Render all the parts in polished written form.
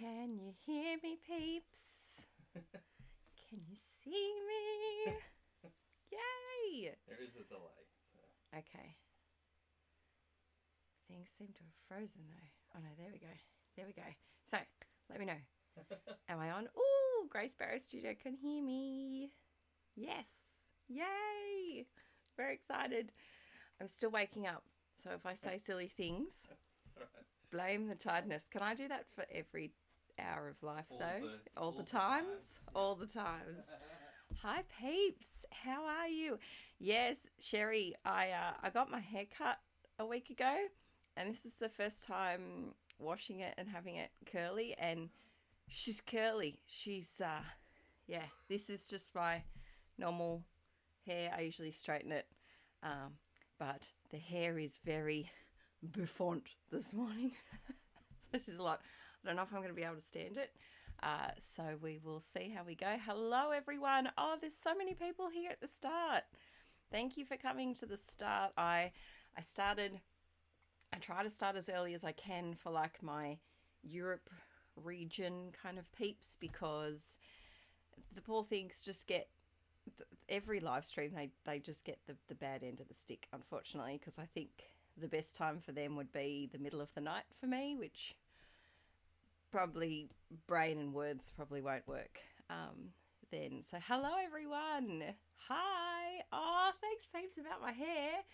Can you hear me, peeps? Can you see me? Yay! There is a delay. So. Okay. Things seem to have frozen though. Oh no, there we go. There we go. So, let me know. Am I on? Ooh, Grace Barrow Studio can hear me. Yes. Yay! Very excited. I'm still waking up. So if I say silly things, blame the tiredness. Can I do that for every hour of life though? All the times? Yeah. All the times. Hi peeps, how are you? Yes, Sherry, I got my hair cut a week ago and this is the first time washing it and having it curly, and she's curly. She's yeah, this is just my normal hair. I usually straighten it, but the hair is very bouffant this morning. So she's a lot. I don't know if I'm going to be able to stand it. So we will see how we go. Hello, everyone. Oh, there's so many people here at the start. Thank you for coming to the start. I try to start as early as I can for like my Europe region kind of peeps, because the poor things just get every live stream, they just get the bad end of the stick, unfortunately, because I think the best time for them would be the middle of the night for me, which probably brain and words probably won't work then. So hello everyone. Hi. Oh, thanks peeps about my hair.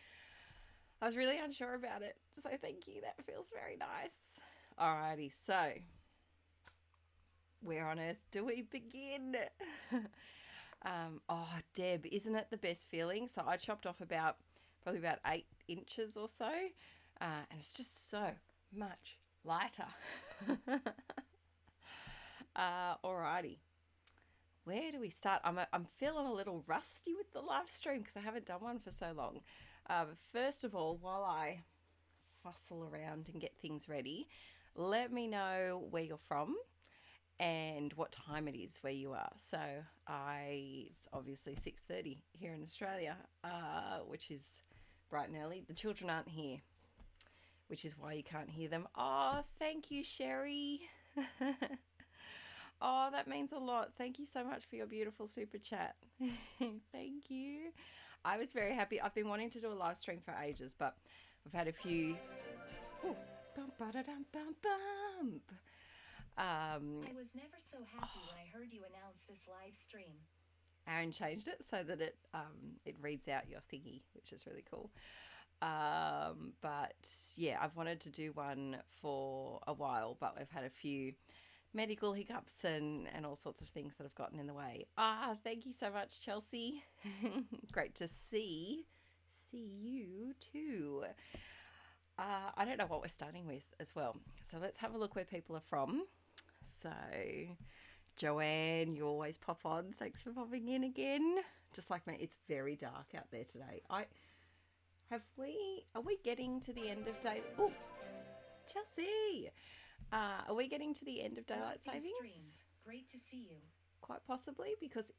I was really unsure about it, so thank you. That feels very nice. Alrighty, so where on earth do we begin? Oh, Deb, isn't it the best feeling? So I chopped off probably about 8 inches or so, and it's just so much lighter. Alrighty, where do we start? I'm feeling a little rusty with the live stream because I haven't done one for so long. First of all, while I fussle around and get things ready, let me know where you're from and what time it is where you are. So it's obviously 6:30 here in Australia, which is bright and early. The children aren't here, which is why you can't hear them. Oh, thank you, Sherry. Oh, that means a lot. Thank you so much for your beautiful super chat. Thank you. I was very happy. I've been wanting to do a live stream for ages, but I've had a few... Ooh, bump, ba-da-dum, bump, bump. I was never so happy when I heard you announce this live stream. Aaron changed it so that it reads out your thingy, which is really cool. But yeah, I've wanted to do one for a while, but we've had a few medical hiccups and all sorts of things that have gotten in the way. Thank you so much, Chelsea. Great to see you too. I don't know what we're starting with as well, so let's have a look where people are from. So Joanne, you always pop on. Thanks for popping in again. Just like me, it's very dark out there today. Are we getting to the end of day? Oh, Chelsea. Are we getting to the end of daylight savings? Great to see you. Quite possibly, because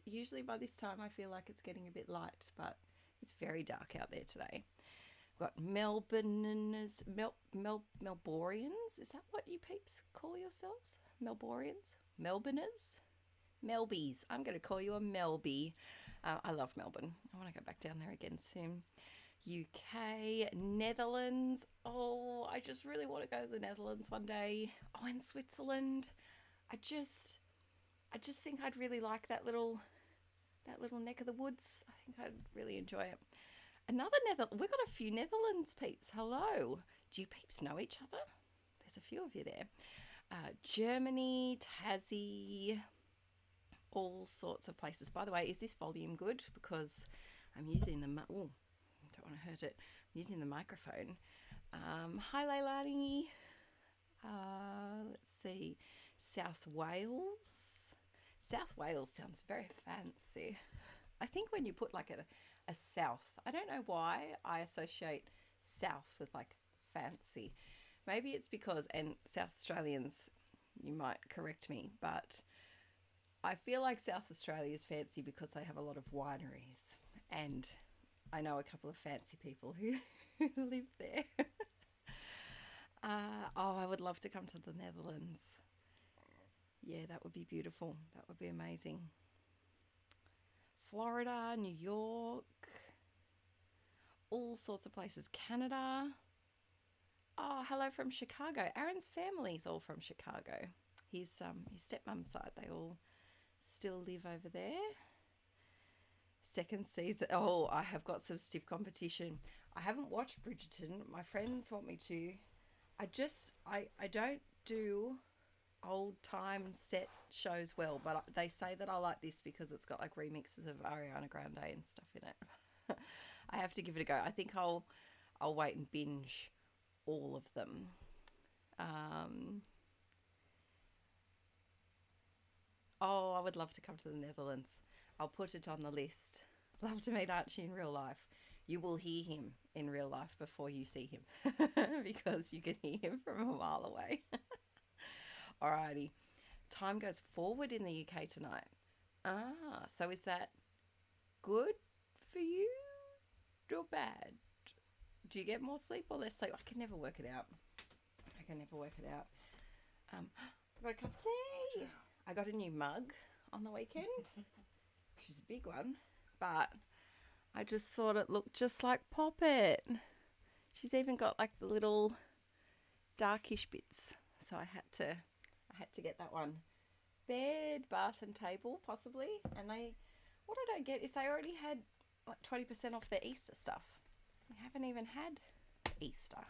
usually by this time I feel like it's getting a bit light, but it's very dark out there today. We've got Melbourneans. Is that what you peeps call yourselves? Melbourneans? Melbourners? Melbies. I'm going to call you a Melby. I love Melbourne. I want to go back down there again soon. UK, Netherlands. Oh, I just really want to go to the Netherlands one day. Oh, and Switzerland. I just think I'd really like that little neck of the woods. I think I'd really enjoy it. Another we've got a few Netherlands peeps. Hello. Do you peeps know each other? There's a few of you there. Germany, Tassie, all sorts of places. By the way, is this volume good? Because I'm using the... Oh, I don't want to hurt it. I'm using the microphone. Hi, Leilani. Let's see. South Wales. South Wales sounds very fancy. I think when you put like a south, I don't know why I associate south with like fancy. Maybe it's because, and South Australians, you might correct me, but I feel like South Australia is fancy because they have a lot of wineries, and I know a couple of fancy people who live there. I would love to come to the Netherlands. Yeah, that would be beautiful. That would be amazing. Florida, New York, all sorts of places. Canada. Oh, hello from Chicago. Aaron's family's all from Chicago. His stepmom's side, they all still live over there. Second season. Oh, I have got some stiff competition. I haven't watched Bridgerton. My friends want me to. I don't do old time set shows well, but they say that I like this because it's got like remixes of Ariana Grande and stuff in it. I have to give it a go. I think I'll wait and binge all of them. Oh, I would love to come to the Netherlands. I'll put it on the list. Love to meet Archie in real life. You will hear him in real life before you see him because you can hear him from a mile away. Alrighty. Time goes forward in the UK tonight. So is that good for you or bad? Do you get more sleep or less sleep? I can never work it out. I got a cup of tea. I got a new mug on the weekend. She's a big one, but I just thought it looked just like Poppet. She's even got like the little darkish bits, so I had to get that one. Bed, bath and table possibly, and what I don't get is they already had like 20% off their Easter stuff. We haven't even had Easter.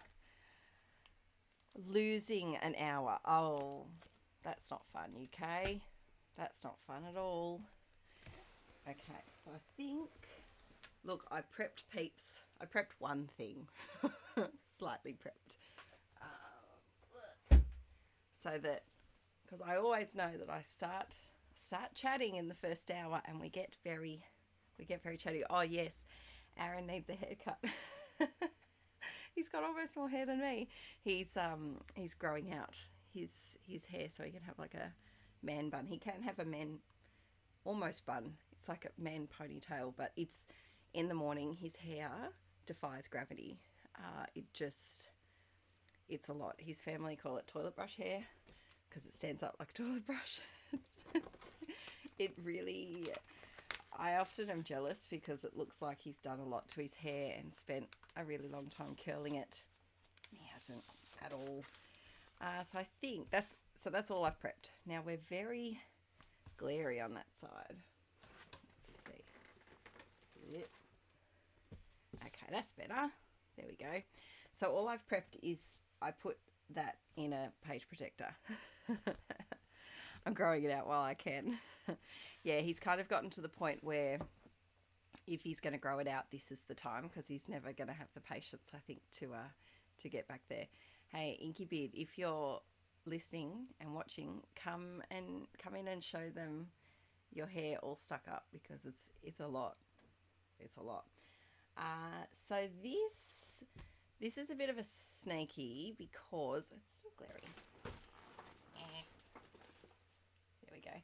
Losing an hour. Oh, that's not fun, UK. That's not fun at all. Okay, so I think, look, I prepped peeps. I prepped one thing, slightly prepped. So that, because I always know that I start chatting in the first hour and we get very chatty. Oh yes, Aaron needs a haircut. He's got almost more hair than me. He's growing out his hair so he can have like a man bun. He can have a man almost bun. It's like a man ponytail, but it's in the morning. His hair defies gravity. It's a lot. His family call it toilet brush hair because it stands up like a toilet brush. It really, I often am jealous because it looks like he's done a lot to his hair and spent a really long time curling it. He hasn't at all. So I think that's all I've prepped. Now we're very glary on that side. Let's see. Yep. Okay, that's better. There we go. So all I've prepped is I put that in a page protector. I'm growing it out while I can. Yeah, he's kind of gotten to the point where if he's going to grow it out, this is the time because he's never going to have the patience, I think, to get back there. Hey, Inkie Beard, if you're listening and watching, come in and show them your hair all stuck up because it's a lot. It's a lot. So this is a bit of a snaky because it's still glary. There we go.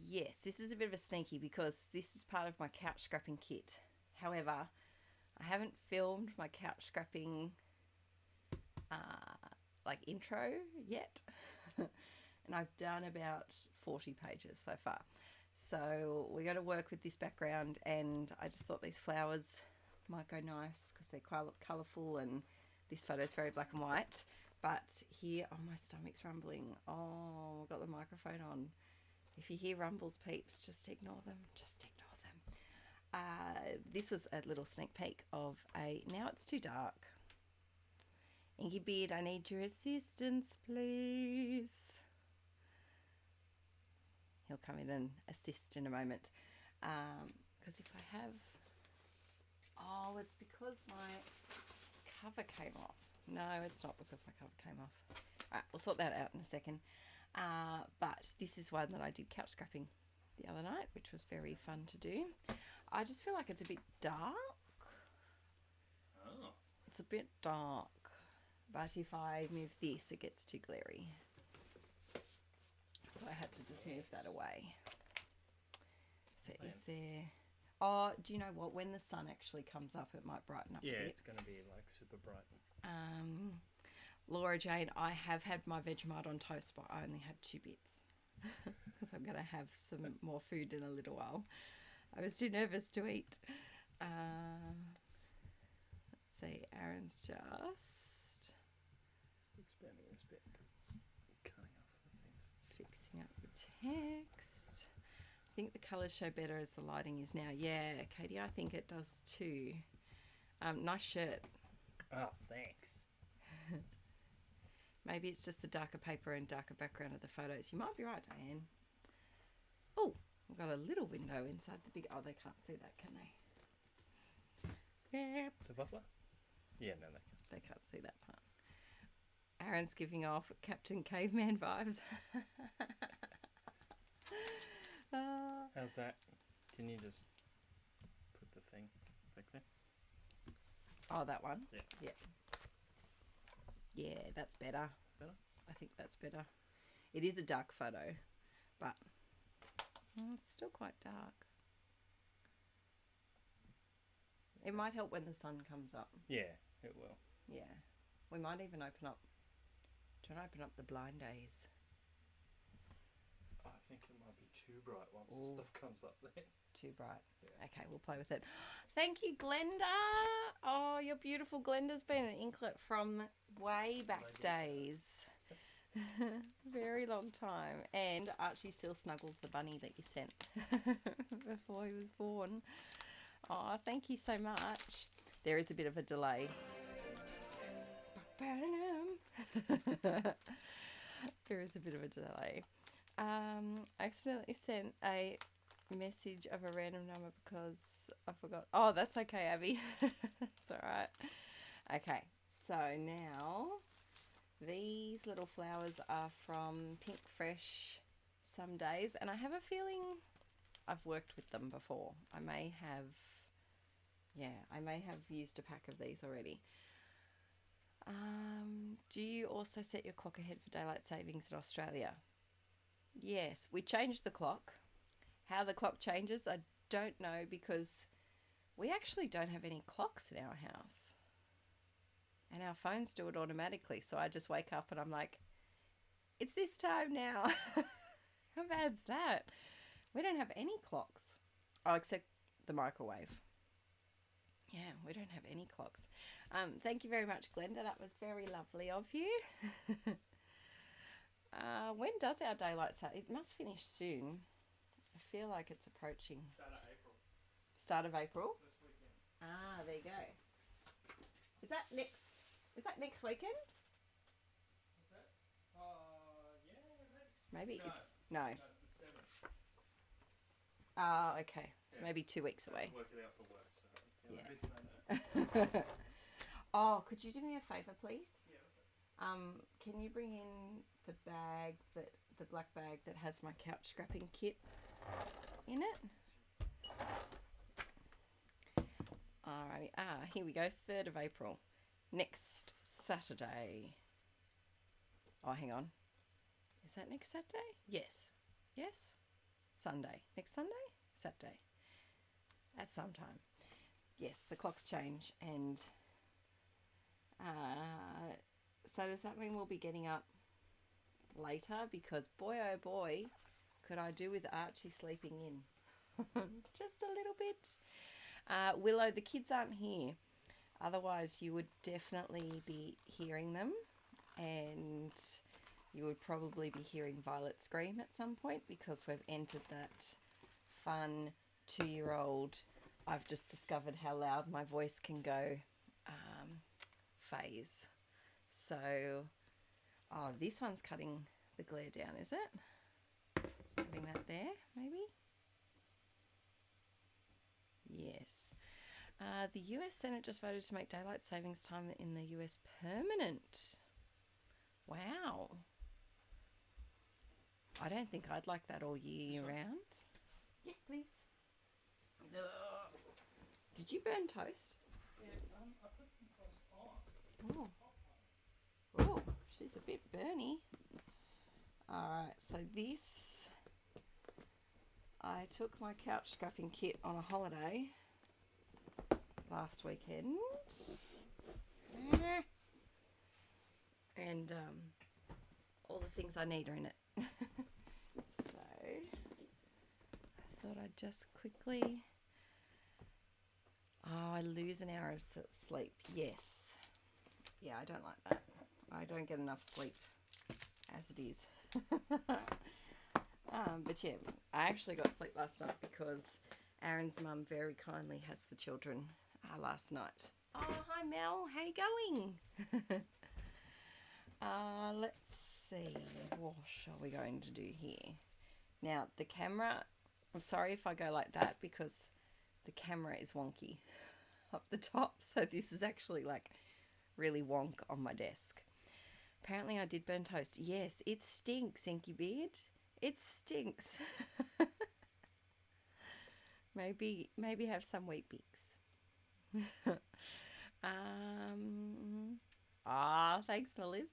Yes, this is a bit of a sneaky because this is part of my couch scrapping kit. However, I haven't filmed my couch scrapping like intro yet. And I've done about 40 pages so far. So we're going to work with this background, and I just thought these flowers might go nice because they're quite colourful, and this photo is very black and white. But here, oh, my stomach's rumbling. Oh, I've got the microphone on. If you hear rumbles, peeps, just ignore them. Just ignore them. This was a little sneak peek of now it's too dark. Inkie Beard, I need your assistance, please. He'll come in and assist in a moment. Because if I have... Oh, it's because my cover came off. No, it's not because my cover came off. All right, we'll sort that out in a second. But this is one that I did couch scrapping the other night, which was very fun to do. I just feel like it's a bit dark. Oh. It's a bit dark. But if I move this, it gets too glary. So I had to just move that away. So is there... Oh, do you know what? When the sun actually comes up, it might brighten up a bit. Yeah, it's going to be like super bright. Laura Jane, I have had my Vegemite on toast, but I only had 2 bits because I'm going to have some more food in a little while. I was too nervous to eat. Let's see, Aaron's just expanding this bit because it's cutting off the things. Fixing up the text. I think the colours show better as the lighting is now. Yeah, Katie, I think it does too. Nice shirt. Oh, thanks. Maybe it's just the darker paper and darker background of the photos. You might be right, Diane. Oh, we've got a little window inside the big... Oh, they can't see that, can they? Yeah. The butler? Yeah, no, They can't see that part. Aaron's giving off Captain Caveman vibes. How's that? Can you just put the thing back there? Oh, that one? Yeah. Yeah. Yeah, that's better. Better? I think that's better. It is a dark photo, but it's still quite dark. It might help when the sun comes up. Yeah, it will. Yeah. We might even open up... Try and open up the blind days. I think it might be too bright once Ooh. the stuff comes up there. Too bright. Yeah. Okay, we'll play with it. Thank you, Glenda. Oh, you're beautiful. Glenda's been an inklet from way back days. Very long time. And Archie still snuggles the bunny that you sent before he was born. Oh, thank you so much. There is a bit of a delay. There is a bit of a delay. I accidentally sent a message of a random number because I forgot. Oh, that's okay, Abby. That's all right. Okay, so now these little flowers are from Pink Fresh Some Days, and I have a feeling I've worked with them before. I may have used a pack of these already. Do you also set your clock ahead for daylight savings in Australia? Yes, we changed the clock. How the clock changes, I don't know, because we actually don't have any clocks in our house. And our phones do it automatically. So I just wake up and I'm like, it's this time now. How bad's that? We don't have any clocks. Oh, except the microwave. Yeah, we don't have any clocks. Thank you very much, Glenda. That was very lovely of you. When does our daylight start? It must finish soon. I feel like it's approaching. Start of April. Start of April? This weekend. Ah, there you go. Is that next weekend? What's that? Yeah, Maybe. No. No. No, it's the 7th. Ah, okay. So Yeah. maybe 2 weeks away. Work it out for work, so that's the only Yeah. reason I know. Oh, could you do me a favour, please? Yeah, what's that? Can you bring in the black bag that has my couch scrapping kit in it? Alrighty. Here we go. 3rd of April. Next Saturday. Oh, hang on. Is that next Saturday? Yes. Yes? Sunday. Next Sunday? Saturday. At some time. Yes, the clocks change, and so does that mean we'll be getting up later? Because boy oh boy, could I do with Archie sleeping in. Just a little bit. Willow, the kids aren't here. Otherwise you would definitely be hearing them, and you would probably be hearing Violet scream at some point, because we've entered that fun 2-year-old I've just discovered how loud my voice can go phase. So, oh, this one's cutting the glare down, is it? Having that there, maybe? Yes. The US Senate just voted to make daylight savings time in the US permanent. Wow. I don't think I'd like that all year round. Yes, please. Did you burn toast? Yeah, I put some toast on. Oh. Oh, she's a bit burny. Alright, so this, I took my couch scrapping kit on a holiday last weekend. and all the things I need are in it. So I thought I'd just quickly... Oh, I lose an hour of sleep. Yes. Yeah, I don't like that. I don't get enough sleep as it is. But yeah, I actually got sleep last night because Aaron's mum very kindly has the children last night. Oh, hi Mel, how you going? Let's see, what are we going to do here? Now, the camera, I'm sorry if I go like that because the camera is wonky up the top. So this is actually like really wonk on my desk. Apparently I did burn toast. Yes, it stinks, Inky Beard. It stinks. maybe have some Wheat Bix. Thanks Melissa.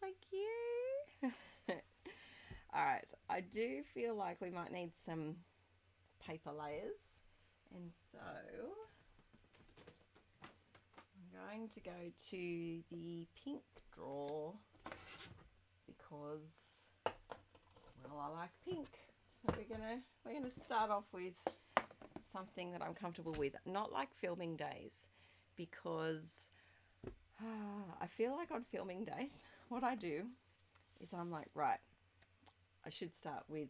Thank you. Alright, I do feel like we might need some paper layers. And so I'm going to go to the pink drawer because, well, I like pink. So we're gonna start off with something that I'm comfortable with, not like filming days, because I feel like on filming days, what I do is I'm like, right, I should start with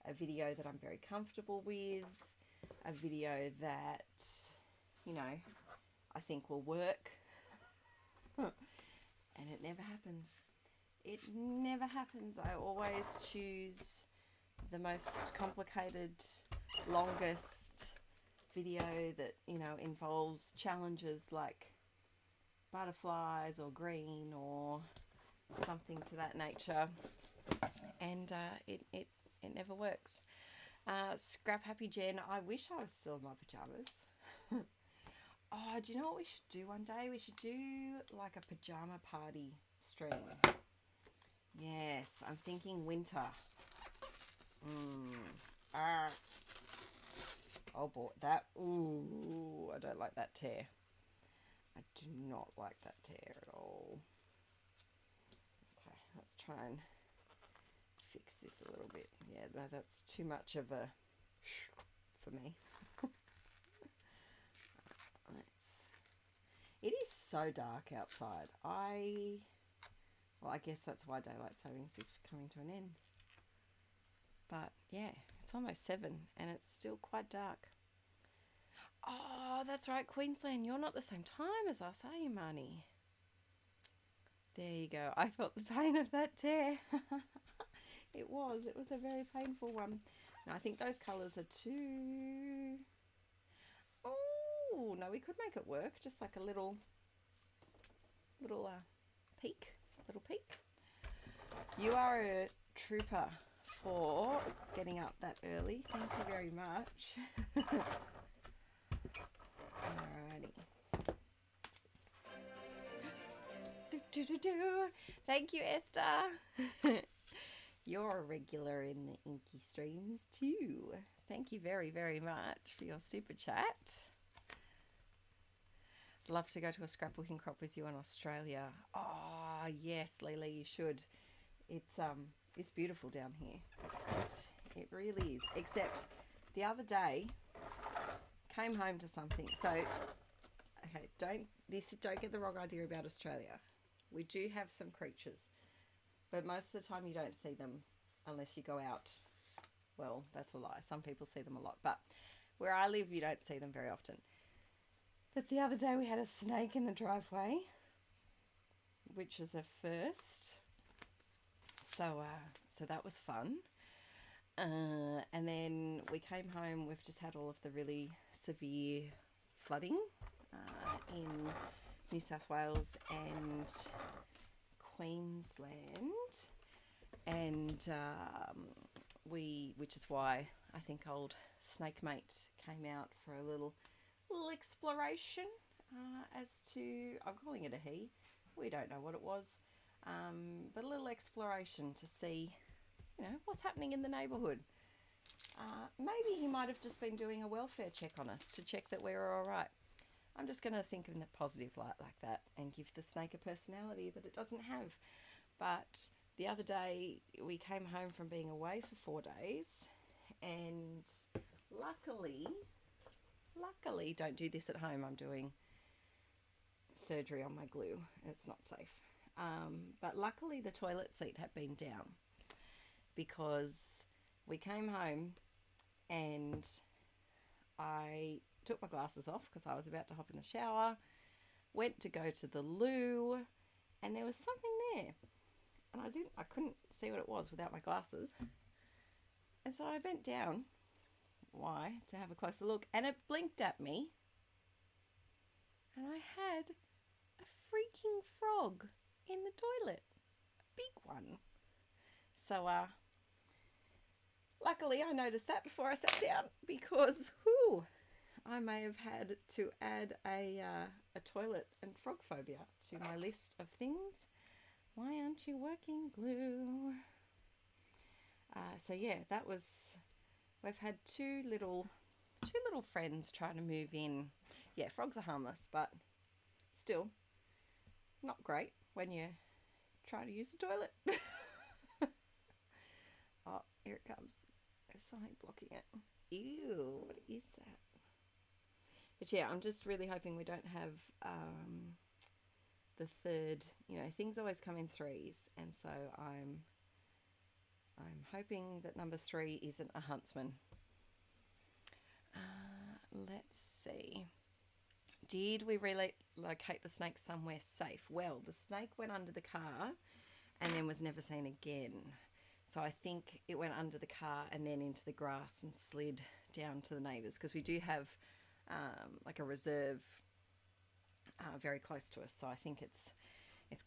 a video that I'm very comfortable with, a video that, you know, I think will work. And it never happens. It never happens. I always choose the most complicated, longest video that, you know, involves challenges like butterflies or green or something to that nature. And it never works. Scrap Happy Jen, I wish I was still in my pajamas. Oh, do you know what we should do one day? We should do like a pajama party stream. Yes, I'm thinking winter. Oh boy, that, ooh, I don't like that tear. I do not like that tear at all. Okay, let's try and fix this a little bit. Yeah, no, that's too much of a for me. It is so dark outside. Well, I guess that's why daylight savings is coming to an end. But yeah, it's almost 7 and it's still quite dark. Oh, that's right, Queensland. You're not the same time as us, are you, Marnie? There you go. I felt the pain of that tear. It was a very painful one. Now, I think those colours are too... Oh, no, we could make it work. Just like a little peak. Little peak. You are a trooper for getting up that early. Thank you very much. Alrighty. Thank you, Esther. You're a regular in the Inky streams too. Thank you very, very much for your super chat. I'd love to go to a scrapbooking crop with you in Australia. Oh, yes, Leila, you should. It's beautiful down here. It really is. Except the other day, came home to something. So, okay, don't get the wrong idea about Australia. We do have some creatures, but most of the time you don't see them unless you go out. Well, that's a lie. Some people see them a lot, but where I live, you don't see them very often. But the other day we had a snake in the driveway, which is a first. So that was fun. And then we came home. We've just had all of the really severe flooding in New South Wales and Queensland, and which is why I think old Snake Mate came out for a little exploration as to, I'm calling it a he, we don't know what it was, but a little exploration to see, you know, what's happening in the neighbourhood. Maybe he might have just been doing a welfare check on us to check that we were all right. I'm just going to think in a positive light like that and give the snake a personality that it doesn't have. But the other day we came home from being away for 4 days, and luckily, don't do this at home. I'm doing surgery on my glue. It's not safe. But luckily the toilet seat had been down, because we came home and I took my glasses off because I was about to hop in the shower, went to go to the loo, and there was something there. And I couldn't see what it was without my glasses. And so I bent down, to have a closer look, and it blinked at me. And I had a freaking frog in the toilet. A big one. So, luckily I noticed that before I sat down, because, I may have had to add a toilet and frog phobia to my list of things. Why aren't you working glue? So yeah, that was, we've had two little friends trying to move in. Yeah, frogs are harmless, but still not great when you try to use the toilet. Oh, here it comes. There's something blocking it. Ew, what is that? But yeah, I'm just really hoping we don't have the third, things always come in threes, and so I'm hoping that number 3 isn't a huntsman. Let's see. Did we relocate the snake somewhere safe? Well, the snake went under the car and then was never seen again. So I think it went under the car and then into the grass and slid down to the neighbours, because we do have like a reserve very close to us. So I think it's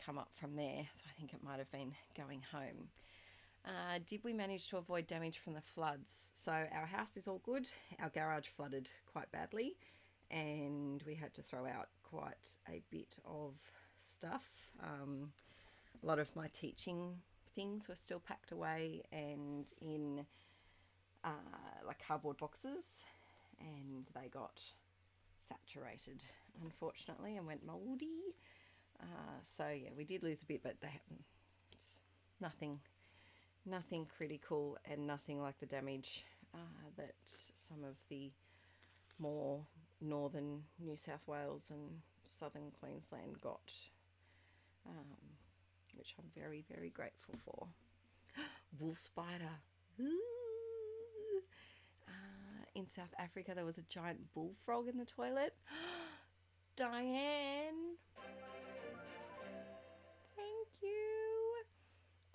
come up from there. So I think it might have been going home. Did we manage to avoid damage from the floods? So our house is all good. Our garage flooded quite badly, and we had to throw out quite a bit of stuff. A lot of my teaching things were still packed away and in like cardboard boxes, and they got saturated, unfortunately, and went mouldy. So yeah, we did lose a bit, but it's nothing critical, and nothing like the damage that some of the more northern New South Wales and southern Queensland got, which I'm very, very grateful for. Wolf spider. In South Africa, there was a giant bullfrog in the toilet. Diane, thank you.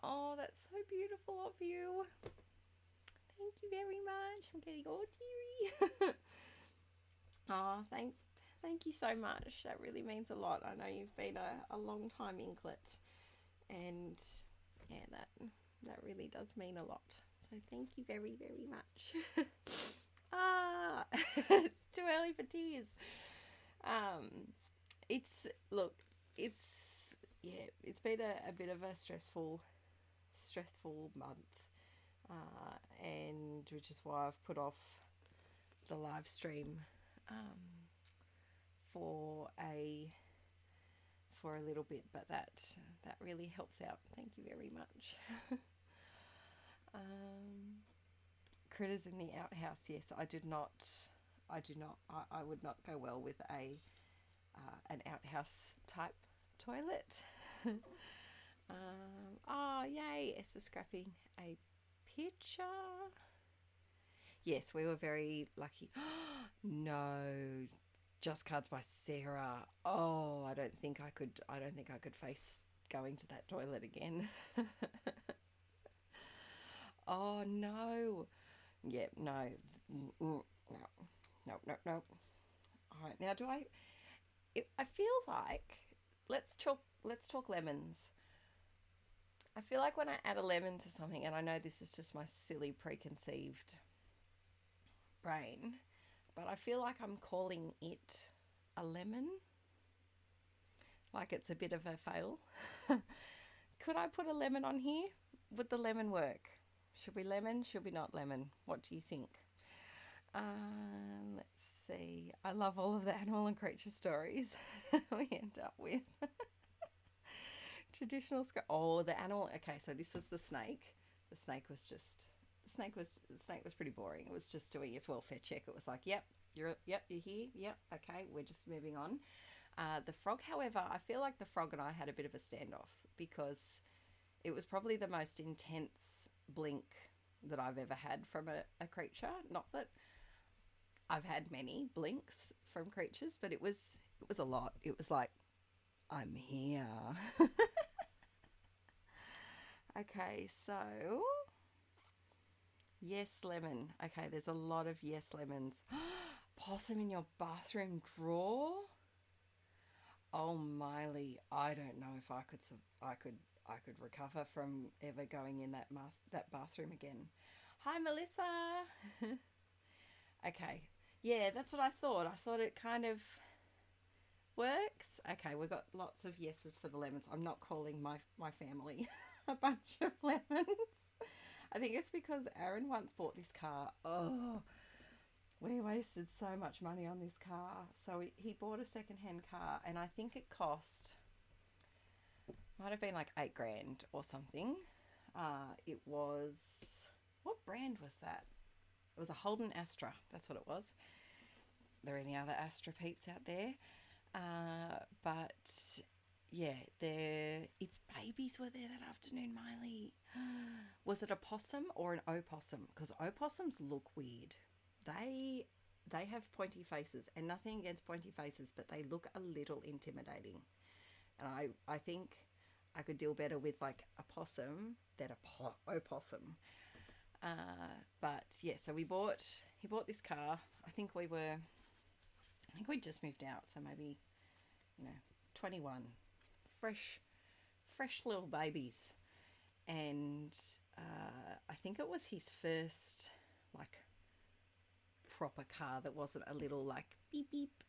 Oh, that's so beautiful of you. Thank you very much. I'm getting all teary. Oh, thanks. Thank you so much. That really means a lot. I know you've been a long time inklet, and yeah, that really does mean a lot. So thank you very, very much. It's too early for tears. It's been a bit of a stressful month, and which is why I've put off the live stream for a little bit, but that really helps out. Thank you very much. Critters in the outhouse. Yes, I would not go well with an outhouse type toilet. Oh yay, Esther scrapping a picture. Yes, we were very lucky. No, Just Cards by Sarah. Oh, I don't think I could face going to that toilet again. Oh no. Yeah, no. No. All right, now I feel like, let's talk lemons. I feel like when I add a lemon to something, and I know this is just my silly preconceived brain, but I feel like I'm calling it a lemon. Like it's a bit of a fail. Could I put a lemon on here? Would the lemon work? Should we lemon? Should we not lemon? What do you think? Let's see. I love all of the animal and creature stories we end up with. Traditional oh, the animal. Okay, so this was the snake. The snake was pretty boring. It was just doing its welfare check. It was like, yep, you're here. Yep, okay, we're just moving on. The frog, however, I feel like the frog and I had a bit of a standoff because it was probably the most intense blink that I've ever had from a creature. Not that I've had many blinks from creatures, but it was a lot. It was like, I'm here. Okay, so yes, lemon. Okay, there's a lot of yes lemons. Possum in your bathroom drawer? Oh, Miley, I don't know if I could recover from ever going in that bathroom again. Hi, Melissa. Okay, yeah, that's what I thought. I thought it kind of works. Okay, we've got lots of yeses for the lemons. I'm not calling my family a bunch of lemons. I think it's because Aaron once bought this car. Oh, we wasted so much money on this car. So he bought a secondhand car, and I think it might have been like $8,000 or something. It was, what brand was that? It was a Holden Astra. That's what it was. Are there any other Astra peeps out there? But yeah, its babies were there that afternoon, Miley. Was it a possum or an opossum? Because opossums look weird. They have pointy faces, and nothing against pointy faces, but they look a little intimidating. And I think I could deal better with like a possum than a opossum. But yeah, so he bought this car. I think we just moved out, so maybe, 21, fresh little babies, and I think it was his first like proper car that wasn't a little like beep beep,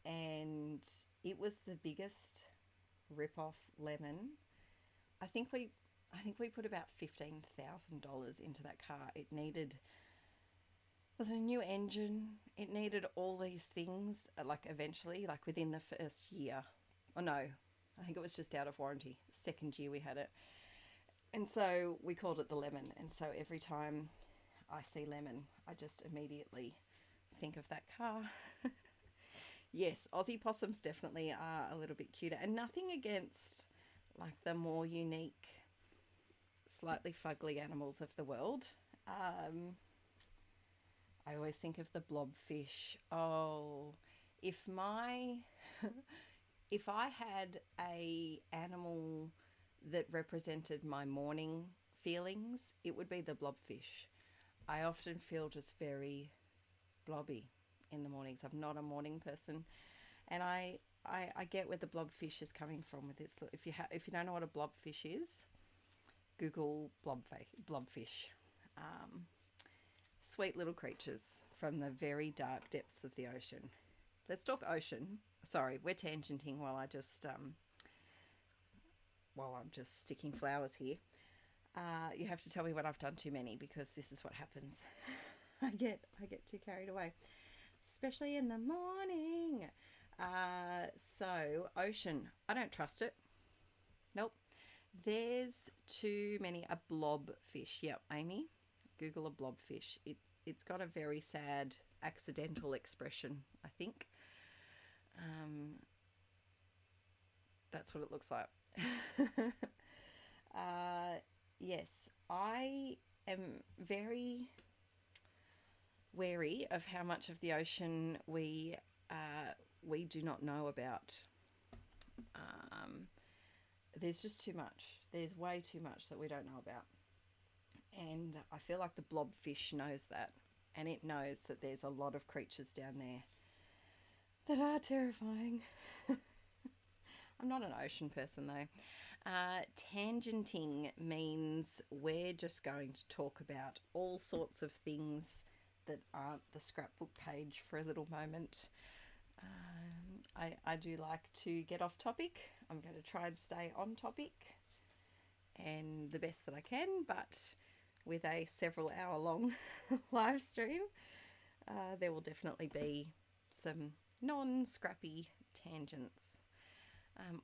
and it was the biggest rip-off lemon. I think we put about $15,000 into that car. It was a new engine. It needed all these things, like eventually, like within the first year. Oh no, I think it was just out of warranty. Second year we had it. And so we called it the lemon. And so every time I see lemon, I just immediately think of that car. Yes, Aussie possums definitely are a little bit cuter. And nothing against like the more unique, slightly fugly animals of the world. I always think of the blobfish. Oh, if I had a animal that represented my morning feelings, it would be the blobfish. I often feel just very blobby in the mornings. I'm not a morning person, and I get where the blobfish is coming from with this. If you don't know what a blobfish is, Google blobfish. Sweet little creatures from the very dark depths of the ocean. Let's talk ocean. Sorry, we're tangenting while I'm just sticking flowers here. You have to tell me when I've done too many, because this is what happens. I get too carried away, especially in the morning. So ocean, I don't trust it. Nope. There's too many. A blobfish. Yep, Amy, Google a blobfish. It's got a very sad accidental expression, I think. That's what it looks like. Yes, I am very wary of how much of the ocean we do not know about. There's just too much. There's way too much that we don't know about. And I feel like the blobfish knows that. And it knows that there's a lot of creatures down there that are terrifying. I'm not an ocean person though. Tangenting means we're just going to talk about all sorts of things that aren't the scrapbook page for a little moment. I do like to get off topic. I'm going to try and stay on topic and the best that I can, but with a several hour long live stream, there will definitely be some non-scrappy tangents.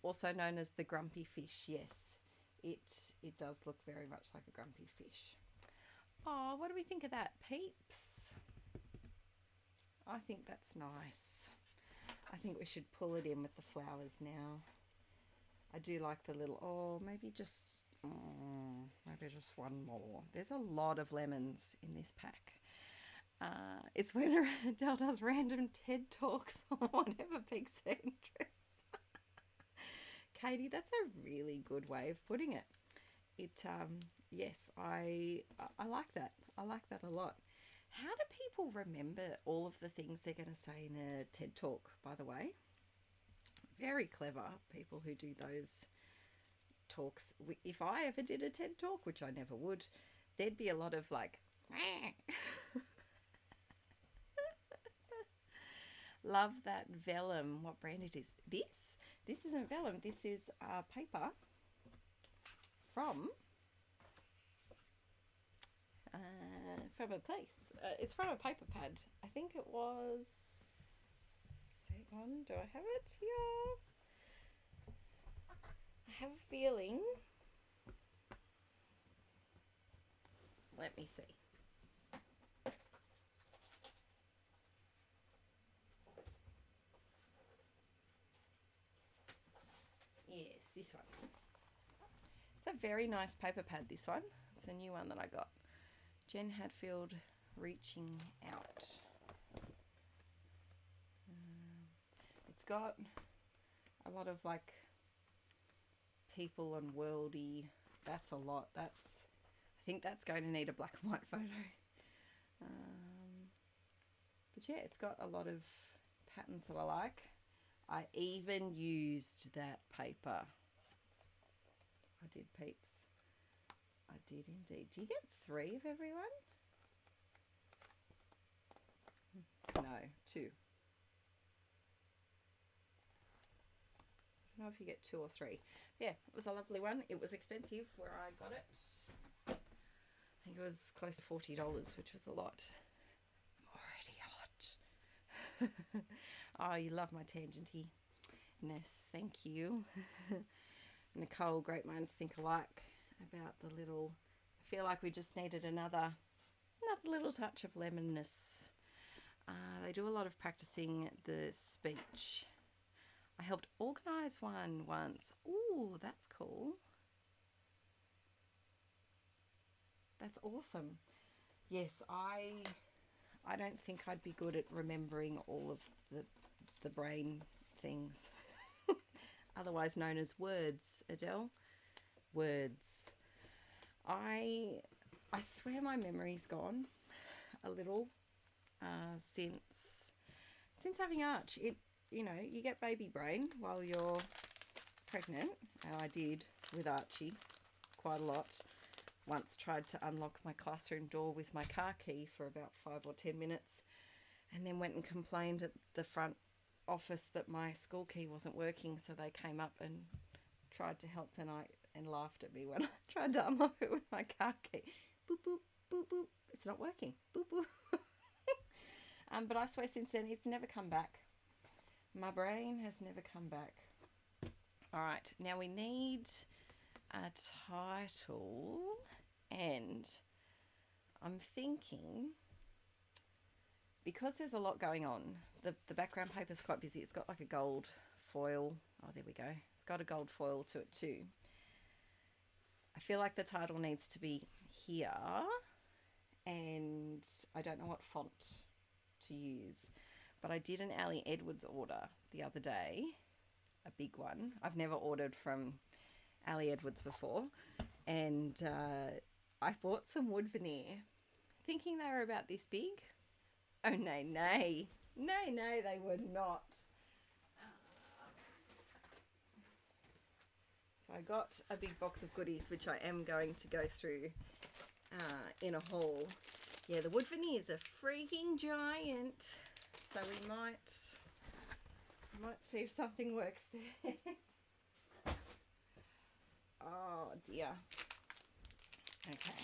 Also known as the grumpy fish. Yes, it does look very much like a grumpy fish. Oh, what do we think of that, peeps? I think that's nice. I think we should pull it in with the flowers now. I do like the little, maybe just one more. There's a lot of lemons in this pack. It's when Adele does random TED Talks on whatever piques her interest. Katie, that's a really good way of putting it. Yes, I like that. I like that a lot. How do people remember all of the things they're going to say in a TED Talk, by the way? Very clever people who do those talks. If I ever did a TED Talk, which I never would, there'd be a lot of like, love that vellum. What brand it is? This isn't vellum. This is paper from a place. It's from a paper pad. I think it was. Hang on, do I have it here? I have a feeling. Let me see. Yes, this one. It's a very nice paper pad, this one. It's a new one that I got. Jen Hadfield, Reaching Out. It's got a lot of like people and worldy. That's a lot. I think that's going to need a black and white photo. But yeah, it's got a lot of patterns that I like. I even used that paper. I did, peeps. I did indeed. Do you get 3 of everyone? No, 2. I don't know if you get 2 or 3. Yeah, it was a lovely one. It was expensive where I got it. I think it was close to $40, which was a lot. I'm already hot. Oh, you love my tangenty-ness. Thank you. Nicole, great minds think alike about the little, I feel like we just needed another little touch of lemonness. They do a lot of practicing the speech. I helped organise one once. Ooh, that's cool. That's awesome. Yes, I don't think I'd be good at remembering all of the brain things. Otherwise known as words, Adele. Words. I swear my memory's gone a little since having Arch. You know, you get baby brain while you're pregnant, and I did with Archie quite a lot. Once tried to unlock my classroom door with my car key for about 5 or 10 minutes, and then went and complained at the front office that my school key wasn't working, so they came up and tried to help, and laughed at me when I tried to unlock it with my car key. Boop, boop, boop, boop. It's not working. Boop, boop. But I swear since then, it's never come back. My brain has never come back. All right, now we need a title, and I'm thinking, because there's a lot going on, the background paper is quite busy. It's got like a gold foil. Oh, there we go. It's got a gold foil to it too. I feel like the title needs to be here, and I don't know what font to use, but I did an Ali Edwards order the other day, a big one. I've never ordered from Ali Edwards before, and I bought some wood veneer thinking they were about this big. Oh, nay, they were not. So I got a big box of goodies, which I am going to go through in a haul. Yeah, the wood veneers are freaking giant, so we might see if something works there. Oh dear. Okay.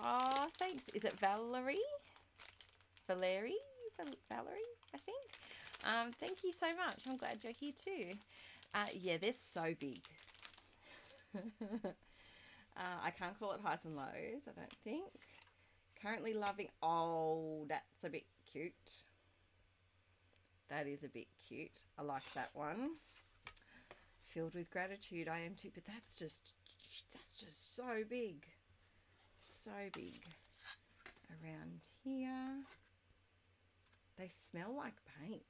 Oh, thanks. Is it Valerie? Valerie, I think. Thank you so much. I'm glad you're here too. Yeah, they're so big. I can't call it highs and lows, I don't think. Currently loving... Oh, that's a bit cute. That is a bit cute. I like that one. Filled with gratitude, I am too. But that's just so big. So big. Around here. They smell like paint.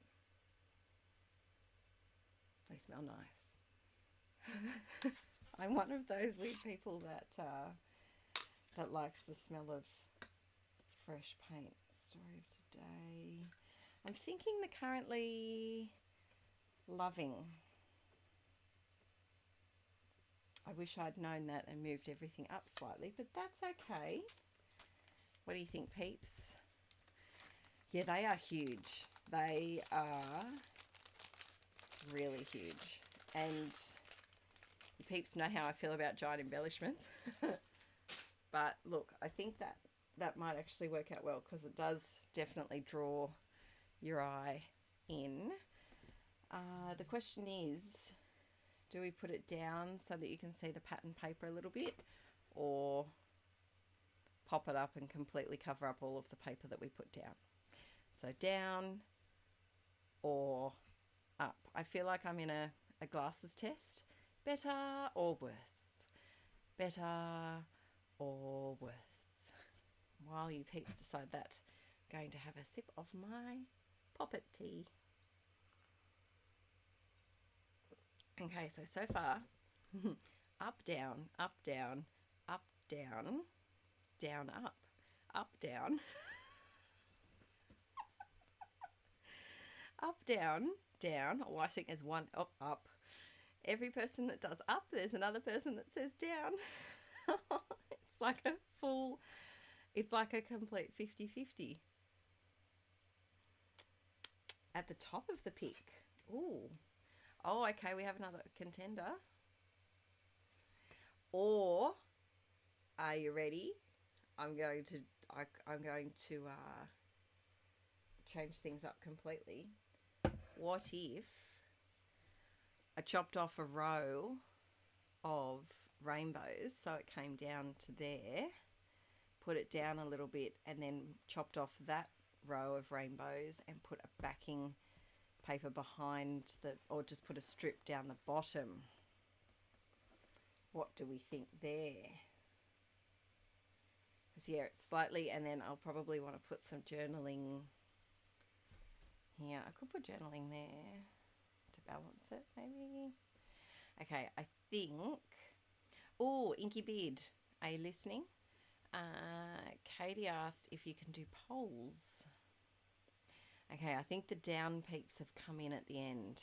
They smell nice. I'm one of those weird people that likes the smell of fresh paint. Story of today. I'm thinking the currently loving. I wish I'd known that and moved everything up slightly, but that's okay. What do you think, peeps? Yeah, they are huge. They are really huge. And you peeps know how I feel about giant embellishments. But look, I think that might actually work out well because it does definitely draw your eye in. The question is, do we put it down so that you can see the pattern paper a little bit, or pop it up and completely cover up all of the paper that we put down? So down or up. I feel like I'm in a glasses test. Better or worse? Better or worse? While you peeps decide that, I'm going to have a sip of my poppet tea. Okay, so far, up, down, up, down, up, down, down, up, down, up, down, down. Oh, I think there's one up, up. Every person that does up, there's another person that says down. It's like a full, it's like a complete 50-50. At the top of the pick. Ooh. Oh, okay, we have another contender. Or, are you ready? I'm going to change things up completely. What if I chopped off a row of rainbows so it came down to there, put it down a little bit, and then chopped off that row of rainbows and put a backing paper behind or just put a strip down the bottom? What do we think there? Because yeah, it's slightly, and then I'll probably want to put some journaling here. I could put journaling there to balance it, maybe. Okay, I think. Oh, Inky Beard, are you listening? Katie asked if you can do polls. Okay, I think the down peeps have come in at the end.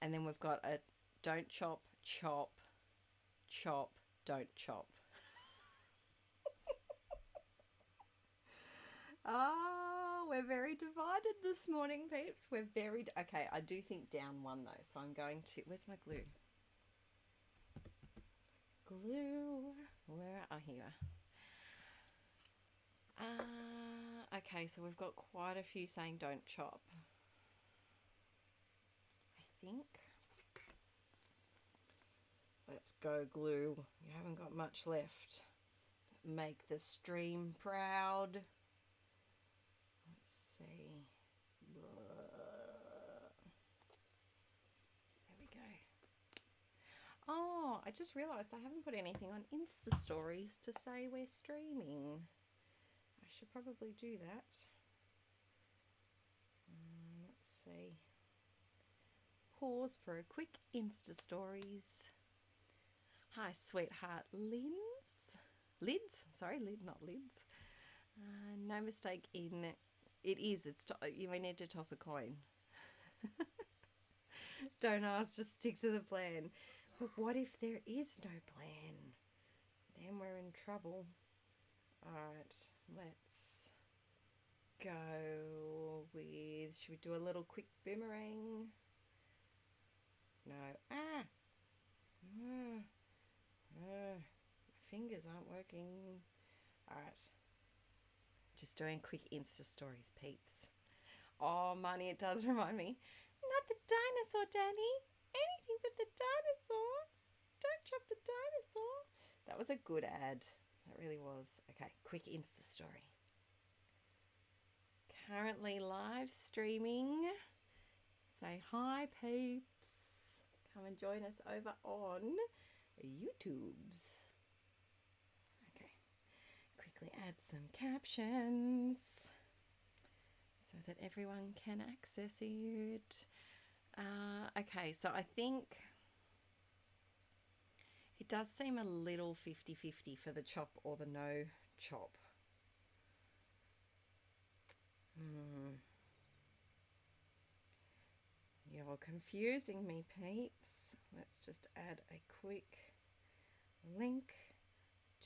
And then we've got a don't chop, chop, chop, don't chop. Oh, we're very divided this morning, peeps. We're very... Okay, I do think down one, though. So I'm going to... Where's my glue? Glue. Where are you? Okay, so we've got quite a few saying don't chop. I think. Let's go, glue. You haven't got much left. Make the stream proud. Let's see. There we go. Oh, I just realised I haven't put anything on Insta stories to say we're streaming. I should probably do that. Let's see. Pause for a quick Insta stories. Hi, sweetheart. Lids? Sorry, not lids. No mistake in... It is. You may need to toss a coin. Don't ask, just stick to the plan. But what if there is no plan? Then we're in trouble. Alright, let's go with... Should we do a little quick boomerang? No. I fingers aren't working. All right. Just doing quick Insta stories, peeps. Oh, Marnie, it does remind me. Not the dinosaur, Danny. Anything but the dinosaur. Don't drop the dinosaur. That was a good ad. That really was. Okay, quick Insta story. Currently live streaming. Say hi, peeps. Come and join us over on YouTube's. Okay, quickly add some captions so that everyone can access it. Okay, so I think it does seem a little 50-50 for the chop or the no chop. You're confusing me, peeps. Let's just add a quick link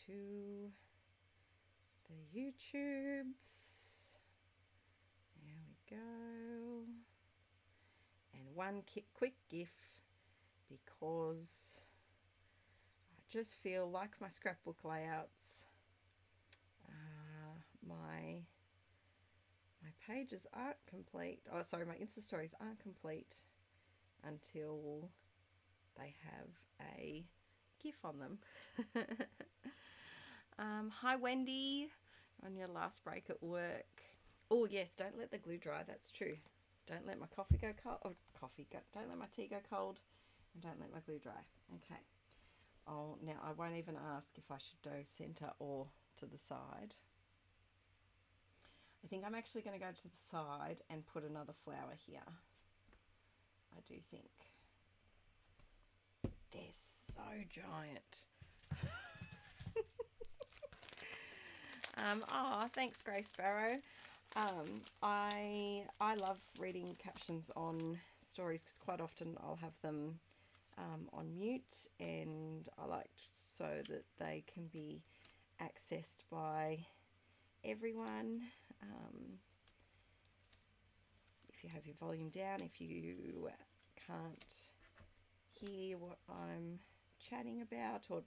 to the YouTubes. There we go. And one quick GIF, because I just feel like my scrapbook layouts, my pages aren't complete. Oh, sorry, my Insta stories aren't complete until they have a GIF on them. Hi, Wendy, on your last break at work. Oh, yes, don't let the glue dry. That's true. Don't let my coffee go cold. Oh, don't let my tea go cold, and don't let my glue dry. Okay. Oh, now I won't even ask if I should go center or to the side. I think I'm actually going to go to the side and put another flower here. I do think. They're so giant. Oh, thanks, Grey Sparrow. I love reading captions on stories because quite often I'll have them on mute, and I like so that they can be accessed by everyone. If you have your volume down, if you can't hear what I'm chatting about or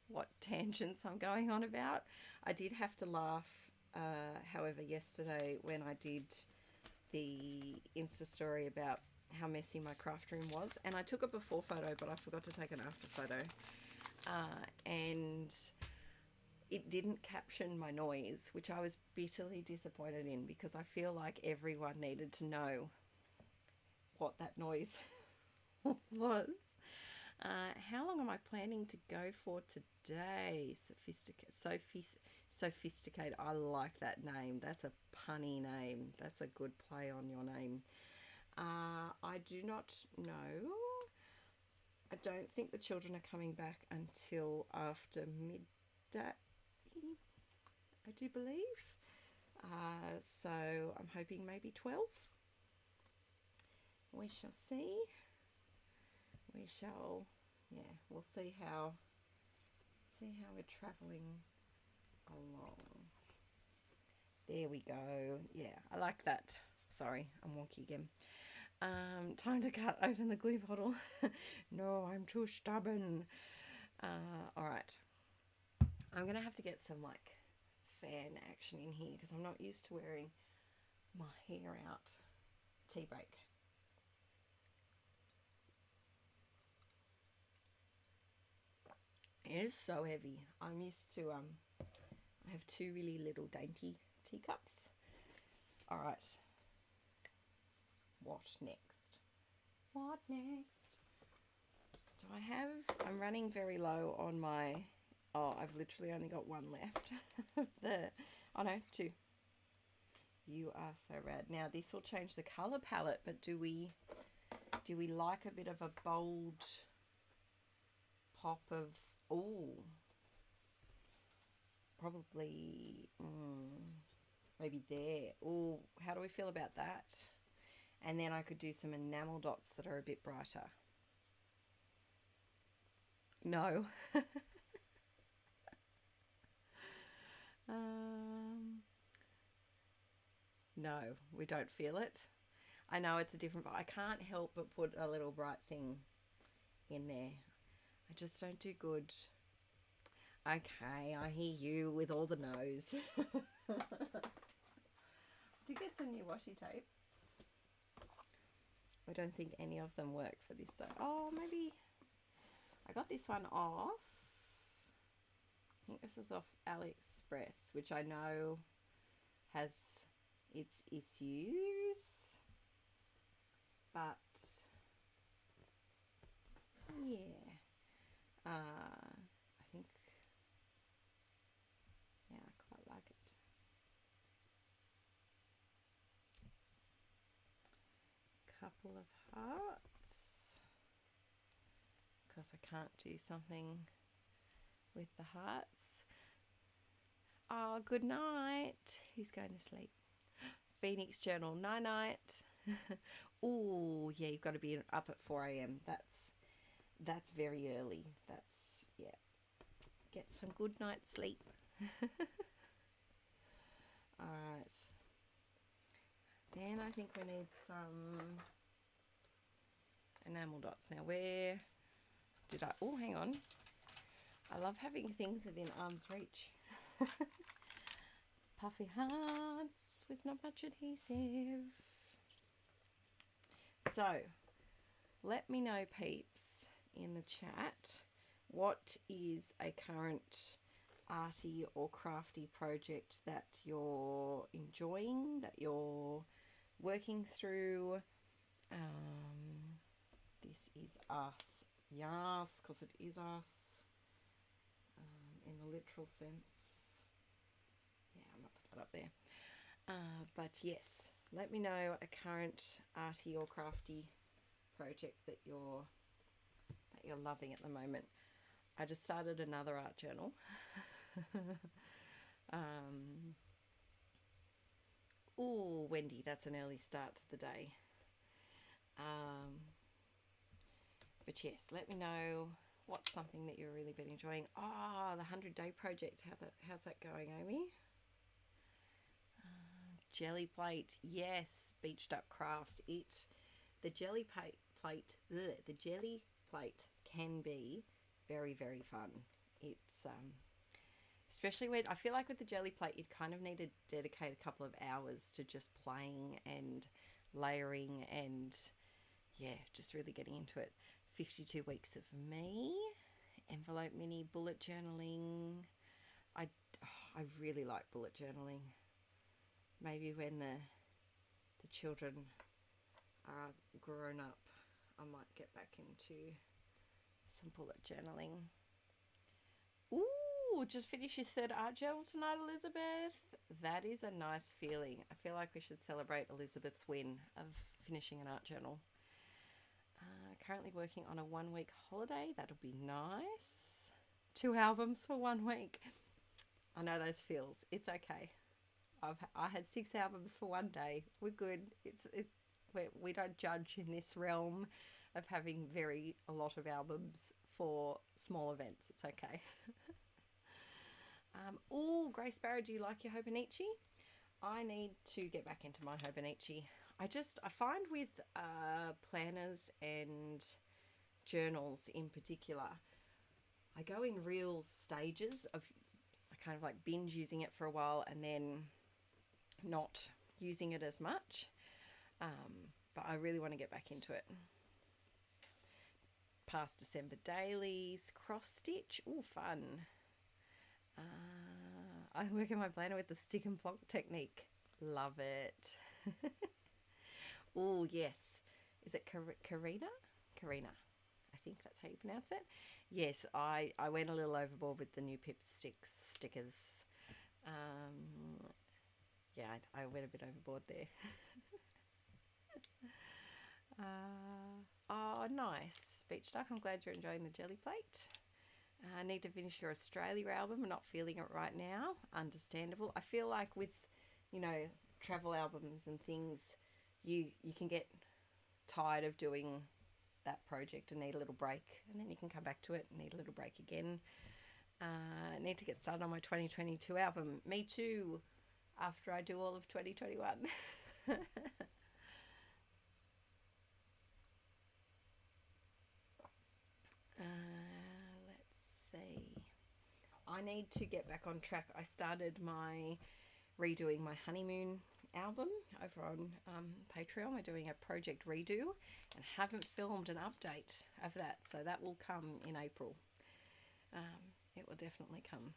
what tangents I'm going on about. I did have to laugh, however, yesterday when I did the Insta story about how messy my craft room was, and I took a before photo, but I forgot to take an after photo, and it didn't caption my noise, which I was bitterly disappointed in, because I feel like everyone needed to know what that noise was. How long am I planning to go for today? Sophisticated. I like that name. That's a punny name. That's a good play on your name. I do not know. I don't think the children are coming back until after midday, I do believe. So I'm hoping maybe 12. We shall see. We shall, yeah, we'll see how we're travelling along. There we go. Yeah, I like that. Sorry, I'm wonky again. Time to cut open the glue bottle. No, I'm too stubborn. All right. I'm going to have to get some like fan action in here because I'm not used to wearing my hair out. Tea break. It is so heavy. I'm used to, I have two really little dainty teacups. All right. What next? What next? Do I have, I'm running very low on my, oh, I've literally only got one left. Oh no, two. You are so rad. Now this will change the color palette, but do we like a bit of a bold pop of, oh, probably, maybe there. Oh, how do we feel about that? And then I could do some enamel dots that are a bit brighter. No. No, we don't feel it. I know it's a different, but I can't help but put a little bright thing in there. I just don't do good. Okay, I hear you with all the no's. Did get some new washi tape. I don't think any of them work for this though. Oh, maybe I got this one off. I think this was off AliExpress, which I know has its issues. But yeah, I think, yeah, I quite like it. Couple of hearts, because I can't do something with the hearts. Oh, good night. Who's going to sleep? Phoenix Journal, night night. Oh, yeah, you've got to be up at 4 a.m. That's very early. That's, yeah. Get some good night's sleep. All right. Then I think we need some enamel dots. Now where did I, oh, hang on. I love having things within arm's reach. Puffy hearts with not much adhesive. So, let me know, peeps, in the chat, what is a current arty or crafty project that you're enjoying, that you're working through. This is us. Yes, because it is us. In the literal sense. Yeah, I'm not put that up there. But yes, let me know a current arty or crafty project that you're loving at the moment. I just started another art journal. Oh, Wendy, that's an early start to the day. But yes, let me know what's something that you've really been enjoying. Oh, the 100-day project. How's that going, Amy? Jelly plate. Yes, Beached Up Crafts. The jelly plate. The jelly plate can be very, very fun. It's especially when I feel like with the jelly plate, you'd kind of need to dedicate a couple of hours to just playing and layering and yeah, just really getting into it. 52 weeks of me, envelope mini, bullet journaling. I really like bullet journaling. Maybe when the children are grown up, I might get back into some bullet journaling. Ooh, just finished your third art journal tonight, Elizabeth. That is a nice feeling. I feel like we should celebrate Elizabeth's win of finishing an art journal. Currently working on a 1-week holiday. That'll be nice. 2 albums for 1 week. I know those feels. It's okay. I had 6 albums for 1 day. We're good. We don't judge in this realm of having a lot of albums for small events. It's okay. Oh, Grace Barrow, do you like your Hobonichi? I need to get back into my Hobonichi. I find with planners and journals in particular, I go in real stages of, I kind of like binge using it for a while and then not using it as much. But I really want to get back into it. Past December dailies, cross stitch, ooh, fun. I work in my planner with the stick and block technique. Love it. Oh, yes. Is it Karina? Karina. I think that's how you pronounce it. Yes, I went a little overboard with the new Pip stickers. Yeah, I went a bit overboard there. Oh, nice. Beach Duck, I'm glad you're enjoying the jelly plate. I need to finish your Australia album. I'm not feeling it right now. Understandable. I feel like with, travel albums and things, you can get tired of doing that project and need a little break, and then you can come back to it and need a little break again. Need to get started on my 2022 album. Me too, after I do all of 2021. Let's see. I need to get back on track. I started redoing my honeymoon album over on Patreon. We're doing a project redo and haven't filmed an update of that, so that will come in April. It will definitely come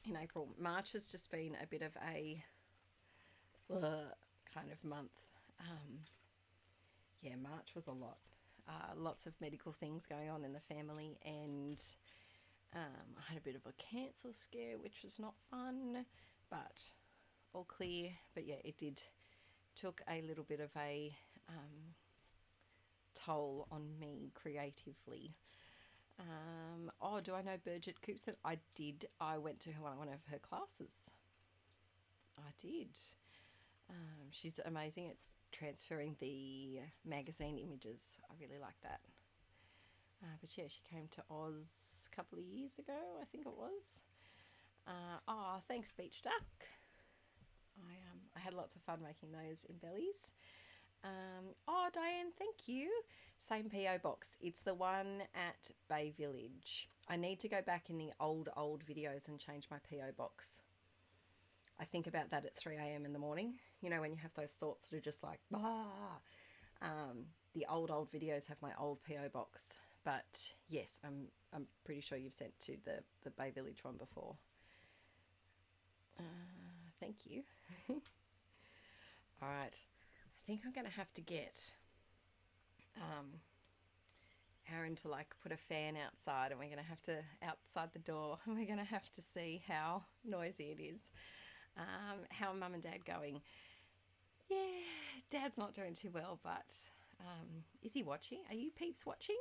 in April. March has just been a bit of a kind of month. Yeah, March was a lot. Lots of medical things going on in the family, and I had a bit of a cancer scare, which was not fun, but all clear. But yeah, it took a little bit of a toll on me creatively. Oh, do I know Bridget Coopson? I did. I went to one of her classes. I did. She's amazing at transferring the magazine images. I really like that. But yeah, she came to Oz a couple of years ago, I think it was. Oh, thanks, Beach Duck. I had lots of fun making those embellies. Oh, Diane, thank you. Same PO box. It's the one at Bay Village. I need to go back in the old videos and change my PO box. I think about that at 3 a.m. in the morning. You know, when you have those thoughts that are just like, bah. The old videos have my old PO box. But yes, I'm pretty sure you've sent to the Bay Village one before. Thank you. All right. I think I'm going to have to get Aaron to like put a fan outside, and we're going to have to, outside the door, and we're going to have to see how noisy it is. How are Mum and Dad going? Yeah, Dad's not doing too well, but is he watching? Are you peeps watching?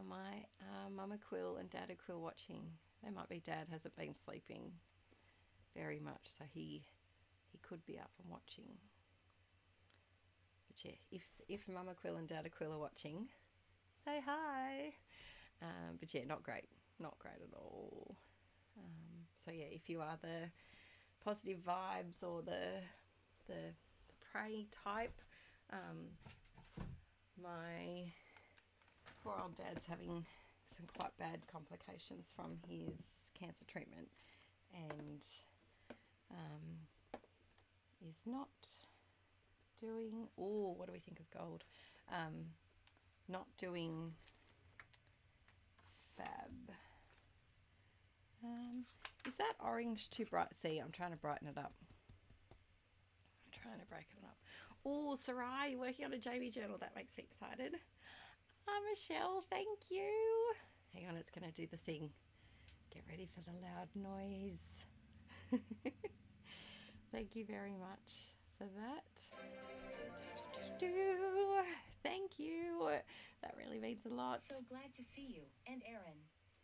My Mama Quill and Dada Quill watching. They might be. Dad hasn't been sleeping very much, so he could be up and watching. But yeah, if Mama Quill and Dada Quill are watching, say hi. But yeah, not great at all. So yeah, if you are the positive vibes or the prey type, my poor old dad's having some quite bad complications from his cancer treatment, and is not doing, oh, what do we think of gold? Not doing fab. Is that orange too bright? See, I'm trying to brighten it up. I'm trying to break it up. Oh, Sarai, you're working on a Jamie journal. That makes me excited. Michelle, thank you. Hang on, it's going to do the thing. Get ready for the loud noise. Thank you very much for that. Thank you. That really means a lot. So glad to see you. And Aaron,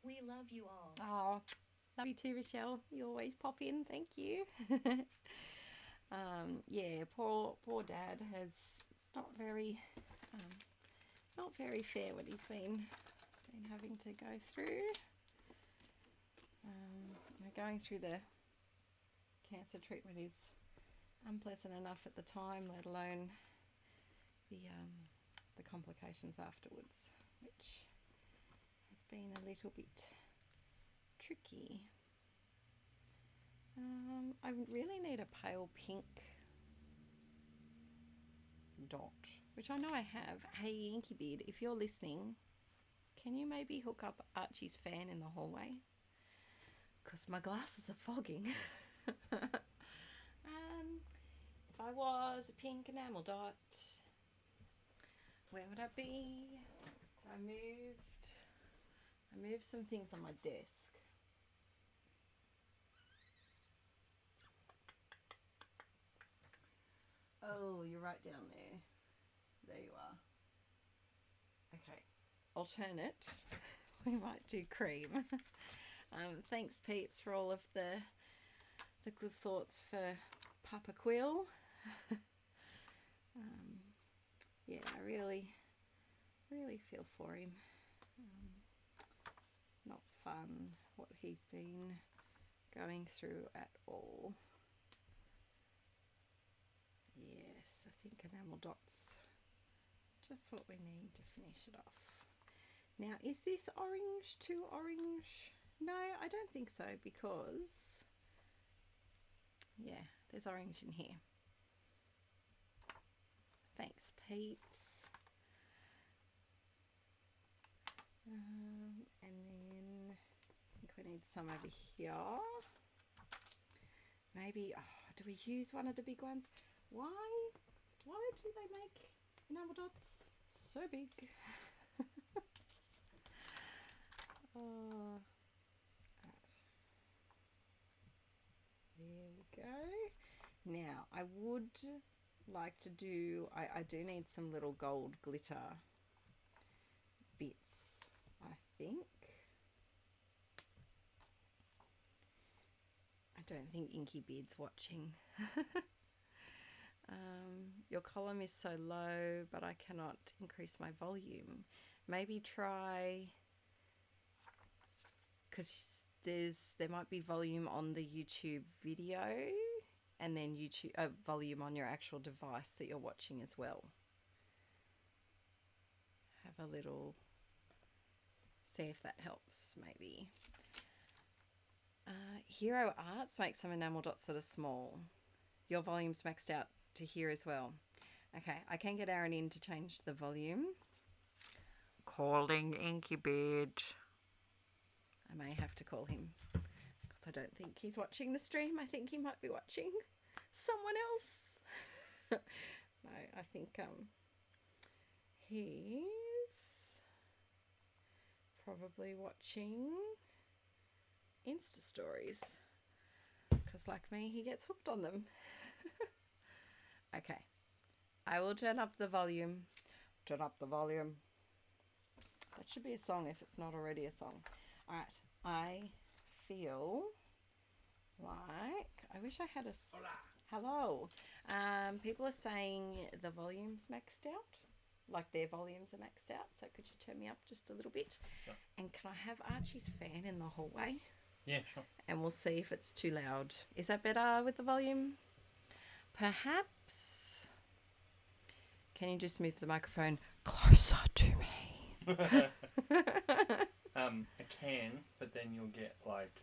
we love you all. Oh, love you too, Michelle. You always pop in. Thank you. Yeah, poor Dad it's not very fair what he's been having to go through. Going through the cancer treatment is unpleasant enough at the time, let alone the complications afterwards, which has been a little bit tricky. I really need a pale pink dot, which I know I have. Hey, Inky Beard, if you're listening, can you maybe hook up Archie's fan in the hallway? Because my glasses are fogging. If I was a pink enamel dot, where would I be? I moved some things on my desk. Oh, you're right down there. There you are. Okay. Alternate. We might do cream. Thanks, peeps, for all of the good thoughts for Papa Quill. Yeah, I really feel for him. Not fun what he's been going through at all. Yes, I think enamel dots just what we need to finish it off. Now, is this orange too orange? No, I don't think so because, yeah, there's orange in here. Thanks, peeps. And then I think we need some over here. Maybe, do we use one of the big ones? Why do they make enamel dots so big? Right. There we go. Now, I would like to do, I do need some little gold glitter bits, I think. I don't think Inkie Beard's watching. Your column is so low, but I cannot increase my volume. Maybe try, because there might be volume on the YouTube video and then YouTube volume on your actual device that you're watching as well. Have a little, see if that helps maybe. Hero Arts makes some enamel dots that are small. Your volume's maxed out to here as well. Okay, I can get Aaron in to change the volume. Calling Inkie Beard. I may have to call him because I don't think he's watching the stream. I think he might be watching someone else. No, I think he's probably watching Insta stories because, like me, he gets hooked on them. Okay, I will turn up the volume. Turn up the volume. That should be a song if it's not already a song. All right, I feel like I wish I had a hello. People are saying the volume's maxed out, like their volumes are maxed out. So could you turn me up just a little bit? Sure. And can I have Archie's fan in the hallway? Yeah, sure. And we'll see if it's too loud. Is that better with the volume? Perhaps. Can you just move the microphone closer to me? I can, but then you'll get like,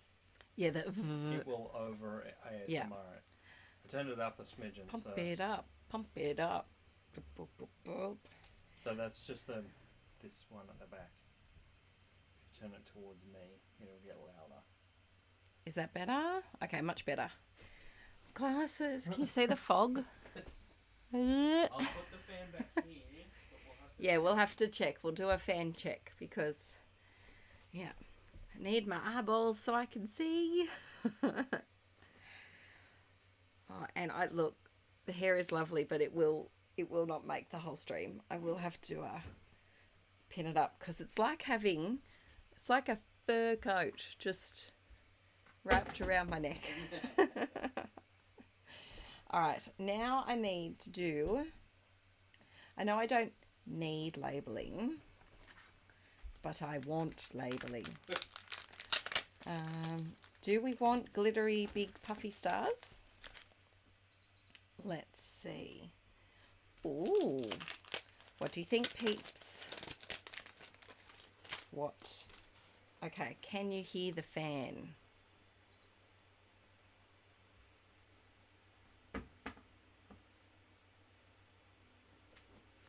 yeah, the it will over ASMR yeah. it. I turned it up a smidgen. Pump it up, pump it up. Boop, boop, boop. So that's just this one at the back. If you turn it towards me, it'll get louder. Is that better? Okay, much better. Glasses, can you see the fog? I'll put the fan back here. Yeah, we'll have to check. We'll do a fan check because, yeah, I need my eyeballs so I can see. And I look, the hair is lovely, but it will not make the whole stream. I will have to pin it up because it's like a fur coat just wrapped around my neck. All right, now I need to do, I know I don't need labeling, but I want labeling. Do we want glittery big puffy stars? Let's see. Ooh, what do you think, peeps? What? Okay, can you hear the fan?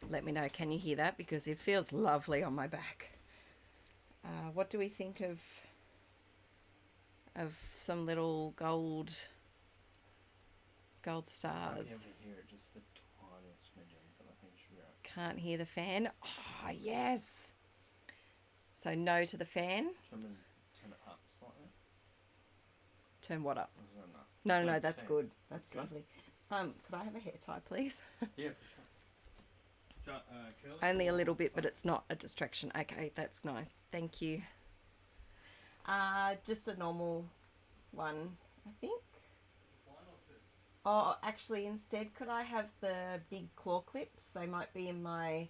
Let me know, can you hear that? Because it feels lovely on my back. What do we think of some little gold stars? I can't hear it, just the tiniest smidgen, but I think it should be right. Can't hear the fan. Oh, yes. So no to the fan. So I'm going to turn it up slightly. Turn what up? Or is that enough? No, that's fan. good. That's good. lovely. Could I have a hair tie, please? Yeah, for sure. Curly? Only a little bit, but it's not a distraction. Okay, that's nice. Thank you. Just a normal one, I think. One or two? Oh, actually, instead, could I have the big claw clips? They might be in my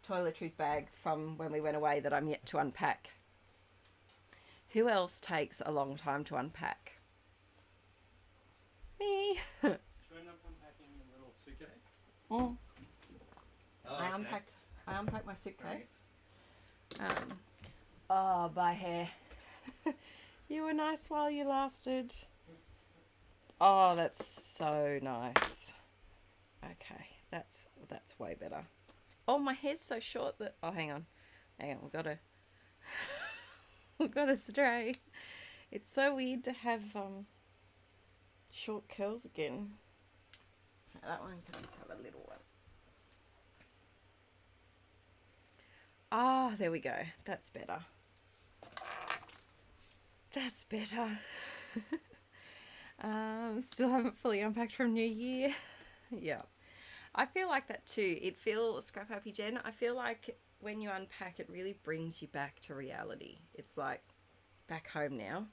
toiletries bag from when we went away that I'm yet to unpack. Who else takes a long time to unpack? Me. Should I end up unpacking a little suitcase? Oh. Oh, I okay. unpacked my suitcase. By hair. You were nice while you lasted. Oh, that's so nice. Okay, that's way better. Oh, my hair's so short that... Oh, hang on. We've got to... we've got to stray. It's so weird to have short curls again. That one can just have a little one. Ah, there we go. That's better. That's better. Still haven't fully unpacked from New Year. Yeah. I feel like that too. It feels, Scrap Happy Jen, I feel like when you unpack, it really brings you back to reality. It's like back home now.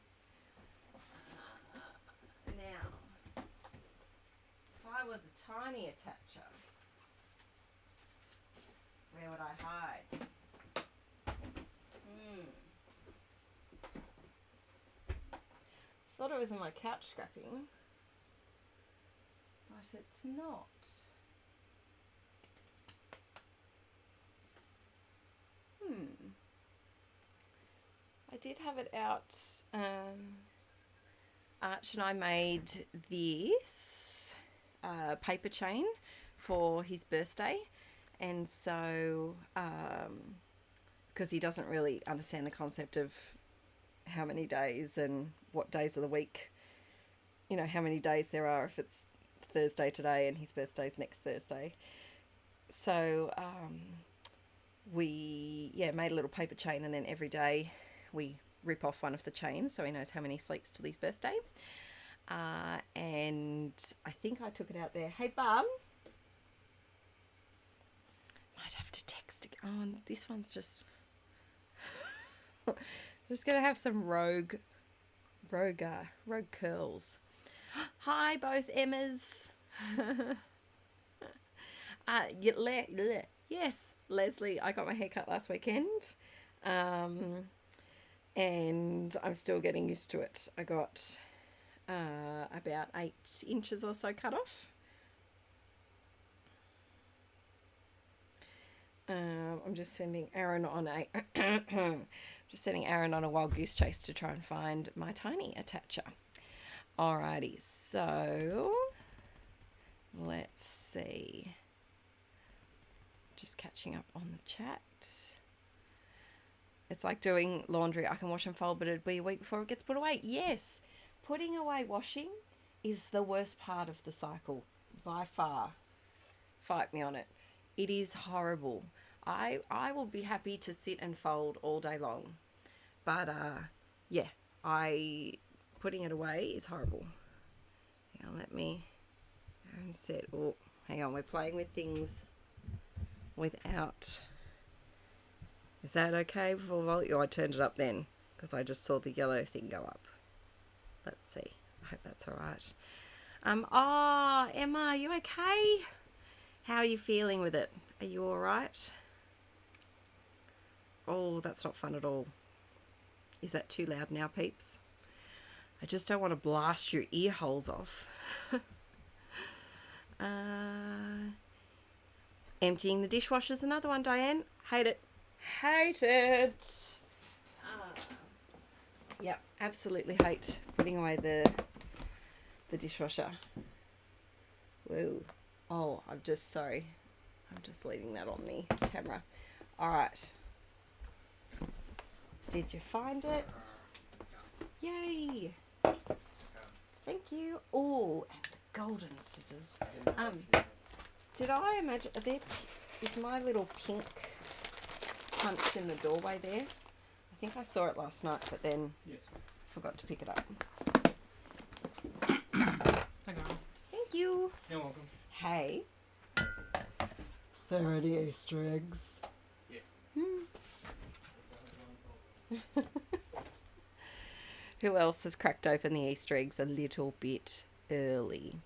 Now, if I was a tiny attacher, where would I hide? Thought it was in my couch scrapping, but it's not. I did have it out. Arch and I made this paper chain for his birthday, and so because he doesn't really understand the concept of how many days and what days of the week, you know, how many days there are if it's Thursday today and his birthday's next Thursday. So we made a little paper chain, and then every day we rip off one of the chains so he knows how many sleeps till his birthday. And I think I took it out there. Hey, Bum. Might have to text again. Oh, this one's just... Just going to have some rogue curls. Hi, both Emmas. Yes, Leslie, I got my hair cut last weekend. And I'm still getting used to it. I got about 8 inches or so cut off. I'm just sending Aaron on a wild goose chase to try and find my tiny attacher. Alrighty, so let's see. Just catching up on the chat. It's like doing laundry. I can wash and fold, but it'd be a week before it gets put away. Yes, putting away washing is the worst part of the cycle by far. Fight me on it. It is horrible. I will be happy to sit and fold all day long. But, yeah, putting it away is horrible. Hang on, Aaron said, oh, hang on, we're playing with things without, is that okay before volume? Oh, I turned it up then, because I just saw the yellow thing go up. Let's see. I hope that's all right. Oh, Emma, are you okay? How are you feeling with it? Are you all right? Oh, that's not fun at all. Is that too loud now, peeps? I just don't want to blast your ear holes off. Emptying the dishwasher's another one, Diane. Hate it. Hate it. Yep, absolutely hate putting away the dishwasher. Whoa. Oh, I'm just leaving that on the camera. All right. Did you find it? Yay. Thank you. Oh, and the golden scissors. Did I imagine, is my little pink punch in the doorway there? I think I saw it last night, but then forgot to pick it up. Thank you. You're welcome. Hey. Is there any Easter eggs? Yes. Who else has cracked open the Easter eggs a little bit early?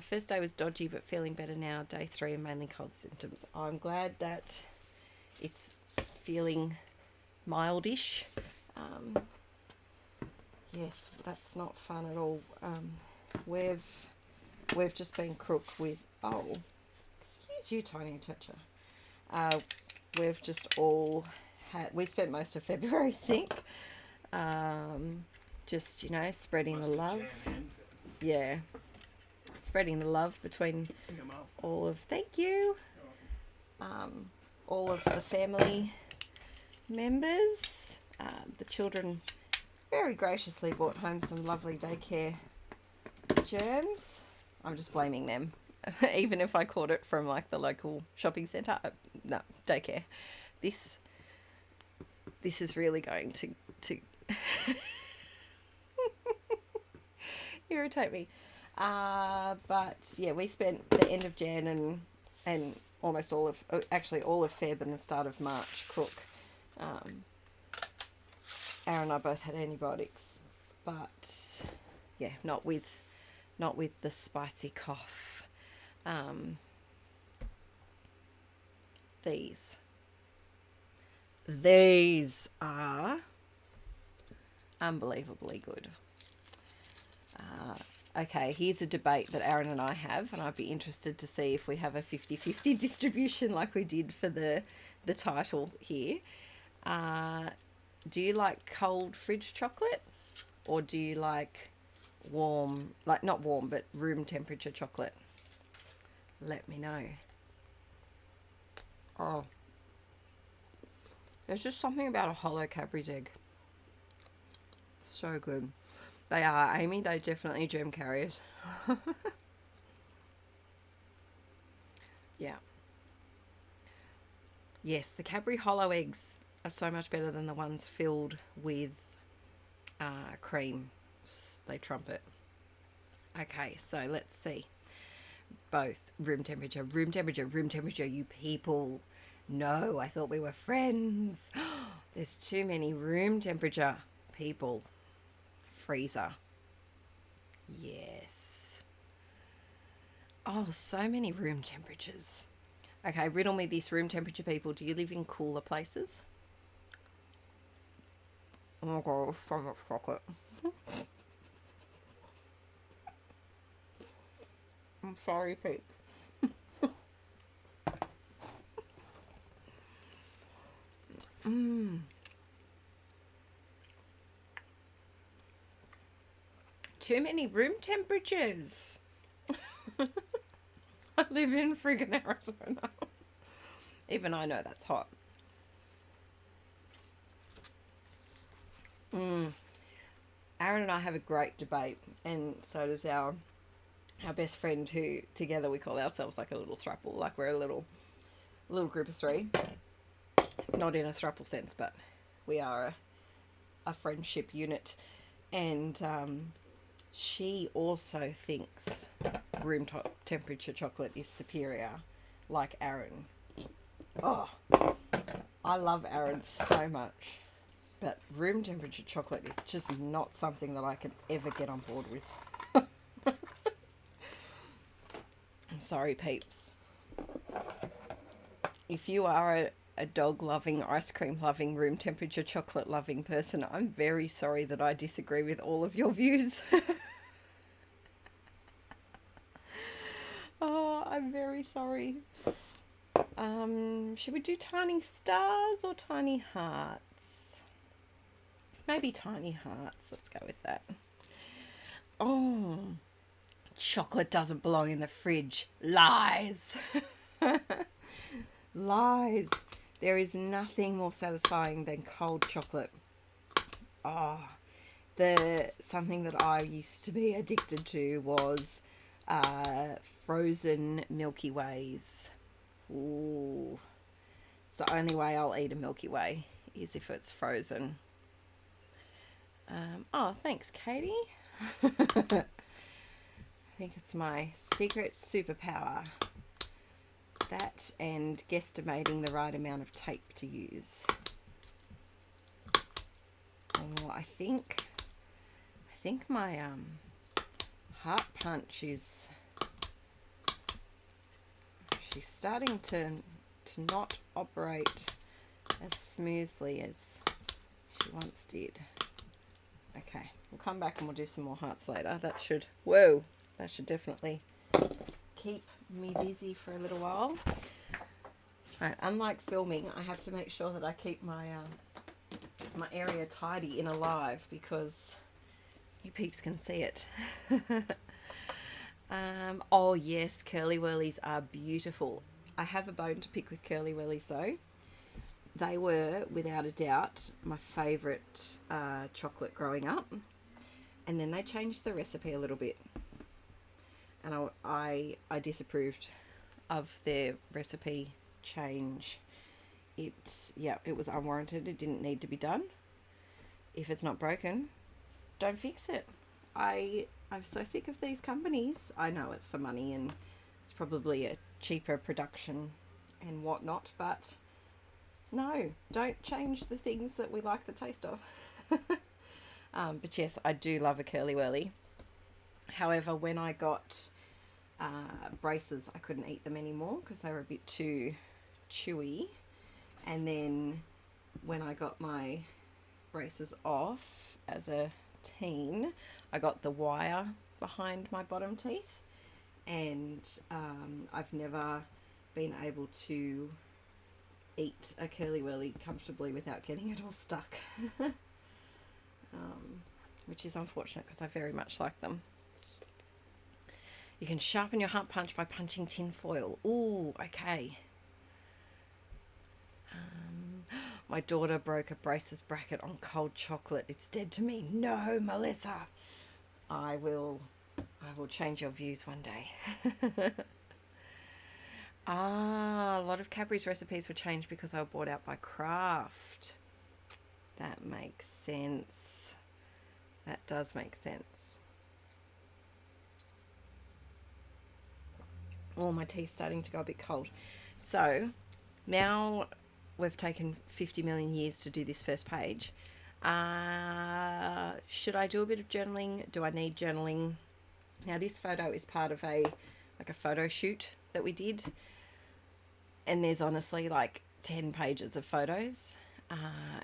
First day was dodgy, but feeling better now. Day 3 and mainly cold symptoms. I'm glad that it's feeling mildish. Yes, that's not fun at all. We've just been crooked with, oh, excuse you, tiny toucher. We've just all we spent most of February sick. Just, you know, spreading the Must be love. jam and fit. Yeah. Spreading the love between Pick 'em up. all of, thank you, all of the family members. The children very graciously brought home some lovely daycare germs. I'm just blaming them. Even if I caught it from like the local shopping centre. No, daycare. This is really going to irritate me. But yeah, we spent the end of Jan and almost all of, actually all of Feb and the start of March crook. Aaron and I both had antibiotics, but yeah, not with the spicy cough. These are unbelievably good. Okay, here's a debate that Aaron and I have, and I'd be interested to see if we have a 50-50 distribution like we did for the title here. Do you like cold fridge chocolate, or do you like warm, like not warm, but room temperature chocolate? Let me know. Oh, there's just something about a hollow Cadbury's egg. So good. They are, Amy, they're definitely germ carriers. Yeah. Yes, the Cadbury hollow eggs are so much better than the ones filled with cream. They trump it. Okay, so let's see. Both room temperature, you people. No, I thought we were friends. There's too many room temperature people. Freezer. Yes. Oh, so many room temperatures. Okay, riddle me this, room temperature people. Do you live in cooler places? Oh my god, so much chocolate. I'm sorry, Pete. Too many room temperatures. I live in friggin' Arizona. Even I know that's hot. Aaron and I have a great debate, and so does our best friend, who together we call ourselves like a little throuple, like we're a little group of three. Not in a throuple sense, but we are a friendship unit. And she also thinks room temperature chocolate is superior, like Aaron. Oh, I love Aaron so much, but room temperature chocolate is just not something that I can ever get on board with. I'm sorry, peeps. If you are a dog-loving, ice cream-loving, room temperature chocolate-loving person, I'm very sorry that I disagree with all of your views. Oh, I'm very sorry. Should we do tiny stars or tiny hearts? Maybe tiny hearts. Let's go with that. Oh, chocolate doesn't belong in the fridge. Lies. Lies. There is nothing more satisfying than cold chocolate. Oh, something that I used to be addicted to was frozen Milky Ways. Ooh. It's the only way I'll eat a Milky Way is if it's frozen. Oh, thanks, Katie. I think it's my secret superpower. That and guesstimating the right amount of tape to use. Oh, I think my heart punch is, she's starting to not operate as smoothly as she once did. Okay, we'll come back and we'll do some more hearts later. That should definitely keep me busy for a little while. Right, unlike filming, I have to make sure that I keep my my area tidy and alive, because You peeps can see it. Oh yes, curly whirlies are beautiful. I have a bone to pick with curly whirlies though. They were, without a doubt, my favourite chocolate growing up. And then they changed the recipe a little bit. And I disapproved of their recipe change. It was unwarranted. It didn't need to be done. If it's not broken, don't fix it. I'm so sick of these companies. I know it's for money and it's probably a cheaper production and whatnot, but no, don't change the things that we like the taste of. But yes, I do love a curly whirly. However, when I got braces, I couldn't eat them anymore because they were a bit too chewy. And then when I got my braces off as a teen, I got the wire behind my bottom teeth, and I've never been able to eat a curly whirly comfortably without getting it all stuck. Which is unfortunate because I very much like them. You can sharpen your heart punch by punching tin foil. Ooh, okay. My daughter broke a braces bracket on cold chocolate. It's dead to me. No, Melissa. I will change your views one day. A lot of Cadbury's recipes were changed because they were bought out by Kraft. That makes sense. That does make sense. Oh, my tea's starting to go a bit cold. So now we've taken 50 million years to do this first page. Should I do a bit of journaling? Do I need journaling? Now this photo is part of a photo shoot that we did, and there's honestly like 10 pages of photos,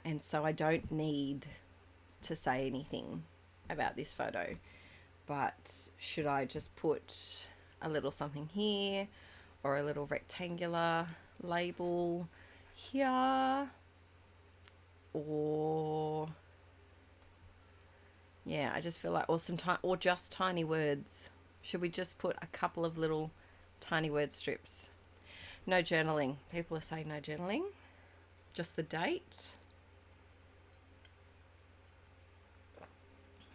and so I don't need to say anything about this photo, but should I just put a little something here or a little rectangular label here, or yeah, I just feel like, or just tiny words. Should we just put a couple of little tiny word strips? No journaling. People are saying no journaling. Just the date.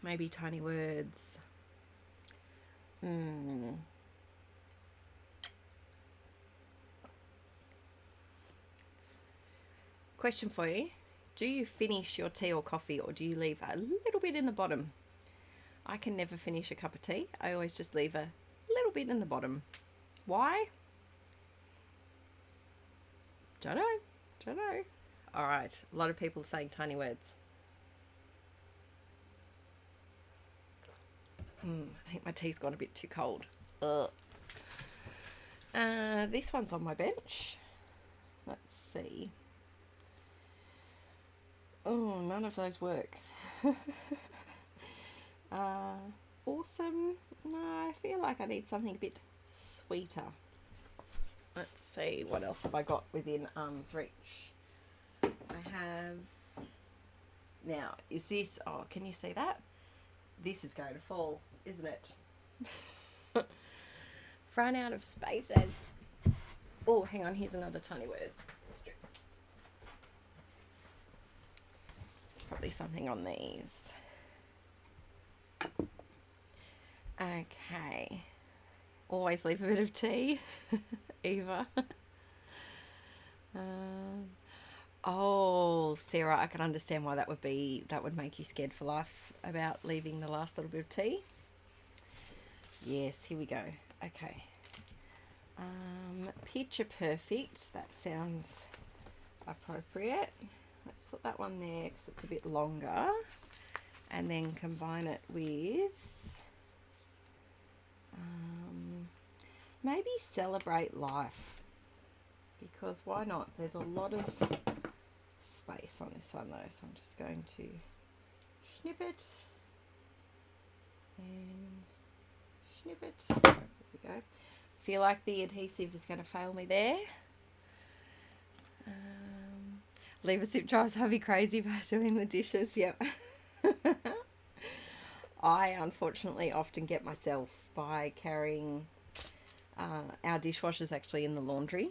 Maybe tiny words. Question for you. Do you finish your tea or coffee, or do you leave a little bit in the bottom? I can never finish a cup of tea. I always just leave a little bit in the bottom. Why? Don't know. All right. A lot of people saying tiny words. I think my tea's gone a bit too cold. Ugh. This one's on my bench. Let's see. Oh, none of those work. Awesome. No, I feel like I need something a bit sweeter. Let's see, what else have I got within arm's reach? I have... Now, is this... Oh, can you see that? This is going to fall, isn't it? Run out of spaces. Oh, hang on, here's another tiny word. Probably something on these. Okay. Always leave a bit of tea. Eva. Oh, Sarah, I can understand why that would make you scared for life about leaving the last little bit of tea. Yes, here we go. Okay. Picture perfect. That sounds appropriate. Let's put that one there because it's a bit longer, and then combine it with maybe celebrate life, because why not? There's a lot of space on this one though, so I'm just going to snip it and snip it. There we go. Feel like the adhesive is going to fail me there. Leave a sip drives hubby crazy by doing the dishes. Yep. I unfortunately often get myself by carrying our dishwasher's actually in the laundry,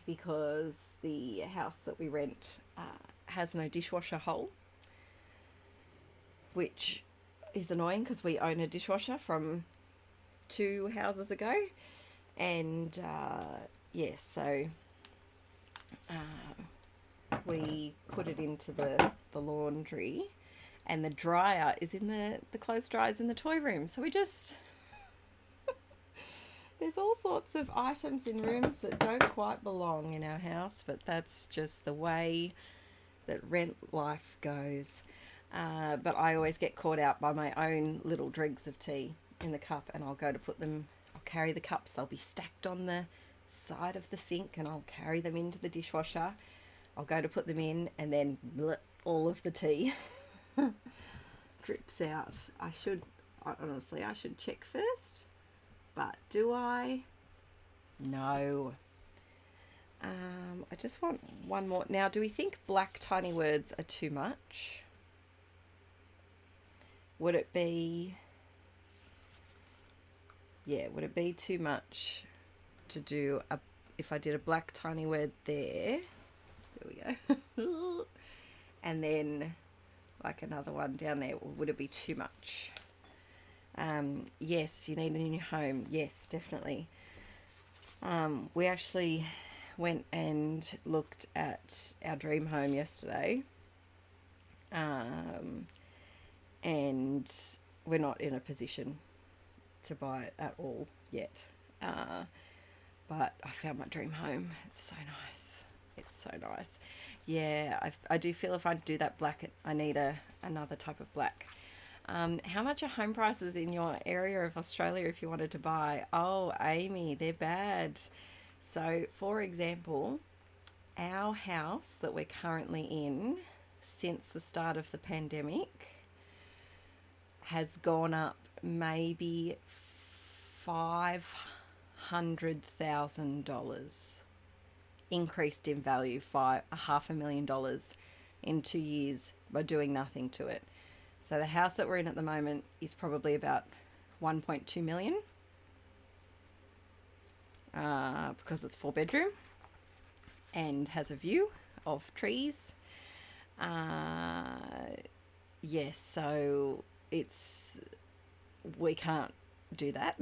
because the house that we rent has no dishwasher hole, which is annoying because we own a dishwasher from 2 houses ago. And yes, so we put it into the laundry, and the dryer is in the clothes dryer's in the toy room. So we just there's all sorts of items in rooms that don't quite belong in our house, but that's just the way that rent life goes. But I always get caught out by my own little dregs of tea in the cup, and I'll go to put them, I'll carry the cups, they'll be stacked on the side of the sink, and I'll carry them into the dishwasher. I'll go to put them in, and then all of the tea drips out. I should check first, but do I? No. I just want one more. Now, do we think black tiny words are too much? Would it be too much to do if I did a black tiny word there? There we go. And then like another one down there. Would it be too much? Yes, you need a new home. Yes, definitely. We actually went and looked at our dream home yesterday. And we're not in a position to buy it at all yet. But I found my dream home. It's so nice. It's so nice. Yeah, I do feel if I do that black, I need another type of black. How much are home prices in your area of Australia if you wanted to buy? Oh, Amy, they're bad. So, for example, our house that we're currently in since the start of the pandemic has gone up maybe $500,000, increased in value, $500,000 in 2 years by doing nothing to it. So the house that we're in at the moment is probably about 1.2 million, because it's 4-bedroom and has a view of trees. Yes, so we can't do that.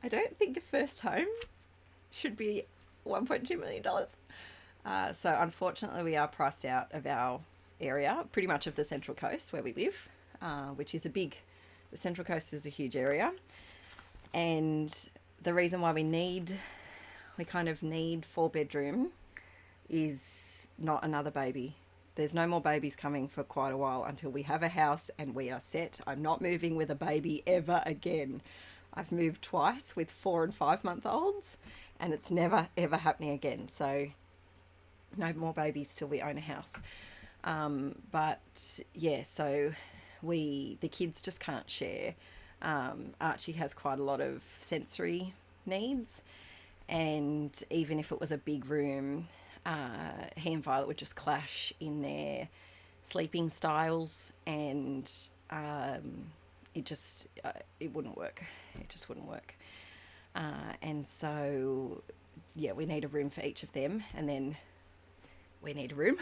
I don't think a first home should be $1.2 million. So unfortunately we are priced out of our area, pretty much of the Central Coast where we live, which is the Central Coast is a huge area. And the reason why we kind of need 4-bedroom is not another baby. There's no more babies coming for quite a while until we have a house and we are set. I'm not moving with a baby ever again. I've moved twice with 4 and 5 month olds, and it's never ever happening again. So no more babies till we own a house. But yeah, so the kids just can't share. Archie has quite a lot of sensory needs, and even if it was a big room, he and Violet would just clash in their sleeping styles, and it wouldn't work. It just wouldn't work. And so yeah, we need a room for each of them, and then we need a room.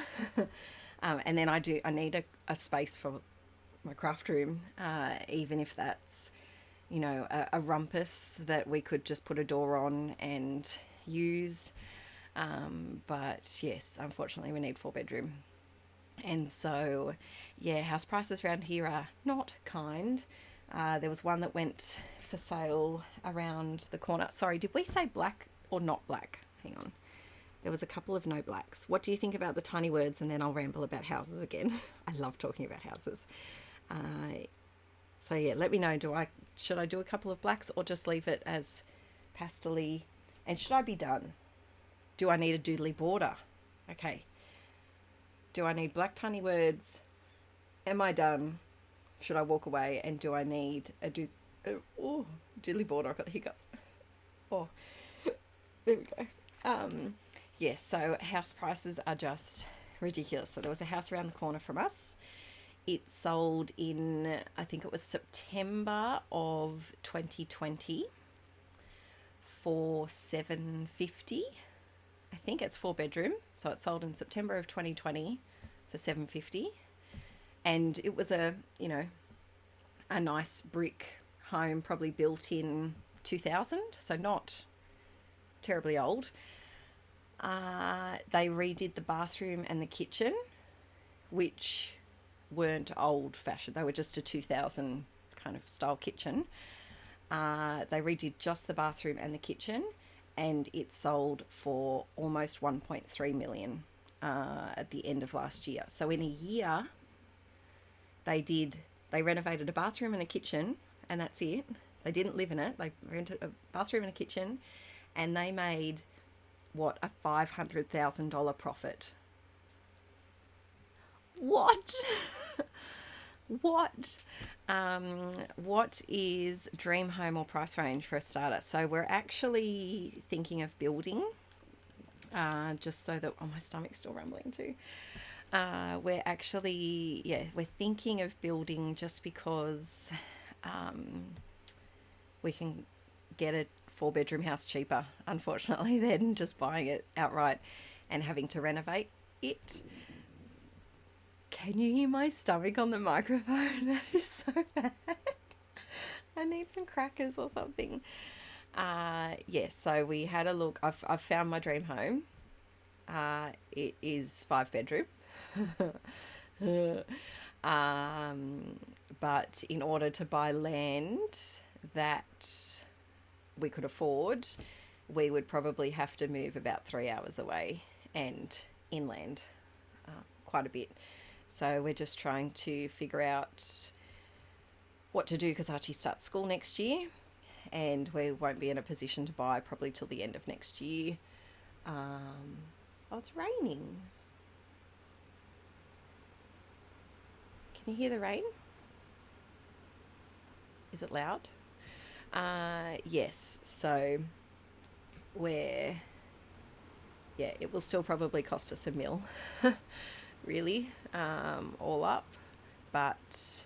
And then I need a space for my craft room, even if that's, a rumpus that we could just put a door on and use. But yes, unfortunately we need 4-bedroom. And so, yeah, house prices around here are not kind. There was one that went for sale around the corner. Sorry, did we say black or not black? Hang on. There was a couple of no blacks. What do you think about the tiny words? And then I'll ramble about houses again. I love talking about houses. So yeah, let me know. Should I do a couple of blacks or just leave it as pastel-y? And should I be done? Do I need a doodly border? Okay. Do I need black tiny words? Am I done? Should I walk away? And do I need a doodly border? I've got the hiccups. Oh, there we go. Yes, so house prices are just ridiculous. So there was a house around the corner from us it sold in, I think it was September of 2020 for $750. I think it's 4-bedroom, so it sold in September of 2020 for $750, and it was a nice brick home, probably built in 2000, so not terribly old. They redid the bathroom and the kitchen, which weren't old fashioned. They were just a 2000 kind of style kitchen. They redid just the bathroom and the kitchen, and it sold for almost 1.3 million at the end of last year. So in a year, they renovated a bathroom and a kitchen, and that's it. They didn't live in it. They rented a bathroom and a kitchen, and they made a $500,000 profit. What? What? What is dream home or price range for a starter? So we're actually thinking of building, just so that, my stomach's still rumbling too. We're thinking of building just because we can get a 4-bedroom house cheaper, unfortunately, than just buying it outright and having to renovate it. Can you hear my stomach on the microphone? That is so bad. I need some crackers or something. So we had a look. I've found my dream home. It is 5-bedroom. But in order to buy land that we could afford, we would probably have to move about 3 hours away and inland quite a bit. So we're just trying to figure out what to do, because Archie starts school next year and we won't be in a position to buy probably till the end of next year. It's raining. Can you hear the rain? Is it loud? Yes. So it will still probably cost us $1 million, really, all up, but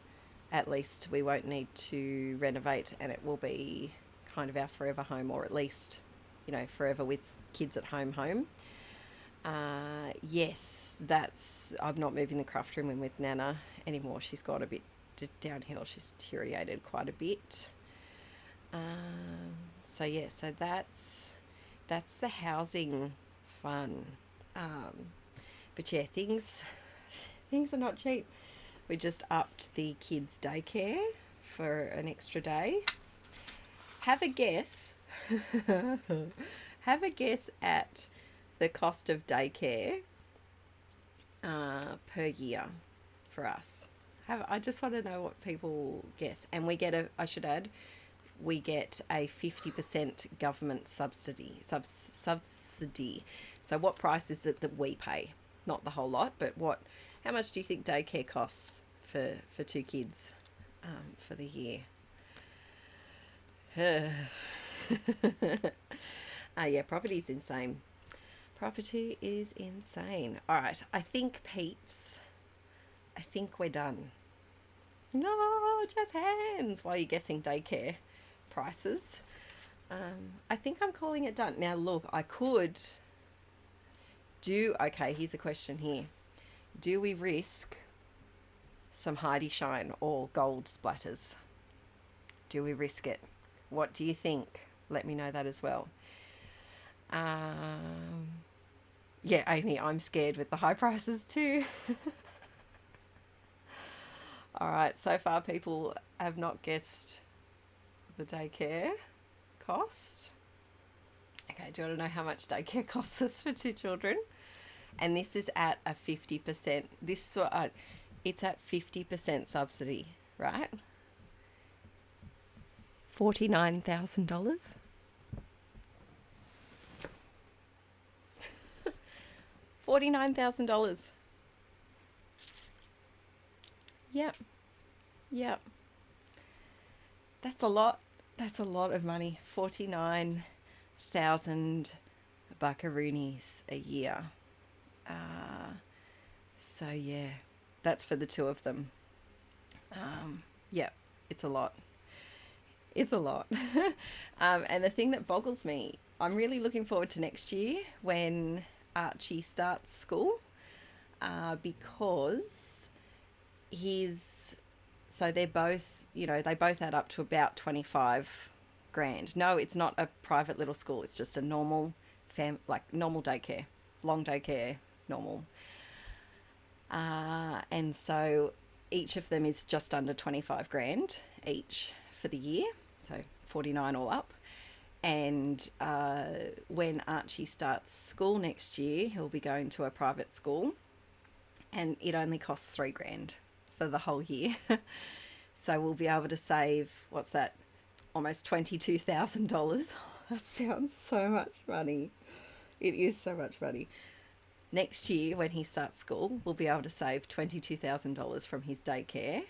at least we won't need to renovate, and it will be kind of our forever home, or at least, forever with kids at home. I'm not moving the craft room in with Nana anymore. She's got a bit downhill. She's deteriorated quite a bit. So that's the housing fun. But yeah, things are not cheap. We just upped the kids' daycare for an extra day. Have a guess. Have a guess at the cost of daycare per year for us. I just want to know what people guess. And we get we get a 50% government subsidy. So what price is it that we pay? Not the whole lot, but how much do you think daycare costs for 2 kids for the year? Property's insane. Property is insane. All right, I think, peeps, we're done. No, just hands while you're guessing daycare prices. I think I'm calling it done. Now, look, I could okay, here's a question here. Do we risk some Heidi Shine or gold splatters? Do we risk it? What do you think? Let me know that as well. Amy, I'm scared with the high prices too. All right, so far people have not guessed the daycare cost. Okay, do you want to know how much daycare costs us for 2 children? And this is at a 50%. It's at 50% subsidy, right? $49,000. $49,000. Yep. That's a lot. That's a lot of money. 49,000 buckaroonies a year. That's for the 2 of them. Yeah, it's a lot. It's a lot. And the thing that boggles me, I'm really looking forward to next year when Archie starts school, because so they're both, they both add up to about 25 grand. No, it's not a private little school. It's just a normal normal daycare, long daycare, normal. And so each of them is just under 25 grand each for the year. So 49 all up. And when Archie starts school next year, he'll be going to a private school, and it only costs 3 grand for the whole year. So we'll be able to save, what's that, almost $22,000. That sounds so much money. It is so much money. Next year, when he starts school, we'll be able to save $22,000 from his daycare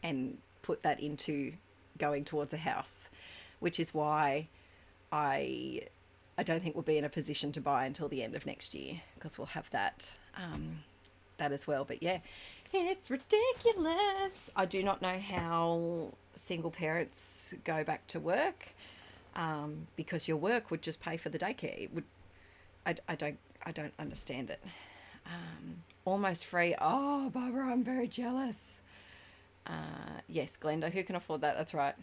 and put that into going towards a house, which is why I don't think we'll be in a position to buy until the end of next year, because we'll have that as well. But yeah, it's ridiculous. I do not know how single parents go back to work, because your work would just pay for the daycare. It would. I don't understand it. Almost free. Oh, Barbara, I'm very jealous. Yes, Glenda, who can afford that? That's right.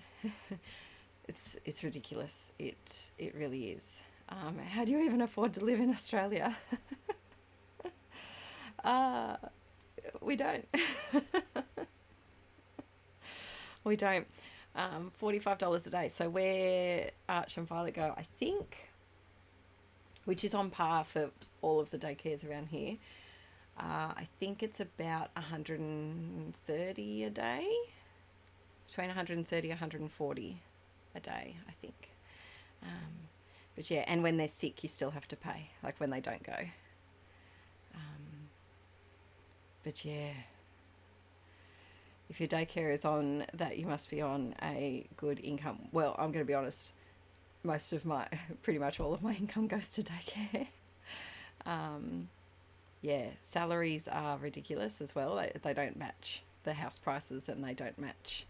It's ridiculous. It really is. How do you even afford to live in Australia? We don't. We don't. $45 a day. So where Arch and Violet go, I think, which is on par for all of the daycares around here, I think it's about $130 a day, between $130 $140 a day, I think. But yeah, and when they're sick, you still have to pay, like when they don't go. But yeah, if your daycare is on that, you must be on a good income. Well, I'm going to be honest, pretty much all of my income goes to daycare. Yeah, salaries are ridiculous as well. They don't match the house prices, and they don't match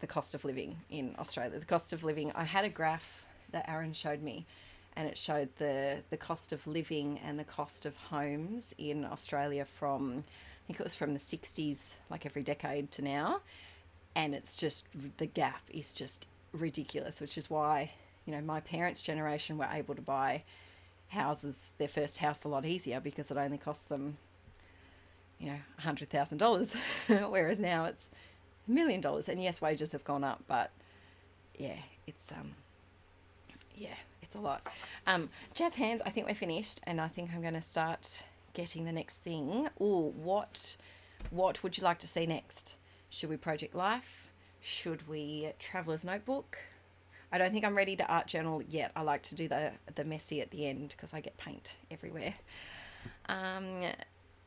the cost of living in Australia. The cost of living, I had a graph that Aaron showed me, and it showed the cost of living and the cost of homes in Australia from, I think it was from the 60s, like every decade to now. And it's just, the gap is just ridiculous, which is why, my parents' generation were able to buy houses, their first house, a lot easier, because it only cost them, $100,000, whereas now it's $1 million. And yes, wages have gone up, but yeah, it's a lot. Jazz hands, I think we're finished, and I think I'm going to start getting the next thing. Ooh, what would you like to see next? Should we Project Life? Should we Traveler's Notebook? I don't think I'm ready to art journal yet. I like to do the messy at the end, because I get paint everywhere.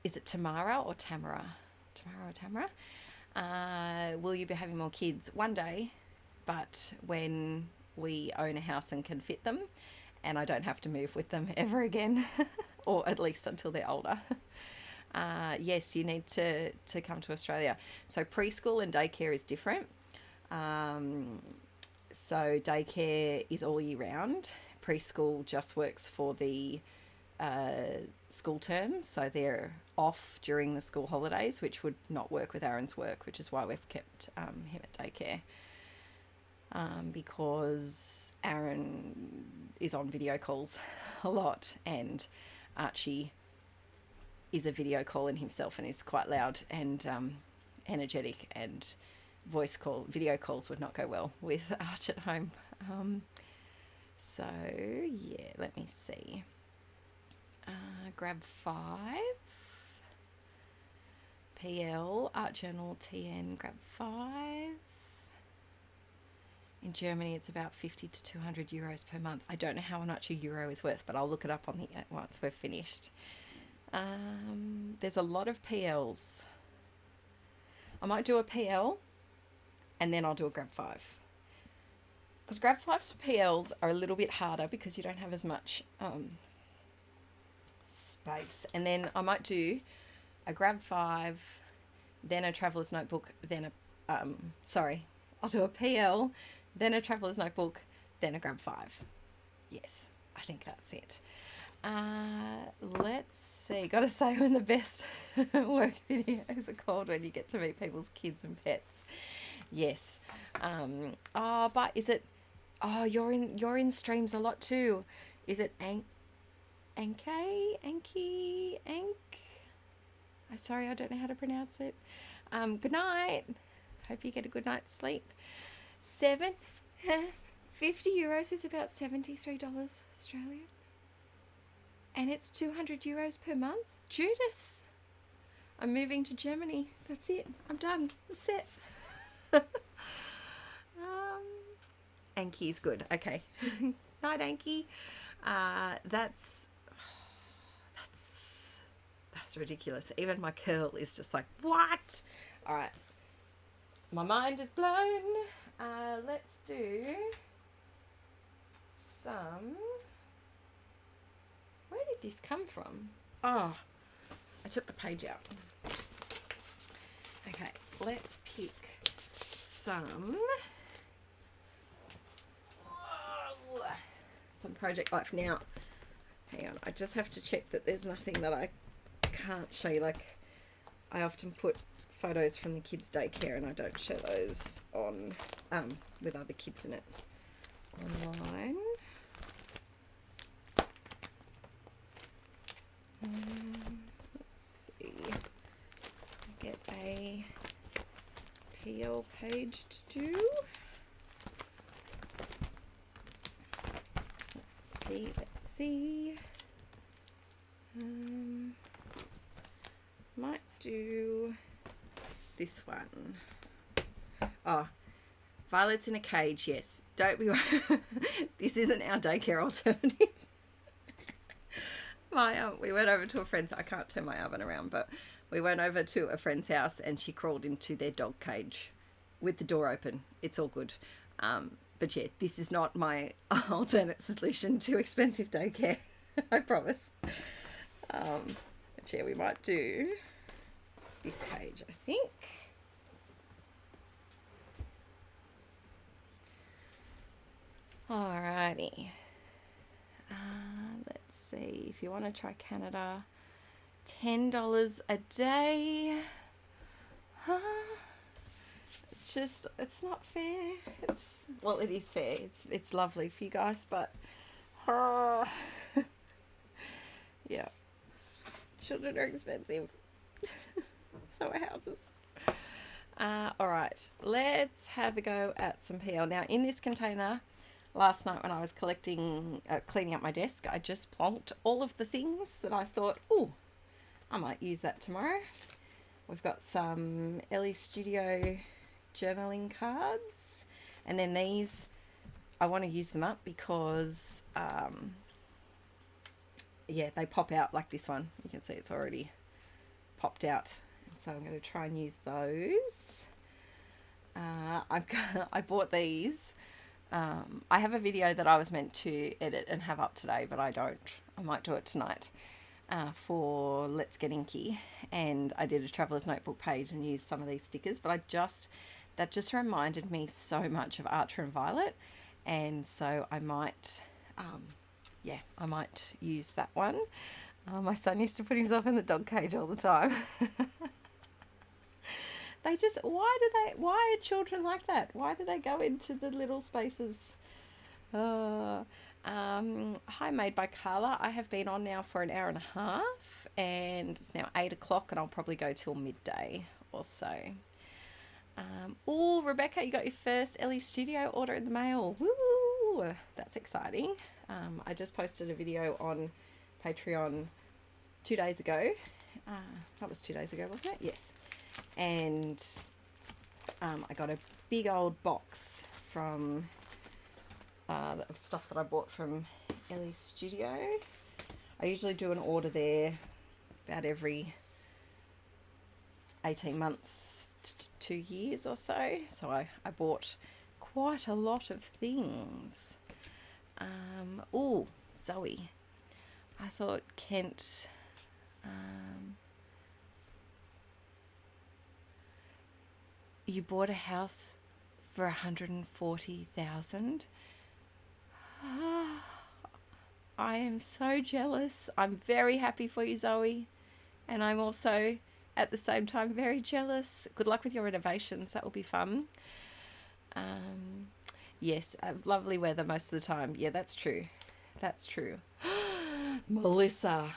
Is it Tamara or Tamara? Tamara or Tamara? Will you be having more kids? One day, but when we own a house and can fit them, and I don't have to move with them ever again, or at least until they're older. Yes, you need to come to Australia. So preschool and daycare is different. So daycare is all year round. Preschool just works for the school terms, so they're off during the school holidays, which would not work with Aaron's work, which is why we've kept him at daycare. Because Aaron is on video calls a lot, and Archie is a video call in himself and is quite loud and energetic, and video calls would not go well with Arch at home. So yeah, let me see. Grab 5. PL, Art Journal, TN, grab 5. In Germany, it's about 50 to 200 euros per month. I don't know how much a euro is worth, but I'll look it up on once we're finished. There's a lot of PLs. I might do a PL, and then I'll do a grab 5. Because grab 5s for PLs are a little bit harder because you don't have as much space. And then I might do a grab 5 then a traveller's notebook, then I'll do a PL, then a traveller's notebook, then a grab 5. Yes, I think that's it. Let's see. Got to say, when the best work videos are called when you get to meet people's kids and pets. Yes. But is it? Oh, you're in streams a lot too. Is it Inkie? I'm sorry, I don't know how to pronounce it. Good night. Hope you get a good night's sleep. 50 euros is about $73 Australian. And it's 200 euros per month. Judith, I'm moving to Germany. That's it. I'm done. That's it. Ankie's good. Okay. Night, Ankie. That's ridiculous. Even my curl is just like, what? All right. My mind is blown. Let's do some... Where did this come from? Oh, I took the page out. Okay, let's pick some Project Life. Now, hang on, I just have to check that there's nothing that I can't show you. Like, I often put photos from the kids' daycare and I don't show those on with other kids in it online. Let's see. Get a PL page to do. Let's see. Might do this one. Oh, Violets in a Cage. Yes, don't be worried. This isn't our daycare alternative. We went over to a friend's. I can't turn my oven around, but we went over to a friend's house and she crawled into their dog cage with the door open. It's all good. But yeah, this is not my alternate solution to expensive daycare. I promise. But yeah, we might do this page, I think. Alrighty. Let's see. If you want to try Canada, $10 a day. It's not fair. Well, it is fair. It's lovely for you guys, but yeah, children are expensive. So are houses. All right, let's have a go at some PL. Now, in this container, last night when I was cleaning up my desk, I just plonked all of the things that I thought, oh, I might use that tomorrow. We've got some Ellie Studio journaling cards, and then these, I want to use them up because yeah, they pop out like this one. You can see it's already popped out, so I'm going to try and use those. I bought these. I have a video that I was meant to edit and have up today, but I don't. I might do it tonight for Let's Get Inky, and I did a traveller's notebook page and used some of these stickers, but that just reminded me so much of Archer and Violet, and so I might I might use that one. My son used to put himself in the dog cage all the time. They just, why are children like that? Why do they go into the little spaces? Hi, Made by Carla. I have been on now for an hour and a half, and it's now 8 o'clock, and I'll probably go till midday or so. Oh, Rebecca, you got your first Ellie Studio order in the mail. Woo! That's exciting. I just posted a video on Patreon 2 days ago. That was 2 days ago, wasn't it? Yes. And I got a big old box from of stuff that I bought from Ellie Studio. I usually do an order there about every 18 months to 2 years or so. So I bought quite a lot of things. Oh, Zoe. I thought Kent... You bought a house for 140,000. I am so jealous. I'm very happy for you, Zoe. And I'm also, at the same time, very jealous. Good luck with your renovations. That will be fun. Yes, lovely weather most of the time. Yeah, that's true. That's true. Melissa.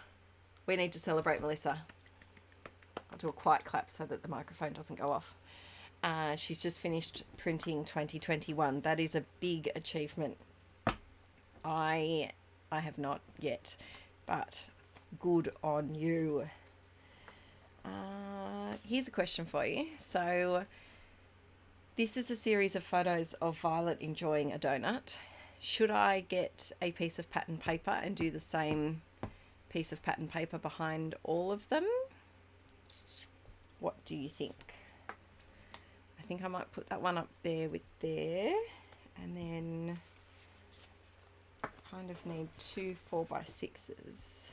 We need to celebrate Melissa. I'll do a quiet clap so that the microphone doesn't go off. She's just finished printing 2021. That is a big achievement. I have not yet, but good on you. Here's a question for you. So this is a series of photos of Violet enjoying a donut. Should I get a piece of pattern paper and do the same piece of pattern paper behind all of them? What do you think? I think I might put that one up there with there, and then kind of need 2 4x6s.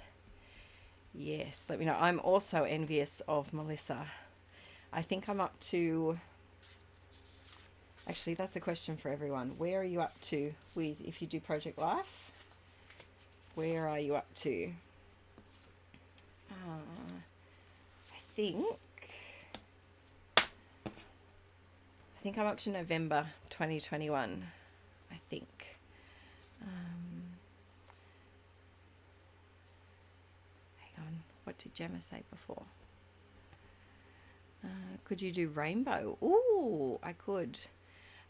Yes, let me know. I'm also envious of Melissa. I think I'm up to... Actually, that's a question for everyone. Where are you up to with, if you do Project Life? Where are you up to? I think I'm up to November 2021. I think. Hang on. What did Gemma say before? Could you do rainbow? Ooh, I could.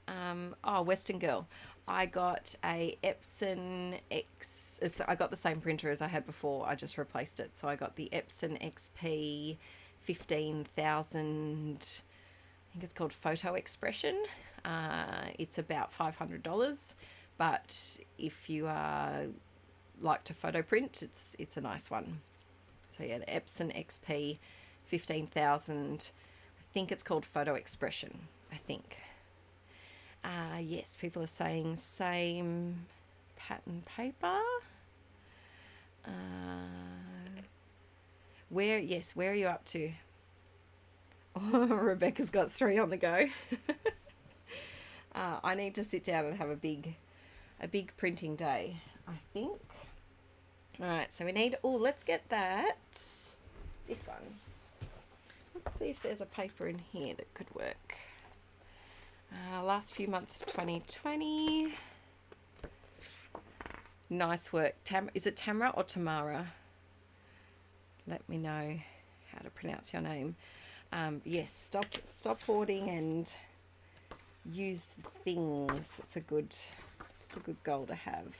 Oh, Western Girl. I got a Epson X. I got the same printer as I had before. I just replaced it. So I got the Epson XP 15,000. I think it's called Photo Expression. It's about $500, but if you like to photo print, it's a nice one. So yeah, the Epson XP 15,000. I think it's called Photo Expression. I think. Yes, people are saying same pattern paper. Where are you up to? Oh, Rebecca's got 3 on the go. I need to sit down and have a big printing day, I think. All right, so we need, let's get that. This one. Let's see if there's a paper in here that could work. Last few months of 2020. Nice work. Is it Tamara or Tamara? Let me know how to pronounce your name. Yes, stop hoarding and use things. It's a good goal to have.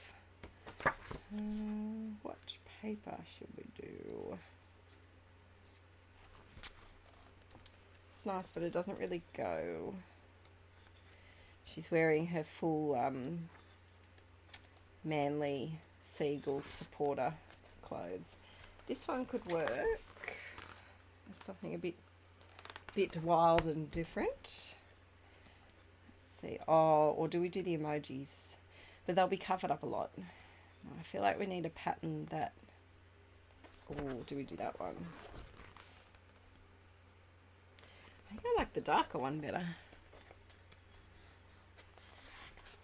What paper should we do? It's nice, but it doesn't really go. She's wearing her full manly Seagull supporter clothes. This one could work. It's something a bit wild and different. Let's see. Oh, or do we do the emojis? But they'll be covered up a lot. I feel like we need a pattern that... Oh, do we do that one? I think I like the darker one better.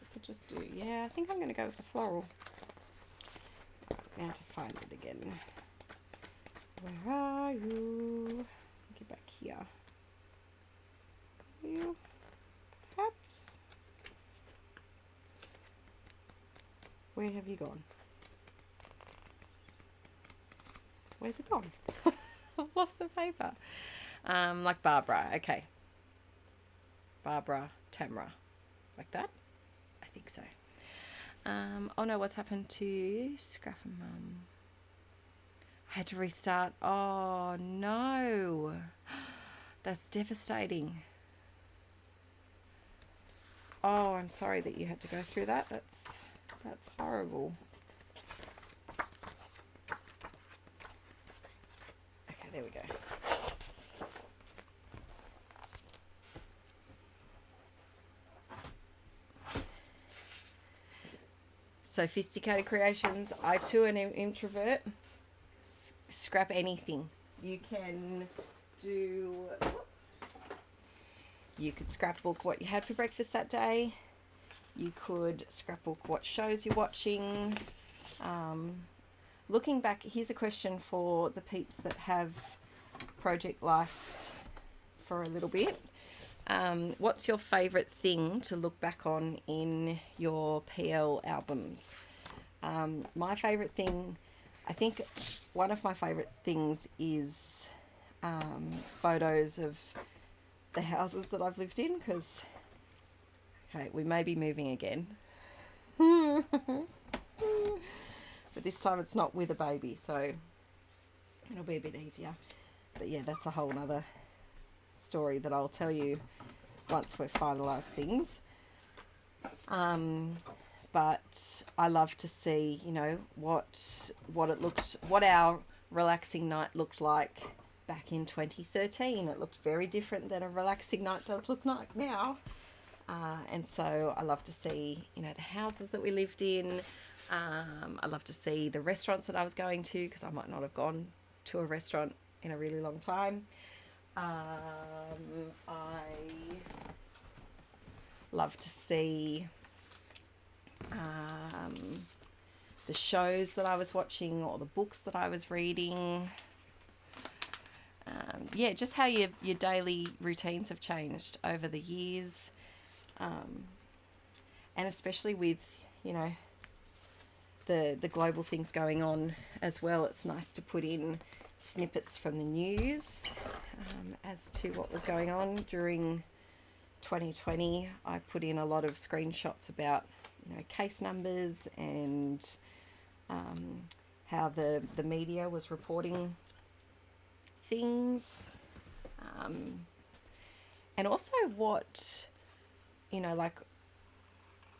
We could just do... Yeah, I think I'm going to go with the floral. Right, now to find it again. Where are you? Get back here. You, perhaps. Where have you gone? Where's it gone? I've lost the paper. Like Barbara. Okay. Barbara, Tamara. Like that? I think so. Oh no, what's happened to Scrap and Mum? I had to restart. Oh no. That's devastating. Oh, I'm sorry that you had to go through that. That's horrible. Okay, there we go. Sophisticated Creations. I too am an introvert. Scrap anything. You can do... You could scrapbook what you had for breakfast that day. You could scrapbook what shows you're watching. Looking back, here's a question for the peeps that have Project Life for a little bit. What's your favourite thing to look back on in your PL albums? My favourite thing, I think one of my favourite things is photos of the houses that I've lived in, because, okay, we may be moving again. But this time it's not with a baby, so it'll be a bit easier. But yeah, that's a whole nother story that I'll tell you once we've finalised things. But I love to see, you know, what our relaxing night looked like back in 2013. It looked very different than a relaxing night does look like now. And so I love to see, you know, the houses that we lived in. I love to see the restaurants that I was going to, because I might not have gone to a restaurant in a really long time. I love to see the shows that I was watching or the books that I was reading. Yeah, just how your daily routines have changed over the years. And especially with, you know, the global things going on as well. It's nice to put in snippets from the news as to what was going on during 2020. I put in a lot of screenshots about, you know, case numbers and how the media was reporting things, and also what, you know, like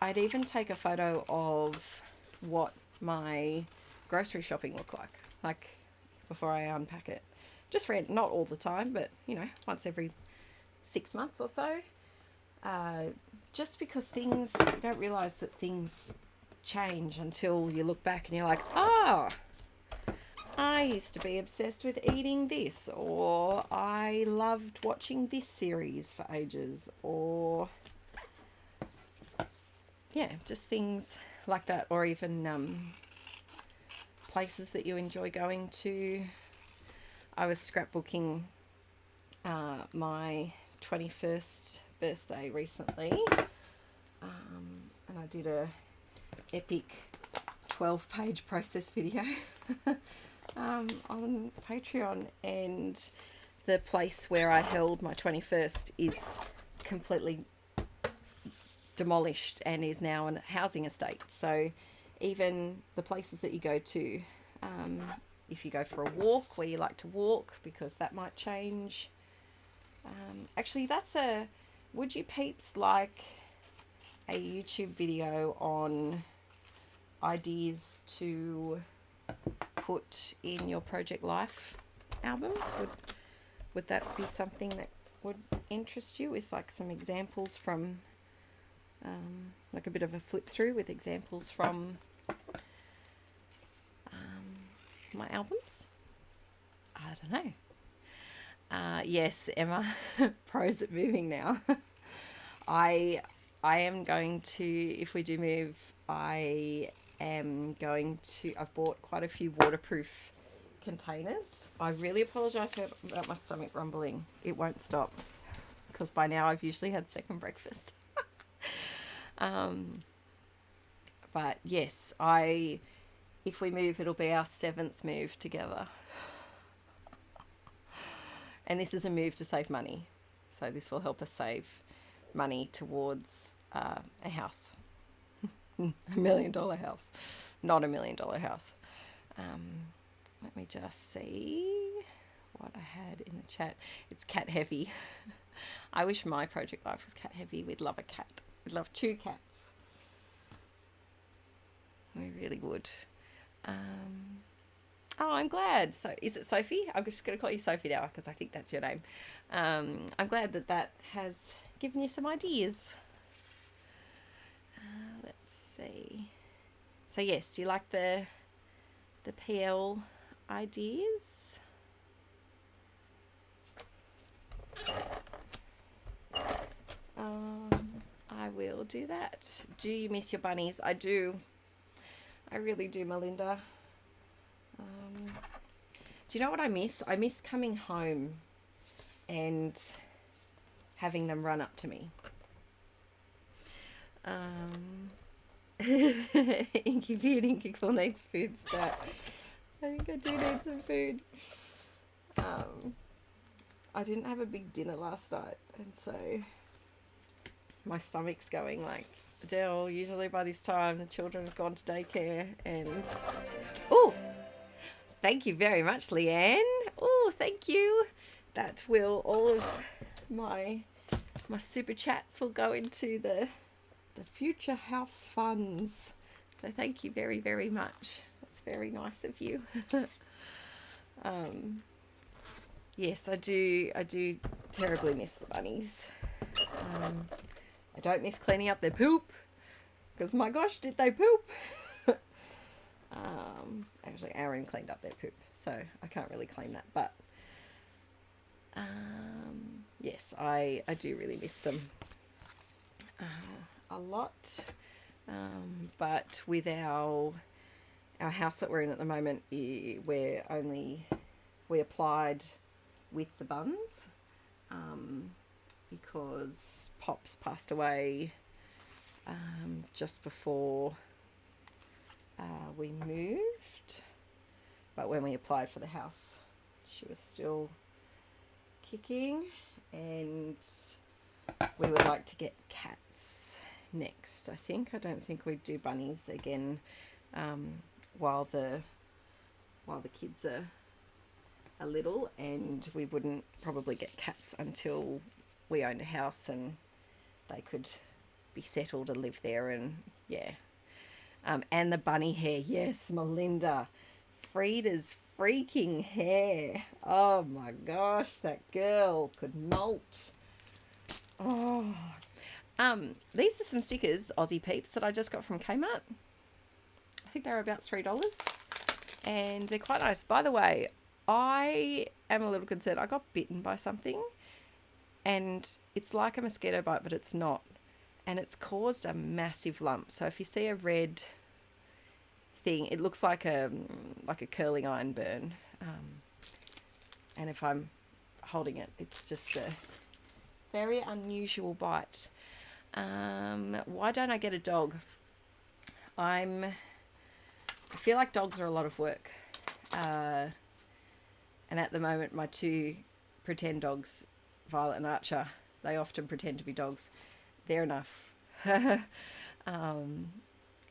I'd even take a photo of what my grocery shopping looked like before I unpack it. Just not all the time, but, you know, once every 6 months or so. Just because you don't realise that things change until you look back and you're like, I used to be obsessed with eating this, or I loved watching this series for ages, or yeah, just things like that, or even places that you enjoy going to. I was scrapbooking my 21st birthday recently, and I did a epic 12-page process video on Patreon, and the place where I held my 21st is completely demolished and is now a housing estate. So even the places that you go to, if you go for a walk where you like to walk, because that might change. Actually, would you peeps like a YouTube video on ideas to put in your Project Life albums? Would that be something that would interest you, with like some examples from like a bit of a flip through with examples from my albums? I don't know. Yes, Emma, pros at moving now. I am going to, if we do move, I've bought quite a few waterproof containers. I really apologise about my stomach rumbling. It won't stop, because by now I've usually had second breakfast. But yes, if we move, it'll be our 7th move together. And this is a move to save money. So this will help us save money towards a house. $1 million house. Not $1 million house. Let me just see what I had in the chat. It's cat heavy. I wish my Project Life was cat heavy. We'd love a cat. We'd love 2 cats. We really would. Oh, I'm glad. So, is it Sophie? I'm just going to call you Sophie now, because I think that's your name. I'm glad that has given you some ideas. Let's see. So yes, do you like the PL ideas? do that. Do you miss your bunnies? I do. I really do, Melinda. Do you know what I miss? I miss coming home and having them run up to me. Inkie Quill needs food stat. I think I do need some food. I didn't have a big dinner last night, and so my stomach's going like, Adele, usually by this time the children have gone to daycare. And oh, thank you very much, Leanne. Oh, thank you. That will, all of my super chats will go into the future house funds. So thank you very, very much. That's very nice of you. Yes, I do terribly miss the bunnies. I don't miss cleaning up their poop, because my gosh, did they poop. Actually, Aaron cleaned up their poop, so I can't really claim that, but yes, I do really miss them a lot. But with our house that we're in at the moment, we applied with the buns because Pops passed away just before we moved. But when we applied for the house, she was still kicking, and we would like to get cats next. I don't think we'd do bunnies again while the kids are little, and we wouldn't probably get cats until we owned a house and they could be settled and live there. And yeah, and the bunny hair, yes, Melinda, Frida's freaking hair, oh my gosh, that girl could molt. Oh, these are some stickers, Aussie peeps, that I just got from Kmart. I think they're about $3 and they're quite nice. By the way, I am a little concerned. I got bitten by something, and it's like a mosquito bite, but it's not, and it's caused a massive lump. So if you see a red thing, it looks like a curling iron burn, and if I'm holding it, it's just a very unusual bite. Why don't I get a dog? I feel like dogs are a lot of work. And at the moment, my two pretend dogs, Violet and Archer, they often pretend to be dogs. They're enough.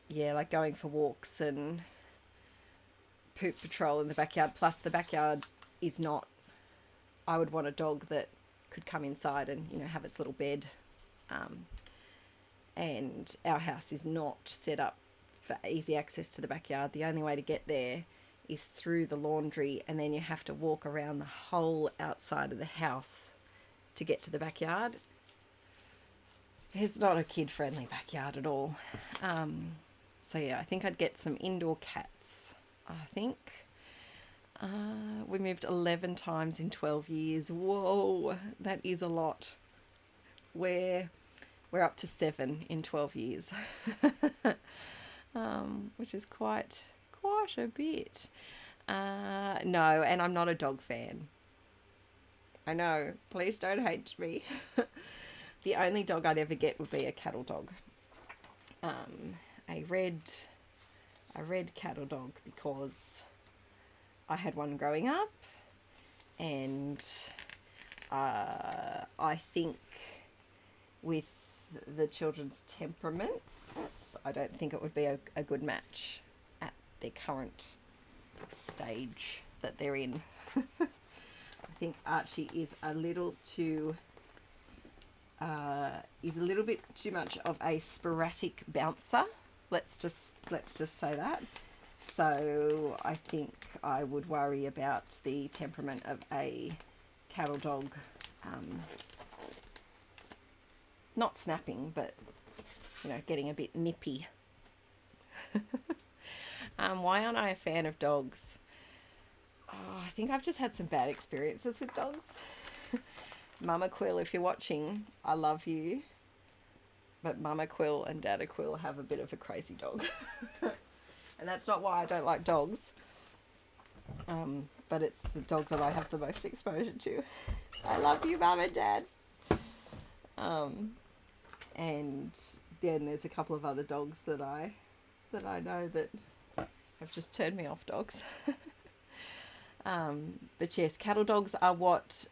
Yeah, like going for walks and poop patrol in the backyard. Plus, the backyard is not... I would want a dog that could come inside and, have its little bed. And our house is not set up for easy access to the backyard. The only way to get there is through the laundry, and then you have to walk around the whole outside of the house to get to the backyard. It's not a kid-friendly backyard at all. So yeah, I think I'd get some indoor cats. I think we moved 11 times in 12 years. Whoa, that is a lot. We're up to 7 in 12 years, which is quite a bit. No, and I'm not a dog fan. I know, please don't hate me. The only dog I'd ever get would be a cattle dog. A red cattle dog, because I had one growing up, and I think with the children's temperaments, I don't think it would be a good match at their current stage that they're in. I think Archie is a little bit too much of a sporadic bouncer. Let's just say that. So I think I would worry about the temperament of a cattle dog, not snapping, but getting a bit nippy. Why aren't I a fan of dogs? Oh, I think I've just had some bad experiences with dogs. Mama Quill, if you're watching, I love you. but Mama Quill and Dada Quill have a bit of a crazy dog. And that's not why I don't like dogs. But it's the dog that I have the most exposure to. I love you, Mum and Dad. And then there's a couple of other dogs that I know that have just turned me off dogs. But yes, cattle dogs are what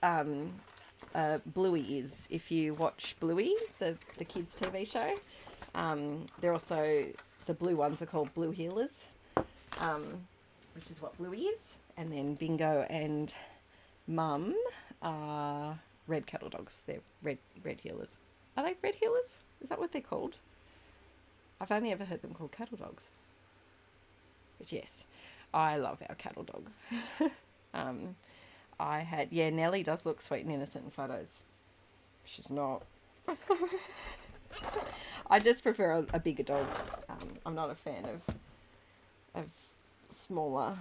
Bluey is. If you watch Bluey, the kids TV show, they're also, the blue ones are called blue heelers, which is what Bluey is. And then Bingo and Mum are red cattle dogs. They're red heelers. Are they red heelers? Is that what they're called? I've only ever heard them called cattle dogs. But yes, I love our cattle dog. Nellie does look sweet and innocent in photos. She's not. I just prefer a bigger dog. I'm not a fan of smaller,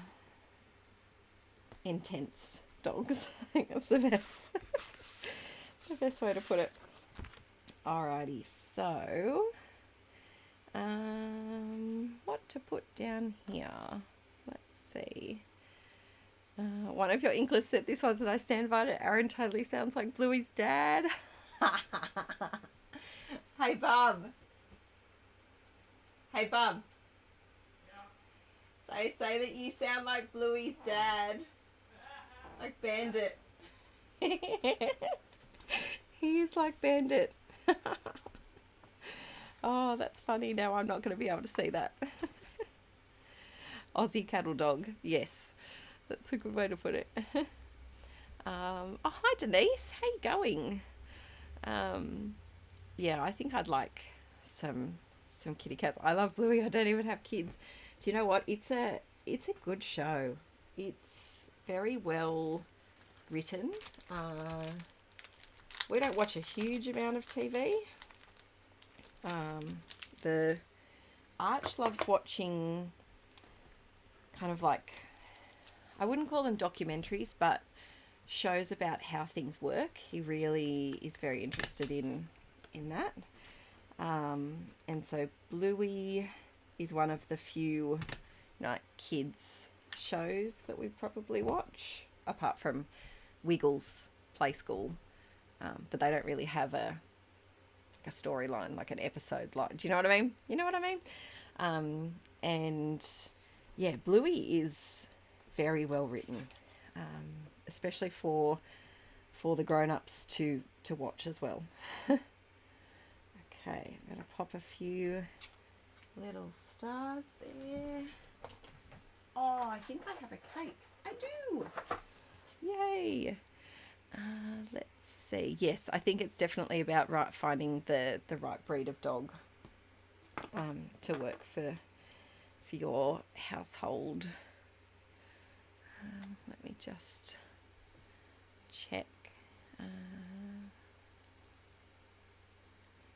intense dogs. I think that's the best way to put it. Alrighty, so what to put down here? Let's see. One of your inklers said this one that I stand by it. Aaron totally sounds like Bluey's dad. Hey, Bub. Hey, Bub. Yeah. They say that you sound like Bluey's dad. Like Bandit. He is like Bandit. Oh, that's funny. Now I'm not going to be able to see that. Aussie cattle dog. Yes. That's a good way to put it. Oh, hi Denise. How you going? Yeah, I think I'd like some kitty cats. I love Bluey. I don't even have kids. Do you know what? It's a good show. It's very well written. We don't watch a huge amount of TV. The Arch loves watching kind of like, I wouldn't call them documentaries, but shows about how things work. He really is very interested in that. And so Bluey is one of the few like kids shows that we probably watch, apart from Wiggles Play School. But they don't really have a storyline, like an episode line. Do you know what I mean? You know what I mean? And yeah, Bluey is very well written, especially for the grown-ups to watch as well. Okay, I'm going to pop a few little stars there. Oh, I think I have a cake. I do! Yay! Let's see. Yes, I think it's definitely about finding the right breed of dog to work for your household. Let me just check.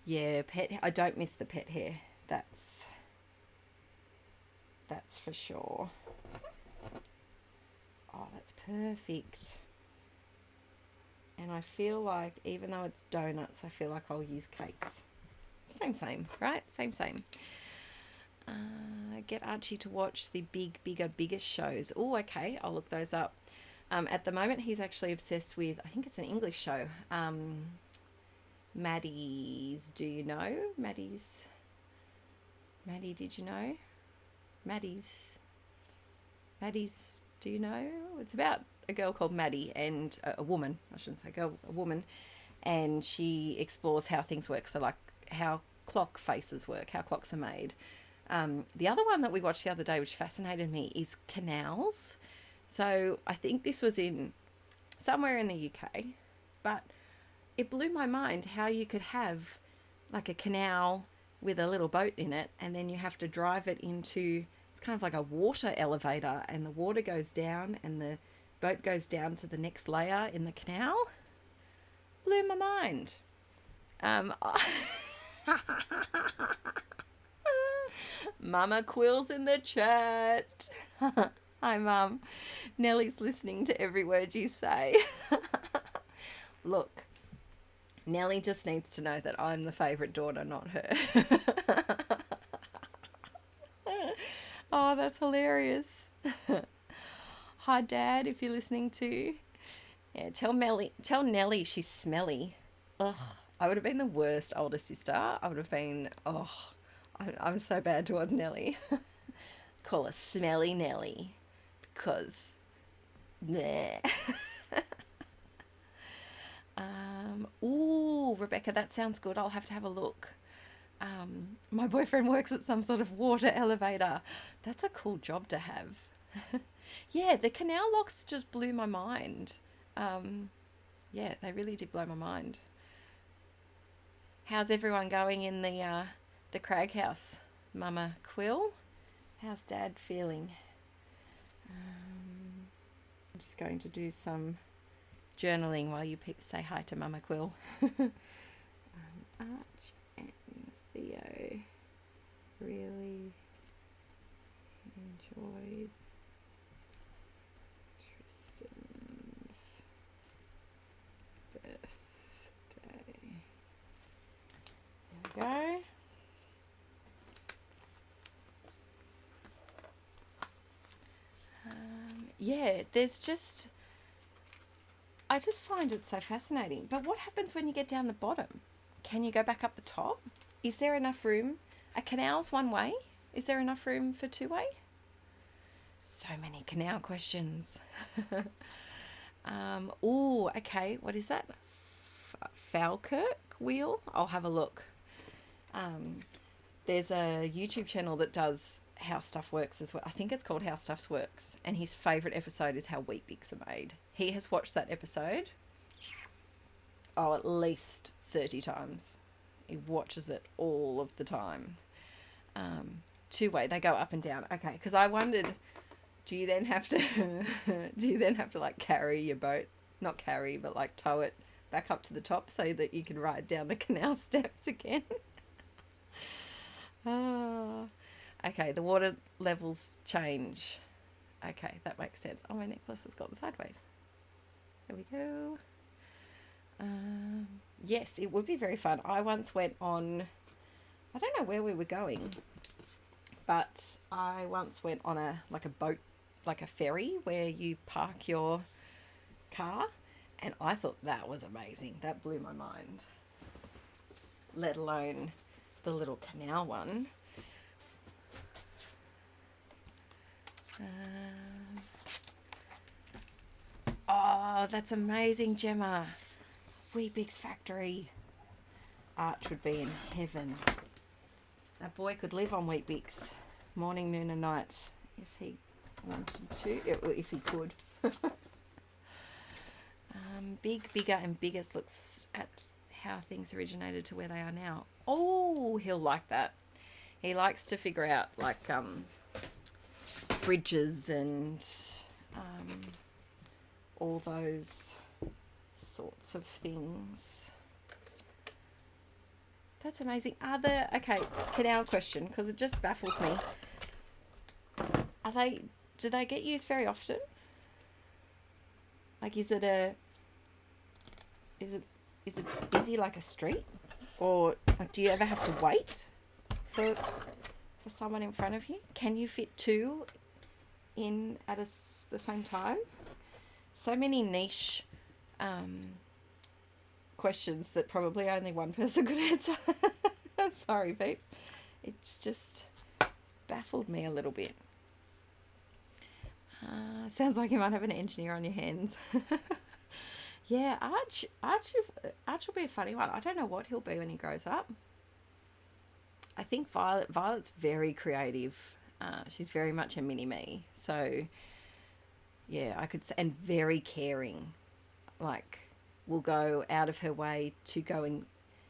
Yeah, pet. I don't miss the pet hair. That's for sure. Oh, that's perfect. And I feel like, even though it's donuts, I feel like I'll use cakes. Same, right? Same. Get Archie to watch the biggest shows. Oh, okay. I'll look those up. At the moment, he's actually obsessed with, I think it's an English show. Maddie's, do you know? Maddie, did you know? Maddie's, do you know? It's about a girl called Maddie and a woman. I shouldn't say girl, a woman. And she explores how things work. So like how clock faces work, how clocks are made. The other one that we watched the other day, which fascinated me, is canals. So I think this was in somewhere in the UK, but it blew my mind how you could have like a canal with a little boat in it, and then you have to drive it into, it's kind of like a water elevator, and the water goes down and the boat goes down to the next layer in the canal. Blew my mind. Mama Quill's in the chat. Hi, Mum. Nellie's listening to every word you say. Look, Nellie just needs to know that I'm the favourite daughter, not her. Oh, that's hilarious. Hi, Dad, if you're listening too. Yeah, tell Nellie she's smelly. Ugh, I would have been the worst older sister. I would have been, I'm so bad towards Nellie. Call her Smelly Nellie because, bleh. Ooh, Rebecca, that sounds good. I'll have to have a look. My boyfriend works at some sort of water elevator. That's a cool job to have. Yeah, the canal locks just blew my mind. Yeah, they really did blow my mind. How's everyone going in the Crag house? Mama Quill? How's Dad feeling? I'm just going to do some journaling while you say hi to Mama Quill. Arch and Theo really enjoyed Tristan's birthday. There we go. Yeah, I just find it so fascinating. But what happens when you get down the bottom? Can you go back up the top? Is there enough room? A canal's one way. Is there enough room for two-way? So many canal questions. Ooh, okay. What is that? Falkirk wheel? I'll have a look. There's a YouTube channel that does How Stuff Works as well. I think it's called How Stuff Works. And his favourite episode is how wheat bix are made. He has watched that episode, at least 30 times. He watches it all of the time. Two-way, they go up and down. Okay, because I wondered, do you then have to like carry your boat? Not carry, but like tow it back up to the top so that you can ride down the canal steps again? Okay, the water levels change. Okay, that makes sense. Oh, my necklace has gone sideways. There we go. Yes, it would be very fun. I once went on, I don't know where we were going, but I once went on a boat, like a ferry where you park your car, and I thought that was amazing. That blew my mind. Let alone the little canal one. Oh, that's amazing, Gemma. Weet-Bix factory. Arch would be in heaven. That boy could live on Weet-Bix morning, noon and night if he wanted to, if he could. Bigger and biggest looks at how things originated to where they are now. Oh, he'll like that. He likes to figure out like bridges and all those sorts of things. That's amazing. Okay, canal question, because it just baffles me. Do they get used very often? Like, is it busy like a street? Or like, do you ever have to wait for someone in front of you? Can you fit two in at the same time? So many niche questions that probably only one person could answer. I'm sorry, peeps. It's just baffled me a little bit. Sounds like you might have an engineer on your hands. Yeah, Arch will be a funny one. I don't know what he'll be when he grows up. I think Violet's very creative. She's very much a mini-me. So, yeah, I could say, and very caring. Like, will go out of her way to go and,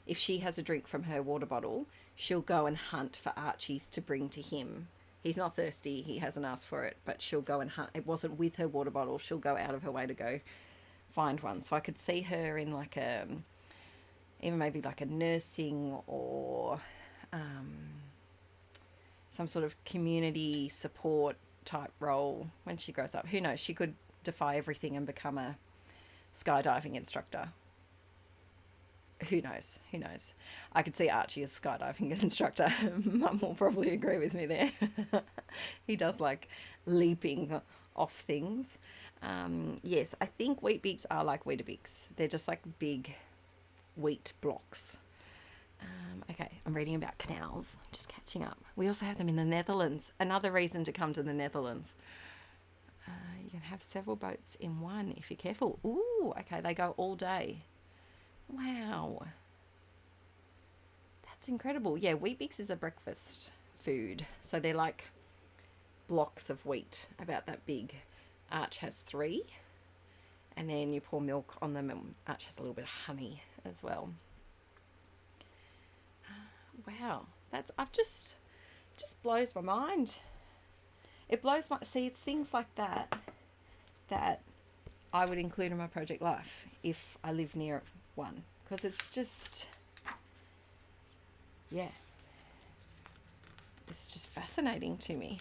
if she has a drink from her water bottle, she'll go and hunt for Archie's to bring to him. He's not thirsty, he hasn't asked for it, but she'll go and hunt. It wasn't with her water bottle, she'll go out of her way to go find one. So I could see her in like even maybe like a nursing or some sort of community support type role when she grows up. Who knows, she could defy everything and become a skydiving instructor. who knows? Who knows? I could see Archie as skydiving instructor. Mum will probably agree with me there. He does like leaping off things. Yes, I think Weet Bix are like Weetabix. They're just like big wheat blocks. Okay, I'm reading about canals. Just catching up. We also have them in the Netherlands. Another reason to come to the Netherlands. You can have several boats in one if you're careful. Ooh, okay, they go all day. Wow. That's incredible. Yeah, Weet Bix is a breakfast food. So they're like blocks of wheat, about that big. Arch has 3. And then you pour milk on them, and Arch has a little bit of honey as well. Wow, I've just blows my mind. It blows my, see, it's things like that I would include in my project life if I live near one, because it's just, yeah, it's just fascinating to me.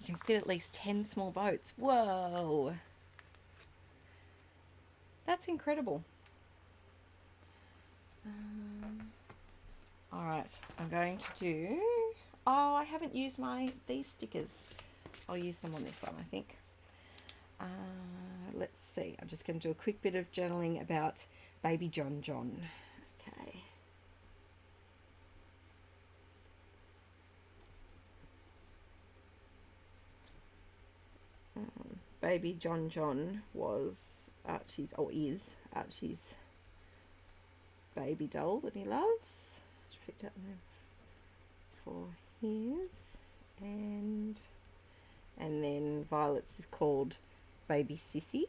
You can fit at least 10 small boats. Whoa, that's incredible. All right, I'm going to do, oh, I haven't used these stickers. I'll use them on this one, I think. Let's see, I'm just going to do a quick bit of journaling about baby John John. Okay. Baby John John was Archie's, or is Archie's baby doll that he loves. Just picked up them for his, and then Violet's is called Baby Sissy.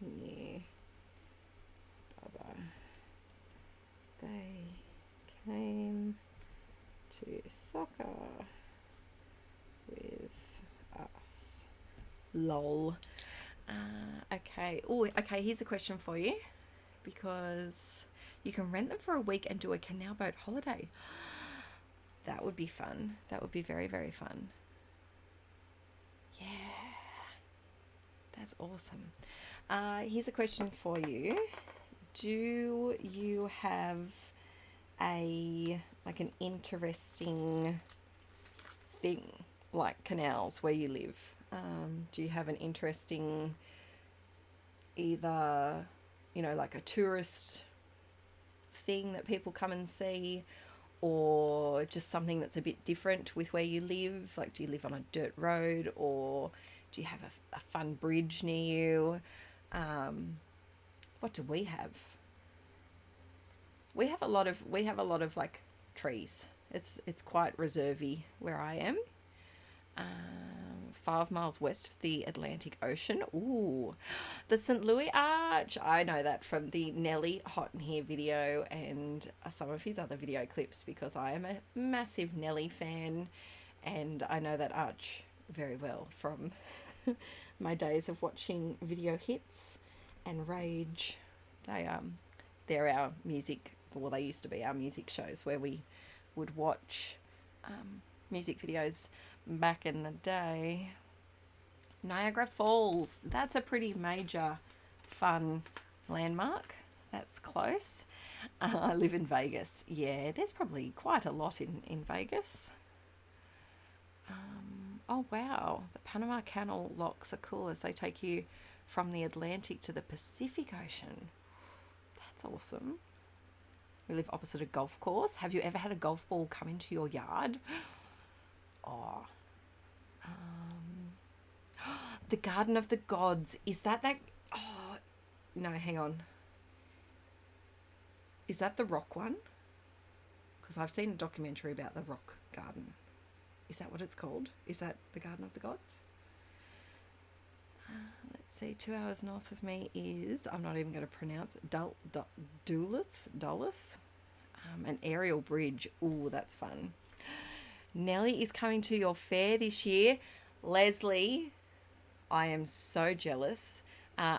New Baba. They came to soccer with us. Lol. Okay. Oh, okay. Here's a question for you, because you can rent them for a week and do a canal boat holiday. That would be fun. That would be very, very fun. Yeah. That's awesome. Here's a question for you. Do you have an interesting thing like canals where you live? Do you have an interesting, either, like a tourist thing that people come and see, or just something that's a bit different with where you live? Like, do you live on a dirt road, or do you have a fun bridge near you? What do we have? We have a lot of like trees. It's quite reservey where I am. 5 miles west of the Atlantic Ocean. Ooh, the St. Louis Arch. I know that from the Nelly Hot in Here video and some of his other video clips, because I am a massive Nelly fan, and I know that arch very well from my days of watching Video Hits and Rage. They're our music, well, they used to be our music shows where we would watch music videos back in the day. Niagara Falls, that's a pretty major fun landmark. That's close. I live in Vegas. Yeah, there's probably quite a lot in Vegas. Oh wow, the Panama Canal locks are cool as they take you from the Atlantic to the Pacific Ocean. That's awesome. We live opposite a golf course. Have you ever had a golf ball come into your yard? Oh. The Garden of the Gods. Is that? Oh, no, hang on. Is that the rock one? Because I've seen a documentary about the rock garden. Is that what it's called? Is that the Garden of the Gods? Let's see. 2 hours north of me is, I'm not even going to pronounce it, Duluth. An aerial bridge. Ooh, that's fun. Nelly is coming to your fair this year. Leslie, I am so jealous.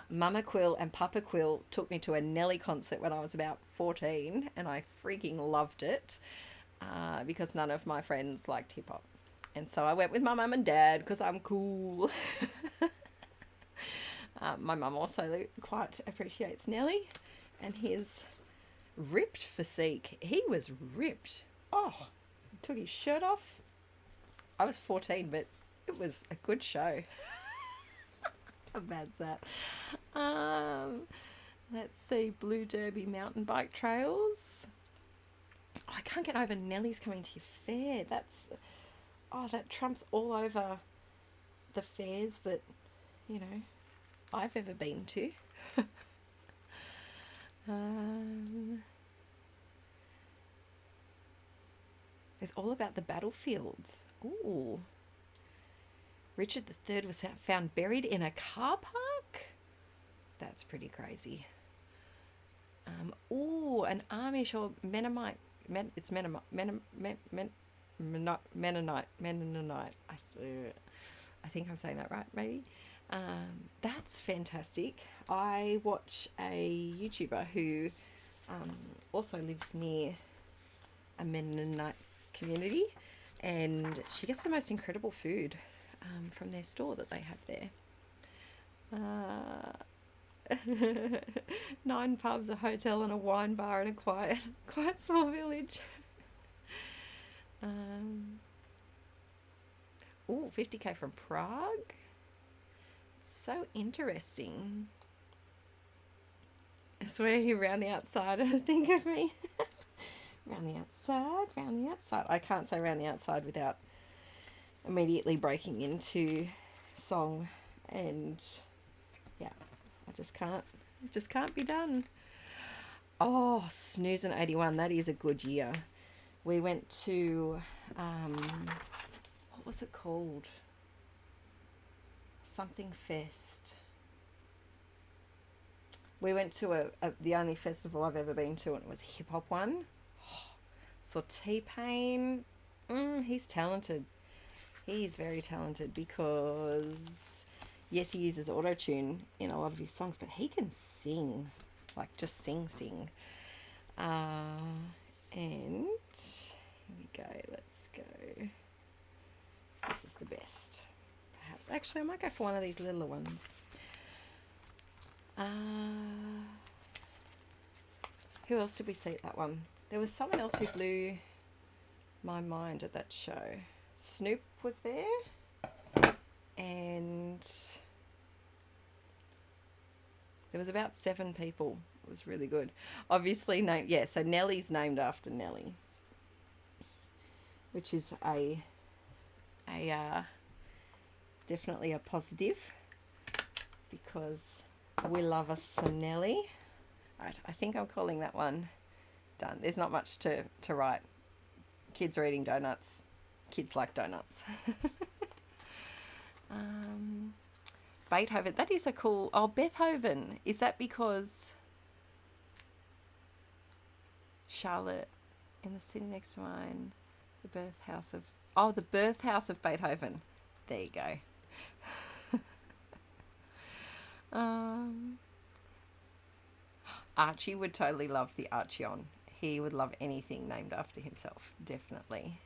Mama Quill and Papa Quill took me to a Nelly concert when I was about 14, and I freaking loved it because none of my friends liked hip hop. And so I went with my mum and dad because I'm cool. My mum also quite appreciates Nelly, and his ripped physique. He was ripped. Oh, took his shirt off. I was 14, but it was a good show. How bad's that? Let's see, Blue Derby mountain bike trails. Oh, I can't get over Nelly's coming to your fair. That trumps all over the fairs that, I've ever been to. It's all about the battlefields. Ooh. Richard III was found buried in a car park? That's pretty crazy. An Amish or Mennonite. It's Mennonite. I think I'm saying that right, maybe. That's fantastic. I watch a YouTuber who also lives near a Mennonite community, and she gets the most incredible food from their store that they have there. 9 pubs, a hotel, and a wine bar in a quite small village. 50k from Prague. So interesting. I swear he round the outside and think of me. round the outside. I can't say round the outside without immediately breaking into song, and yeah, I just can't. It just can't be done. Oh, Snoozin' 81, that is a good year. We went to what was it called? Something Fest. We went to the only festival I've ever been to, and it was a hip hop one. Saw T-Pain. He's talented. He's very talented because, yes, he uses auto-tune in a lot of his songs, but he can sing, like just sing. And here we go. Let's go. This is the best. Perhaps. Actually, I might go for one of these littler ones. Who else did we see at that one? There was someone else who blew my mind at that show. Snoop was there, and there was about 7 people. It was really good. Obviously, so Nelly's named after Nelly, which is a definitely a positive, because we love us some Nelly. Right, I think I'm calling that one done. There's not much to write. Kids are eating donuts. Kids like donuts. Beethoven. That is a cool... Oh, Beethoven. Is that because Charlotte in the city next to mine, the birthhouse of Beethoven. There you go. Archie would totally love the Archeon. He would love anything named after himself, definitely.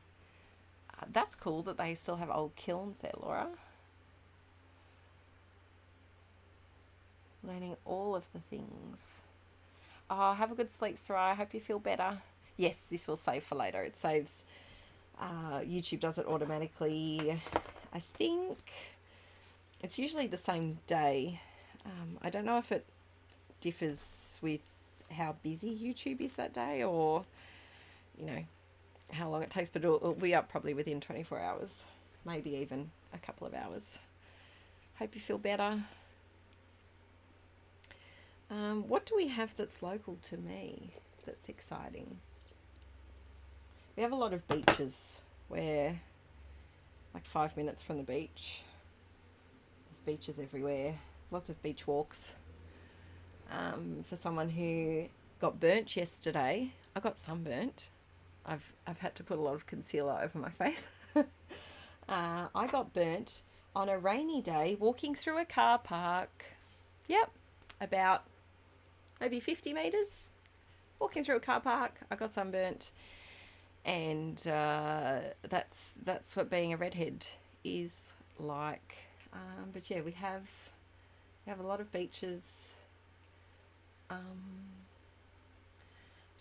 That's cool that they still have old kilns there, Laura. Learning all of the things. Oh, have a good sleep, Sarai. I hope you feel better. Yes, this will save for later. It saves. YouTube does it automatically. I think it's usually the same day. I don't know if it differs with how busy YouTube is that day, or how long it takes, but it'll be up probably within 24 hours, maybe even a couple of hours. Hope you feel better. What do we have that's local to me that's exciting? We have a lot of beaches. We're like 5 minutes from the beach. There's beaches everywhere. Lots of beach walks. For someone who got burnt yesterday, I got sunburnt. I've had to put a lot of concealer over my face. I got burnt on a rainy day walking through a car park. Yep, about maybe 50 metres. Walking through a car park, I got sunburnt. And that's what being a redhead is like. But yeah, we have We have a lot of beaches.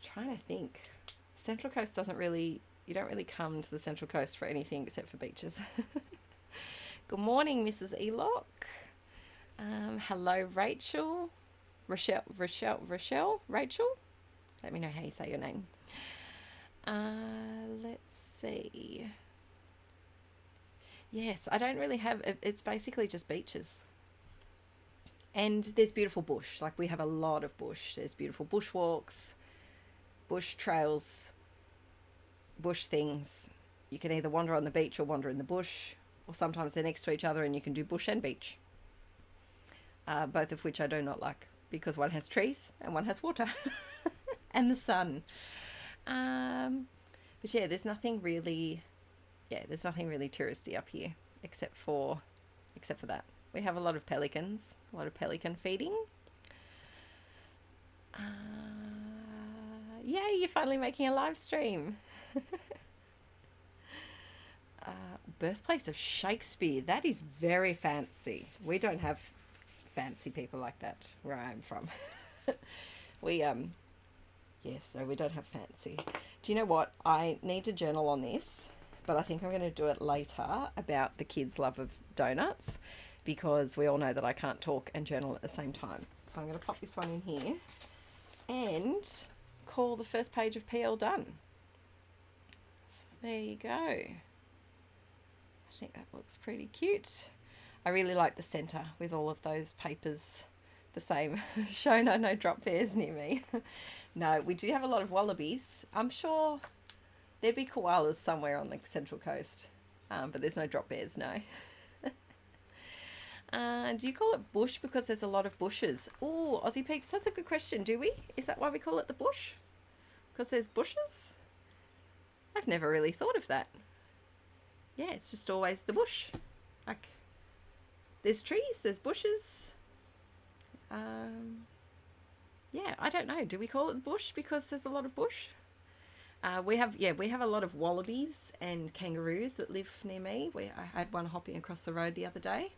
Trying to think. Central Coast doesn't really, you don't really come to the Central Coast for anything except for beaches. Good morning, Mrs. Elock. Hello, Rachel. Rachel. Let me know how you say your name. Let's see. Yes, I don't really have, it's basically just beaches. And there's beautiful bush. Like, we have a lot of bush. There's beautiful bush walks, bush trails, bush things. You can either wander on the beach or wander in the bush, or sometimes they're next to each other and you can do bush and beach. Both of which I do not like, because one has trees and one has water and the sun. But yeah, there's nothing really touristy up here except for that. We have a lot of pelicans, a lot of pelican feeding. Yay, you're finally making a live stream. Birthplace of Shakespeare. That is very fancy. We don't have fancy people like that where I'm from. So we don't have fancy. Do you know what? I need to journal on this, but I think I'm going to do it later about the kids' love of donuts, because we all know that I can't talk and journal at the same time. So I'm going to pop this one in here and call the first page of PL done. So there you go. I think that looks pretty cute. I really like the centre with all of those papers the same. Show no drop bears near me. No, we do have a lot of wallabies. I'm sure there'd be koalas somewhere on the Central Coast, but there's no drop bears, no. Do you call it bush because there's a lot of bushes? Oh, Aussie peeps, that's a good question. Do we? Is that why we call it the bush? Because there's bushes? I've never really thought of that. Yeah, it's just always the bush. Like, there's trees, there's bushes. Yeah, I don't know. Do we call it the bush because there's a lot of bush? We have a lot of wallabies and kangaroos that live near me. I had one hopping across the road the other day.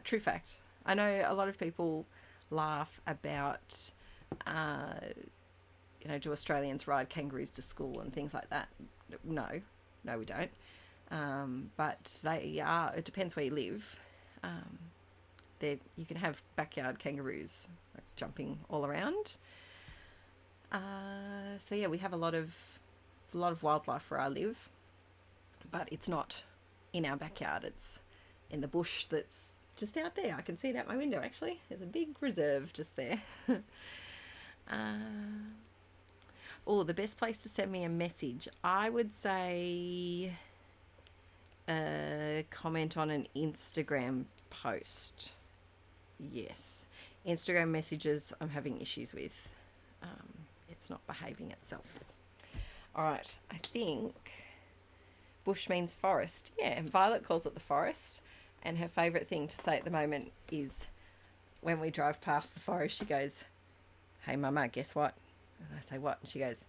True fact. I know a lot of people laugh about, do Australians ride kangaroos to school and things like that? No, we don't. But they are, it depends where you live. You can have backyard kangaroos like jumping all around. So yeah, we have a lot of wildlife where I live, but it's not in our backyard. It's in the bush that's just out there. I can see it out my window, actually. There's a big reserve just there. The best place to send me a message, I would say comment on an Instagram post. Yes. Instagram messages I'm having issues with. It's not behaving itself. All right, I think bush means forest. Yeah, Violet calls it the forest, and her favourite thing to say at the moment is when we drive past the forest, she goes, "Hey Mama, guess what?" And I say, "What?" And she goes,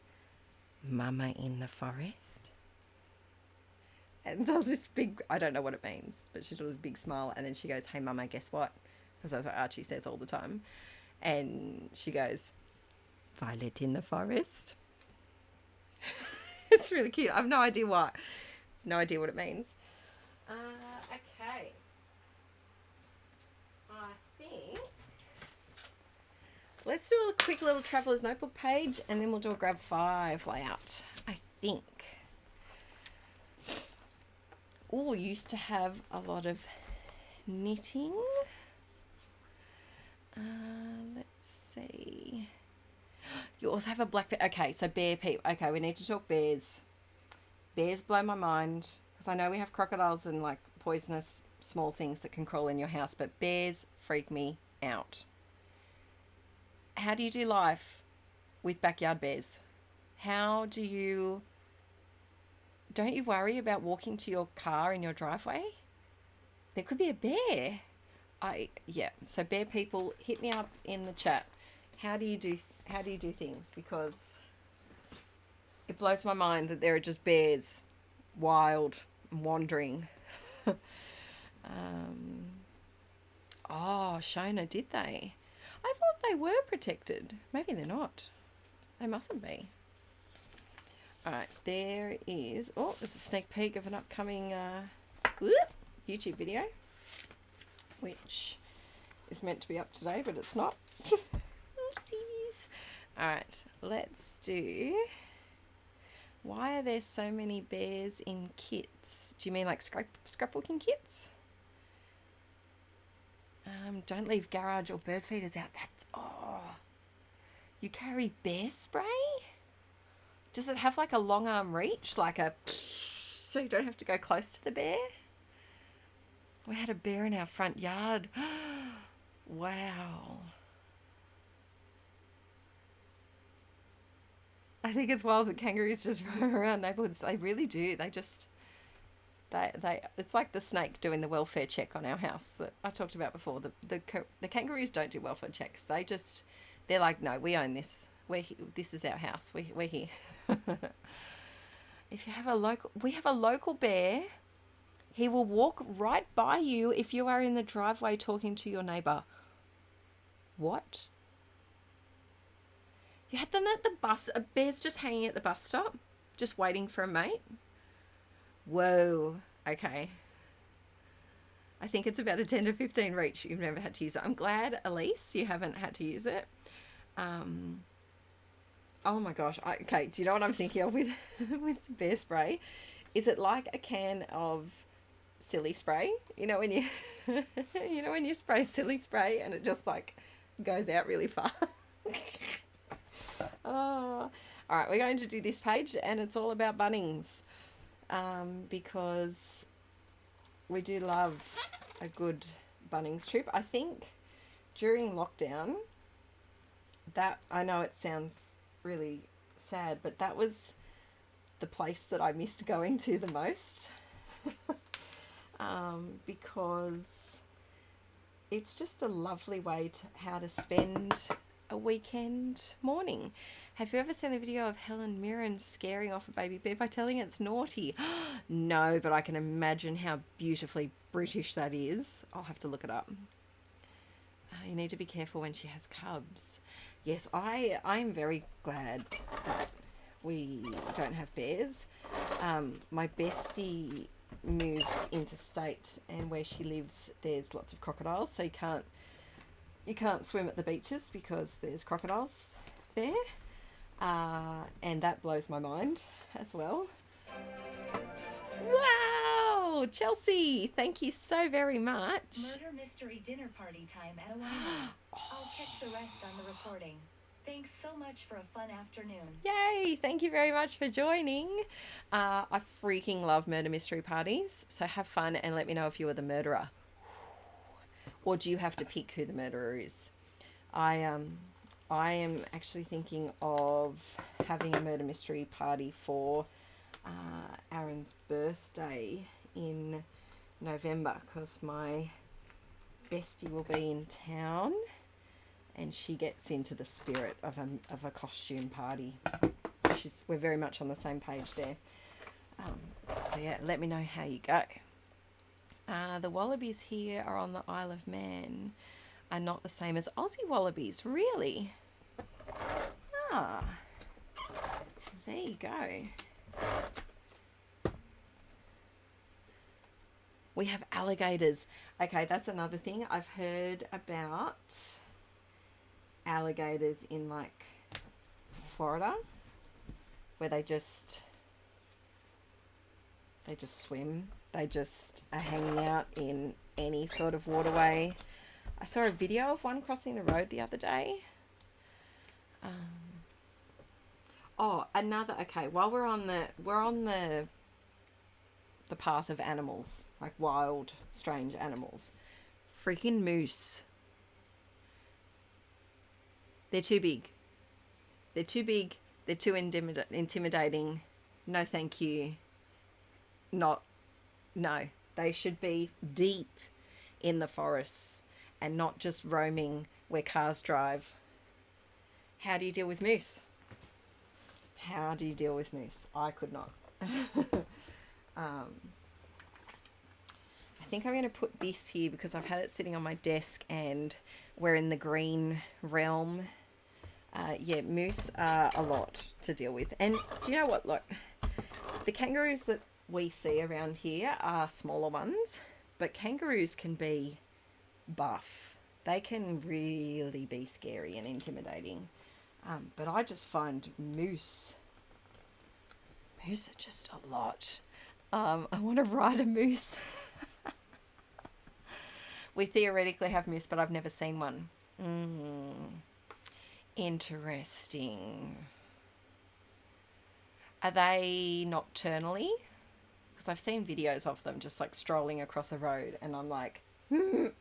"Mama in the forest." And does this big, I don't know what it means, but she does a big smile, and then she goes, "Hey Mama, guess what?" Because that's what Archie says all the time. And she goes, "Violet in the forest." It's really cute. I have no idea what. No idea what it means. Okay. I think let's do a quick little Traveller's Notebook page, and then we'll do a grab 5 layout. I think. Oh, used to have a lot of knitting. Let's see. You also have a black bear. Okay, so bear people. Okay, we need to talk bears. Bears blow my mind, because I know we have crocodiles and like poisonous small things that can crawl in your house, but bears freak me out. How do you do life with backyard bears? Don't you worry about walking to your car in your driveway? There could be a bear. So bear people, hit me up in the chat. How do you do things? Because it blows my mind that there are just bears wild and wandering. Oh, Shona, did they? I thought they were protected. Maybe they're not. They mustn't be. Alright, there is... Oh, there's a sneak peek of an upcoming YouTube video, which is meant to be up today, but it's not. Oopsies. Alright, let's do... Why are there so many bears in kits? Do you mean like scrapbooking kits? Don't leave garage or bird feeders out. That's... Oh. You carry bear spray? Does it have like a long arm reach? Like a... So you don't have to go close to the bear? We had a bear in our front yard. Wow. I think it's wild that kangaroos just roam around neighbourhoods. They really do. They just... it's like the snake doing the welfare check on our house that I talked about before. The kangaroos don't do welfare checks. They're like, no, we own this. This is our house. We're here. If you have we have a local bear. He will walk right by you if you are in the driveway talking to your neighbour. What? You had them at the bus. A bear's just hanging at the bus stop, just waiting for a mate. Whoa. Okay. I think it's about a 10 to 15 reach. You've never had to use it. I'm glad, Elise, you haven't had to use it. Oh my gosh. Okay, do you know what I'm thinking of with bear spray? Is it like a can of silly spray? You know when you when you spray silly spray and it just like goes out really fast. Oh. All right, we're going to do this page and it's all about Bunnings. Because we do love a good Bunnings trip. I think during lockdown, that, I know it sounds really sad, but that was the place that I missed going to the most. Because it's just a lovely way how to spend a weekend morning. Have you ever seen the video of Helen Mirren scaring off a baby bear by telling it it's naughty? No, but I can imagine how beautifully British that is. I'll have to look it up. You need to be careful when she has cubs. Yes, I'm very glad that we don't have bears. My bestie moved interstate, and where she lives there's lots of crocodiles, so you can't swim at the beaches because there's crocodiles there. And that blows my mind as well. Wow, Chelsea, thank you so very much. Murder mystery dinner party time at a winery. I'll catch the rest on the recording. Thanks so much for a fun afternoon. Yay, thank you very much for joining. I freaking love murder mystery parties, so have fun and let me know if you are the murderer. Or do you have to pick who the murderer is? I am actually thinking of having a murder mystery party for Aaron's birthday in November, because my bestie will be in town and she gets into the spirit of a costume party. We're very much on the same page there. So yeah, let me know how you go. The wallabies here are on the Isle of Man, are not the same as Aussie wallabies. Really? Ah, there you go. We have alligators. Okay, that's another thing. I've heard about alligators in like Florida, where they just swim. They just are hanging out in any sort of waterway. I saw a video of one crossing the road the other day. Oh, another. Okay, while we're on the path of animals, like wild, strange animals, freaking moose. They're too big. They're too big. They're too intimidating. No, thank you. No. They should be deep in the forests and not just roaming where cars drive. How do you deal with moose? How do you deal with moose? I could not. I think I'm going to put this here because I've had it sitting on my desk and we're in the green realm. Yeah, moose are a lot to deal with. And do you know what? Look, the kangaroos that we see around here are smaller ones, but kangaroos can be buff. They can really be scary and intimidating. But I just find moose are just a lot. I want to ride a moose. We theoretically have moose, but I've never seen one. Interesting. Are they nocturnally? Because I've seen videos of them just like strolling across a road and I'm like, no,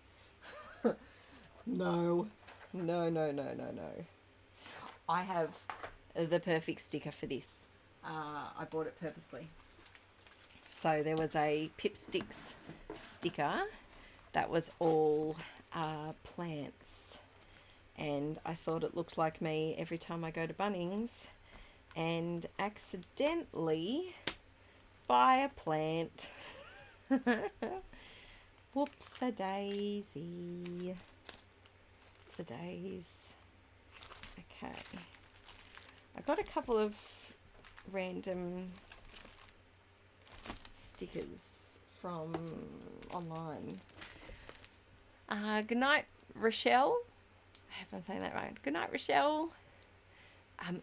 no, no, no, no, no. I have the perfect sticker for this. I bought it purposely. So there was a Pipsticks sticker that was all plants. And I thought it looked like me every time I go to Bunnings and accidentally buy a plant. Whoops-a-daisy. Whoops-a-days. Okay. I got a couple of random stickers from online. Good night, Rochelle. I hope I'm saying that right. Good night, Rochelle.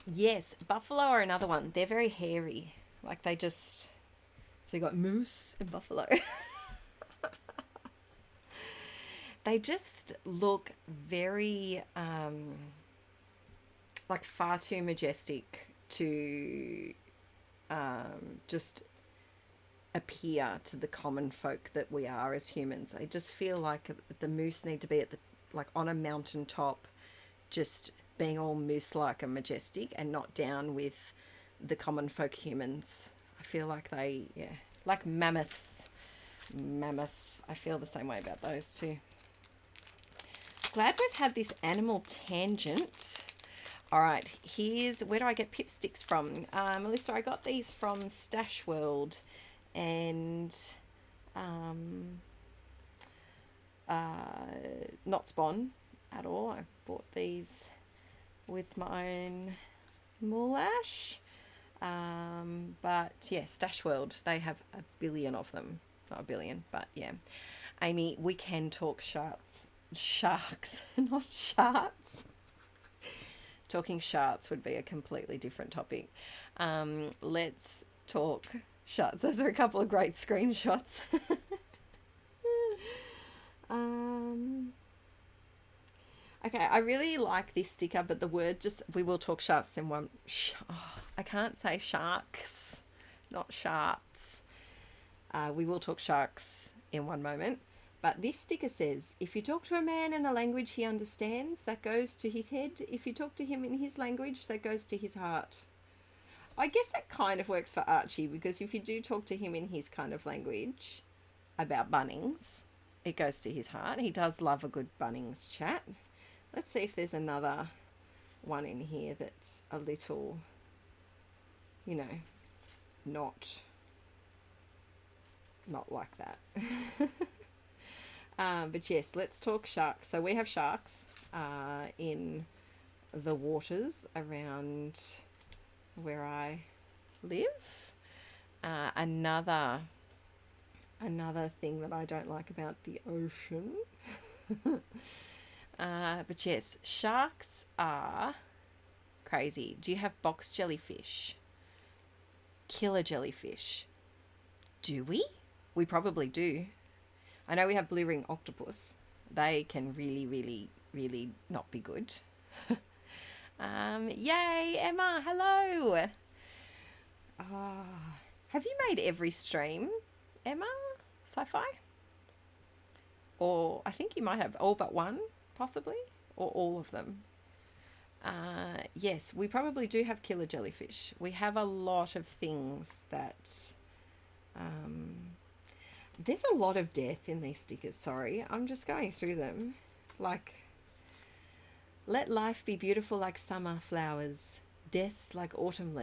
Yes, buffalo are another one. They're very hairy. Like they just... So you got moose and buffalo. They just look very... like far too majestic to just appear to the common folk that we are as humans. I just feel like the moose need to be at the on a mountain top, just being all moose-like and majestic, and not down with the common folk humans. I feel like they, yeah, like mammoths. Mammoth. I feel the same way about those too. Glad we've had this animal tangent. All right, here's, where do I get Pipsticks from? Melissa, I got these from Stash World, and not Spawn at all. I bought these with my own moulash. But yeah, Stash World, they have a billion of them. Not a billion, but yeah. Amy, we can talk sharks, not sharks. Talking sharks would be a completely different topic. Let's talk sharks. Those are a couple of great screenshots. Okay, I really like this sticker, but the word just, we will talk sharks in one. I can't say sharks, not sharks. We will talk sharks in one moment. But this sticker says, if you talk to a man in a language he understands, that goes to his head. If you talk to him in his language, that goes to his heart. I guess that kind of works for Archie, because if you do talk to him in his kind of language about Bunnings, it goes to his heart. He does love a good Bunnings chat. Let's see if there's another one in here that's a little, you know, not like that. But yes, let's talk sharks. So we have sharks in the waters around where I live. Another thing that I don't like about the ocean. But yes, sharks are crazy. Do you have box jellyfish? Killer jellyfish? Do we? We probably do. I know we have blue ring octopus. They can really, really, really not be good. Yay, Emma, hello. Have you made every stream, Emma? Sci-fi? Or I think you might have all but one, possibly, or all of them. Yes, we probably do have killer jellyfish. We have a lot of things that... there's a lot of death in these stickers, sorry. I'm just going through them. Like, let life be beautiful like summer flowers, death like autumn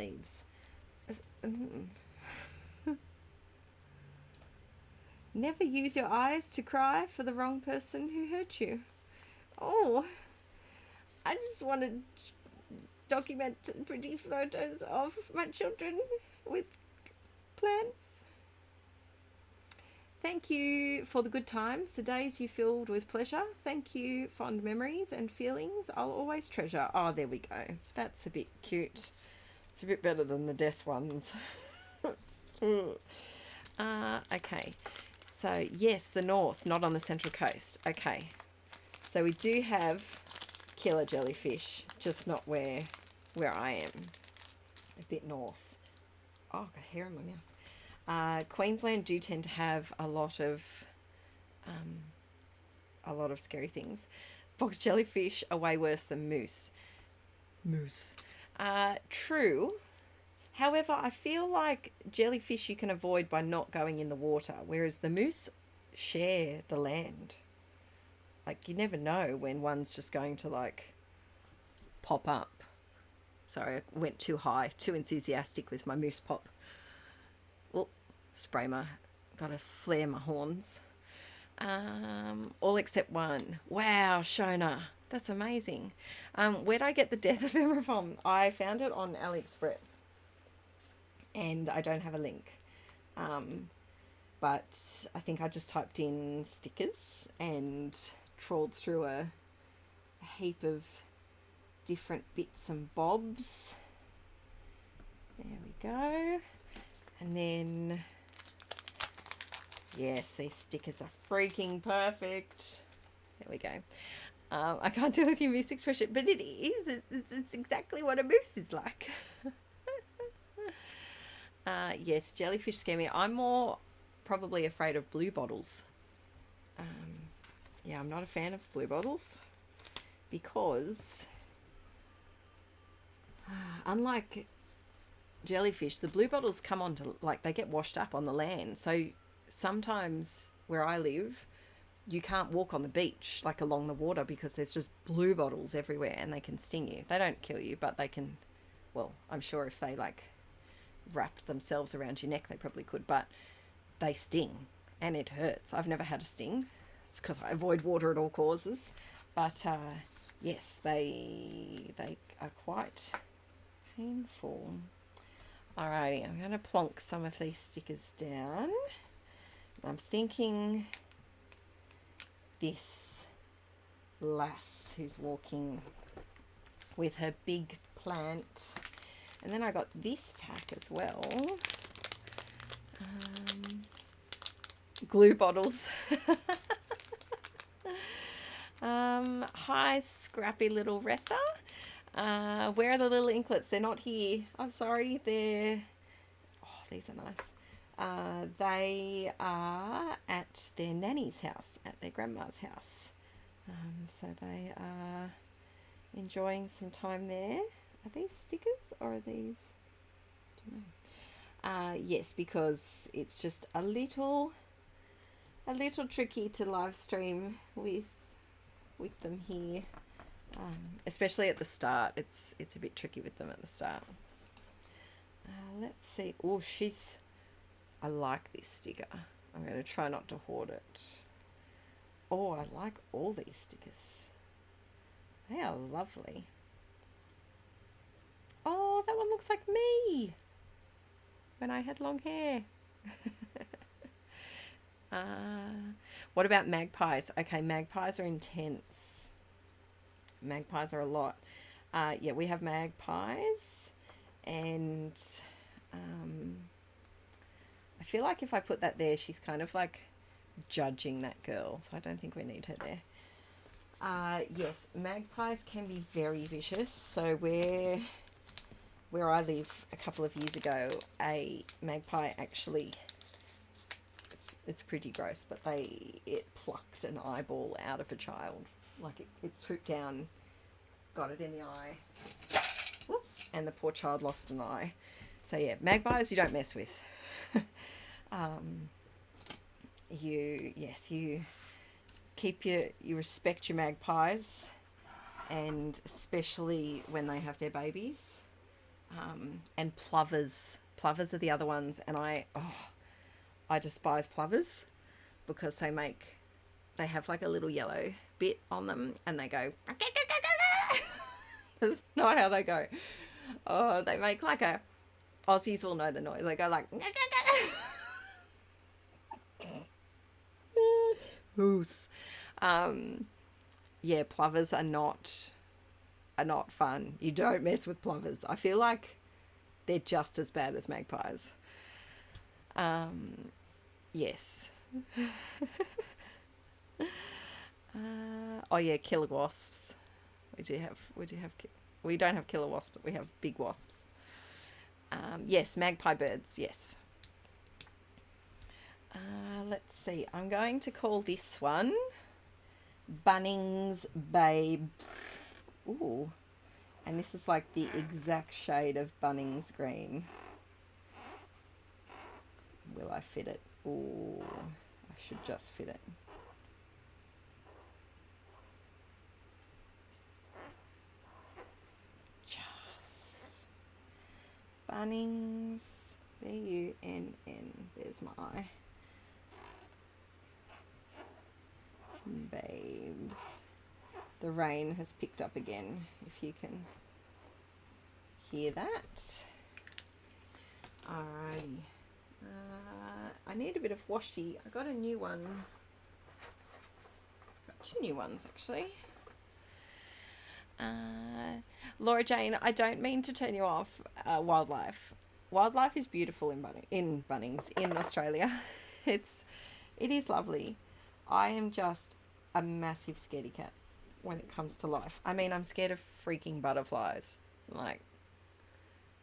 Never use your eyes to cry for the wrong person who hurt you. Oh, I just want to document pretty photos of my children with plants. Thank you for the good times, the days you filled with pleasure. Thank you, fond memories and feelings I'll always treasure. Oh, there we go. That's a bit cute. It's a bit better than the death ones. Okay. So, yes, the north, not on the central coast. Okay. So we do have killer jellyfish, just not where I am. A bit north. Oh, I've got hair in my mouth. Queensland do tend to have a lot of scary things. Fox jellyfish are way worse than moose. True. However, I feel like jellyfish you can avoid by not going in the water, whereas the moose share the land. Like, you never know when one's just going to, like, pop up. Sorry, I went too high, too enthusiastic with my moose pop. Oh, gotta flare my horns. All except one. Wow, Shona, that's amazing. Where'd I get the death of Emma from? I found it on AliExpress. And I don't have a link. But I think I just typed in stickers and trawled through a heap of different bits and bobs. There we go. And then, yes, these stickers are freaking perfect. There we go. I can't deal with your moose expression, but it is. It's exactly what a moose is like. Yes, jellyfish scare me. I'm more probably afraid of blue bottles. Yeah, I'm not a fan of blue bottles because unlike jellyfish, the blue bottles come onto, like, they get washed up on the land. So sometimes where I live, you can't walk on the beach, like along the water, because there's just blue bottles everywhere and they can sting you. They don't kill you, but they can, well, I'm sure if they like wrapped themselves around your neck, they probably could, but they sting and it hurts. I've never had a sting. It's because I avoid water at all causes. But yes, they are quite painful. Alrighty, I'm going to plonk some of these stickers down. I'm thinking this lass who's walking with her big plant. And then I got this pack as well. Glue bottles. Hi, scrappy little Ressa. Where are the little inklets? They're not here. I'm sorry. They're... Oh, these are nice. They are at their nanny's house, at their grandma's house. So they are enjoying some time there. Are these stickers or are these? I don't know. Yes, because it's just a little tricky to live stream with them here. Especially at the start. It's a bit tricky with them at the start. Let's see. Oh, I like this sticker. I'm going to try not to hoard it. Oh, I like all these stickers. They are lovely. Oh, that one looks like me when I had long hair. What about magpies? Okay, magpies are intense. Magpies are a lot. Yeah, we have magpies, and I feel like if I put that there, she's kind of like judging that girl, so I don't think we need her there. Yes, magpies can be very vicious. So where I live, a couple of years ago, a magpie actually, it's pretty gross, but it plucked an eyeball out of a child. Like it swooped down, got it in the eye, whoops, and the poor child lost an eye. So yeah, magpies you don't mess with. You keep you respect your magpies, and especially when they have their babies. And plovers are the other ones, and I despise plovers. because they have like a little yellow bit on them, and they go. That's not how they go. Oh, they make like a. Aussies will know the noise. They go like. Moose. Yeah, plovers are not fun. You don't mess with plovers. I feel like they're just as bad as magpies. Yes. Oh yeah, killer wasps. We don't have killer wasps, but we have big wasps. Yes, magpie birds, yes. Let's see. I'm going to call this one Bunnings Babes. Ooh. And this is like the exact shade of Bunnings green. Will I fit it? Ooh, I should just fit it. Just. Bunnings. B-U-N-N. There's my eye. Babes. The rain has picked up again, if you can hear that. Alrighty. I need a bit of washi. I got a new one. Got two new ones actually. Laura Jane, I don't mean to turn you off. Wildlife. Wildlife is beautiful in Bunnings in Australia. It is lovely. I am just a massive scaredy cat when it comes to life. I mean, I'm scared of freaking butterflies. Like,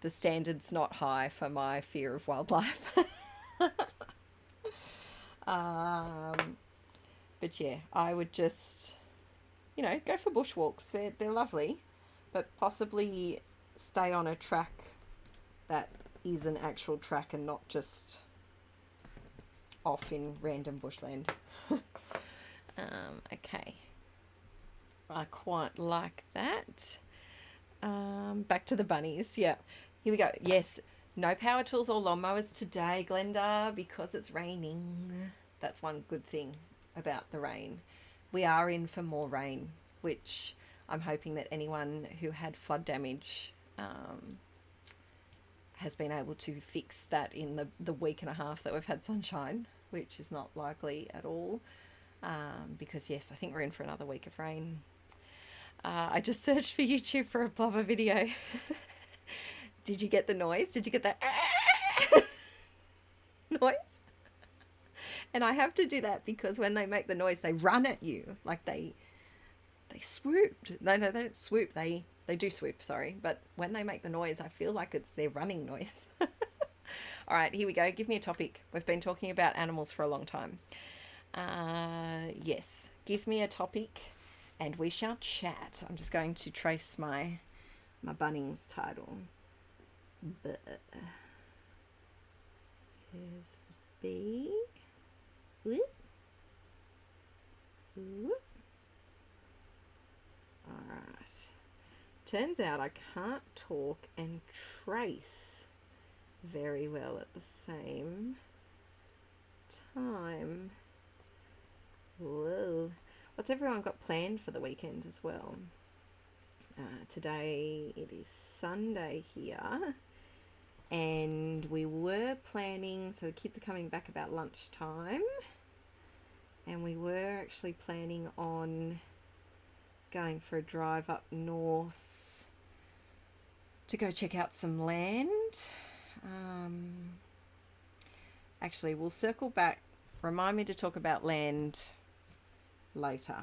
the standard's not high for my fear of wildlife. But yeah, I would just, go for bushwalks. They're lovely, but possibly stay on a track that is an actual track and not just off in random bushland. Okay. I quite like that. Back to the bunnies. Yeah. Here we go. Yes. No power tools or lawnmowers today, Glenda, because it's raining. That's one good thing about the rain. We are in for more rain, which I'm hoping that anyone who had flood damage has been able to fix that in the week and a half that we've had sunshine, which is not likely at all. Because yes, I think we're in for another week of rain. I just searched for YouTube for a plover video. Did you get the noise? Did you get that noise? And I have to do that because when they make the noise, they run at you. Like they swooped. No, they don't swoop. They do swoop, sorry. But when they make the noise, I feel like it's their running noise. All right, here we go. Give me a topic. We've been talking about animals for a long time. Yes, give me a topic and we shall chat. I'm just going to trace my Bunnings title. B is B. Whoop. Whoop. Alright. Turns out I can't talk and trace very well at the same time. Whoa. What's everyone got planned for the weekend as well? Today it is Sunday here, and we were planning, so the kids are coming back about lunchtime, and we were actually planning on going for a drive up north to go check out some land. Actually, we'll circle back. Remind me to talk about land later,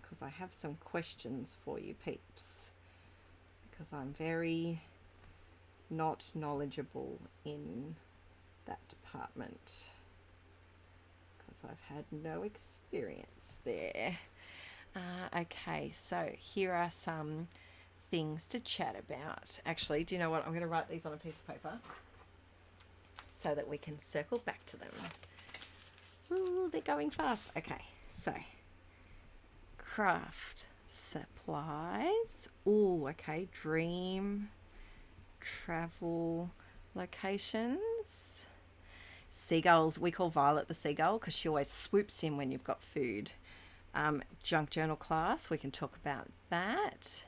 because I have some questions for you peeps, because I'm very not knowledgeable in that department, because I've had no experience there. Okay, so here are some things to chat about. Actually, do you know what? I'm going to write these on a piece of paper so that we can circle back to them. Ooh, they're going fast. Okay, so craft supplies. Ooh, okay, dream travel locations. Seagulls, we call Violet the seagull because she always swoops in when you've got food. Junk journal class, we can talk about that.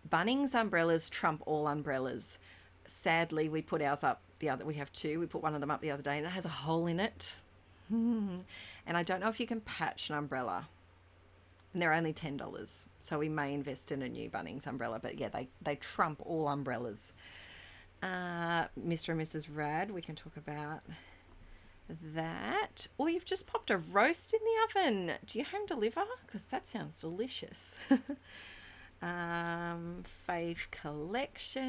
Bunnings umbrellas trump all umbrellas. Sadly, we put ours up we have two. We put one of them up the other day and it has a hole in it. And I don't know if you can patch an umbrella. And they're only $10. So we may invest in a new Bunnings umbrella. But yeah, they trump all umbrellas. Mr. and Mrs Rad, we can talk about that. Or you've just popped a roast in the oven. Do you home deliver? Because that sounds delicious. Fave collections.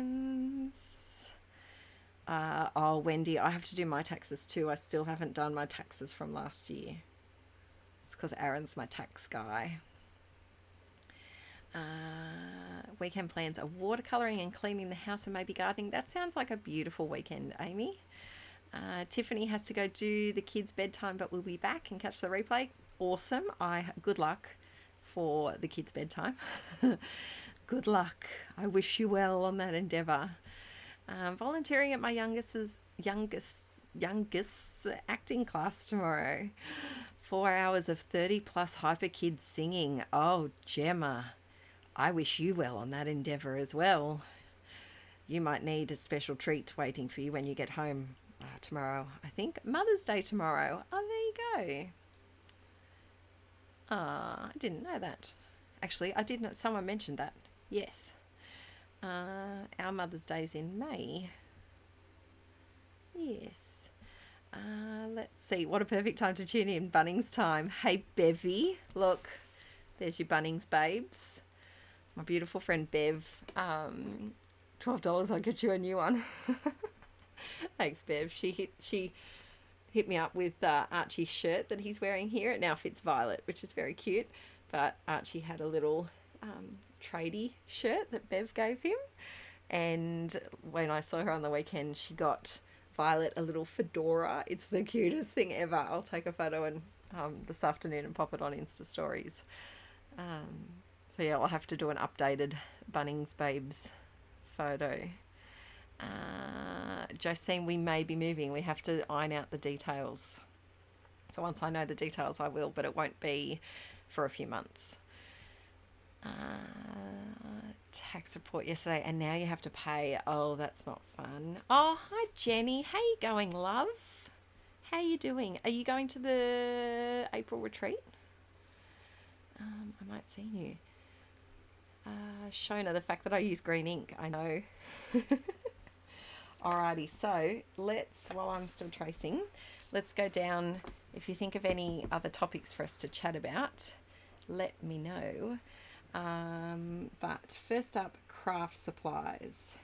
Oh, Wendy, I have to do my taxes too. I still haven't done my taxes from last year. It's because Aaron's my tax guy. Weekend plans are watercolouring and cleaning the house and maybe gardening. That sounds like a beautiful weekend, Amy. Tiffany has to go do the kids' bedtime, but we'll be back and catch the replay. Awesome. Good luck for the kids' bedtime. Good luck. I wish you well on that endeavour. Volunteering at my youngest's acting class tomorrow. 4 hours of 30 plus hyper kids singing. Oh, Gemma, I wish you well on that endeavour as well. You might need a special treat waiting for you when you get home tomorrow. I think Mother's Day tomorrow. Oh, there you go. I didn't know that. Actually, I did know. Someone mentioned that. Yes. Our Mother's Day's in May. Yes. Let's see. What a perfect time to tune in. Bunnings time. Hey, Bevy. Look, there's your Bunnings babes. My beautiful friend Bev. $12, I'll get you a new one. Thanks, Bev. She hit me up with Archie's shirt that he's wearing here. It now fits Violet, which is very cute. But Archie had a little tradie shirt that Bev gave him. And when I saw her on the weekend, she got Violet a little fedora. It's the cutest thing ever. I'll take a photo and this afternoon and pop it on Insta stories. So yeah, I'll have to do an updated Bunnings Babes photo. Josine, we may be moving. We have to iron out the details. So once I know the details, I will, but it won't be for a few months. Tax report yesterday, and now you have to pay. Oh, that's not fun. Oh, hi, Jenny. How you going, love? How you doing? Are you going to the April retreat? I might see you. Shona, the fact that I use green ink, I know. Alrighty, so let's, while I'm still tracing, let's go down. If you think of any other topics for us to chat about, let me know. But first up, craft supplies.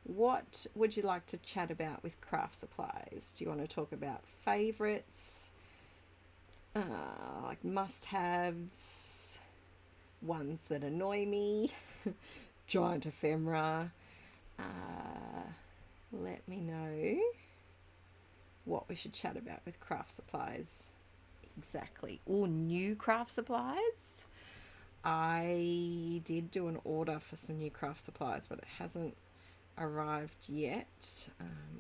What would you like to chat about with craft supplies? Do you want to talk about favourites, like must-haves, ones that annoy me, giant ephemera? Let me know what we should chat about with craft supplies. Exactly. Or new craft supplies. I did do an order for some new craft supplies, but it hasn't arrived yet.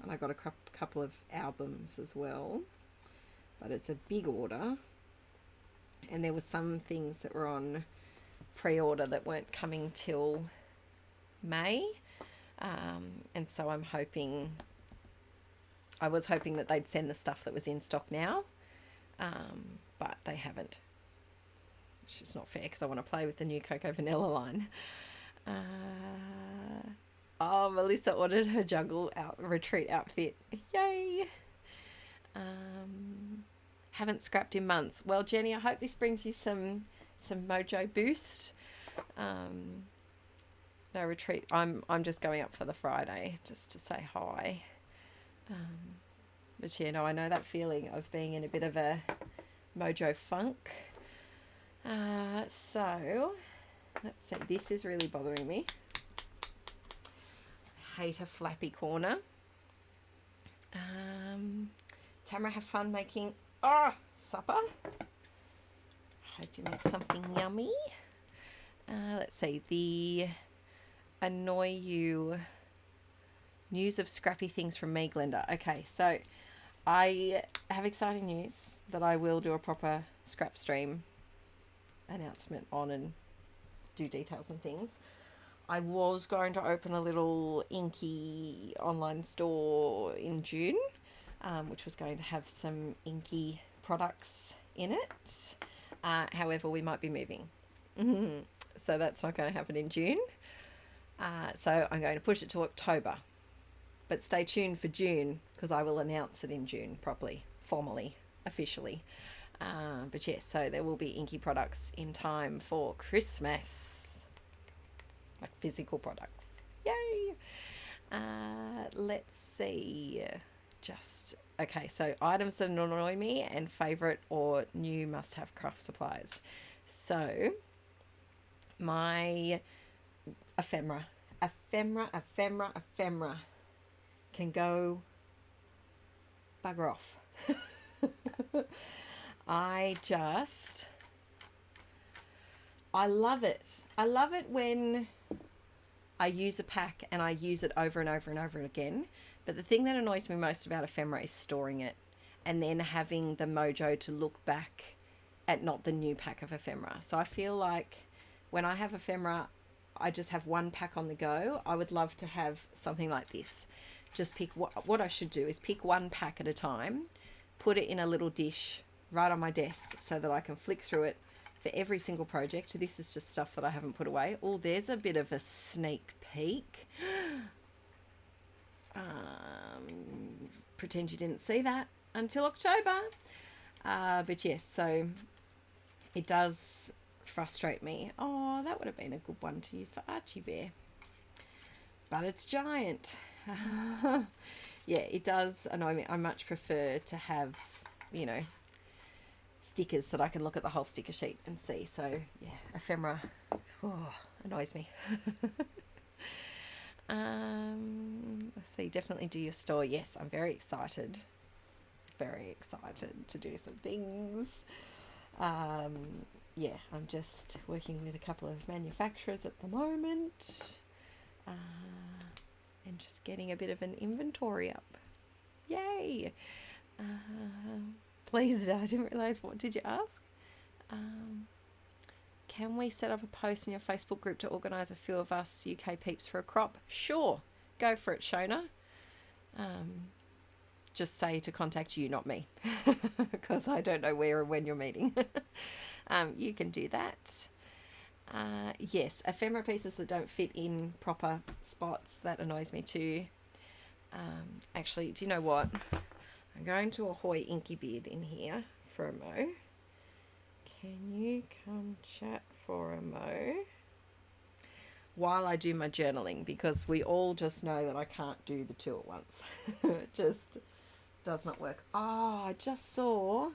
And I got a couple of albums as well, but it's a big order. And there were some things that were on pre-order that weren't coming till May. And so I was hoping that they'd send the stuff that was in stock now, but they haven't. Which is not fair because I want to play with the new Cocoa Vanilla line. Oh, Melissa ordered her jungle retreat outfit. Yay! Haven't scrapped in months. Well, Jenny, I hope this brings you some mojo boost. No retreat. I'm just going up for the Friday just to say hi. But yeah, no, I know that feeling of being in a bit of a mojo funk. So let's see. This is really bothering me. Hate a flappy corner. Tamara, have fun making supper. Hope you make something yummy. Let's see. The annoy you news of scrappy things from me, Glenda. Okay, so I have exciting news that I will do a proper scrap stream announcement on and do details and things. I was going to open a little Inkie online store in June, which was going to have some Inkie products in it. However, we might be moving. So that's not going to happen in June. So I'm going to push it to October. But stay tuned for June, because I will announce it in June properly, formally, officially. But yes, so there will be Inkie products in time for Christmas. Like physical products. Yay! Let's see. Okay, so items that annoy me and favourite or new must-have craft supplies. So, my ephemera can go bugger off. I love it. I love it when I use a pack and I use it over and over and over again. But the thing that annoys me most about ephemera is storing it and then having the mojo to look back at not the new pack of ephemera. So I feel like when I have ephemera, I just have one pack on the go. I would love to have something like this. Just pick what I should do is pick one pack at a time, put it in a little dish right on my desk so that I can flick through it for every single project. This is just stuff that I haven't put away. Oh, there's a bit of a sneak peek. Pretend you didn't see that until October. But yes, so it does frustrate me. Oh, that would have been a good one to use for Archie Bear. But it's giant. Yeah, it does annoy me. I much prefer to have, you know, stickers that I can look at the whole sticker sheet and see. So yeah, ephemera annoys me. Let's see, definitely do your store. Yes, I'm very excited to do some things. Yeah, I'm just working with a couple of manufacturers at the moment, and just getting a bit of an inventory up. Yay! Please, I didn't realise. What did you ask? Can we set up a post in your Facebook group to organise a few of us UK peeps for a crop? Sure, go for it, Shona. Just say to contact you, not me, because I don't know where or when you're meeting. You can do that. Yes, ephemera pieces that don't fit in proper spots, that annoys me too. Actually, do you know what? I'm going to ahoy Inky Beard in here for a mo. Can you come chat for a mo while I do my journaling? Because we all just know that I can't do the two at once. It just does not work. Oh, I just saw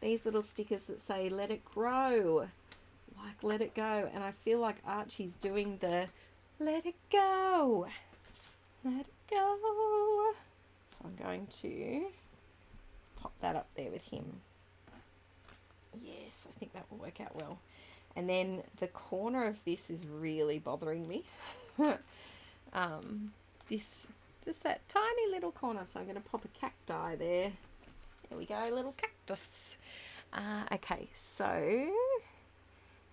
these little stickers that say let it grow, like let it go, and I feel like Archie's doing the let it go, let it go. So I'm going to pop that up there with him. Yes, I think that will work out well. And then the corner of this is really bothering me. Just that tiny little corner. So I'm going to pop a cacti there. There we go, little cactus. Okay, so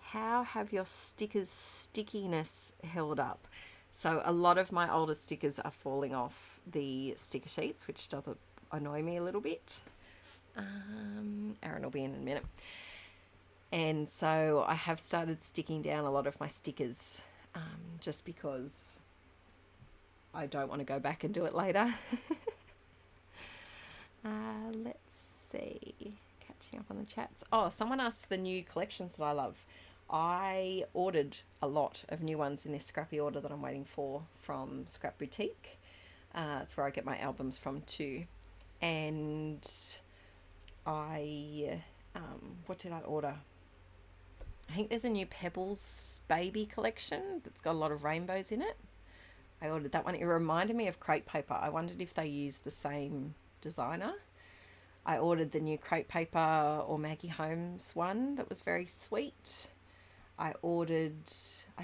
how have your stickers' stickiness held up? So a lot of my older stickers are falling off the sticker sheets, which does annoy me a little bit. Aaron will be in a minute. And so I have started sticking down a lot of my stickers, just because I don't want to go back and do it later. Let's see. Catching up on the chats. Oh, someone asked the new collections that I love. I ordered a lot of new ones in this scrappy order that I'm waiting for from Scrap Boutique. It's where I get my albums from too. And what did I order? I think there's a new Pebbles baby collection that's got a lot of rainbows in it. I ordered that one. It reminded me of crepe paper. I wondered if they used the same designer. I ordered the new crepe paper or Maggie Holmes one that was very sweet. I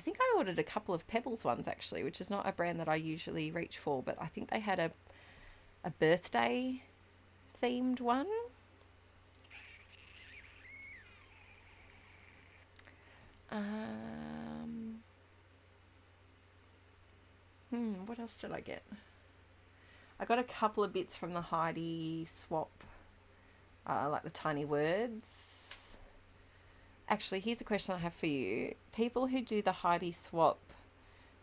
think I ordered a couple of Pebbles ones actually, which is not a brand that I usually reach for, but I think they had a birthday themed one. What else did I get? I got a couple of bits from the Heidi swap, like the tiny words. Actually, here's a question I have for you. People who do the Heidi swap,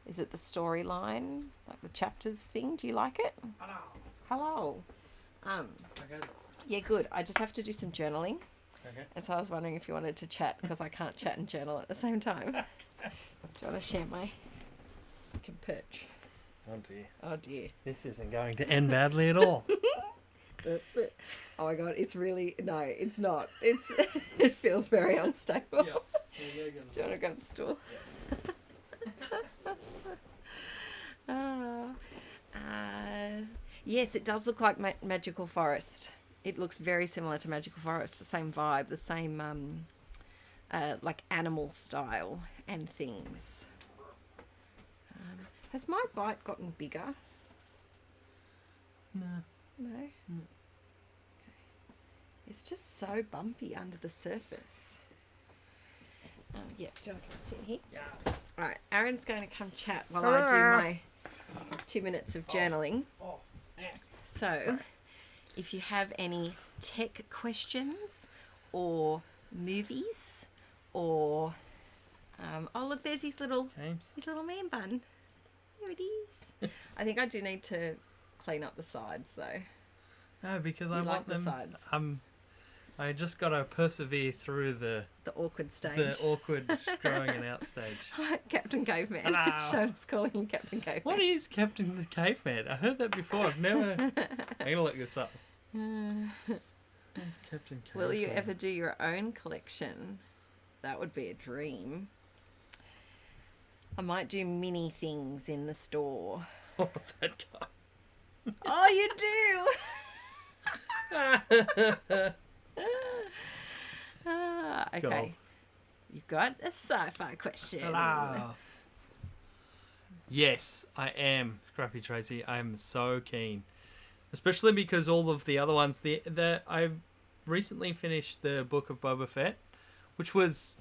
is it the storyline, like the chapters thing? Do you like it? Hello. Okay. Yeah, good. I just have to do some journaling. Okay. And so I was wondering if you wanted to chat, because I can't chat and journal at the same time. Do you want to share my... I can perch. Oh dear. Oh dear. This isn't going to end badly at all. Oh my god, it's really... No, it's not. It's It feels very unstable. Yeah. Do you want to go to the stool? Yes, it does look like Magical Forest. It looks very similar to Magical Forest. The same vibe, the same like animal style and things. Has my bite gotten bigger? No. No? No. Okay. It's just so bumpy under the surface. Yeah, do you want to sit here? Yeah. Alright, Aaron's going to come chat while I do my 2 minutes of journaling. So, if you have any tech questions or movies or... oh, look, there's his little man bun. There it is. I think I do need to clean up the sides, though. No, because You I like want the them. sides? I just got to persevere through the awkward stage. the awkward growing and out stage. Captain Caveman. Hello. Shon's calling him Captain Caveman. What is Captain the Caveman? I heard that before. I've never. I'm gonna look this up. Who's Captain Caveman? Will you ever do your own collection? That would be a dream. I might do mini things in the store. Oh, that guy. Oh, you do? Okay. Go. You've got a sci-fi question. Hello. Yes, I am, Scrappy Tracy. I'm so keen. Especially because all of the other ones... I recently finished the Book of Boba Fett, which was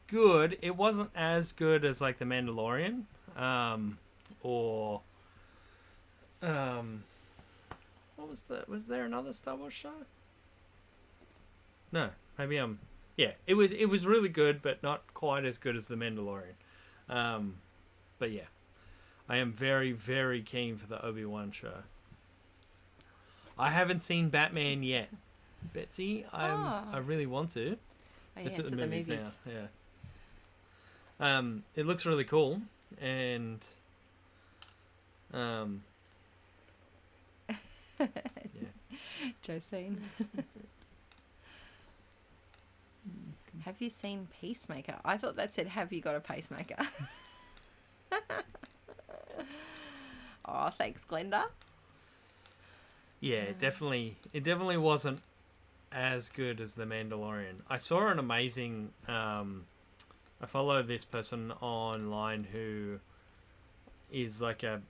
good. It wasn't as good as, like, The Mandalorian. What was the... Was there another Star Wars show? No. Maybe I'm... Yeah, it was really good, but not quite as good as The Mandalorian. But yeah, I am very, very keen for the Obi-Wan show. I haven't seen Batman yet, Betsy. I really want to. It's at the movies now. Yeah. It looks really cool, and yeah. Josine. Have you seen Peacemaker? I thought that said, have you got a pacemaker? Oh, thanks, Glenda. Yeah, it definitely wasn't as good as The Mandalorian. I saw an amazing... I follow this person online who is like a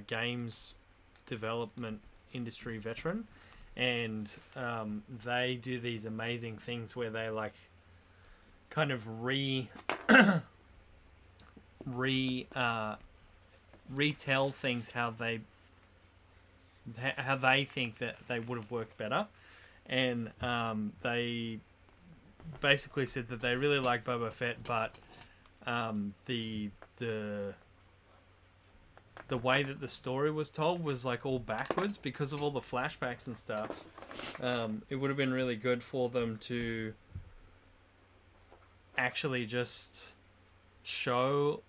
games development industry veteran. And they do these amazing things where they like kind of retell things how they think that they would have worked better, and they basically said that they really like Boba Fett, but the way that the story was told was like all backwards because of all the flashbacks and stuff. It would have been really good for them to actually just show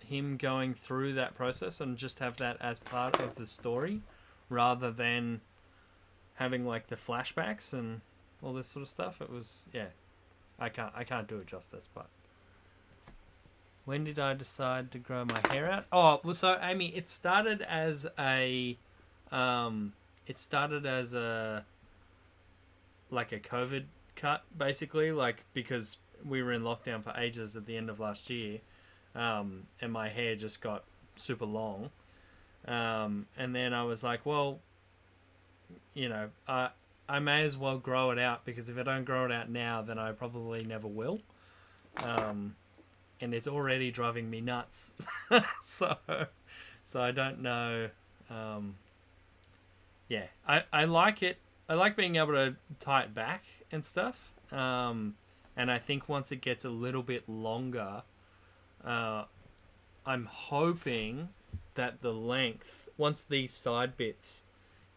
him going through that process and just have that as part of the story rather than having like the flashbacks and all this sort of stuff. It was, yeah, I can't do it justice, but when did I decide to grow my hair out? Oh, well, so Amy, it started as a like a COVID cut, basically, like because we were in lockdown for ages at the end of last year, and my hair just got super long, and then I was like, well, I may as well grow it out, because if I don't grow it out now, then I probably never will. And it's already driving me nuts. so I don't know. Yeah, I like it. I like being able to tie it back and stuff. And I think once it gets a little bit longer, I'm hoping that the length, once these side bits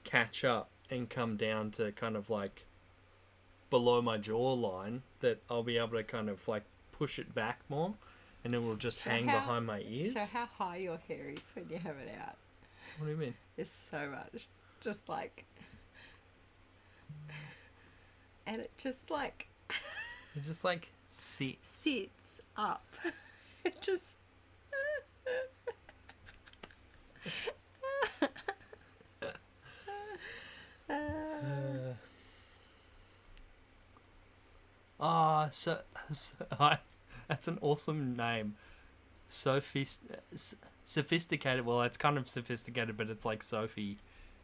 catch up and come down to kind of like below my jawline, that I'll be able to kind of like push it back more, and it will just hang behind my ears. Show how high your hair is when you have it out. What do you mean? It's so much. Just like... And it just like... It just like sits up. It just... That's an awesome name. Sophisticated. Well, it's kind of sophisticated, but it's like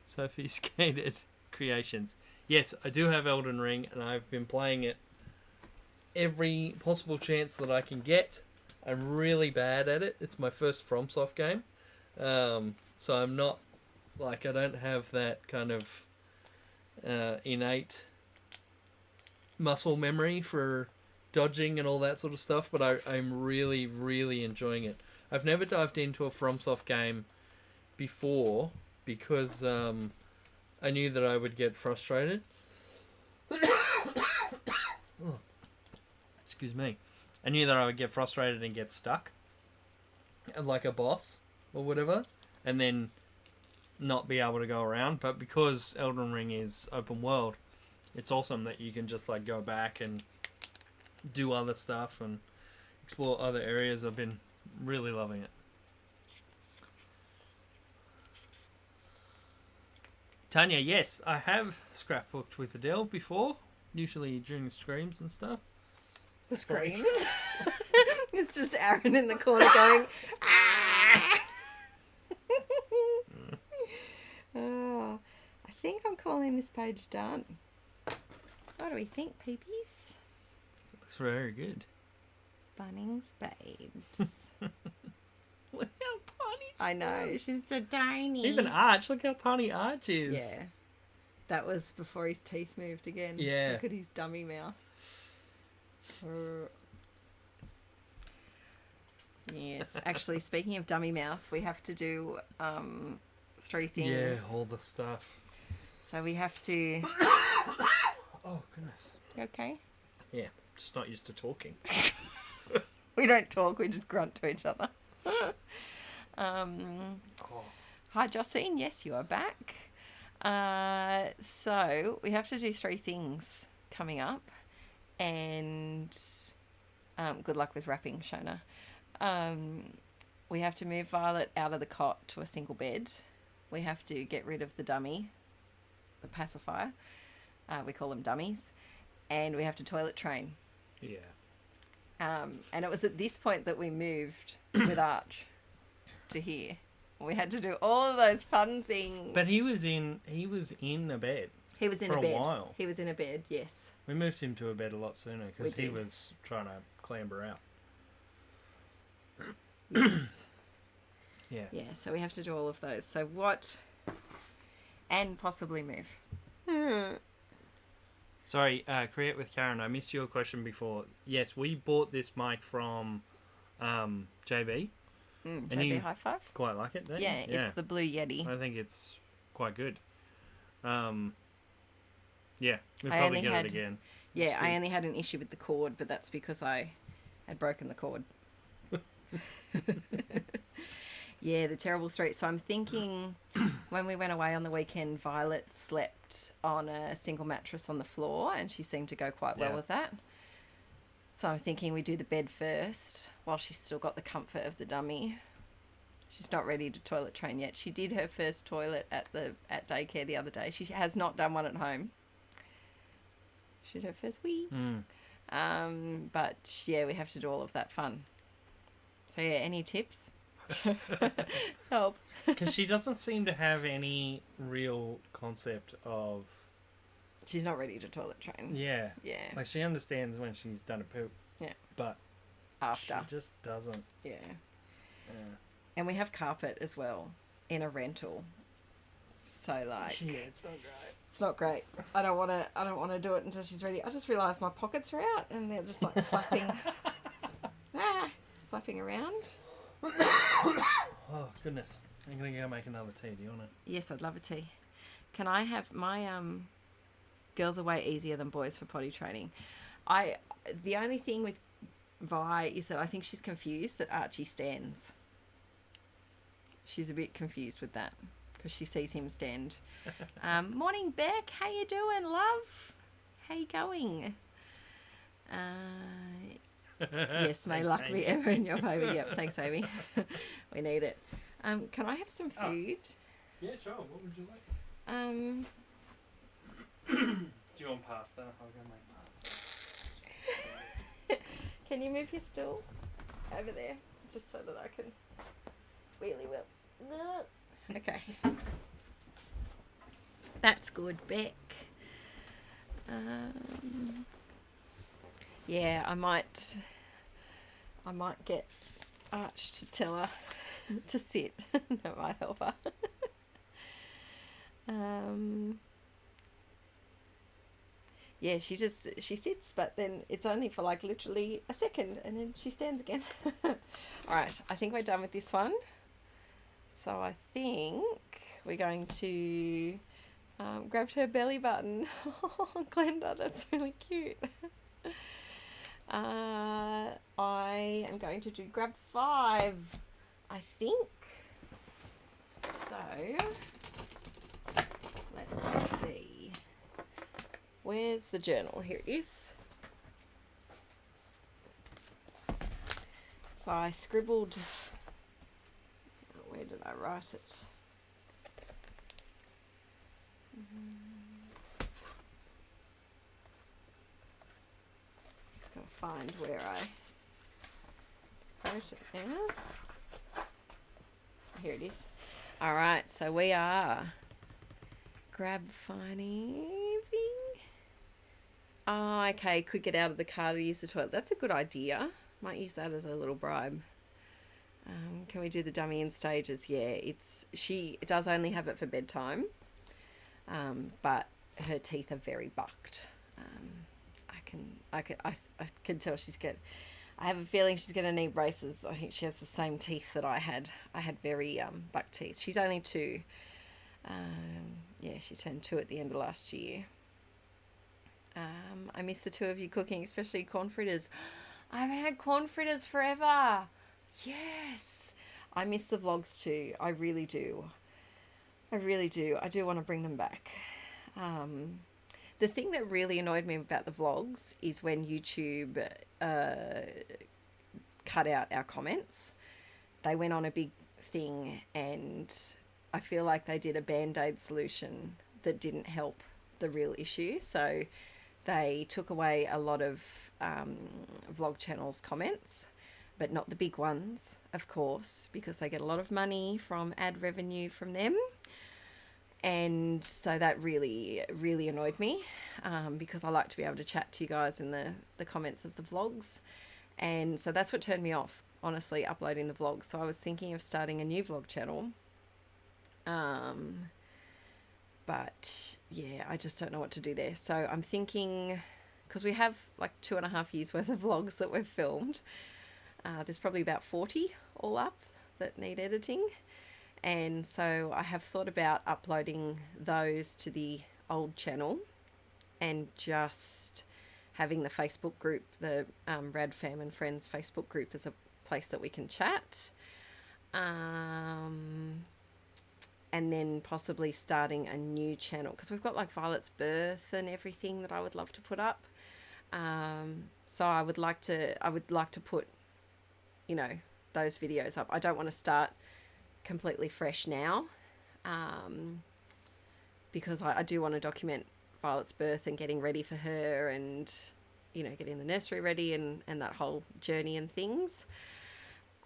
Sophisticated Creations. Yes, I do have Elden Ring, and I've been playing it every possible chance that I can get. I'm really bad at it. It's my first FromSoft game. So I'm not, like, I don't have that kind of innate muscle memory for dodging and all that sort of stuff, but I'm really, really enjoying it. I've never dived into a FromSoft game before because I knew that I would get frustrated. Oh, excuse me. I knew that I would get frustrated and get stuck, like a boss or whatever, and then not be able to go around. But because Elden Ring is open world, it's awesome that you can just like go back and do other stuff and explore other areas. I've been really loving it. Tanya, yes, I have scrapbooked with Adele before, usually during the screams and stuff. The screams? It's just Aaron in the corner going, ah! Oh, I think I'm calling this page done. What do we think, peepies? Looks very good. Bunnings babes. Look how tiny she I know, she's so tiny. Even Arch, look how tiny Arch is. Yeah. That was before his teeth moved again. Yeah. Look at his dummy mouth. Yes. Actually, speaking of dummy mouth, we have to do 3 things. Yeah, all the stuff. So we have to... Oh, goodness. You okay? Yeah, just not used to talking. We don't talk, we just grunt to each other. Hi, Josine. Yes, you are back. So we have to do 3 things coming up. And good luck with wrapping, Shona. We have to move Violet out of the cot to a single bed. We have to get rid of the dummy, the pacifier. We call them dummies. And we have to toilet train. Yeah. And it was at this point that we moved with Arch to here. We had to do all of those fun things. But he was in a bed. He was in for a bed. A while. He was in a bed, yes. We moved him to a bed a lot sooner because We he did. was trying to clamber out. Yes. Yeah. Yeah, so we have to do all of those. So what... And possibly move. Sorry, Create with Karen, I missed your question before. Yes, we bought this mic from JB. And JB you High Five? quite like it, don't Yeah, you? it's the Blue Yeti. I think it's quite good. Yeah, we'll I probably only get had- it again. Yeah, It's I good. only had an issue with the cord, but that's because I had broken the cord. Yeah, the terrible street. So I'm thinking when we went away on the weekend, Violet slept on a single mattress on the floor and she seemed to go quite well Yeah. with that. So I'm thinking we do the bed first while she's still got the comfort of the dummy. She's not ready to toilet train yet. She did her first toilet at daycare the other day. She has not done one at home. She did her first wee. But yeah, we have to do all of that fun. So yeah, any tips? Help. Because she doesn't seem to have any real concept of... She's not ready to toilet train. Yeah. Yeah. Like, she understands when she's done a poop. Yeah. But After. she just doesn't. Yeah. Yeah. And we have carpet as well in a rental. So like, Yeah, it's not great. it's not great. I don't want to do it until she's ready. I just realised my pockets are out and they're just like flapping, flapping around. Oh, goodness. I'm going to go make another tea. Do you want to? Yes, I'd love a tea. Can I have my girls are way easier than boys for potty training. The only thing with Vi is that I think she's confused that Archie stands. She's a bit confused with that because she sees him stand. Morning, Beck. How you doing, love? How you going? Yes, may Thanks, luck Amy. be ever in your favour. Yep, thanks, Amy. We need it. Can I have some food? Yeah, sure. What would you like? Do you want pasta? I'll go make pasta. Can you move your stool over there just so that I can wheelie wheel? Okay. That's good, Beck. Yeah, I might get Arch to tell her to sit. That might help her. Yeah, she sits, but then it's only for like literally a second and then she stands again. All right, I think we're done with this one. So I think we're going to grab her belly button. Oh, Glenda, that's really cute. I am going to do grab 5, I think. So, let's see. Where's the journal? Here it is. So I scribbled, where did I write it? Just gotta find where I wrote it now. Here it is. All right, so we are grab finding. Oh, okay. Could get out of the car to use the toilet. That's a good idea. Might use that as a little bribe. Can we do the dummy in stages? Yeah, she does only have it for bedtime, but her teeth are very bucked. I can tell she's good. I have a feeling she's going to need braces. I think she has the same teeth that I had. I had very bucked teeth. She's only 2. Yeah, she turned 2 at the end of last year. I miss the 2 of you cooking, especially corn fritters. I haven't had corn fritters forever. Yes. I miss the vlogs too. I really do. I really do. I do want to bring them back. The thing that really annoyed me about the vlogs is when YouTube cut out our comments. They went on a big thing and I feel like they did a band-aid solution that didn't help the real issue. So they took away a lot of vlog channels' comments, but not the big ones, of course, because they get a lot of money from ad revenue from them. And so that really, really annoyed me because I like to be able to chat to you guys in the comments of the vlogs. And so that's what turned me off, honestly, uploading the vlogs. So I was thinking of starting a new vlog channel. But yeah, I just don't know what to do there. So I'm thinking, because we have like 2.5 years worth of vlogs that we've filmed. There's probably about 40 all up that need editing. And so I have thought about uploading those to the old channel and just having the Facebook group, the Rad Fam and Friends Facebook group, as a place that we can chat. And then possibly starting a new channel because we've got like Violet's birth and everything that I would love to put up. So I would like to put, you know, those videos up. I don't want to start completely fresh now because I do want to document Violet's birth and getting ready for her and, you know, getting the nursery ready and that whole journey and things.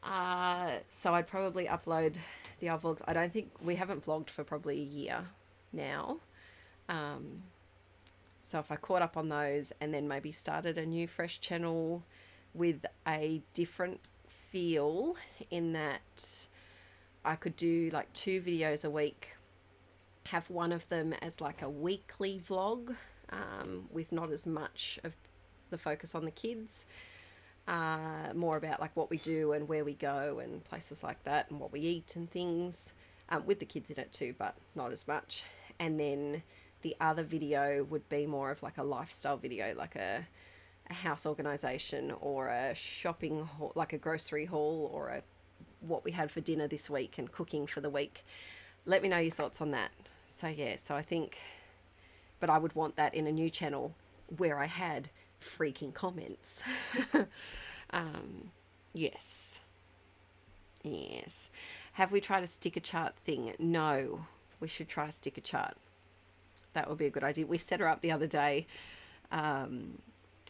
So I'd probably upload the old vlogs. I don't think we haven't vlogged for probably a year now. So if I caught up on those and then maybe started a new fresh channel with a different feel, in that I could do like 2 videos a week, have one of them as like a weekly vlog, with not as much of the focus on the kids, more about like what we do and where we go and places like that and what we eat and things, with the kids in it too, but not as much. And then the other video would be more of like a lifestyle video, like a house organization or a shopping haul, like a grocery haul, or a what we had for dinner this week and cooking for the week. Let me know your thoughts on that. So yeah, so I think, but I would want that in a new channel where I had freaking comments. Yes. Have we tried a sticker chart thing? No, we should try a sticker chart. That would be a good idea. We set her up the other day,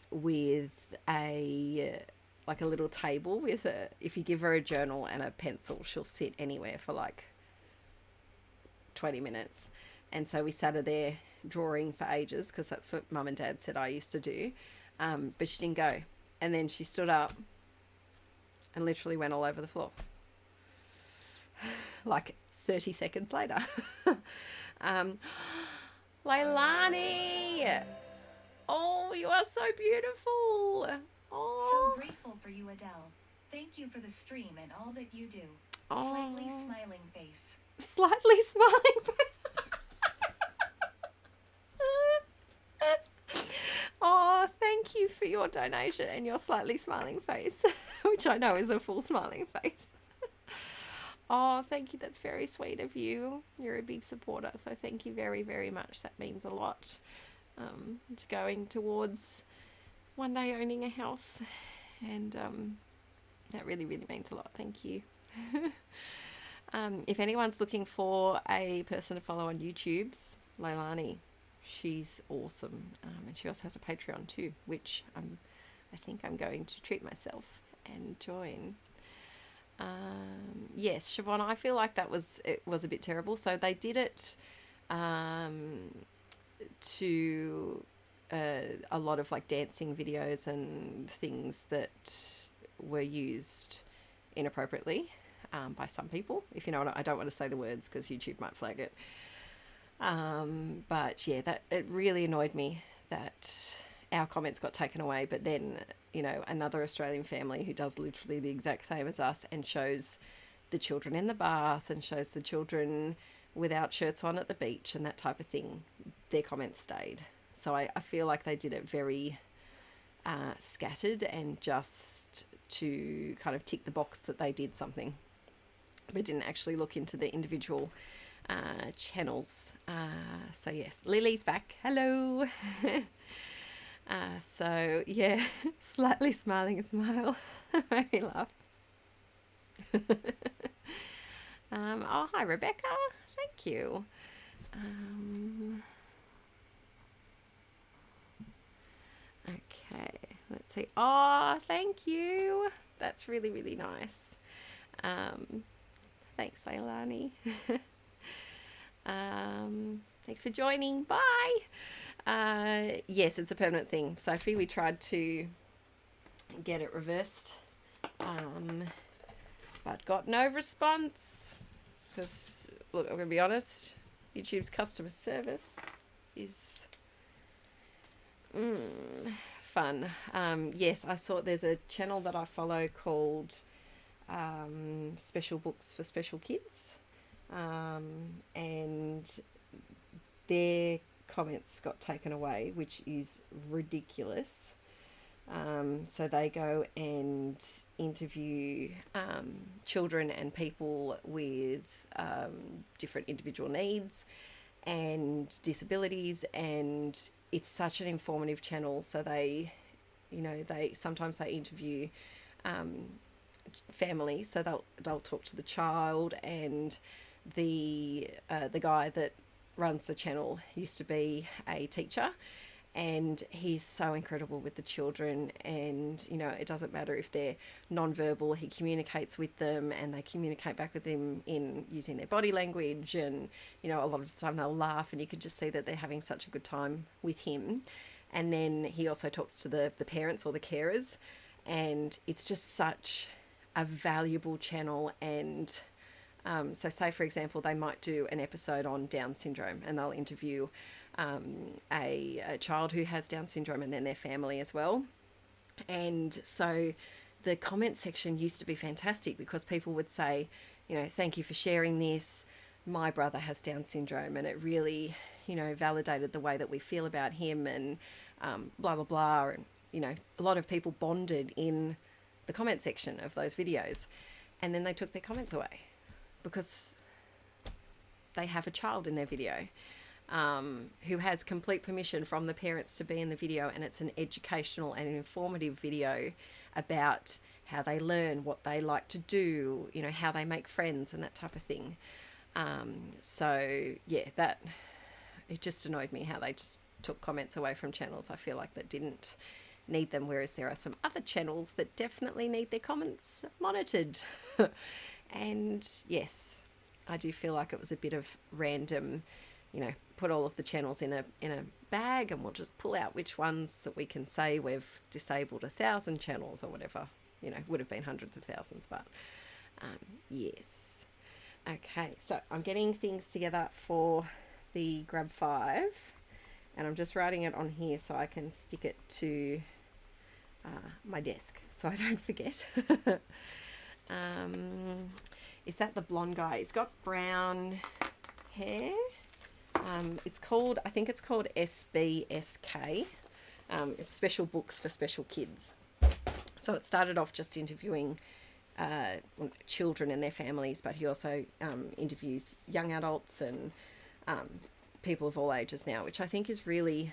with a like a little table with a, if you give her a journal and a pencil, she'll sit anywhere for like 20 minutes. And so we sat her there drawing for ages, because that's what Mum and Dad said I used to do. But she didn't go. And then she stood up and literally went all over the floor. Like 30 seconds later. Leilani! Oh, you are so beautiful. Oh. So grateful for you, Adele. Thank you for the stream and all that you do. Oh. Slightly smiling face. Slightly smiling face. Oh, thank you for your donation and your slightly smiling face, which I know is a full smiling face. Oh, thank you. That's very sweet of you. You're a big supporter, so thank you very, very much. That means a lot. It's going towards one day owning a house, and that really, really means a lot. Thank you. If anyone's looking for a person to follow on YouTube's, Leilani. She's awesome, and she also has a Patreon too, which I think I'm going to treat myself and join. Yes, Siobhan, I feel like it was a bit terrible. So they did it to a lot of like dancing videos and things that were used inappropriately by some people. If you know what I don't want to say the words because YouTube might flag it. But yeah, that it really annoyed me that our comments got taken away, but then, you know, another Australian family who does literally the exact same as us and shows the children in the bath and shows the children without shirts on at the beach and that type of thing, their comments stayed. So I feel like they did it very scattered and just to kind of tick the box that they did something, but didn't actually look into the individual channels. So yes, Lily's back. Hello. So yeah, slightly smiling a smile made me laugh. Oh, hi Rebecca. Thank you. Okay, let's see. Oh, thank you. That's really, really nice. Thanks, Leilani. Thanks for joining. Bye. Yes, it's a permanent thing. Sophie, we tried to get it reversed, but got no response. Because, look, I'm going to be honest, YouTube's customer service is fun. Yes, I saw there's a channel that I follow called Special Books for Special Kids, and their comments got taken away, which is ridiculous. So they go and interview children and people with different individual needs and disabilities, and it's such an informative channel. So they, you know, sometimes they interview families, so they'll talk to the child, and the guy that runs the channel used to be a teacher, and he's so incredible with the children. And you know, it doesn't matter if they're non-verbal, he communicates with them and they communicate back with him in using their body language. And you know, a lot of the time they'll laugh and you can just see that they're having such a good time with him. And then he also talks to the parents or the carers, and it's just such a valuable channel. And so say for example, they might do an episode on Down syndrome and they'll interview a child who has Down syndrome and then their family as well. And so the comment section used to be fantastic because people would say, you know, thank you for sharing this. My brother has Down syndrome, and it really, you know, validated the way that we feel about him, and blah, blah, blah. And, you know, a lot of people bonded in the comment section of those videos, and then they took their comments away because they have a child in their video who has complete permission from the parents to be in the video, and it's an educational and informative video about how they learn, what they like to do, you know, how they make friends and that type of thing. So yeah, that, it just annoyed me how they just took comments away from channels I feel like that didn't need them, whereas there are some other channels that definitely need their comments monitored. And yes, I do feel like it was a bit of random, you know, put all of the channels in a bag and we'll just pull out which ones that we can say we've disabled 1,000 channels or whatever. You know, would have been hundreds of thousands, but yes. Okay, so I'm getting things together for the Grab 5, and I'm just writing it on here so I can stick it to my desk so I don't forget. Is that the blonde guy? He's got brown hair. It's called, I think it's called SBSK. It's special books for special kids. So it started off just interviewing children and their families, but he also interviews young adults and people of all ages now, which I think is really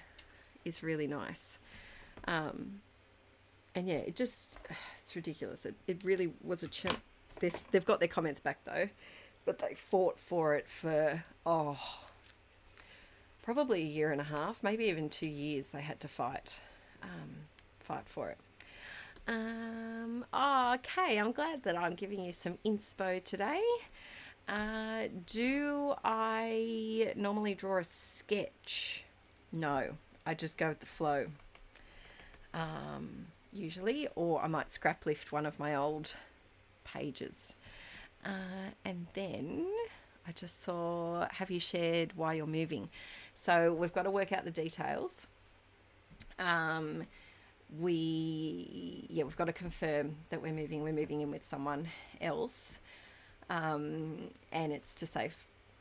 nice. And yeah, it's ridiculous. It really was they've got their comments back though, but they fought for it for probably a year and a half, maybe even 2 years. They had to fight for it. Okay, I'm glad that I'm giving you some inspo today. Do I normally draw a sketch? No, I just go with the flow. Usually, or I might scrap lift one of my old pages. And then I just saw, have you shared why you're moving? So we've got to work out the details. We've got to confirm that we're moving in with someone else, and it's to save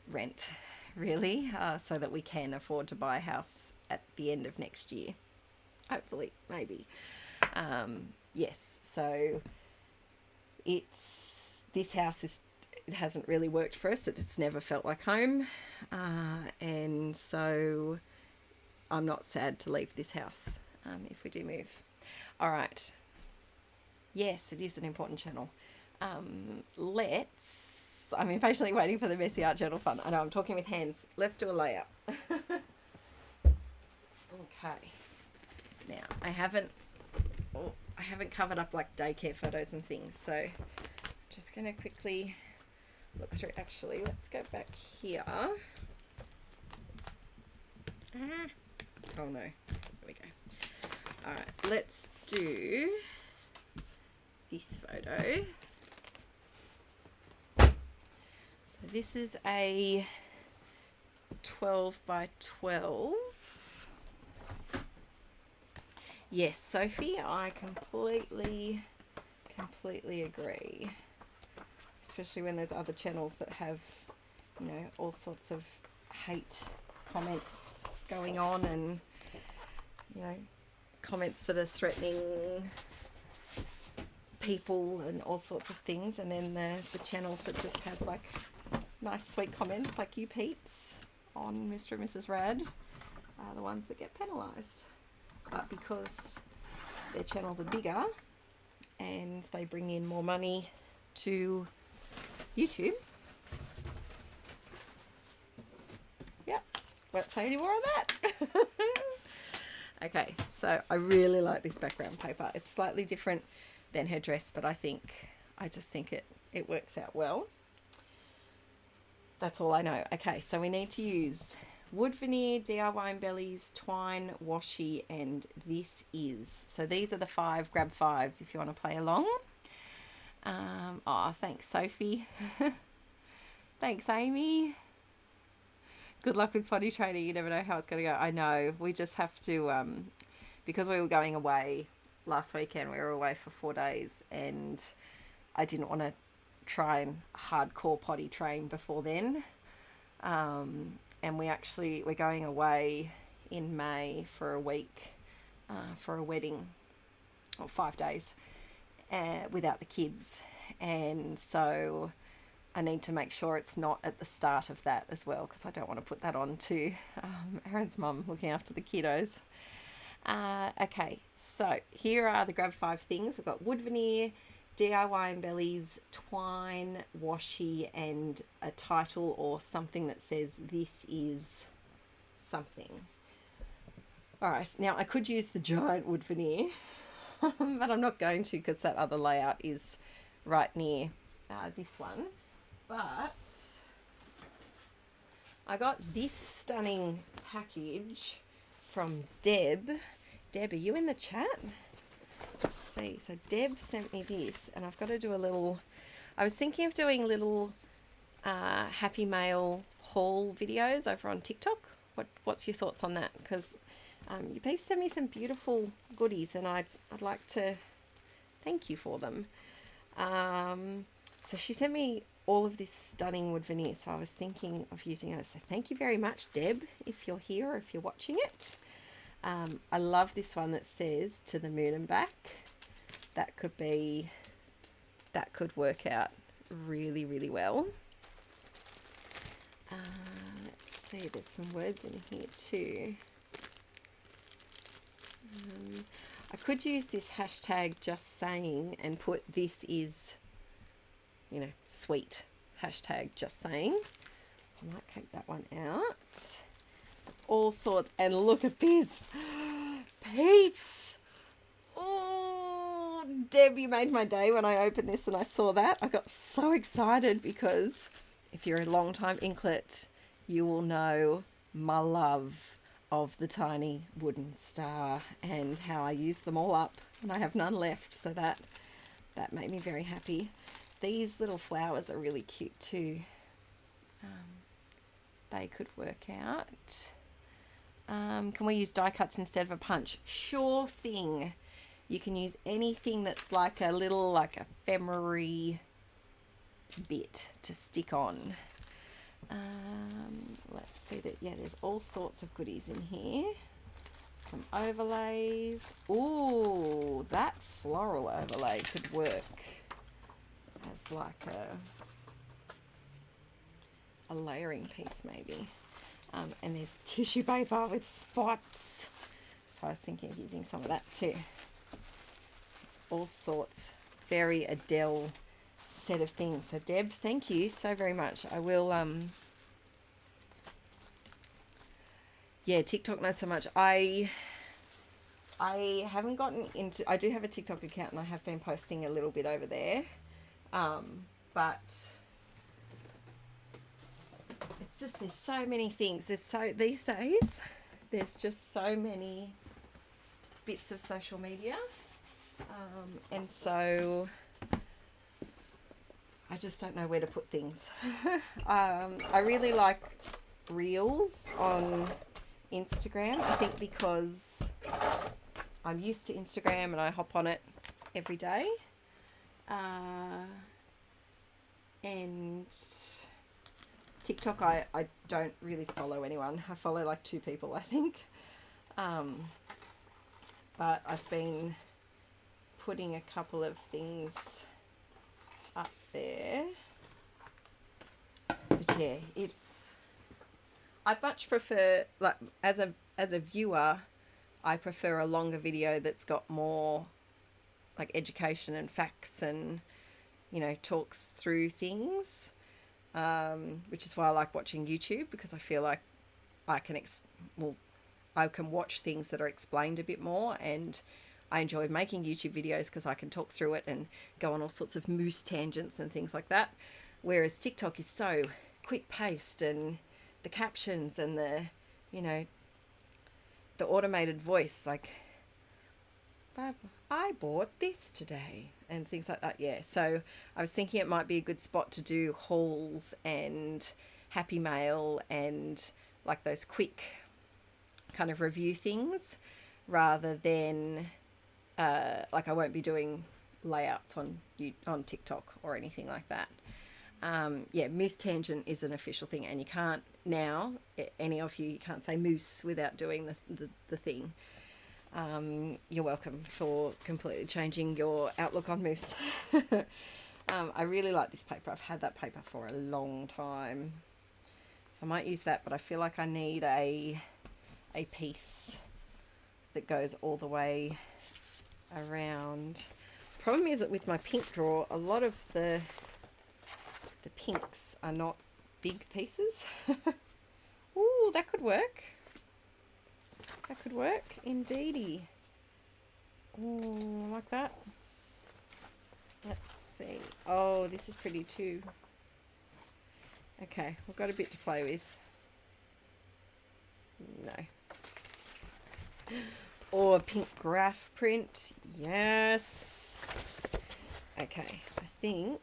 rent really, so that we can afford to buy a house at the end of next year, hopefully, maybe. Yes, so this house it hasn't really worked for us. It's never felt like home, and so I'm not sad to leave this house if we do move. All right. Yes, it is an important channel. I'm impatiently waiting for the messy art journal fun. I know I'm talking with hands. Let's do a layout. Okay. Now I haven't covered up like daycare photos and things, so I'm just gonna quickly look through. Actually, let's go back here. Oh no, there we go. All right, let's do this photo. So this is a 12 by 12. Yes, Sophie, I completely agree. Especially when there's other channels that have, you know, all sorts of hate comments going on, and, you know, comments that are threatening people and all sorts of things, and then the channels that just have like nice sweet comments like you peeps on Mr. and Mrs Rad are the ones that get penalised. But because their channels are bigger and they bring in more money to YouTube, yep, won't say any more on that. Okay, so I really like this background paper. It's slightly different than her dress, but I just think it works out well. That's all I know. Okay, so we need to use wood veneer, DIY embellies, twine, washi, and this is. So these are the 5 grab 5s if you want to play along. Oh, thanks, Sophie. Thanks, Amy. Good luck with potty training. You never know how it's going to go. I know. We just have to, because we were going away last weekend, we were away for 4 days, and I didn't want to try and hardcore potty train before then. And we're going away in May for a week, for a wedding, or 5 days, without the kids. And so I need to make sure it's not at the start of that as well, because I don't want to put that on to Aaron's mum looking after the kiddos. Okay, so here are the grab 5 things. We've got wood veneer, DIY embellies, twine, washi, and a title or something that says this is something. All right, now I could use the giant wood veneer, but I'm not going to because that other layout is right near this one. But I got this stunning package from Deb. Deb, are you in the chat? Let's see. So Deb sent me this, and I've got to do a little... I was thinking of doing little Happy Mail haul videos over on TikTok. What's your thoughts on that? Because you people send me some beautiful goodies, and I'd like to thank you for them. So she sent me all of this stunning wood veneer, so I was thinking of using it. So thank you very much, Deb, if you're here or if you're watching it. I love this one that says "To the Moon and Back." That could work out really, really well. Let's see, there's some words in here too. I could use this hashtag just saying and put this is, you know, sweet, hashtag just saying. I might take that one out. All sorts, and look at this. Peeps! Oh, Deb, you made my day when I opened this and I saw that. I got so excited because if you're a long time inklet, you will know my love of the tiny wooden star and how I use them all up and I have none left, so that made me very happy. These little flowers are really cute too. They could work out. Can we use die cuts instead of a punch? Sure thing. You can use anything that's like a little, like ephemera bit to stick on. Let's see that. Yeah, there's all sorts of goodies in here. Some overlays. Ooh, that floral overlay could work as like a layering piece maybe. And there's tissue paper with spots. So I was thinking of using some of that too. It's all sorts. Very Adele set of things. So Deb, thank you so very much. I will, yeah, TikTok not so much. I haven't gotten into, I do have a TikTok account and I have been posting a little bit over there. But it's just, there's so many things. These days, there's just so many bits of social media. And so I just don't know where to put things. I really like reels on Instagram, I think because I'm used to Instagram and I hop on it every day. And TikTok, I don't really follow anyone. I follow like 2 people, I think. But I've been putting a couple of things up there. But yeah, I much prefer, like, as a viewer, I prefer a longer video that's got more like education and facts and, you know, talks through things, which is why I like watching YouTube, because I feel like I I can watch things that are explained a bit more, and I enjoy making YouTube videos because I can talk through it and go on all sorts of moose tangents and things like that. Whereas TikTok is so quick paced, and the captions and the, you know, the automated voice, like, I bought this today and things like that. Yeah, so I was thinking it might be a good spot to do hauls and Happy Mail and like those quick kind of review things, rather than like I won't be doing layouts on TikTok or anything like that. Yeah, Moose Tangent is an official thing, and you can't now, any of you can't say moose without doing the thing. You're welcome for completely changing your outlook on moose. I really like this paper. I've had that paper for a long time. So I might use that, but I feel like I need a piece that goes all the way around. Problem is that with my pink drawer, a lot of the pinks are not big pieces. Ooh, that could work. That could work, indeedy. Ooh, like that. Let's see. Oh, this is pretty too. Okay, we've got a bit to play with. No. Or a pink graph print. Yes. Okay, I think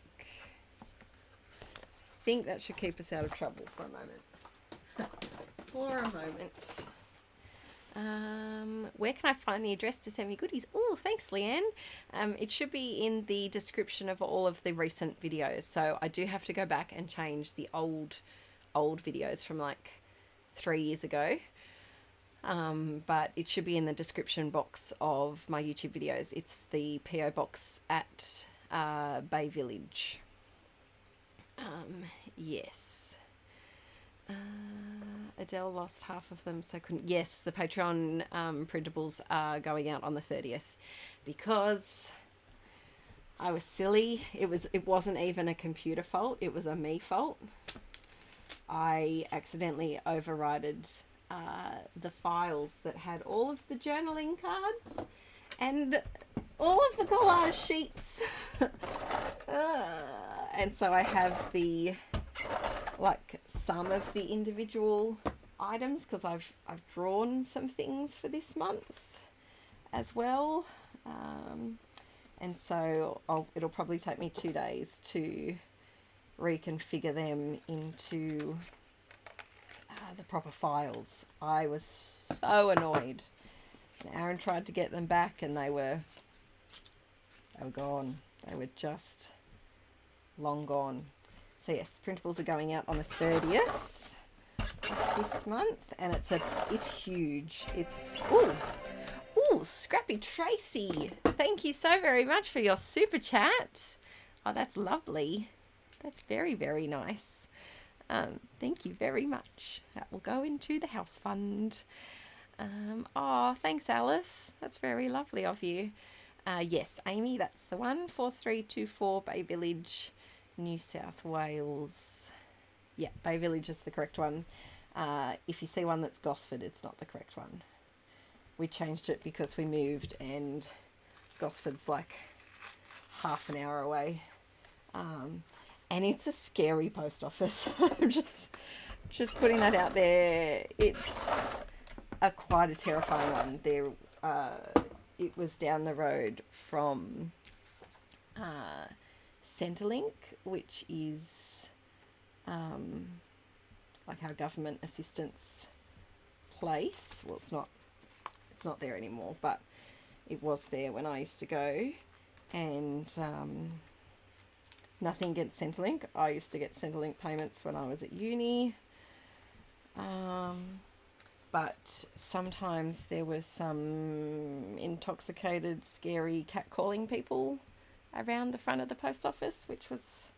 that should keep us out of trouble for a moment. For a moment. Where can I find the address to send me goodies? Oh, thanks, Leanne. It should be in the description of all of the recent videos. So I do have to go back and change the old videos from like 3 years ago. But it should be in the description box of my YouTube videos. It's the PO box at Bay Village. Yes. Adele lost half of them, so couldn't. Yes, the Patreon printables are going out on the 30th because I was silly. It wasn't even a computer fault. It was a me fault. I accidentally overrided the files that had all of the journaling cards and all of the collage sheets. And so I have like some of the individual items because I've drawn some things for this month as well, and so it'll probably take me 2 days to reconfigure them into the proper files. I was so annoyed. Aaron tried to get them back and they were gone. They were just long gone. So yes, the printables are going out on the 30th of this month, and it's huge. It's ooh, Scrappy Tracy. Thank you so very much for your super chat. Oh, that's lovely. That's very, very nice. Thank you very much. That will go into the house fund. Oh, thanks, Alice. That's very lovely of you. Yes, Amy, that's the one. 4324 Bay Village, New South Wales. Yeah, Bay Village is the correct one. If you see one that's Gosford, it's not the correct one. We changed it because we moved and Gosford's like half an hour away. And it's a scary post office. I'm just putting that out there. It's quite a terrifying one. It was down the road from Centrelink, which is like our government assistance place. Well, it's not there anymore, but it was there when I used to go. And nothing against Centrelink. I used to get Centrelink payments when I was at uni. But sometimes there were some intoxicated, scary catcalling people around the front of the post office, which was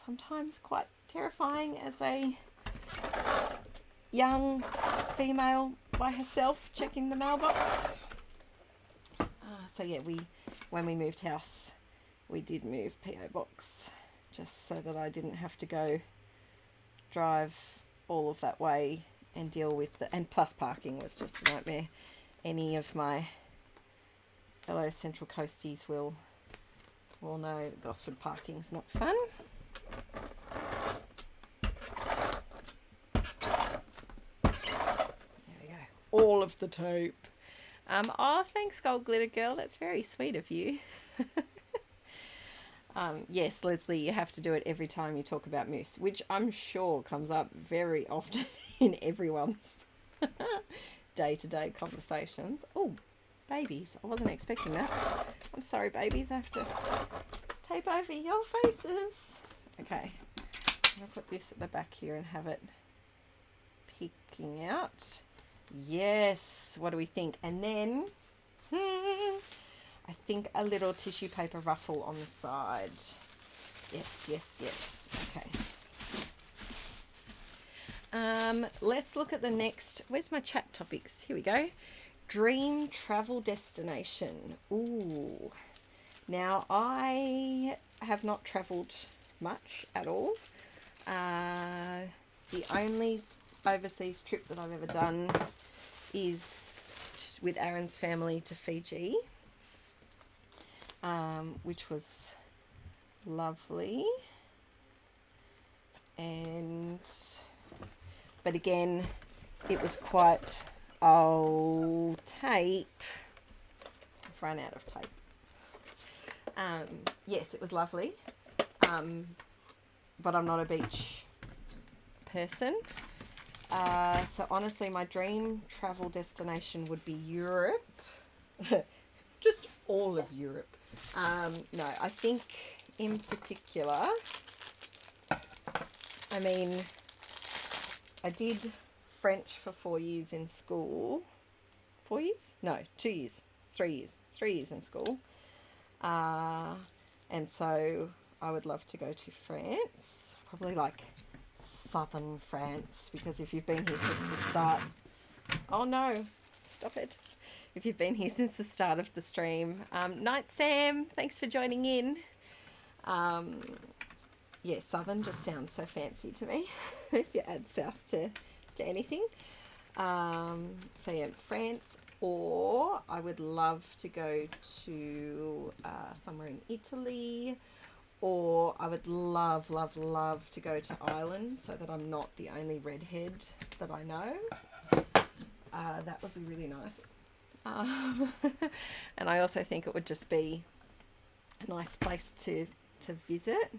sometimes quite terrifying as a young female by herself checking the mailbox. So yeah, when we moved house, we did move PO box just so that I didn't have to go drive all of that way and deal with the, and plus parking was just a nightmare. Any of my fellow Central Coasties will know that Gosford parking's not fun. There we go. All of the tape. Oh, thanks, Gold Glitter Girl. That's very sweet of you. Yes, Leslie, you have to do it every time you talk about moose, which I'm sure comes up very often in everyone's day-to-day conversations. Oh, babies. I wasn't expecting that. I'm sorry, babies. I have to tape over your faces. Okay. I'm going to put this at the back here and have it peeking out. Yes. What do we think? And then I think a little tissue paper ruffle on the side. Yes, yes, yes. Okay. Let's look at the next. Where's my chat topics? Here we go. Dream travel destination. Ooh. Now, I have not travelled much at all. The only overseas trip that I've ever done is with Aaron's family to Fiji, which was lovely. But again, it was quite old tape. I've run out of tape. Yes, it was lovely. But I'm not a beach person. So honestly, my dream travel destination would be Europe. Just all of Europe. No, I think in particular, I mean, I did French for 4 years in school. 4 years? No, 2 years. 3 years. 3 years in school. And so I would love to go to France. Probably like southern France, because if you've been here since the start... Oh no, stop it. If you've been here since the start of the stream. Night Sam, thanks for joining in. Yeah, southern just sounds so fancy to me if you add south to anything. So yeah, France, or I would love to go to somewhere in Italy, or I would love, love, love to go to Ireland so that I'm not the only redhead that I know. That would be really nice. And I also think it would just be a nice place to visit.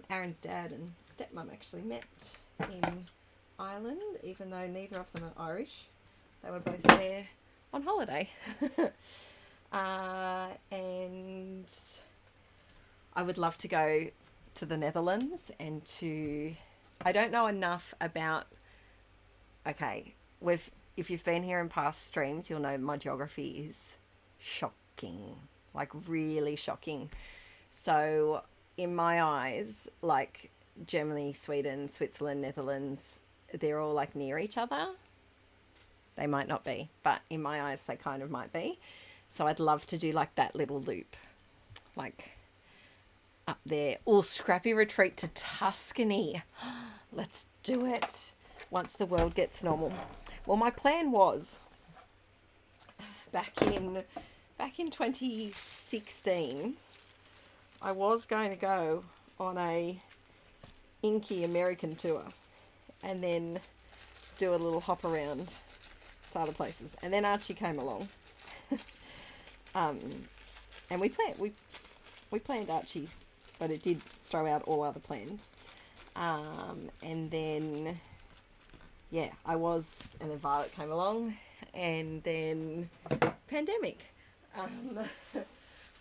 Aaron's dad and stepmom actually met in Ireland, even though neither of them are Irish. They were both there on holiday. And I would love to go to the Netherlands and to... I don't know enough about... Okay, if you've been here in past streams, you'll know my geography is shocking. Like, really shocking. So, in my eyes, like, Germany, Sweden, Switzerland, Netherlands, they're all, like, near each other. They might not be, but in my eyes, they kind of might be. So, I'd love to do, like, that little loop. Like... up there. Oh, scrappy retreat to Tuscany. Let's do it once the world gets normal. Well, my plan was back in 2016, I was going to go on a Inkie American tour and then do a little hop around to other places. And then Archie came along. And we planned Archie, but it did throw out all other plans. And then, yeah, and then Violet came along, and then pandemic.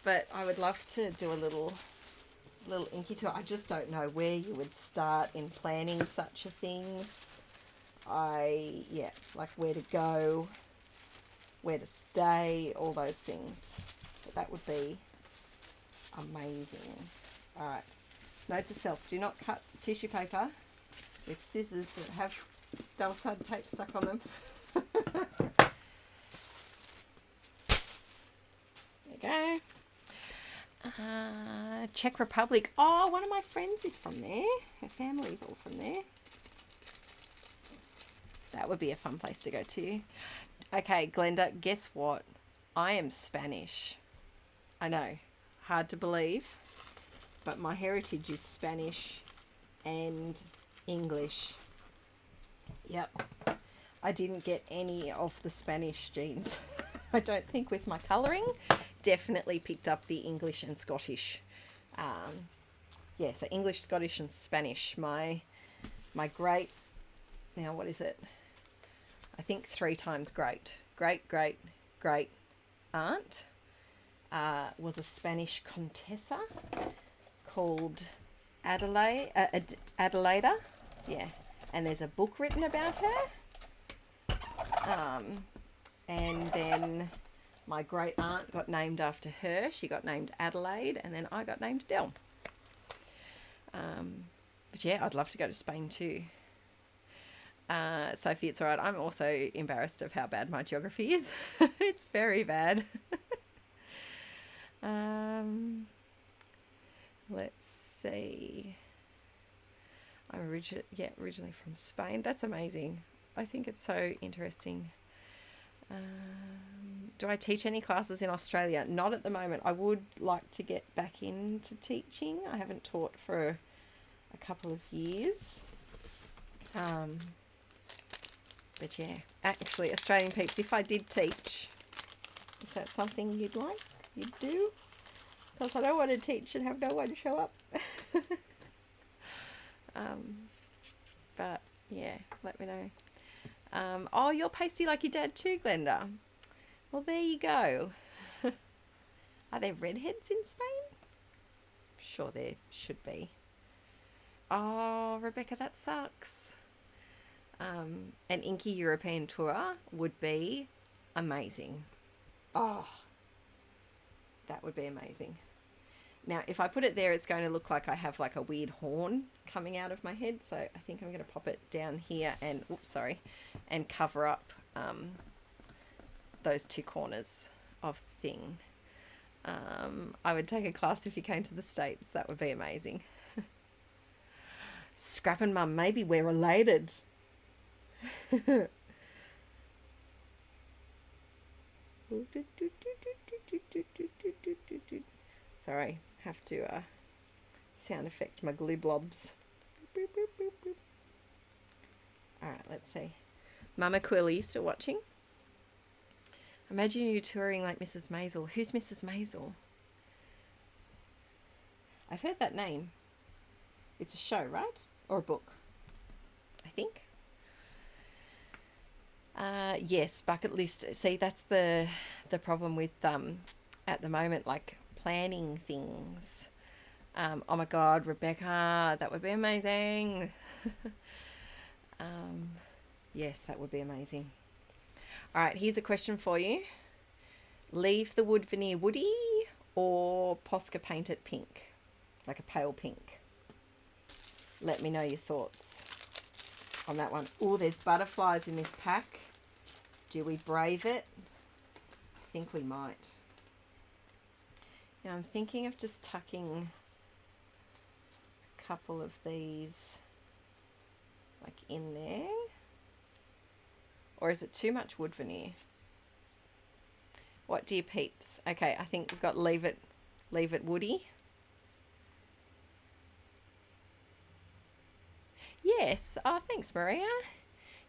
But I would love to do a little Inkie tour. I just don't know where you would start in planning such a thing. Like where to go, where to stay, all those things. But that would be amazing. All right. Note to self: do not cut tissue paper with scissors that have double-sided tape stuck on them. There you go. Czech Republic. Oh, one of my friends is from there. Her family's all from there. That would be a fun place to go to. Okay, Glenda, guess what? I am Spanish. I know, hard to believe, but my heritage is Spanish and English. Yep. I didn't get any of the Spanish genes. I don't think with my colouring. Definitely picked up the English and Scottish. Yeah, so English, Scottish and Spanish. My great, now what is it? I think 3 times great aunt was a Spanish contessa called Adelaida. Yeah, and there's a book written about her. And then my great aunt got named after her. She got named Adelaide, and then I got named Adele. But yeah, I'd love to go to Spain too. Sophie, it's all right. I'm also embarrassed of how bad my geography is. It's very bad. Let's see. I'm originally from Spain. That's amazing. I think it's so interesting. Do I teach any classes in Australia? Not at the moment. I would like to get back into teaching. I haven't taught for a couple of years. But yeah, actually, Australian peeps, if I did teach, is that something you'd like? You'd do? Because I don't want to teach and have no one show up. But yeah, let me know. Oh, you're pasty like your dad too, Glenda. Well, there you go. Are there redheads in Spain? Sure there should be. Oh, Rebecca, that sucks. An Inkie European tour would be amazing. Oh, that would be amazing. Now, if I put it there, it's going to look like I have like a weird horn coming out of my head. So I think I'm going to pop it down here and, and cover up those 2 corners of the thing. I would take a class if you came to the States. That would be amazing. Scrap and Mum, maybe we're related. Sorry, have to sound effect my glue blobs. Alright, let's see. Mama Quill, are you still watching? Imagine you touring like Mrs. Maisel. Who's Mrs. Maisel? I've heard that name. It's a show, right? Or a book, I think. Yes, bucket list. See, that's the problem with at the moment, like planning things. Oh my God, Rebecca, that would be amazing. Yes, that would be amazing. All right, here's a question for you. Leave the wood veneer woody or Posca paint it pink, like a pale pink. Let me know your thoughts on that one. Oh, there's butterflies in this pack. Do we brave it? I think we might. Now I'm thinking of just tucking a couple of these like in there. Or is it too much wood veneer? What do you peeps? Okay, I think we've got leave it woody. Yes. Oh, thanks, Maria.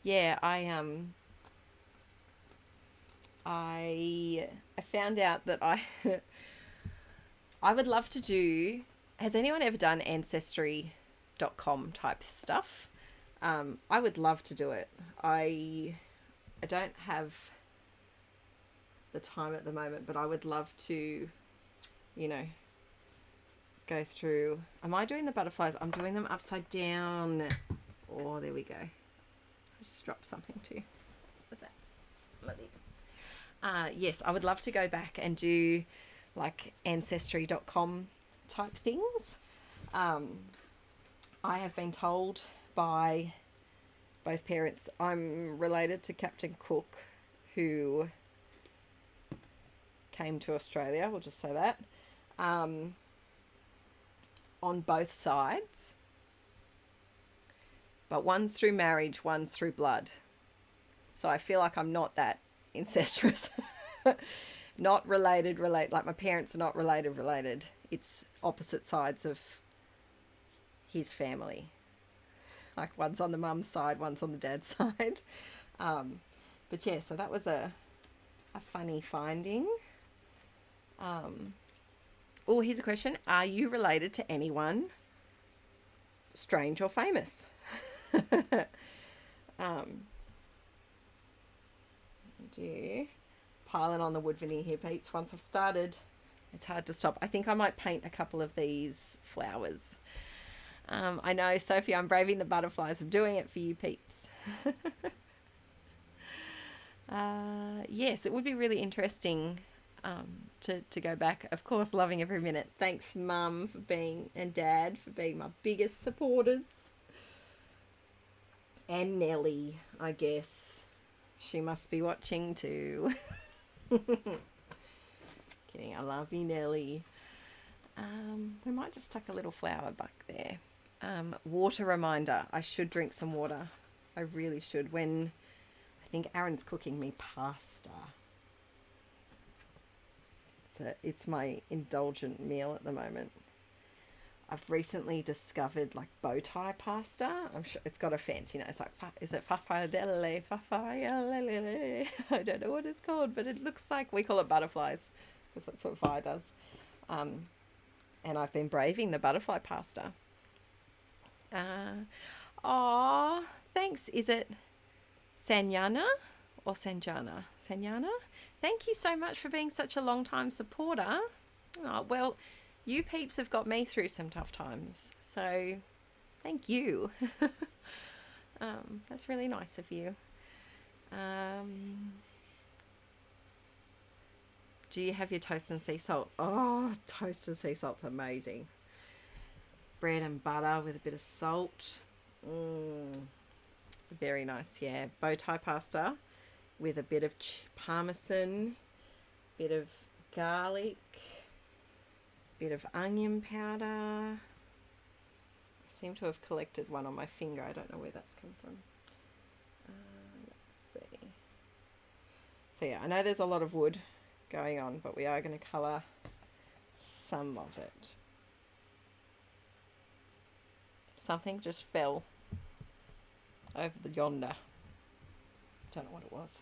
Yeah, I found out that I would love to do. Has anyone ever done ancestry.com type stuff? I would love to do it. I don't have the time at the moment, but I would love to, you know, go through. Am I doing the butterflies? I'm doing them upside down. Oh, there we go. I just dropped something too. What's that? Yes, I would love to go back and do like ancestry.com type things. I have been told by both parents I'm related to Captain Cook, who came to Australia, we'll just say that, on both sides, but one's through marriage, one's through blood. So I feel like I'm not that incestuous. Not related, like my parents are not related. It's opposite sides of his family. Like one's on the mum's side, one's on the dad's side. But yeah, so that was a funny finding. Oh, here's a question. Are you related to anyone strange or famous? Piling on the wood veneer here, peeps. Once I've started, it's hard to stop. I think I might paint a couple of these flowers. I know, Sophie, I'm braving the butterflies. I'm doing it for you, peeps. Yes, it would be really interesting to go back. Of course, loving every minute. Thanks, Mum, and Dad for being my biggest supporters. And Nellie, I guess. She must be watching too. Kidding, I love you, Nellie. We might just tuck a little flower back there. Water reminder. I should drink some water. I really should. When I think Aaron's cooking me pasta. It's my indulgent meal at the moment. I've recently discovered like bow tie pasta. I'm sure it's got a fancy name. It's like, is it farfalle? I don't know what it's called, but it looks like, we call it butterflies because that's what Vi does. And I've been braving the butterfly pasta. Thanks. Is it Sanyana or Sanjana? Sanyana? Thank you so much for being such a long time supporter. Oh, well, you peeps have got me through some tough times, so thank you. That's really nice of you. Do you have your toast and sea salt? Oh, toast and sea salt's amazing. Bread and butter with a bit of salt. Very nice, yeah. Bow tie pasta with a bit of parmesan, bit of garlic, bit of onion powder. I seem to have collected one on my finger. I don't know where that's come from. Let's see. So yeah, I know there's a lot of wood going on, but we are going to colour some of it. Something just fell over the yonder. Don't know what it was.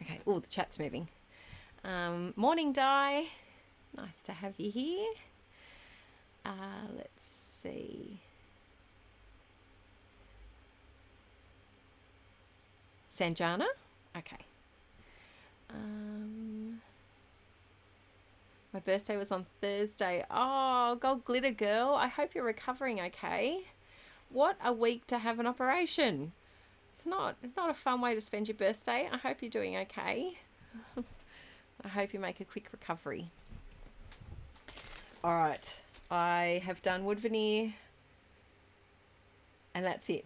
Okay, oh, the chat's moving. Morning, Di. Nice to have you here. Let's see. Sanjana? Okay. My birthday was on Thursday. Oh, gold glitter girl. I hope you're recovering okay. What a week to have an operation. It's not a fun way to spend your birthday. I hope you're doing okay. I hope you make a quick recovery. All right. I have done wood veneer. And that's it.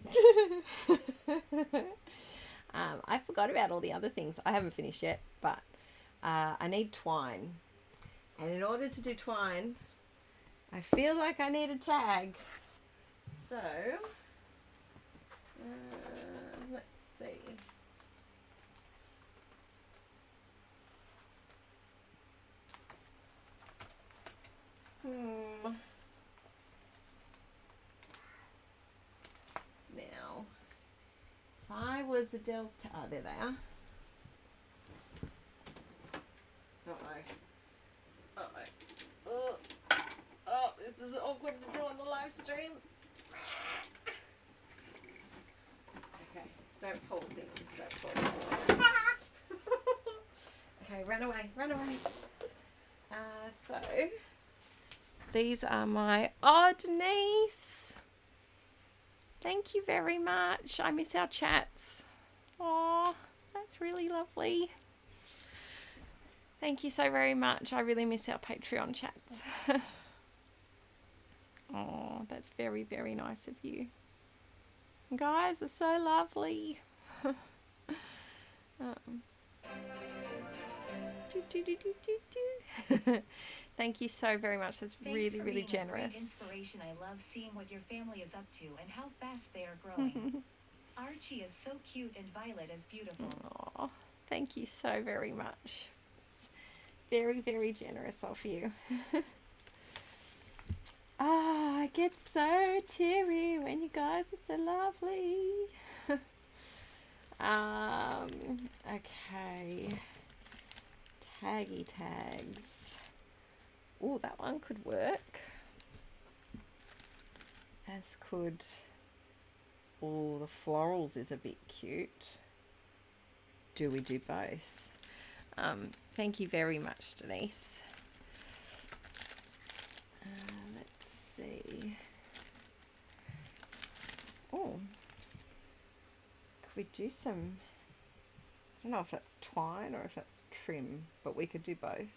I forgot about all the other things. I haven't finished yet, but I need twine. And in order to do twine, I feel like I need a tag. So, let's see. Now, if I was Adele's oh, there they are. Oh, this is awkward to do on the live stream. Okay, don't fall things, don't fall. Okay, run away. So, these are my, Denise. Thank you very much. I miss our chats. Oh, that's really lovely. Thank you so very much. I really miss our Patreon chats. Oh, that's very, very nice of you. Guys, are so lovely. Thank you so very much. That's really, really generous. Great inspiration. I love seeing what your family is up to and how fast they are growing. Archie is so cute and Violet is beautiful. Oh, thank you so very much. It's very, very generous of you. Ah, I get so teary when you guys are so lovely. Okay. Taggy tags. Oh, that one could work. As could... Oh, the florals is a bit cute. Do we do both? Thank you very much, Denise. Let's see. Oh, could we do some... I don't know if that's twine or if that's trim, but we could do both.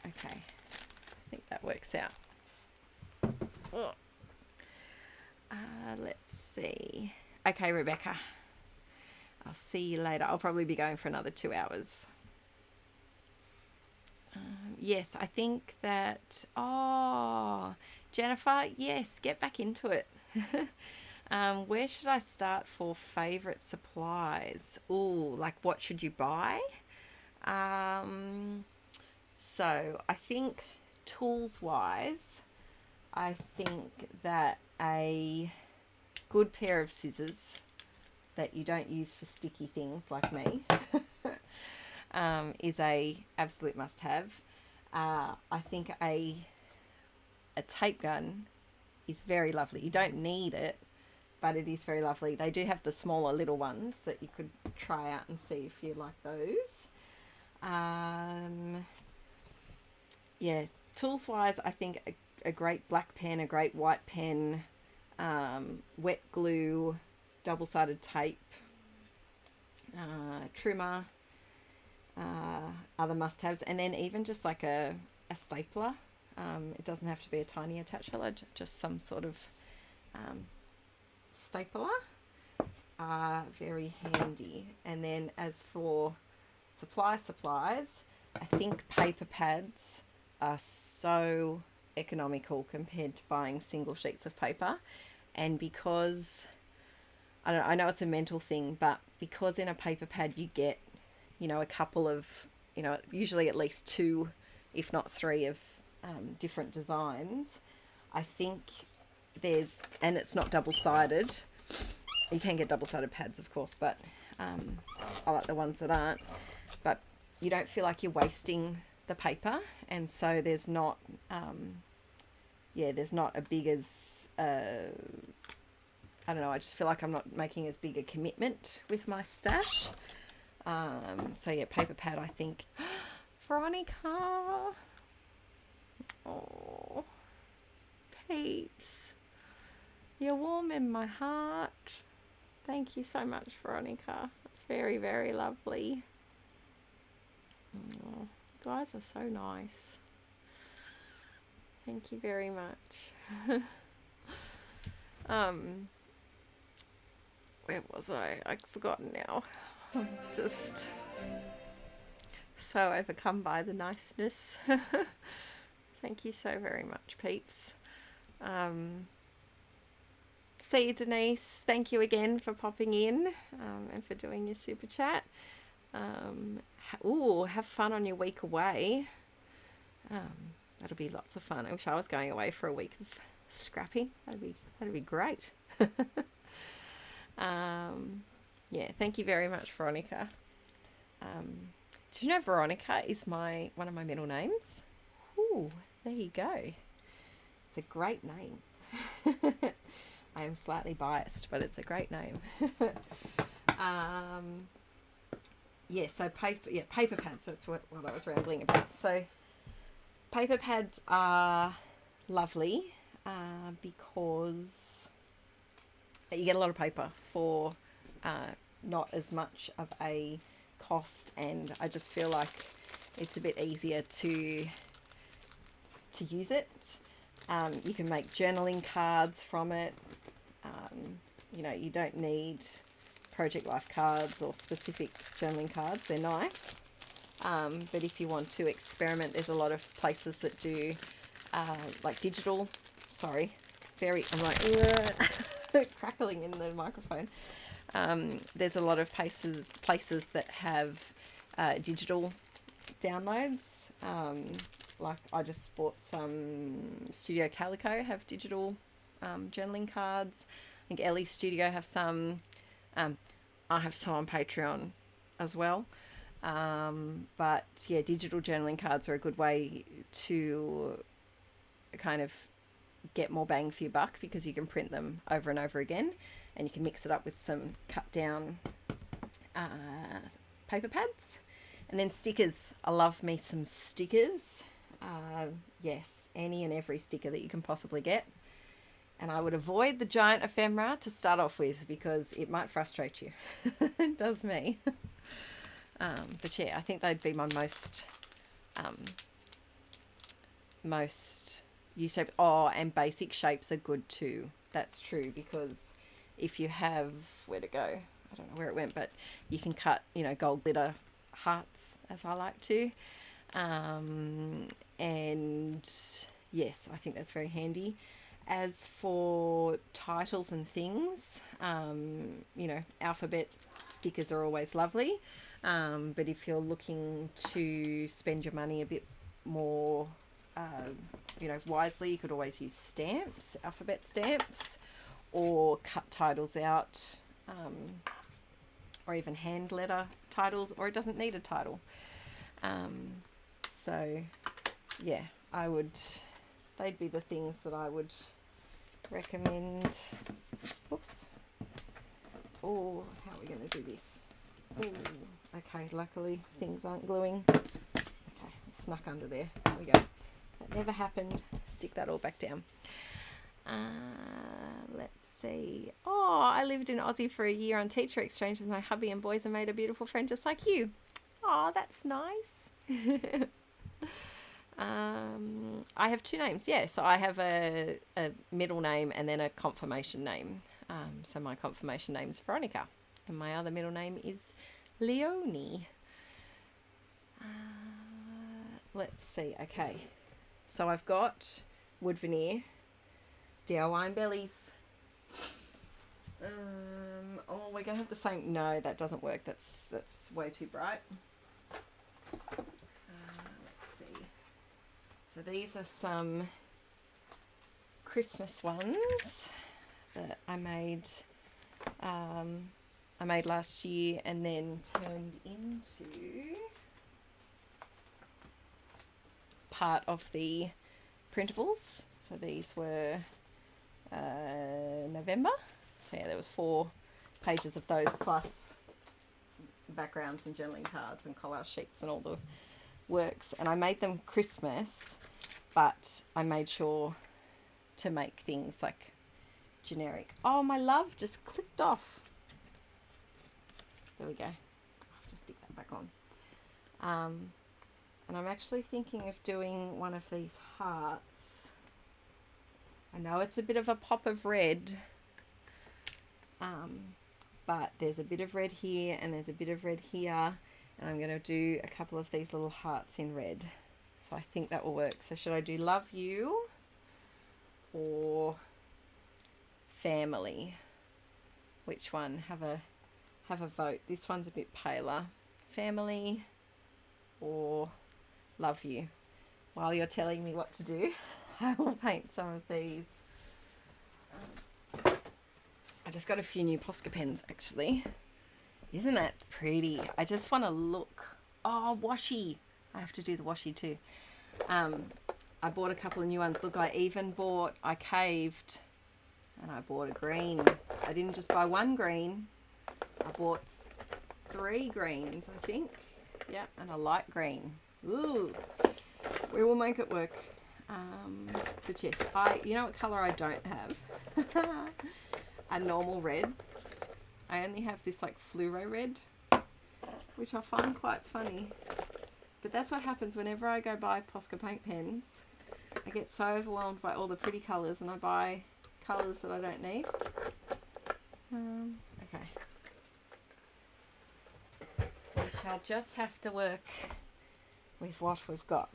Okay, I think that works out. Ugh. Let's see. Okay, Rebecca. I'll see you later. I'll probably be going for another 2 hours. Yes, I think that... Oh, Jennifer, yes, get back into it. Where should I start for favourite supplies? Oh, like what should you buy? So I think tools-wise, I think that a good pair of scissors that you don't use for sticky things like me is a absolute must-have. I think a tape gun is very lovely. You don't need it, but it is very lovely. They do have the smaller little ones that you could try out and see if you like those. Yeah, tools-wise, I think a great black pen, a great white pen, wet glue, double-sided tape, trimmer, other must-haves, and then even just like a stapler. It doesn't have to be a tiny attachment, just some sort of stapler. Very handy. And then as for supplies, I think paper pads are so economical compared to buying single sheets of paper. And because I know it's a mental thing, but because in a paper pad you get, you know, a couple of, you know, usually at least 2, if not 3 of different designs, I think there's, and it's not double-sided. You can get double-sided pads, of course, but I like the ones that aren't. But you don't feel like you're wasting the paper, and so there's not, there's not a big as, I don't know, I just feel like I'm not making as big a commitment with my stash. So yeah, paper pad, I think. Veronica. Oh, peeps. You're warm in my heart. Thank you so much, Veronica. It's very, very lovely. Oh, you guys are so nice. Thank you very much. Where was I? I've forgotten now. I'm just so overcome by the niceness. Thank you so very much, peeps. See you, Denise. Thank you again for popping in and for doing your super chat. Have fun on your week away. That'll be lots of fun. I wish I was going away for a week of scrapping. That'd be great. Yeah, thank you very much, Veronica. Did you know Veronica is one of my middle names? Ooh, there you go. It's a great name. I am slightly biased, but it's a great name. So paper pads, that's what I was rambling about. So paper pads are lovely because you get a lot of paper for not as much of a cost, and I just feel like it's a bit easier to use it. You can make journaling cards from it. You know, you don't need project life cards or specific journaling cards. They're nice. But if you want to experiment, there's a lot of places that do like digital. Sorry, I'm like, crackling in the microphone. There's a lot of places that have digital downloads. Like I just bought some Studio Calico have digital journaling cards. I think Ellie's Studio have some. I have some on Patreon as well. But yeah, digital journaling cards are a good way to kind of get more bang for your buck, because you can print them over and over again, and you can mix it up with some cut down paper pads. And then stickers. I love me some stickers. Yes, any and every sticker that you can possibly get. And I would avoid the giant ephemera to start off with, because it might frustrate you. It does me. But yeah, I think they'd be my most use. And basic shapes are good too. That's true, because if you have, where to go? I don't know where it went, but you can cut, gold glitter hearts, as I like to. And yes, I think that's very handy. As for titles and things, alphabet stickers are always lovely. But if you're looking to spend your money a bit more, wisely, you could always use stamps, alphabet stamps, or cut titles out, or even hand letter titles, or it doesn't need a title. So yeah, they'd be the things that I would recommend. Oops. Oh, how are we going to do this? Oh, okay, luckily things aren't gluing. Okay, snuck under there. There we go. That never happened. Stick that all back down. Let's see. Oh, I lived in Aussie for a year on teacher exchange with my hubby, and boys, and made a beautiful friend just like you. Oh, that's nice. I have two names, yeah. So I have a middle name and then a confirmation name. So my confirmation name is Veronica, and my other middle name is Leonie. Let's see. Okay, so I've got wood veneer, DIY and bellies. We're gonna have the same. No, that doesn't work. That's way too bright. Let's see. So these are some Christmas ones that I made last year and then turned into part of the printables. So these were November. So yeah, there was 4 pages of those, plus backgrounds and journaling cards and collage sheets and all the works. And I made them Christmas, but I made sure to make things like generic. Oh, my love just clicked off. There we go. I'll have to stick that back on. And I'm actually thinking of doing one of these hearts. I know it's a bit of a pop of red, but there's a bit of red here and there's a bit of red here, and I'm going to do a couple of these little hearts in red. So I think that will work. So should I do love you or family? Which one? Have a vote. This one's a bit paler. Family or love you? While you're telling me what to do, I will paint some of these. I just got a few new Posca pens actually. Isn't that pretty? I just want to look. Oh, washi. I have to do the washi too. I bought a couple of new ones. Look, I caved and I bought a green. I didn't just buy one green. I bought 3 greens, I think. Yeah, and a light green. Ooh, we will make it work. But yes, you know what colour I don't have? A normal red. I only have this like fluoro red, which I find quite funny. But that's what happens whenever I go buy Posca paint pens. I get so overwhelmed by all the pretty colours and I buy colours that I don't need. Okay. We shall just have to work with what we've got.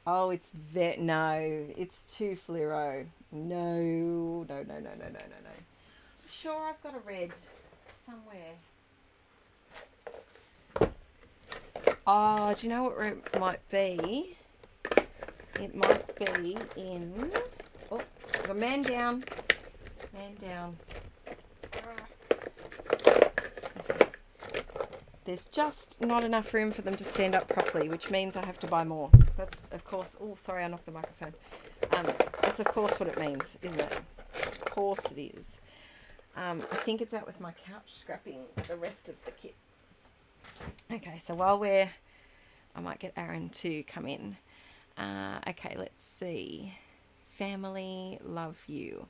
Oh, it's no, it's too fluoro. No, no, no, no, no, no, no, no. I'm sure I've got a red somewhere. Oh, do you know what it might be? It might be in... Oh, got a man down. Man down. There's just not enough room for them to stand up properly, which means I have to buy more. That's, of course... Oh, sorry, I knocked the microphone. That's, of course, what it means, isn't it? Of course it is. I think it's out with my couch scrapping the rest of the kit. Okay, so while we're... I might get Aaron to come in. Okay, let's see. Family, love you.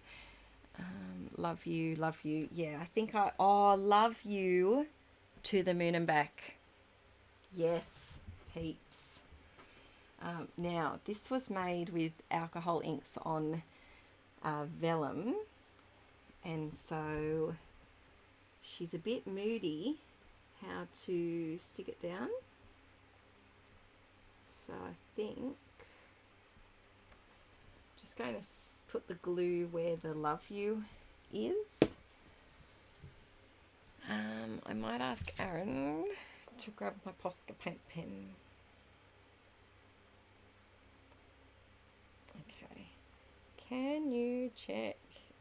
Love you, love you. Yeah, I think love you to the moon and back. Yes, heaps. Now, this was made with alcohol inks on vellum. And so she's a bit moody how to stick it down. So I think just going to put the glue where the love you is. I might ask Aaron to grab my Posca paint pen. Okay. Can you check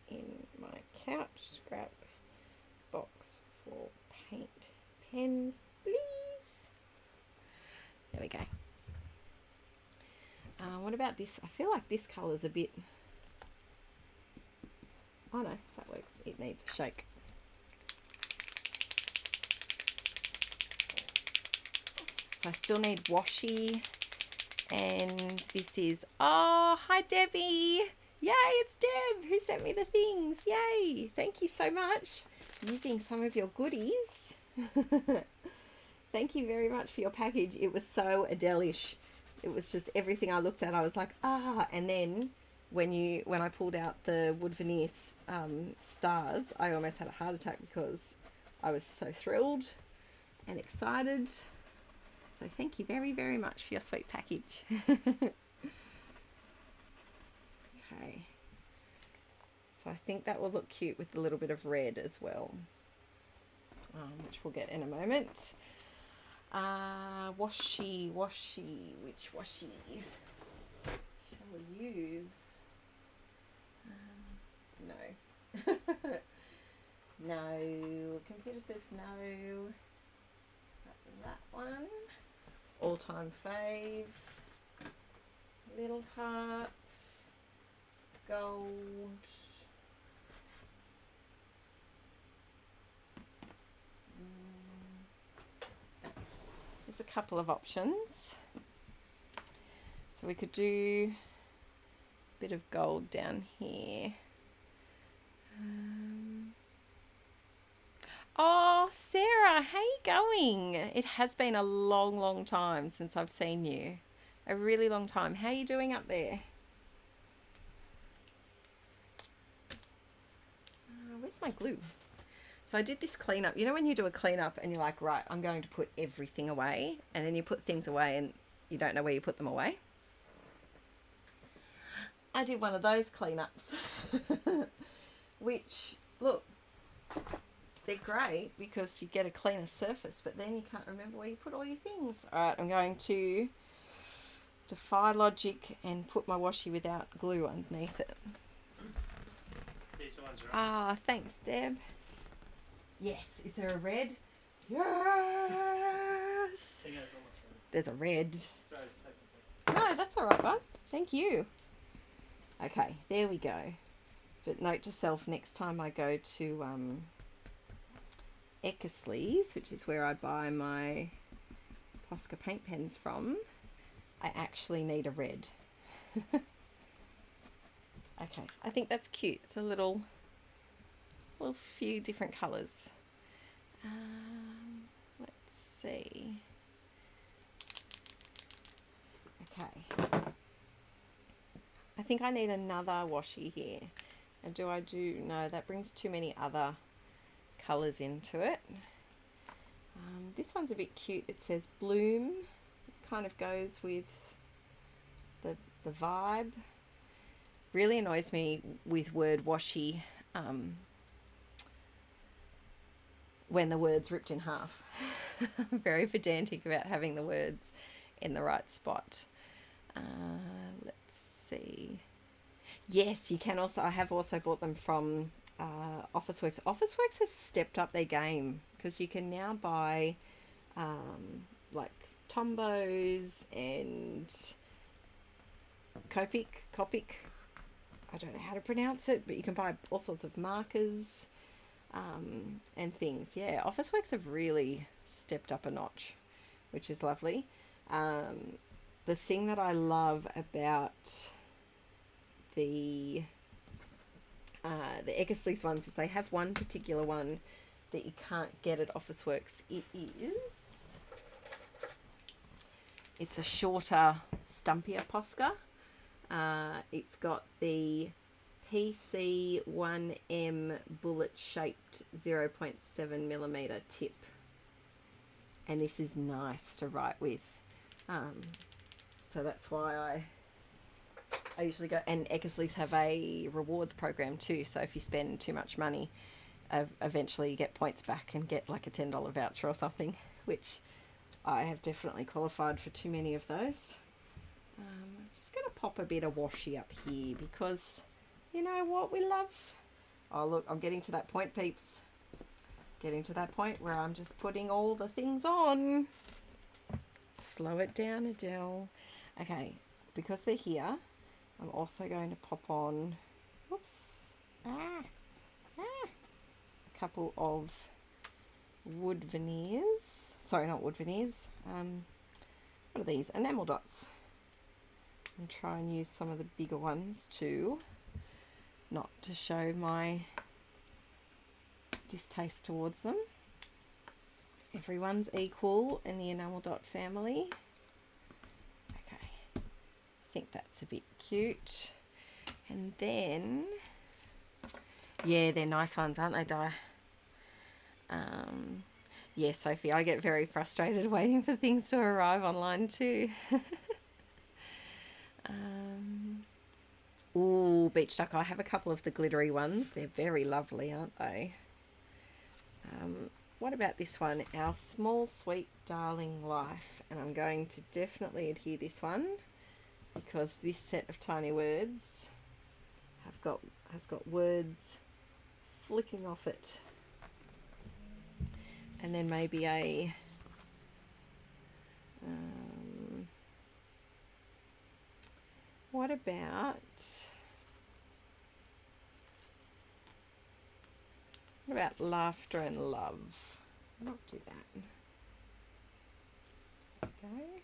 in my couch scrap box for paint pens, please? There we go. What about this? I feel like this colour's a bit... Oh no, that works. It needs a shake. So I still need washi. And this is... Oh, hi Debbie! Yay, it's Deb who sent me the things. Yay! Thank you so much. Using some of your goodies. Thank you very much for your package. It was so delish. It was just everything I looked at, I was like, ah. And then when I pulled out the wood veneer stars, I almost had a heart attack because I was so thrilled and excited. So thank you very, very much for your sweet package. Okay. So I think that will look cute with a little bit of red as well, which we'll get in a moment. Washi, which washi shall we use? No. No. Computer says no. That one. All-time fave. Little hearts. Gold. There's a couple of options. So we could do a bit of gold down here. Oh, Sarah, how you going? It has been a long, long time since I've seen you. A really long time. How are you doing up there? Where's my glue? So I did this cleanup. You know when you do a cleanup and you're like, right, I'm going to put everything away, and then you put things away and you don't know where you put them away? I did one of those cleanups. Which, look, they're great because you get a cleaner surface, but then you can't remember where you put all your things. All right, I'm going to defy logic and put my washi without glue underneath it. These ones are Ah, thanks, Deb. Yes. Is there a red? Yes. There's a red. No, that's all right, bud. Thank you. Okay, there we go. But note to self, next time I go to Eckersley's, which is where I buy my Posca paint pens from, I actually need a red. Okay, I think that's cute. It's a little few different colours. Let's see. Okay. I think I need another washi here. And no, that brings too many other colours into it. This one's a bit cute. It says bloom. It kind of goes with the vibe. Really annoys me with word washi when the word's ripped in half. I'm very pedantic about having the words in the right spot. Let's see. Yes, you can also, I have also bought them from Officeworks. Officeworks has stepped up their game because you can now buy like Tombos and Copic. I don't know how to pronounce it, but you can buy all sorts of markers and things. Yeah, Officeworks have really stepped up a notch, which is lovely. The thing that I love about the Eckersley's ones is they have one particular one that you can't get at Officeworks. It's a shorter, stumpier Posca. It's got the PC1M bullet shaped 0.7 millimeter tip, and this is nice to write with. So that's why I usually go, and Eckersley's have a rewards program too, so if you spend too much money, eventually you get points back and get like a $10 voucher or something, which I have definitely qualified for too many of those. I'm just going to pop a bit of washi up here because you know what we love. Oh look, I'm getting to that point, peeps. Getting to that point where I'm just putting all the things on. Slow it down, Adele. Okay, because they're here, I'm also going to pop on, a couple of wood veneers. Sorry, not wood veneers. What are these? Enamel dots. And try and use some of the bigger ones too, not to show my distaste towards them. Everyone's equal in the enamel dot family. Okay, I think that's a bit cute. And then, yeah, they're nice ones, aren't they, Di? Yeah, Sophie, I get very frustrated waiting for things to arrive online too. Ooh, beach duck. I have a couple of the glittery ones. They're very lovely, aren't they? What about this one? Our Small Sweet Darling Life. And I'm going to definitely adhere this one because this set of tiny words has got words flicking off it. And then maybe a what about laughter and love? Not do that. Okay.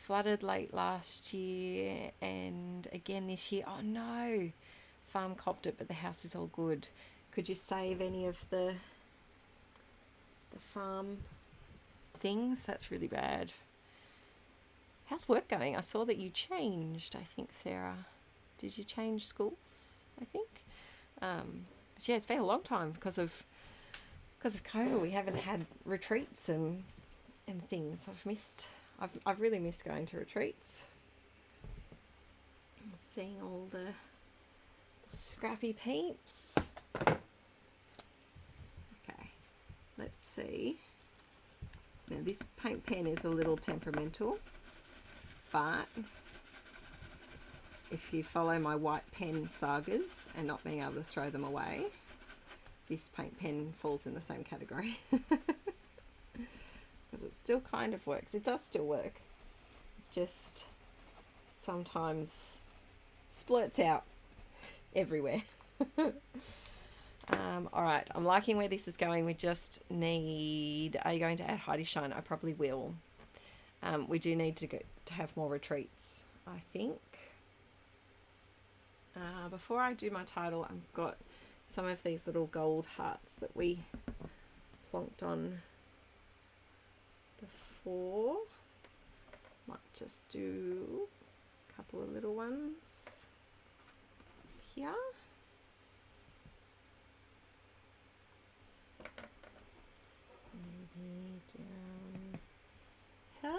Flooded late last year and again this year. Oh no, farm copped it, but the house is all good. Could you save any of the farm things? That's really bad. How's work going? I saw that you changed, I think, Sarah. Did you change schools, I think? But yeah, it's been a long time because of COVID. We haven't had retreats and things. I've really missed going to retreats. Seeing all the scrappy peeps. Okay, let's see. Now this paint pen is a little temperamental, but if you follow my white pen sagas and not being able to throw them away, this paint pen falls in the same category. Because it still kind of works. It does still work. Just sometimes splurts out everywhere. Alright, I'm liking where this is going. We just need... Are you going to add Heidi Shine? I probably will. We do need to have more retreats, I think. Before I do my title, I've got some of these little gold hearts that we plonked on before. Might just do a couple of little ones here. down here.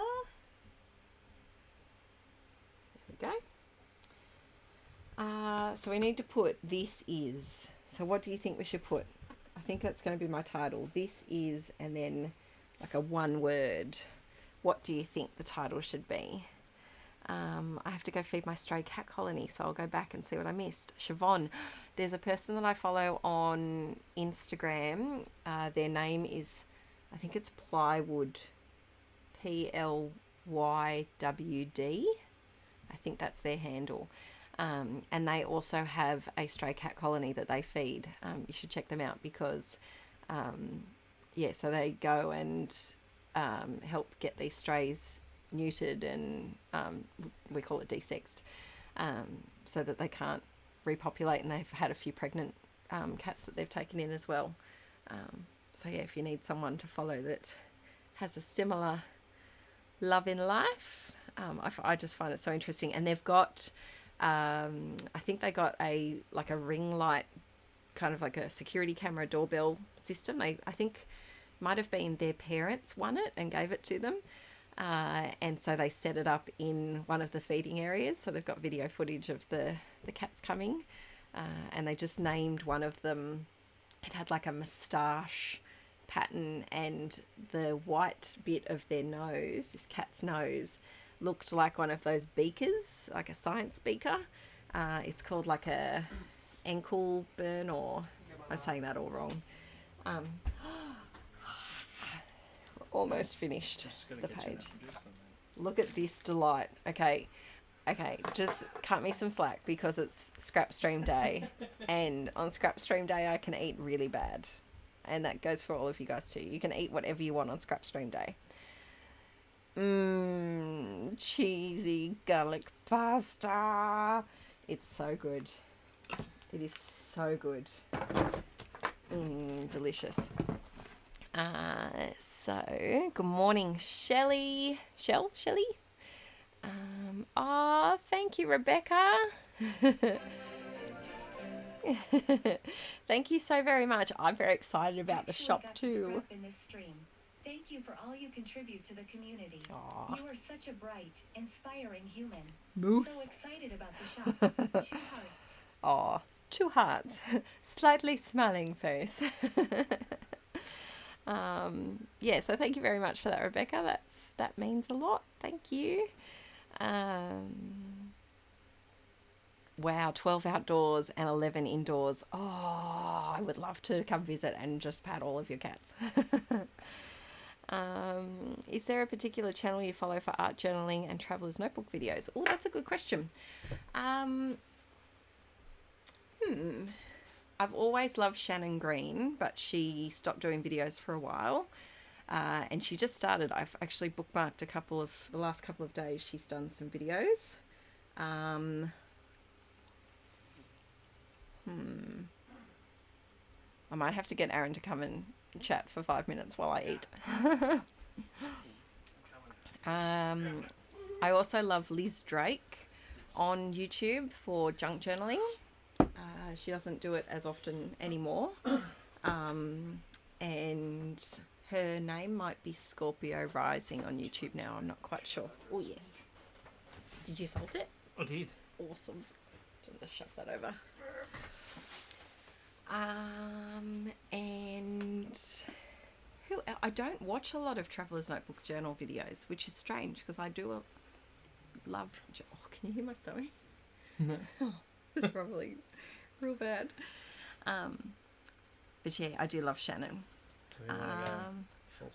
There we go. So we need to put this is. So what do you think we should put? I think that's going to be my title. This is, and then like a one word. What do you think the title should be? I have to go feed my stray cat colony, so I'll go back and see what I missed. Siobhan, there's a person that I follow on Instagram. Their name is, I think it's Plywood, Plywd. I think that's their handle. And they also have a stray cat colony that they feed. You should check them out because, yeah, so they go and help get these strays neutered and we call it desexed, so that they can't repopulate, and they've had a few pregnant cats that they've taken in as well. So yeah, if you need someone to follow that has a similar love in life, I just find it so interesting. And they've got I think they got a ring light, kind of like a security camera doorbell system. I think might have been their parents won it and gave it to them. And so they set it up in one of the feeding areas. So they've got video footage of the cats coming. And they just named one of them. It had like a moustache pattern, and the white bit of their nose, this cat's nose, looked like one of those beakers, like a science beaker. It's called like a ankle burn, or I'm saying that all wrong. Almost finished the page. Look at this delight. Okay, just cut me some slack because it's Scrap Stream Day, and on Scrap Stream Day I can eat really bad, and that goes for all of you guys too. You can eat whatever you want on Scrap Stream Day. Cheesy garlic pasta. It's so good. It is so good. Delicious. So good morning, Shelley. Shelley. Thank you, Rebecca. Thank you so very much. I'm very excited about the shop too. In this stream. Thank you for all you contribute to the community. Aww. You are such a bright, inspiring human. Moose. So excited about the shop. 2 hearts. Aw, 2 hearts. Slightly smiling face. Yeah, so thank you very much for that, Rebecca. That means a lot. Thank you. Wow, 12 outdoors and 11 indoors. Oh, I would love to come visit and just pat all of your cats. Is there a particular channel you follow for art journaling and traveler's notebook videos? Oh, that's a good question. I've always loved Shannon Green, but she stopped doing videos for a while. And she just started. I've actually bookmarked the last couple of days she's done some videos. I might have to get Aaron to come and chat for 5 minutes while I eat. I also love Liz Drake on YouTube for junk journaling. She doesn't do it as often anymore. And her name might be Scorpio Rising on YouTube now. I'm not quite sure. Oh, yes. Did you salt it? I did. Awesome. Just shove that over. And who else? I don't watch a lot of Traveler's Notebook journal videos, which is strange because I do love... Oh, can you hear my stomach? No. It's probably real bad. But yeah, I do love Shannon.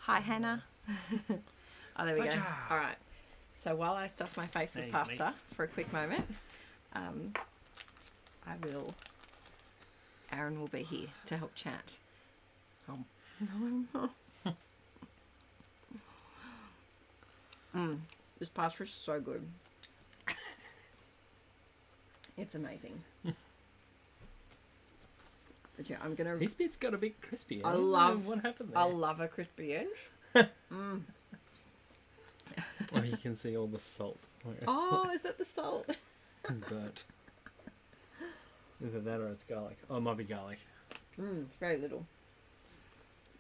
Hi, Hannah. Oh, there we go. All right. So while I stuff my face with pasta for a quick moment, Aaron will be here to help chat. This pasta is so good. It's amazing. But yeah, I'm gonna. This bit's got a bit crispy. I love. What happened there. I love a crispy edge. Oh, you can see all the salt. Oh, is that the salt? Burnt. Either that or it's garlic. Oh, it might be garlic. It's very little.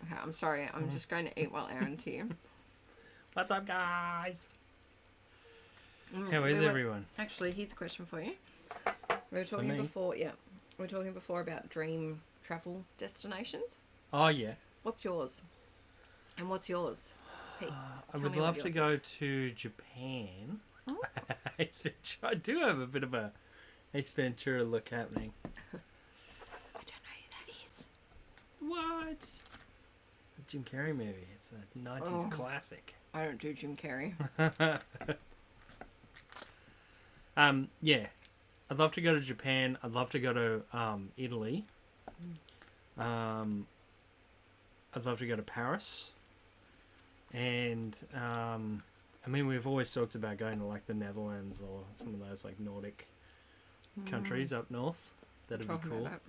Okay, I'm sorry. I'm just going to eat while Aaron's here. What's up, guys? Mm, How is everyone? Actually, here's a question for you. We were talking me? before, yeah. We were talking before about dream travel destinations. Oh, yeah. What's yours? And what's yours? Peeps. I Tell would me what love to yours go is. to Japan. Oh. Ace Ventura. I do have a bit of a Ace Ventura look happening. I don't know who that is. What? A Jim Carrey movie. It's a 90s classic. I don't do Jim Carrey. Yeah. I'd love to go to Japan. I'd love to go to Italy. I'd love to go to Paris. And I mean, we've always talked about going to like the Netherlands or some of those like Nordic countries up north. That'd be Talking cool. about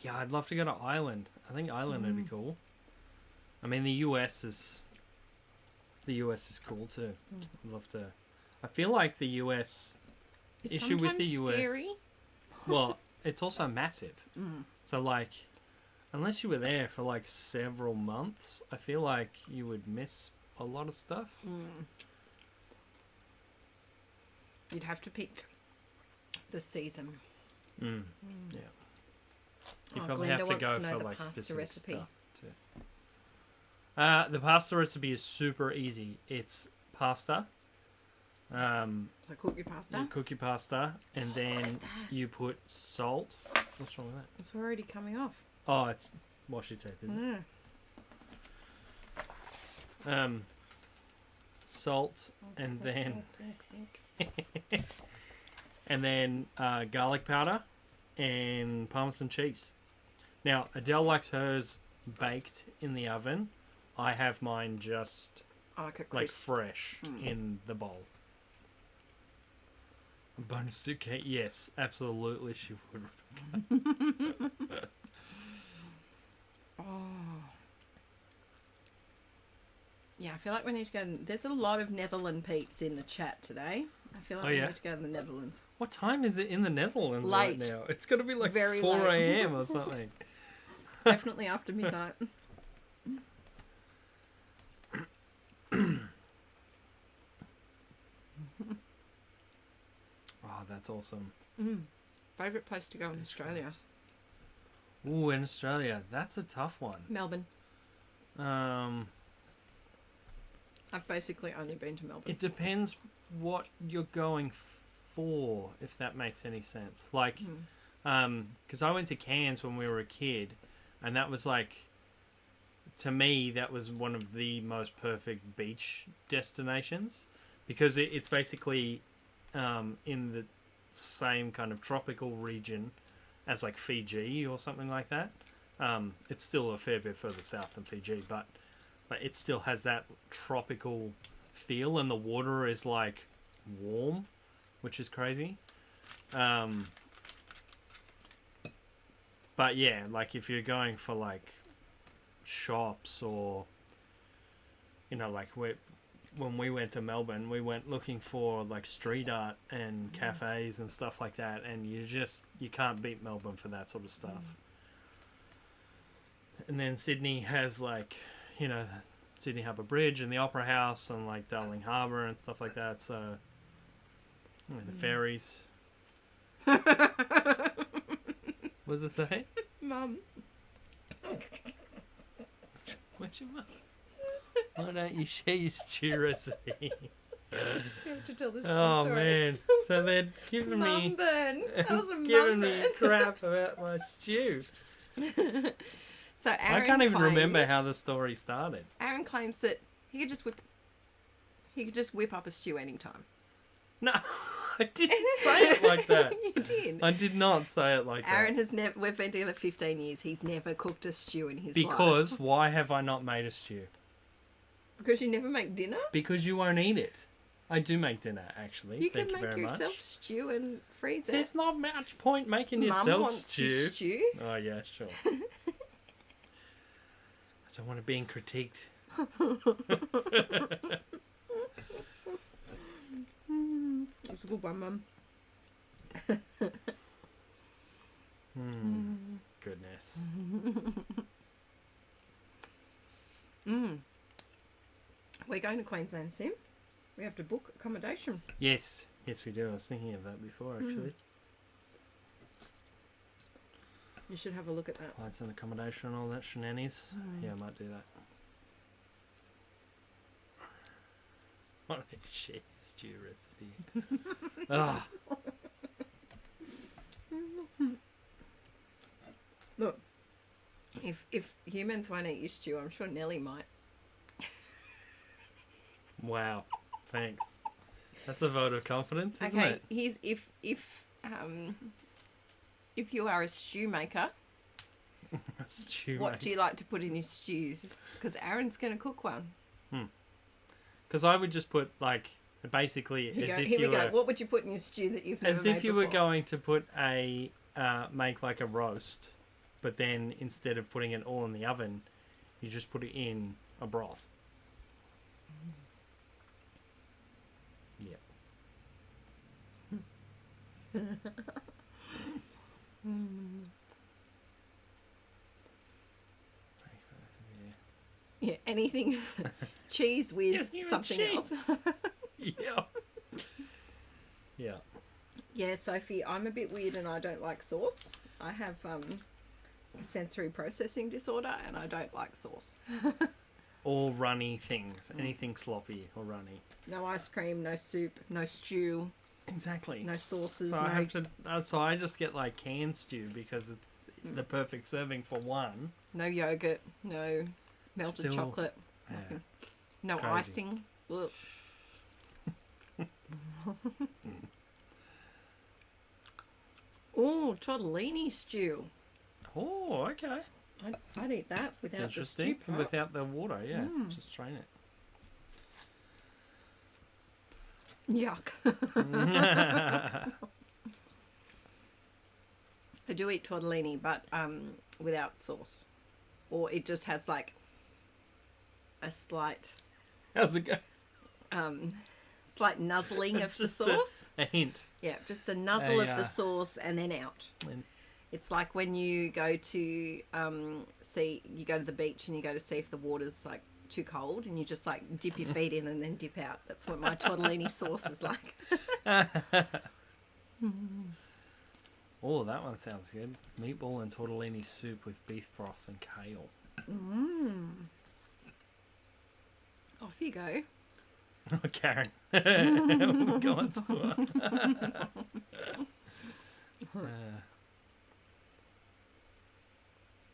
Yeah, I'd love to go to Ireland. I think Ireland would be cool. I mean, the US is cool too. I'd love to. I feel like the US It's issue with the sometimes US. scary. Well, it's also massive. So like, unless you were there for like several months, I feel like you would miss a lot of stuff. You'd have to pick the season. Yeah. You Oh, probably Glenda have to wants go to know for the like pasta specific recipe. stuff too. The pasta recipe is super easy. It's pasta. So cook your pasta. You cook your pasta, and then that. you put salt. What's wrong with that? It's already coming off. Oh, it's washi tape, isn't it? Salt, and then garlic powder and Parmesan cheese. Now, Adele likes hers baked in the oven. I have mine just I like it like crisp. fresh in the bowl. A bonus suitcase? Yes, absolutely she would. Yeah, I feel like we need to go. There's a lot of Netherlands peeps in the chat today. I feel like Oh, we yeah? need to go to the Netherlands. What time is it in the Netherlands Late. right now? It's got to be like Very 4 late. a.m. or something. Definitely after midnight. Oh, that's awesome. Favourite place to go in Australia? Ooh, in Australia, that's a tough one. Melbourne. Um, I've basically only been to Melbourne. it depends what you're going for, if that makes any sense. Like, because I went to Cairns when we were a kid, and that was like, to me, that was one of the most perfect beach destinations, because it's basically in the same kind of tropical region as like Fiji or something like that. It's still a fair bit further south than Fiji, but it still has that tropical feel, and the water is like warm, which is crazy. But yeah, like if you're going for like shops or, you know, like when we went to Melbourne, we went looking for like street art and cafes and stuff like that, and you can't beat Melbourne for that sort of stuff. And then Sydney has like, you know, Sydney Harbour Bridge and the Opera House and like Darling Harbour and stuff like that. So, I mean, the ferries. What does it say? Mum. What's your mum? Why don't you share your stew recipe? You have to tell this Oh story. man! So they're giving Mum me burn. That was a giving mum me burn. crap about my stew. So I Aaron can't even remember claims- how the story started. Aaron claims that he could just whip up a stew anytime. No, I didn't say it like that. You did. I did not say it like Aaron that. has never. We've been together 15 years. He's never cooked a stew in his life. Because why have I not made a stew? Because you never make dinner. Because you won't eat it. I do make dinner, actually. You Thank can you make very yourself much. stew and freeze it. There's not much point making Mum yourself wants stew. his stew. Oh yeah, sure. I don't want to be critiqued. It's a good one, Mum. Yes. We're going to Queensland soon. We have to book accommodation. Yes. Yes, we do. I was thinking of that before, actually. You should have a look at that. Flights and accommodation and all that shenanigans. Yeah, I might do that. What a shit stew recipe. Ah. Look, if humans won't eat your stew, I'm sure Nelly might. Wow. Thanks. That's a vote of confidence, isn't Okay, it? here's if you are a stew maker, Stew. what do you like to put in your stews? Because Aaron's going to cook one. Because I would just put, like, basically Here, as go. if Here you we were... go. What would you put in your stew that you've never As made if you before? were going to put a... make, like, a roast, but then instead of putting it all in the oven, you just put it in a broth. Yep. Yeah, anything cheese with Yeah, something else. Yeah. Yeah. Yeah, Sophie, I'm a bit weird and I don't like sauce. I have sensory processing disorder and I don't like sauce. All runny things. Anything sloppy or runny. No ice cream, no soup, no stew, Exactly. no sauces, So no... I have to. So I just get like canned stew because it's the perfect serving for one. No yogurt, no melted Still- chocolate, Yeah. nothing. No Crazy. icing. Ugh. Oh, tortellini stew. Oh, okay. I'd eat that It's without the stew interesting. part. Without the water, yeah. Just strain it. Yuck. I do eat tortellini, but without sauce. Or it just has like a slight How's it go? slight nuzzling of the Just sauce. A hint. Yeah, just a nuzzle of yeah. the sauce and then out. And- It's like when you go to you go to the beach and you go to see if the water's like too cold and you just like dip your feet in and then dip out. That's what my tortellini sauce is like. Oh, that one sounds good. Meatball and tortellini soup with beef broth and kale. Off you go. Karen. We'll go on tour.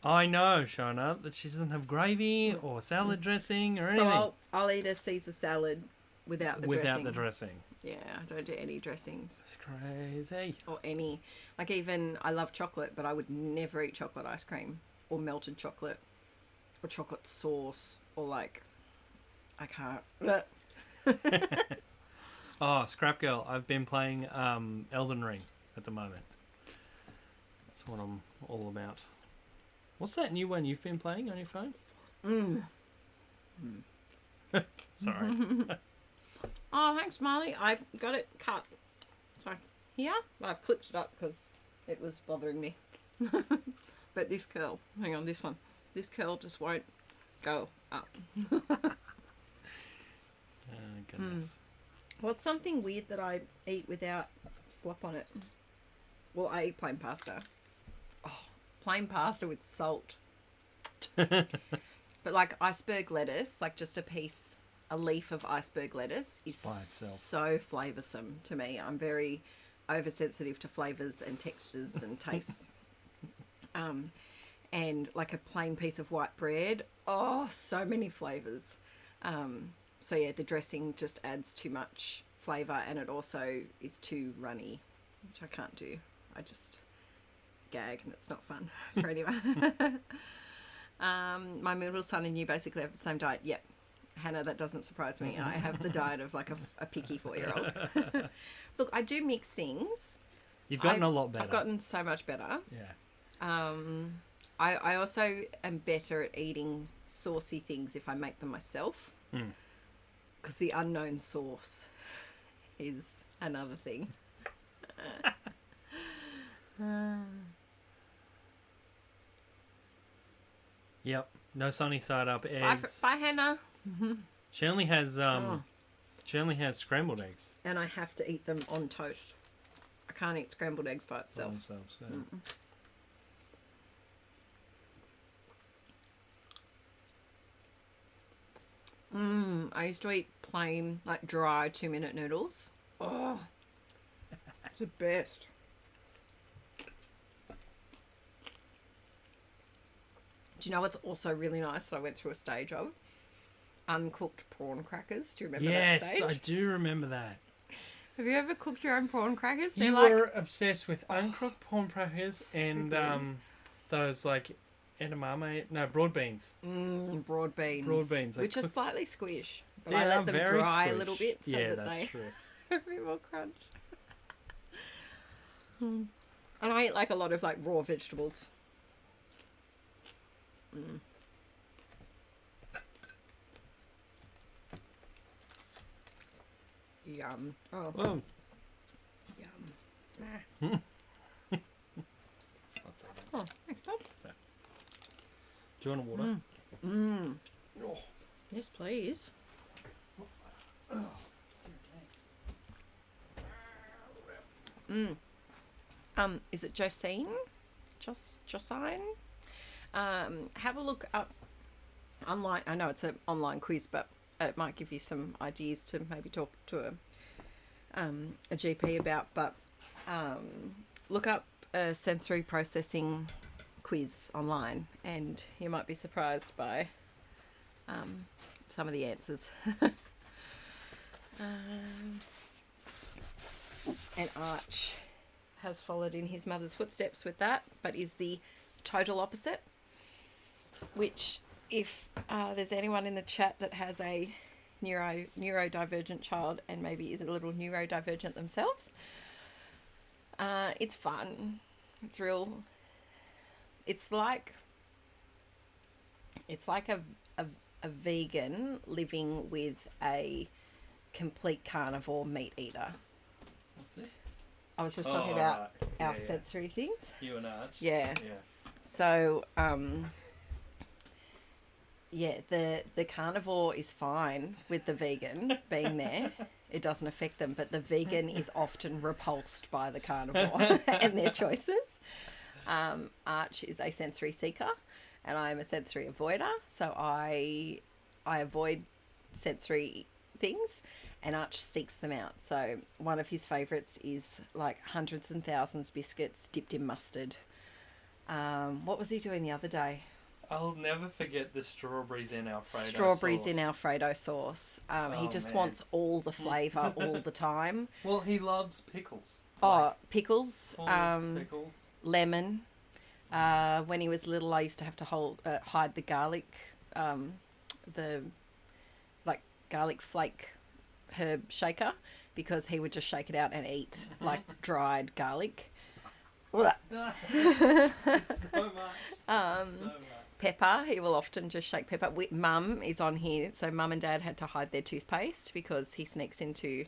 I know, Shona, that she doesn't have gravy or salad dressing or anything. So I'll eat a Caesar salad without the Without dressing. the dressing. Yeah, I don't do any dressings It's crazy. or any. Like even I love chocolate, but I would never eat chocolate ice cream or melted chocolate or chocolate sauce or like I can't. Oh, Scrap Girl, I've been playing Elden Ring at the moment. That's what I'm all about. What's that new one you've been playing on your phone? Sorry. Oh, thanks, Marley. I got it cut. So here, I've clipped it up because it was bothering me. But this curl, hang on, this one. This curl just won't go up. Oh, goodness. What's something weird that I eat without slop on it? Well, I eat plain pasta. Oh, plain pasta with salt. But like iceberg lettuce, like just a leaf of iceberg lettuce is By itself. so flavoursome to me. I'm very oversensitive to flavours and textures and tastes. And like a plain piece of white bread, oh, so many flavours. So yeah, the dressing just adds too much flavour and it also is too runny, which I can't do. I just gag and it's not fun for anyone. My middle son and you basically have the same diet. Yep. Hannah, that doesn't surprise me. I have the diet of like a picky 4-year-old. Look, I do mix things. You've gotten a lot better. I've gotten so much better. Yeah. I also am better at eating saucy things if I make them myself. Because the unknown sauce is another thing. Yep. No sunny side up Bye, eggs. bye, Hannah. She only has scrambled eggs. And I have to eat them on toast. I can't eat scrambled eggs by itself. Themselves, yeah. I used to eat plain, like dry 2-minute noodles. Oh, it's the best. Do you know what's also really nice that I went through a stage of? Uncooked prawn crackers. Do you remember that stage? Yes, I do remember that. Have you ever cooked your own prawn crackers? You were obsessed with uncooked prawn crackers and those like edamame, broad beans. Broad beans. Broad beans. Which are slightly squish. But They I are let them very dry a squish. little bit so Yeah, that that's they true. have a bit more crunch. And I eat like a lot of like raw vegetables. Yum. Oh, Whoa. yum. I'll take that. Oh, thanks, Bob. Do you want a water? Oh. Yes, please. Is it Josine? Josine? Have a look up online. I know it's an online quiz, but it might give you some ideas to maybe talk to a GP about. But look up a sensory processing quiz online, and you might be surprised by some of the answers. And Arch has followed in his mother's footsteps with that, but is the total opposite. Which, if there's anyone in the chat that has a neurodivergent child and maybe is a little neurodivergent themselves, it's fun. It's real. It's like a vegan living with a complete carnivore meat eater. What's this? I was just talking about right. our Yeah. sensory things. You and Arch. Yeah. Yeah. So, yeah, the carnivore is fine with the vegan being there. It doesn't affect them, but the vegan is often repulsed by the carnivore and their choices. Arch is a sensory seeker, and I'm a sensory avoider. So I avoid sensory things, and Arch seeks them out. So one of his favourites is like hundreds and thousands biscuits dipped in mustard. What was he doing the other day? I'll never forget the strawberries in Alfredo Strawberries sauce. in Alfredo sauce. He just man. wants all the flavour all the time. Well, he loves pickles. Oh, pickles, Pickles. lemon. When he was little, I used to have to hide the garlic, the like garlic flake herb shaker, because he would just shake it out and eat like dried garlic. It's so much. So much. Pepper, he will often just shake pepper. Mum is on here, so Mum and Dad had to hide their toothpaste because he sneaks into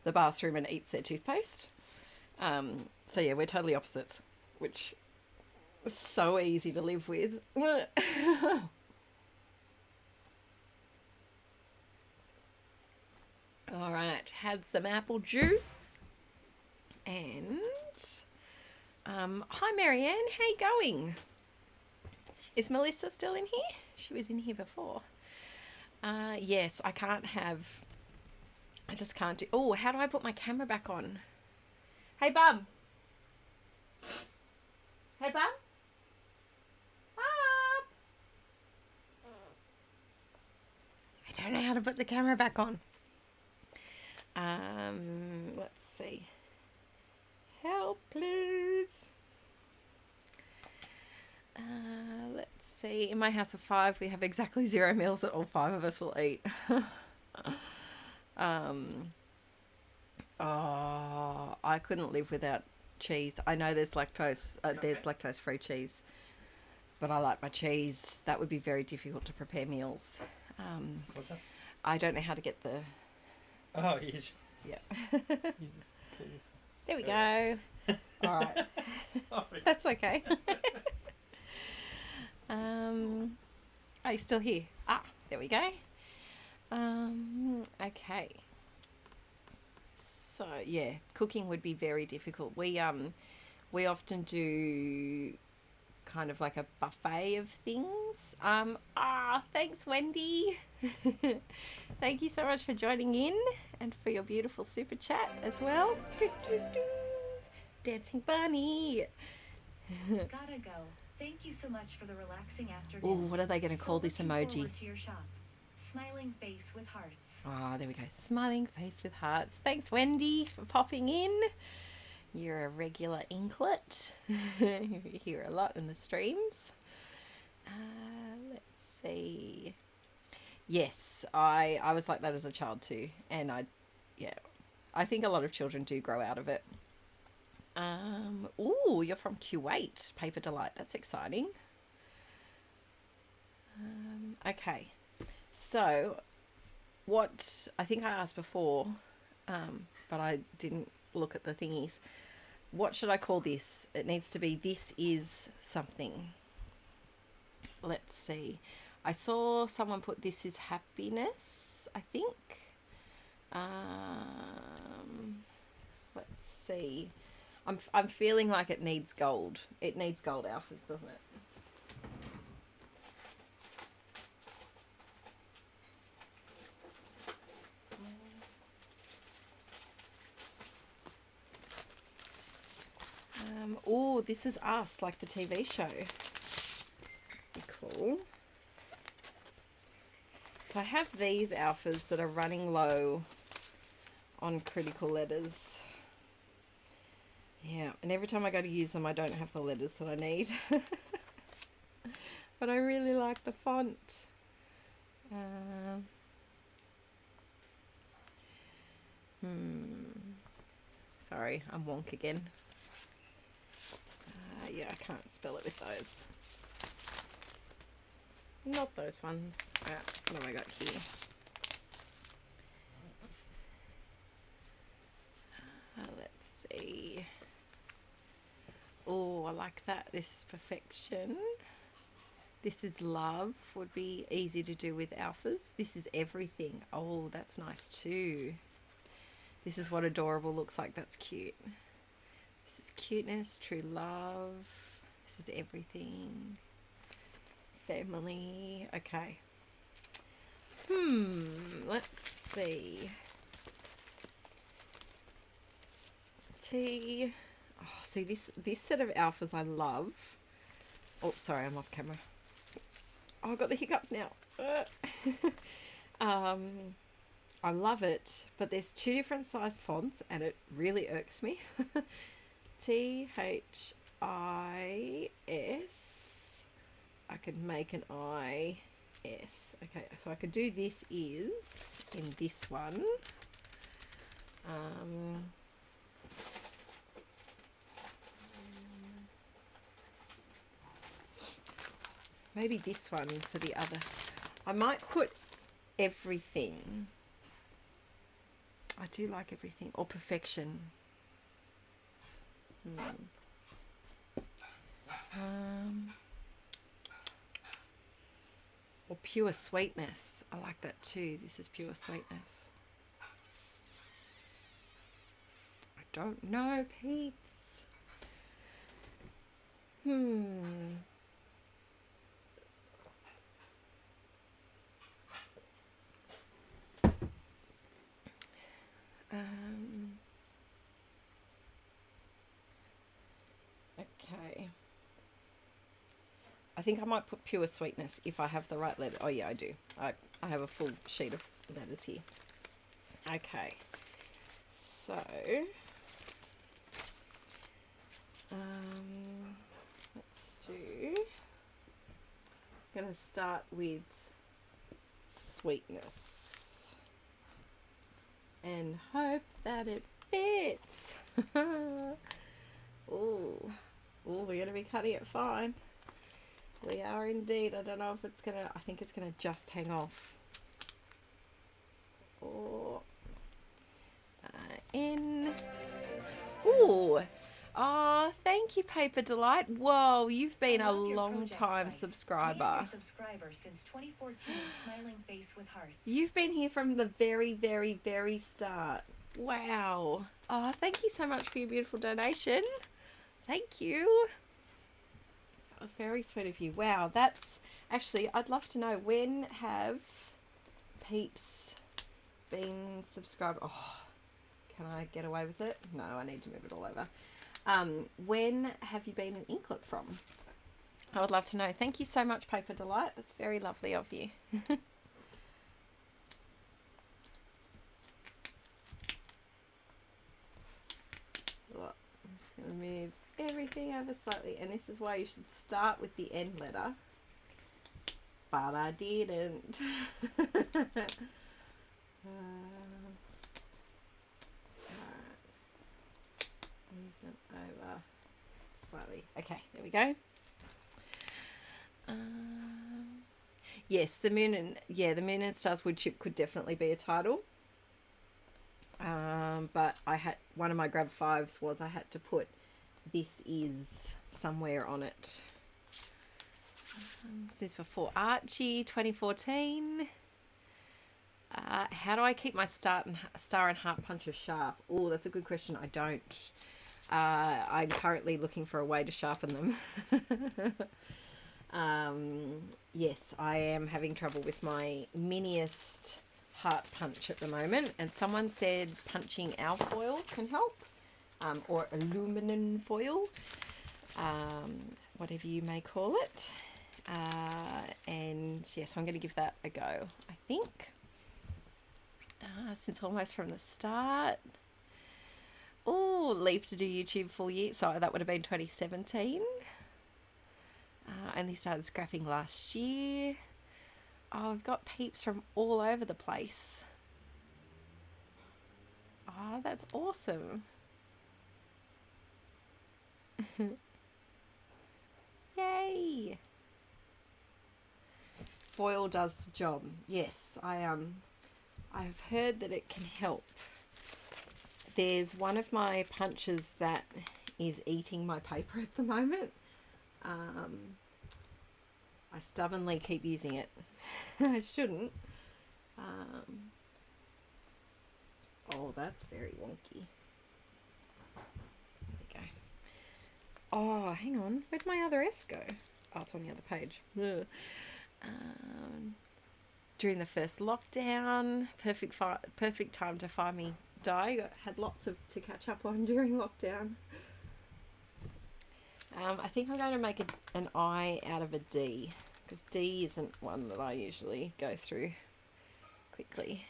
the bathroom and eats their toothpaste. So yeah, we're totally opposites, which is so easy to live with. All right, had some apple juice. And hi Marianne, how you going? Is Melissa still in here? She was in here before. Yes, I just can't do... Oh, how do I put my camera back on? Hey, Bum. Hey, Bum. Bum. I don't know how to put the camera back on. Let's see. Help, please. Let's see. In my house of 5, we have exactly 0 meals that all 5 of us will eat. Oh, I couldn't live without cheese. I know there's lactose-free cheese, but I like my cheese. That would be very difficult to prepare meals. What's that? I don't know how to get the... Oh, you just... Yeah. You just tell yourself. There we go. All right. Sorry. That's okay. Are you still here? Ah, there we go. Okay. So yeah, cooking would be very difficult. We often do kind of like a buffet of things. Thanks, Wendy. Thank you so much for joining in and for your beautiful super chat as well. Dancing bunny. Gotta go. Thank you so much for the relaxing afternoon. Oh, what are they going to call this looking emoji? forward to your shop. Smiling face with hearts. Ah, there we go. Smiling face with hearts. Thanks, Wendy, for popping in. You're a regular inklet. You hear a lot in the streams. Let's see. Yes, I was like that as a child too. And I think a lot of children do grow out of it. Ooh, you're from Kuwait. Paper Delight. That's exciting. Okay. So, what I think I asked before, but I didn't look at the thingies. What should I call this? It needs to be this is something. Let's see. I saw someone put this is happiness, I think. Let's see. I'm feeling like it needs gold. It needs gold alphas, doesn't it? Oh, This Is Us, like the TV show. Be cool. So I have these alphas that are running low on critical letters. Yeah, and every time I go to use them, I don't have the letters that I need. But I really like the font. Sorry, I'm wonk again. Yeah, I can't spell it with those. Not those ones. What have I got here? Let's see. Oh, I like that. This is perfection. This is love. Would be easy to do with alphas. This is everything. Oh, that's nice too. This is what adorable looks like. That's cute. This is cuteness, true love. This is everything. Family. Okay. Let's see. T. Oh, see this set of alphas I love. Oh, sorry, I'm off camera. Oh, I've got the hiccups now. I love it, but there's two different size fonts and it really irks me. THIS. I could make an IS. Okay, so I could do this is in this one. Maybe this one for the other. I might put everything. I do like everything. Or perfection. Or pure sweetness. I like that too. This is pure sweetness. I don't know, peeps. Okay. I think I might put pure sweetness if I have the right letter. Oh yeah, I do. I have a full sheet of letters here. Okay. So, let's do. I'm going to start with sweetness and hope that it fits. Oh, we're going to be cutting it fine. We are indeed. I don't know if it's going to, I think it's going to just hang off. Or in. Ooh, Oh, thank you, Paper Delight. Whoa, you've been a I love your long project time site. subscriber. I am your subscriber since 2014. Smiling face with heart. You've been here from the very, very, very start. Wow. Oh, thank you so much for your beautiful donation. Thank you. That was very sweet of you. Wow, that's actually, I'd love to know, when have peeps been subscribed? Oh, can I get away with it? No, I need to move it all over. When have you been an inklet from? I would love to know. Thank you so much, Paper Delight. That's very lovely of you. I'm just going to move everything over slightly, and this is why you should start with the end letter, but I didn't. Alright. Move them over slightly. Okay, there we go. Yes, the moon and stars wood chip could definitely be a title. But I had, one of my grab fives was I had to put "this is" somewhere on it. Since before Archie 2014. How do I keep my star and heart punches sharp? Oh, that's a good question. I don't. I'm currently looking for a way to sharpen them. Yes, I am having trouble with my miniest heart punch at the moment, and someone said punching alfoil can help, or aluminum foil, whatever you may call it. And yes, I'm going to give that a go, I think. Since almost from the start. Oh, leave to do YouTube full year. So that would have been 2017. Only started scrapping last year. Oh, I've got peeps from all over the place. Oh, that's awesome. Yay. Foil does the job. Yes, I've heard that it can help. There's one of my punches that is eating my paper at the moment. I stubbornly keep using it. I shouldn't. Oh, that's very wonky. There we go. Oh, hang on. Where'd my other S go? Oh, it's on the other page. Ugh. During the first lockdown, perfect time to find me die. Had lots to catch up on during lockdown. I think I'm going to make an I out of a D, because D isn't one that I usually go through quickly.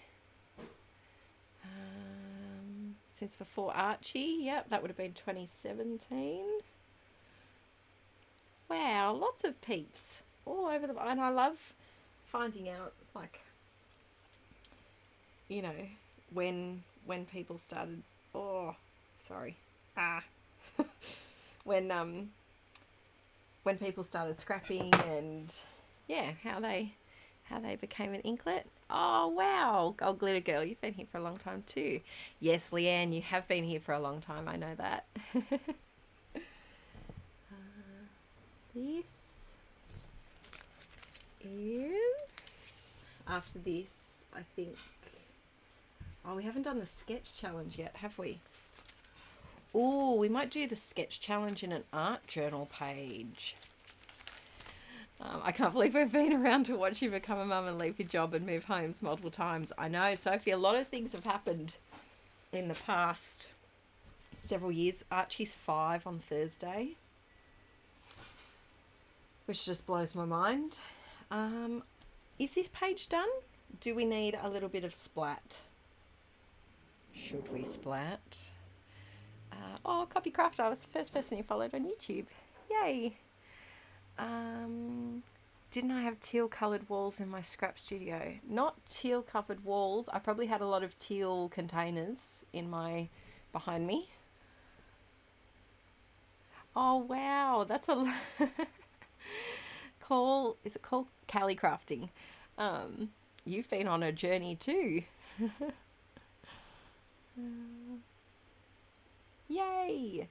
Since before Archie, yep, that would have been 2017. Wow, lots of peeps all over the, and I love finding out, like, you know, when people started, when people started scrapping, and yeah, how they became an inklet. Oh wow, Gold Glitter Girl, you've been here for a long time too. Yes, Leanne, you have been here for a long time, I know that. This is, after this, I think, oh, we haven't done the sketch challenge yet, have we? Oh, we might do the sketch challenge in an art journal page. I can't believe we've been around to watch you become a mum and leave your job and move homes multiple times. I know, Sophie, a lot of things have happened in the past several years. Archie's 5 on Thursday, which just blows my mind. Is this page done? Do we need a little bit of splat? Should we splat? Oh, Copycraft, I was the first person you followed on YouTube. Yay! Didn't I have teal coloured walls in my scrap studio? Not teal covered walls. I probably had a lot of teal containers in my, behind me. Oh wow, that's a is it called Cali Crafting? You've been on a journey too. Yay!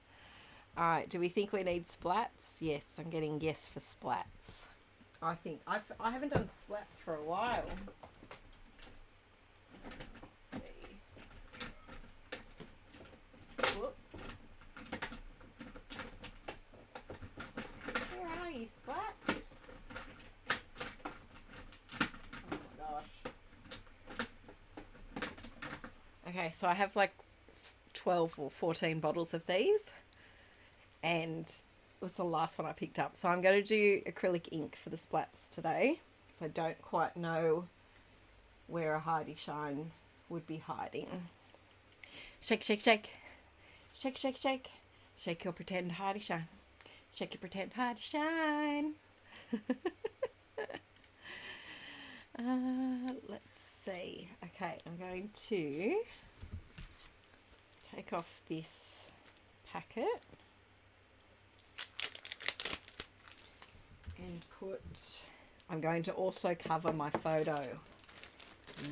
All right, do we think we need splats? Yes, I'm getting yes for splats. I think I haven't done splats for a while. Let's see. Whoop. Where are you, Splat? Oh my gosh. Okay, so I have like 12 or 14 bottles of these, and it was the last one I picked up. So I'm going to do acrylic ink for the splats today, because I don't quite know where a hidey shine would be hiding. Shake, shake, shake. Shake, shake, shake. Shake your pretend hidey shine. Shake your pretend hidey shine. Let's see. Okay, I'm going to take off this packet and put, I'm going to also cover my photo.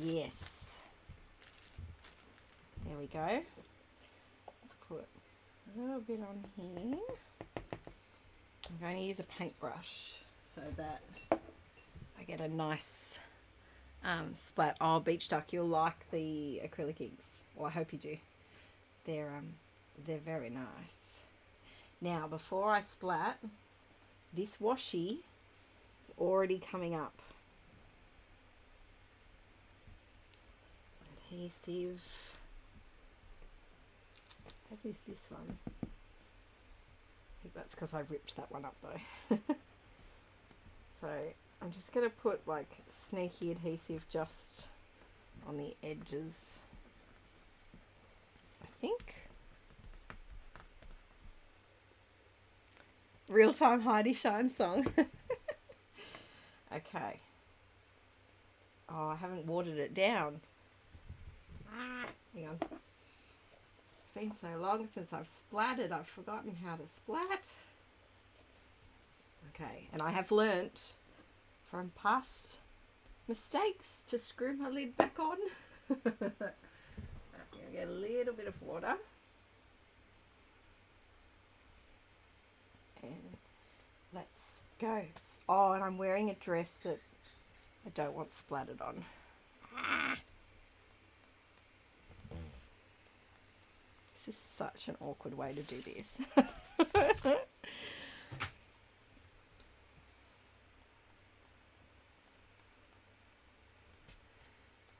Yes. There we go. Put a little bit on here. I'm going to use a paintbrush so that I get a nice splat. Oh, Beach Duck, you'll like the acrylic inks. Well, I hope you do. They're very nice. Now, before I splat, this washi is already coming up. Adhesive. As is this one. I think that's because I ripped that one up though. So I'm just going to put like sneaky adhesive just on the edges, I think. Real-time Heidi Shine song. Okay. Oh, I haven't watered it down. Hang on. It's been so long since I've splattered, I've forgotten how to splat. Okay, and I have learnt from past mistakes to screw my lid back on. I'm going to get a little bit of water. And let's go. Oh, and I'm wearing a dress that I don't want splattered on. This is such an awkward way to do this.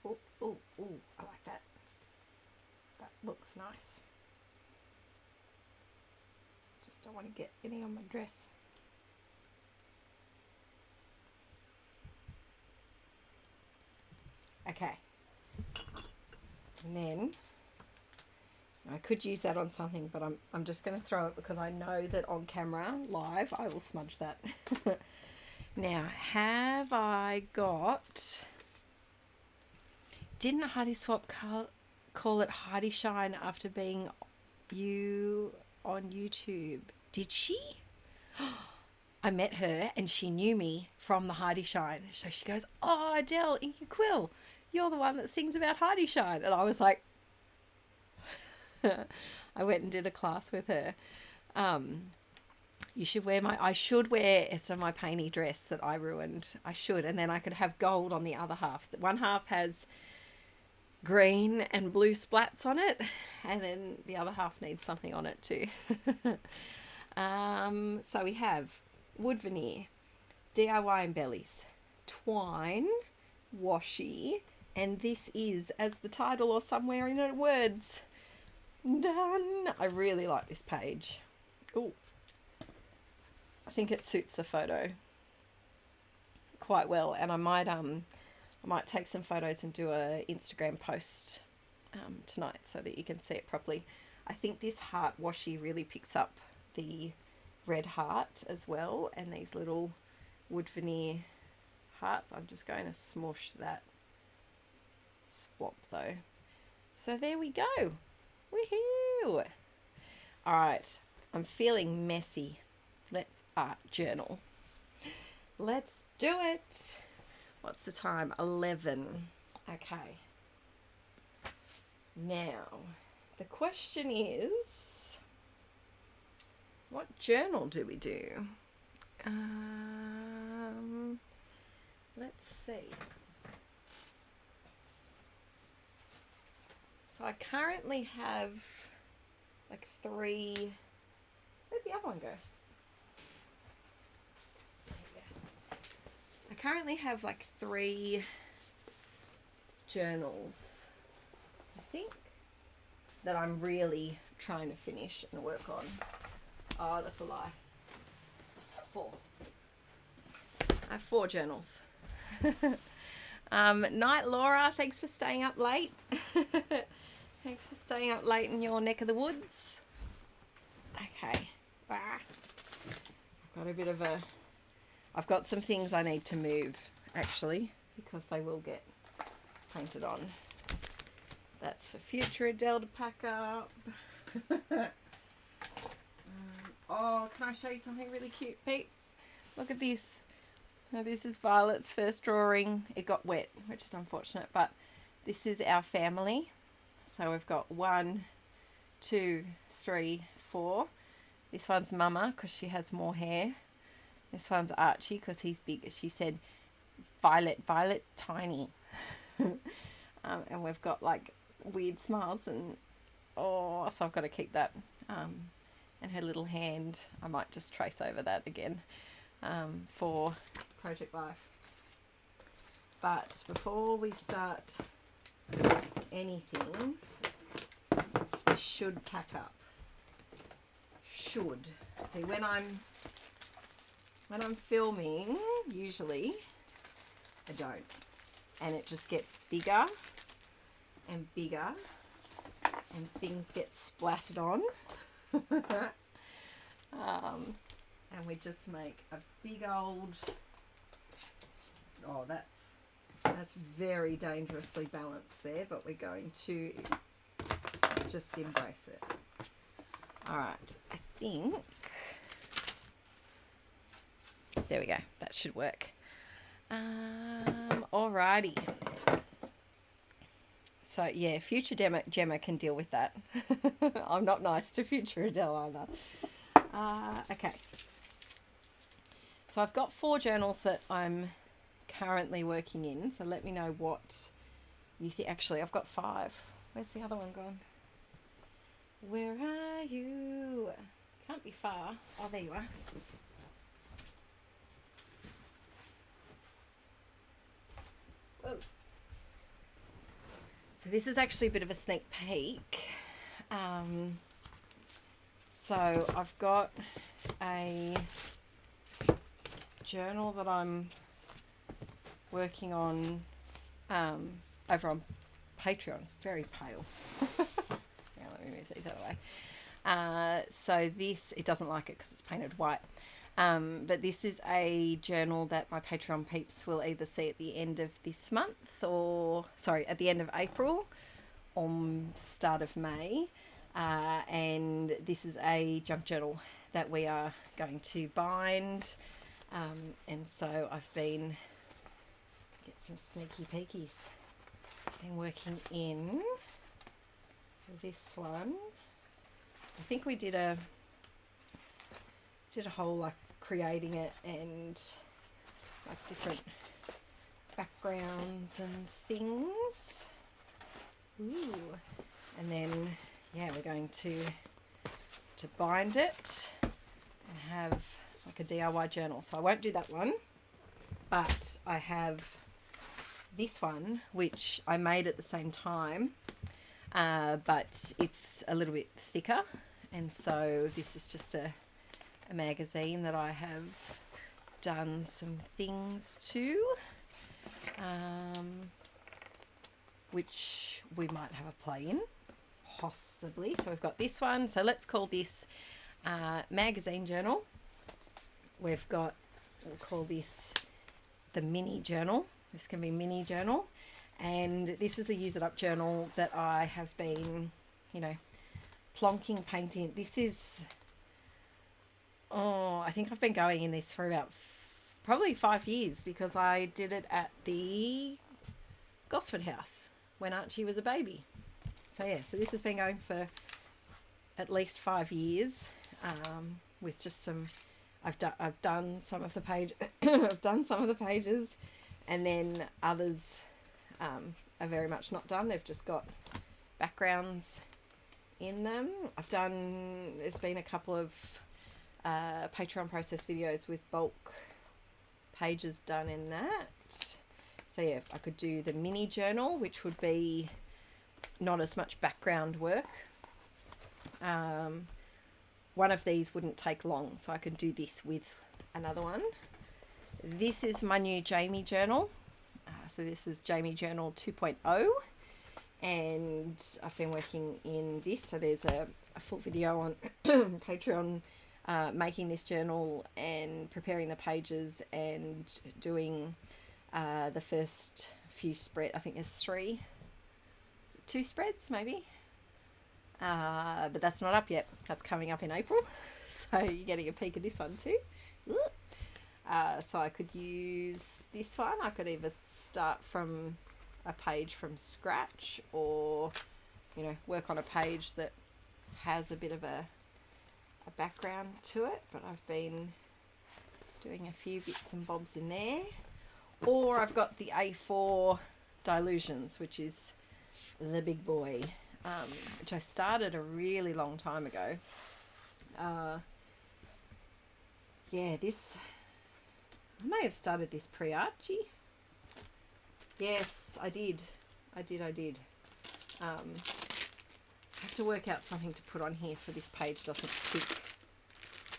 Oh, oh, oh, I like that. That looks nice. Just don't want to get any on my dress. Okay. And then I could use that on something, but I'm just going to throw it because I know that on camera, live, I will smudge that. Now, have I got... Didn't Heidi Swap call it Heidi Shine after being you on YouTube? Did she? I met her and she knew me from the Heidi Shine. So she goes, oh, Adele, Inkie Quill, you're the one that sings about Heidi Shine. And I was like... I went and did a class with her. You should wear I should wear Esther my painty dress that I ruined. I should, and then I could have gold on the other half. One half has green and blue splats on it, and then the other half needs something on it too. So we have wood veneer, DIY and bellies, twine, washi, and this is as the title or somewhere in the words. Done. I really like this page. Oh, I think it suits the photo quite well, and I might take some photos and do a Instagram post tonight so that you can see it properly. I think this heart washi really picks up the red heart as well, and these little wood veneer hearts. I'm just going to smush that splop though. So there we go. Woohoo! Alright, I'm feeling messy. Let's art journal. Let's do it. What's the time? 11. Okay. Now, the question is, what journal do we do? Let's see. So I currently have like 3. Where'd the other one go? There you go. I currently have like 3 journals, I think, that I'm really trying to finish and work on. Oh, that's a lie. 4. I have 4 journals. Night, Laura. Thanks for staying up late. Thanks for staying up late in your neck of the woods. Okay. I've got some things I need to move, actually, because they will get painted on. That's for future Adele to pack up. Oh, can I show you something really cute, peeps? Look at this. Now, this is Violet's first drawing. It got wet, which is unfortunate, but this is our family. So we've got 1, 2, 3, 4. This one's Mama because she has more hair. This one's Archie because he's big. She said Violet's tiny. And we've got like weird smiles and so I've got to keep that. And her little hand, I might just trace over that again for Project Life. But before we start anything, I should pack up. Should. See, when I'm filming, usually I don't. And it just gets bigger and bigger and things get splattered on. And we just make a big old, that's very dangerously balanced there, but we're going to just embrace it. All right, I think, there we go, that should work. Alrighty. So yeah, future Gemma can deal with that. I'm not nice to future Adele either. Okay. So I've got 4 journals that I'm currently working in. So let me know what you think. Actually, I've got 5. Where's the other one gone? Where are you? Can't be far. Oh, there you are. Whoa. So this is actually a bit of a sneak peek. So I've got a journal that I'm working on over on Patreon. It's very pale. Now let me move these out of the way. So this, it doesn't like it because it's painted white. But this is a journal that my Patreon peeps will either see at the end of this month or, sorry, at the end of April or start of May. And this is a junk journal that we are going to bind. And so I've been, get some sneaky peekies, been working in this one. I think we did a whole like creating it and like different backgrounds and things. Ooh. And then yeah, we're going to bind it and have like a DIY journal. So I won't do that one, but I have this one which I made at the same time, but it's a little bit thicker, and so this is just a magazine that I have done some things to, which we might have a play in, possibly. So we've got this one. So let's call this magazine journal. We'll call this the mini journal. This can be mini journal. And this is a use it up journal that I have been, you know, plonking painting. This is, I think I've been going in this for about probably 5 years, because I did it at the Gosford house when Archie was a baby. So yeah, so this has been going for at least 5 years. with just some. I've done some of the page. I've done some of the pages, and then others are very much not done. They've just got backgrounds in them. There's been a couple of Patreon process videos with bulk pages done in that. So yeah, I could do the mini journal, which would be not as much background work. One of these wouldn't take long, so I could do this with another one. This is my new Jamie journal. So this is Jamie Journal 2.0, and I've been working in this. So there's a full video on Patreon making this journal and preparing the pages and doing the first few spread. I think there's 3, 2 spreads maybe. But that's not up yet. That's coming up in April. So you're getting a peek of this one too. So I could use this one. I could either start from a page from scratch, or, you know, work on a page that has a bit of a background to it. But I've been doing a few bits and bobs in there. Or I've got the A4 Dilutions, which is the big boy. Which I started a really long time ago. Yeah, this, I may have started this pre-Archie. Yes, I did. I did. I have to work out something to put on here so this page doesn't stick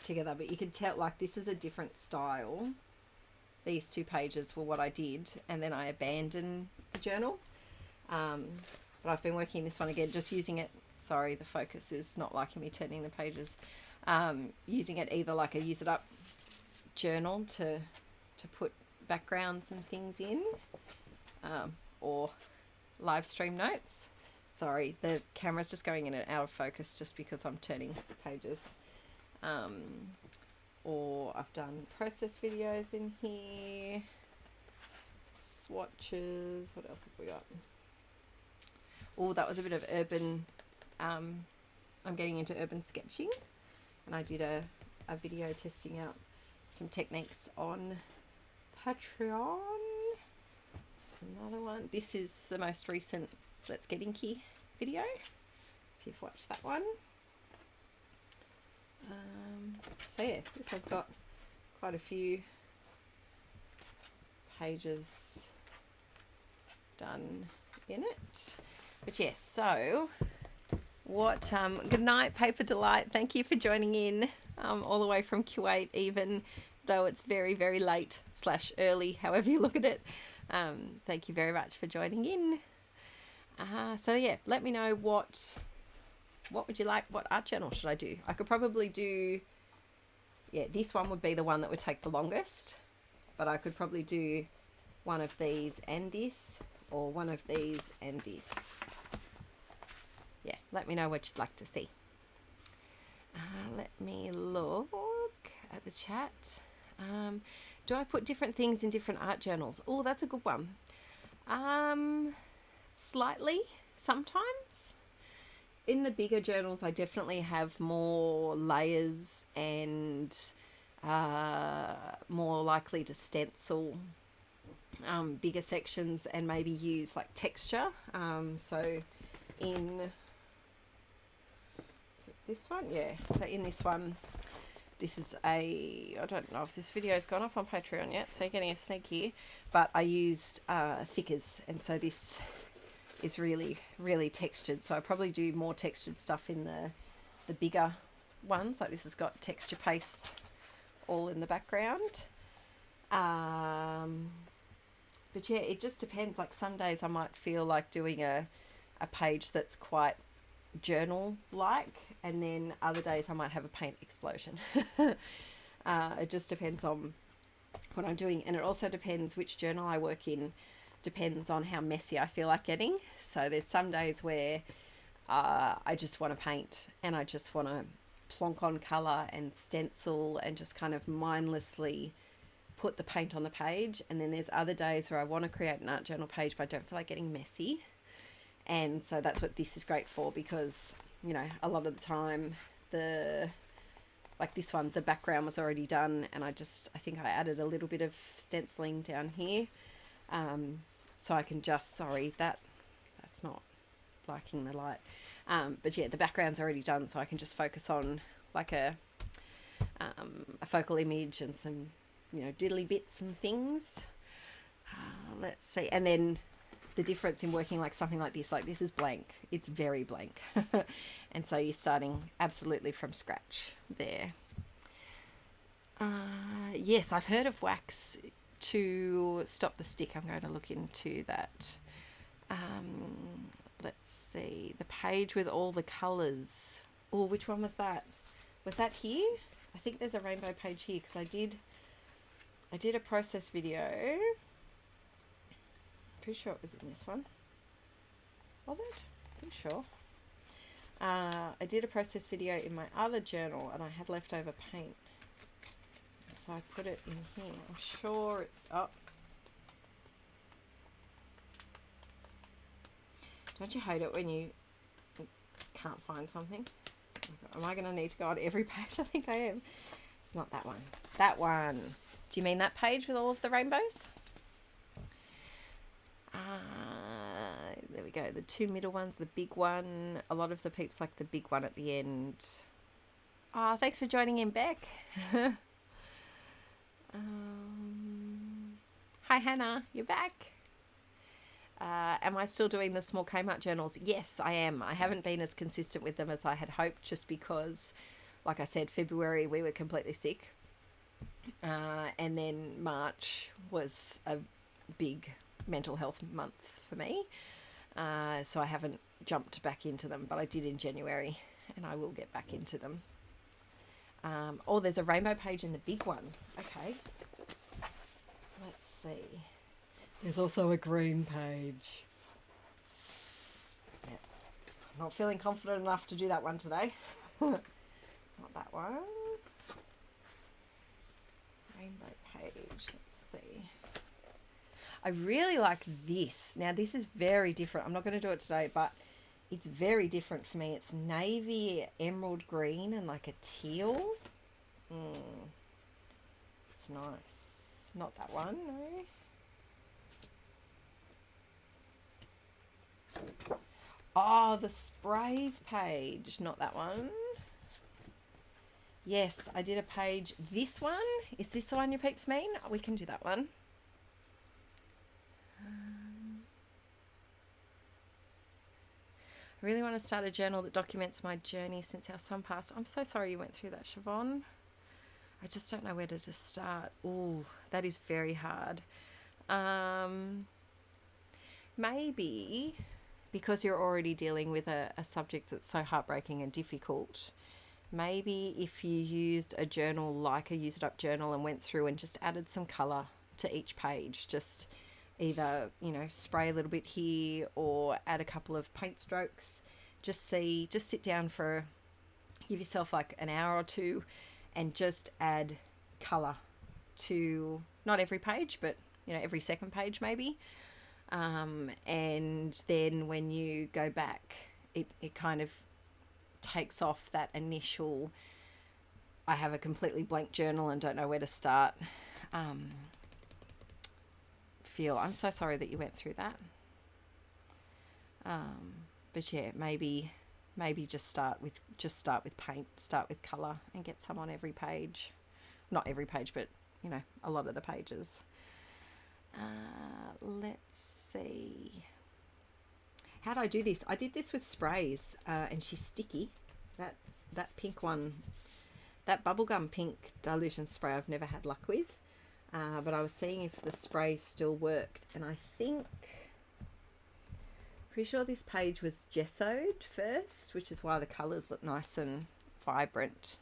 together, but you can tell, like, this is a different style. These 2 pages were what I did, and then I abandoned the journal. But I've been working this one again, just using it. Sorry, the focus is not liking me turning the pages. Using it either like a use it up journal to put backgrounds and things in, or live stream notes. Sorry, the camera's just going in and out of focus just because I'm turning pages. Or I've done process videos in here, swatches. What else have we got? Oh, that was a bit of urban, I'm getting into urban sketching, and I did a video testing out some techniques on Patreon. Another one. This is the most recent Let's Get Inkie video, if you've watched that one. So yeah, this one's got quite a few pages done in it. But yes, so what, good night, Paper Delight. Thank you for joining in, all the way from Kuwait, even though it's very, very late / early, however you look at it. Thank you very much for joining in. So yeah, let me know what would you like, what art journal should I do? I could probably do, yeah, this one would be the one that would take the longest, but I could probably do one of these and this, or one of these and this. Yeah, let me know what you'd like to see. Let me look at the chat. Do I put different things in different art journals? Oh, that's a good one. Slightly, sometimes. In the bigger journals, I definitely have more layers and more likely to stencil bigger sections and maybe use like texture. So in this one, yeah, so in this one, this is I don't know if this video's gone up on Patreon yet, so you're getting a sneak here, but I used thickers, and so this is really, really textured. So I probably do more textured stuff in the bigger ones. Like this has got texture paste all in the background. But yeah, it just depends. Like some days I might feel like doing a page that's quite journal-like, and then other days I might have a paint explosion. It just depends on what I'm doing, and it also depends which journal I work in. Depends on how messy I feel like getting. So there's some days where I just want to paint and I just want to plonk on colour and stencil and just kind of mindlessly put the paint on the page. And then there's other days where I want to create an art journal page but I don't feel like getting messy. And so that's what this is great for, because, you know, a lot of the time the like this one, the background was already done, and I think I added a little bit of stenciling down here. So I can just, sorry, that's not liking the light. But yeah, the background's already done, so I can just focus on like a focal image and some, you know, diddly bits and things. Let's see. And then the difference in working like something like this is blank. It's very blank. And so you're starting absolutely from scratch there. Yes, I've heard of wax to stop the stick. I'm going to look into that. Let's see. The page with all the colours. Oh, which one was that? Was that here? I think there's a rainbow page here because I did a process video. Pretty sure it was in this one. Was it? Pretty sure. I did a process video in my other journal and I had leftover paint. So I put it in here. I'm sure it's up. Don't you hate it when you can't find something? Am I going to need to go on every page? I think I am. It's not that one. That one. Do you mean that page with all of the rainbows? There we go. The two middle ones, the big one. A lot of the peeps like the big one at the end. Oh, thanks for joining in, Beck. Hi, Hannah. You're back. Am I still doing the small Kmart journals? Yes, I am. I haven't been as consistent with them as I had hoped, just because, like I said, February we were completely sick. And then March was a big mental health month for me. So I haven't jumped back into them, but I did in January and I will get back into them. Oh, there's a rainbow page in the big one. Okay. Let's see. There's also a green page. Yep. I'm not feeling confident enough to do that one today. Not that one. Rainbow page. Let's see. I really like this. Now, this is very different. I'm not going to do it today, but it's very different for me. It's navy, emerald green, and like a teal. It's nice. Not that one, no. Oh, the sprays page. Not that one. Yes, I did a page. This one. Is this the one your peeps mean? We can do that one. I really want to start a journal that documents my journey since our son passed. I'm so sorry you went through that, Siobhan. I just don't know where to start. Oh, that is very hard. Maybe because you're already dealing with a subject that's so heartbreaking and difficult, maybe if you used a journal like a Use It Up journal and went through and just added some colour to each page, just either, you know, spray a little bit here or add a couple of paint strokes. Just sit down give yourself like an hour or two and just add colour to not every page, but, you know, every second page maybe. And then when you go back, it kind of takes off that initial, I have a completely blank journal and don't know where to start, feel. I'm so sorry that you went through that. But yeah, maybe just start with paint, start with colour and get some on every page. Not every page, but, you know, a lot of the pages. Let's see. How do I do this? I did this with sprays, and she's sticky. That pink one, that bubblegum pink dilution spray I've never had luck with. But I was seeing if the spray still worked, and I think, pretty sure this page was gessoed first, which is why the colours look nice and vibrant.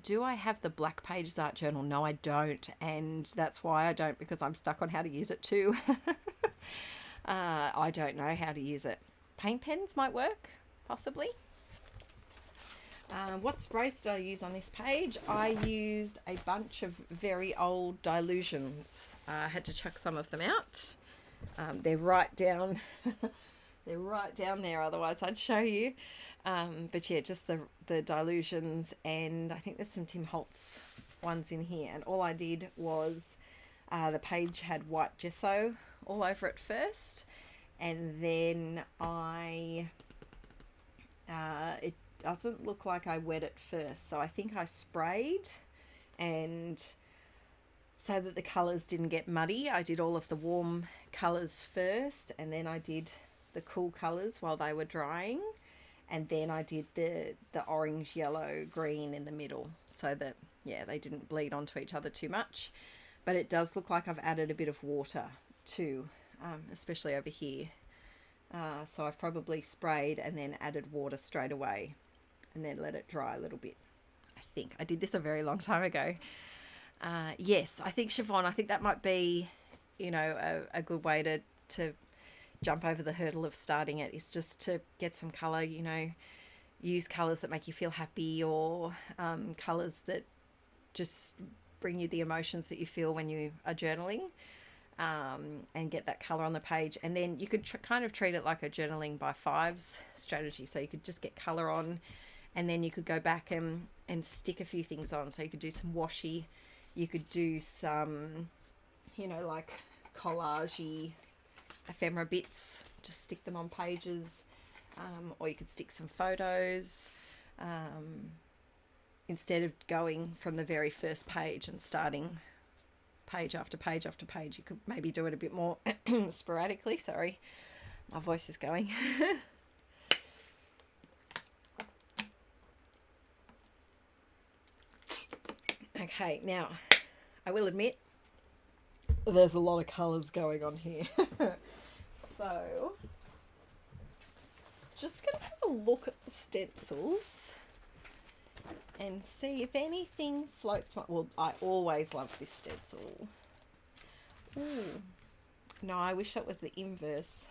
Do I have the Black Pages art journal? No, I don't, and that's why I don't, because I'm stuck on how to use it too. I don't know how to use it. Paint pens might work, possibly. What sprays did I use on this page? I used a bunch of very old dilutions. I had to chuck some of them out. They're right down. They're right down there. Otherwise, I'd show you. But yeah, just the dilutions, and I think there's some Tim Holtz ones in here. And all I did was the page had white gesso all over it first, and then it doesn't look like I wet it first, so I think I sprayed, and so that the colours didn't get muddy, I did all of the warm colours first, and then I did the cool colours while they were drying, and then I did the orange, yellow, green in the middle, so that, yeah, they didn't bleed onto each other too much. But it does look like I've added a bit of water too, especially over here. So I've probably sprayed and then added water straight away and then let it dry a little bit. I think I did this a very long time ago. Yes, I think chiffon, I think that might be, you know, a good way to jump over the hurdle of starting it, is just to get some colour, you know, use colours that make you feel happy, or colours that just bring you the emotions that you feel when you are journaling, and get that colour on the page. And then you could kind of treat it like a journaling by fives strategy. So you could just get colour on, and then you could go back and stick a few things on. So you could do some washi, you could do some, you know, like collage-y ephemera bits, just stick them on pages, or you could stick some photos, instead of going from the very first page and starting page after page after page. You could maybe do it a bit more sporadically. Sorry, my voice is going. Okay, now I will admit there's a lot of colours going on here. So just gonna have a look at the stencils and see if anything floats my... Well, I always love this stencil. Ooh. No, I wish that was the inverse.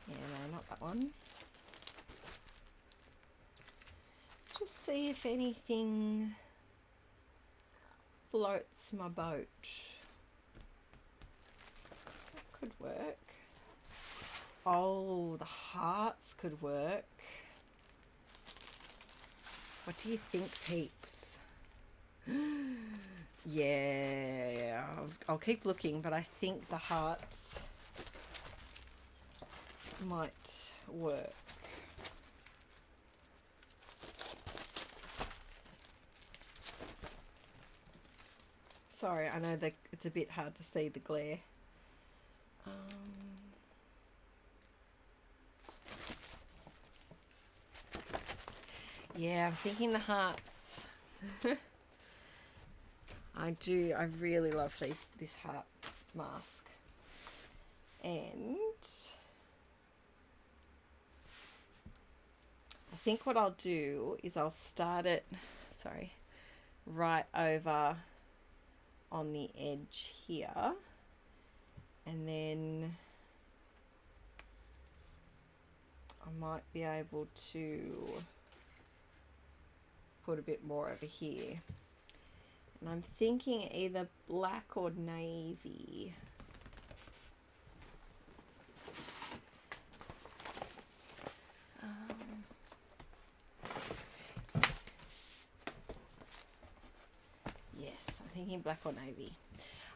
Yeah, no, not that one. Just see if anything floats my boat. That could work. Oh, the hearts could work. What do you think, peeps? Yeah, I'll keep looking, but I think the hearts might work. Sorry, I know that it's a bit hard to see the glare. Yeah, I'm thinking the hearts. I really love this heart mask. And I think what I'll do is I'll start it, right over on the edge here, and then I might be able to put a bit more over here. And I'm thinking either black or navy. Yes, I'm thinking black or navy.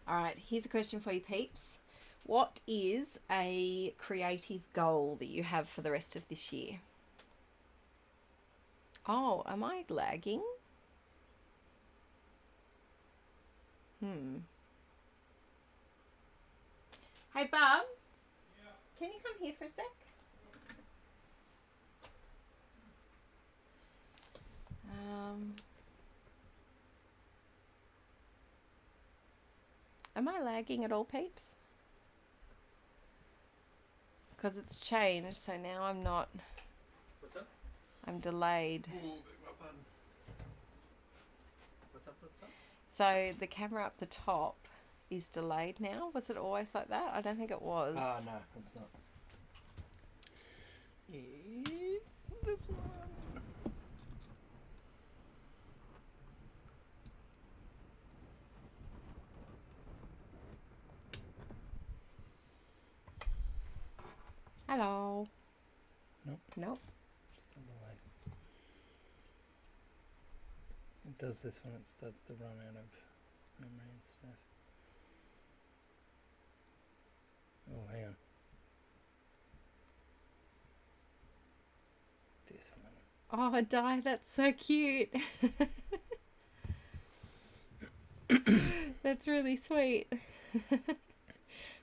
All right, here's a question for you, peeps. What is a creative goal that you have for the rest of this year? Oh, am I lagging? Hey, Bob. Yeah. Can you come here for a sec? Am I lagging at all, peeps? Because it's changed, so now I'm not. What's up? I'm delayed. Ooh, beg my pardon. What's up? So the camera up the top is delayed now. Was it always like that? I don't think it was. Oh, no, it's not. It's this one. Hello. Nope. Nope. It does this when it starts to run out of memory and stuff. Oh, hang on. This one. Oh, Di, that's so cute. That's really sweet.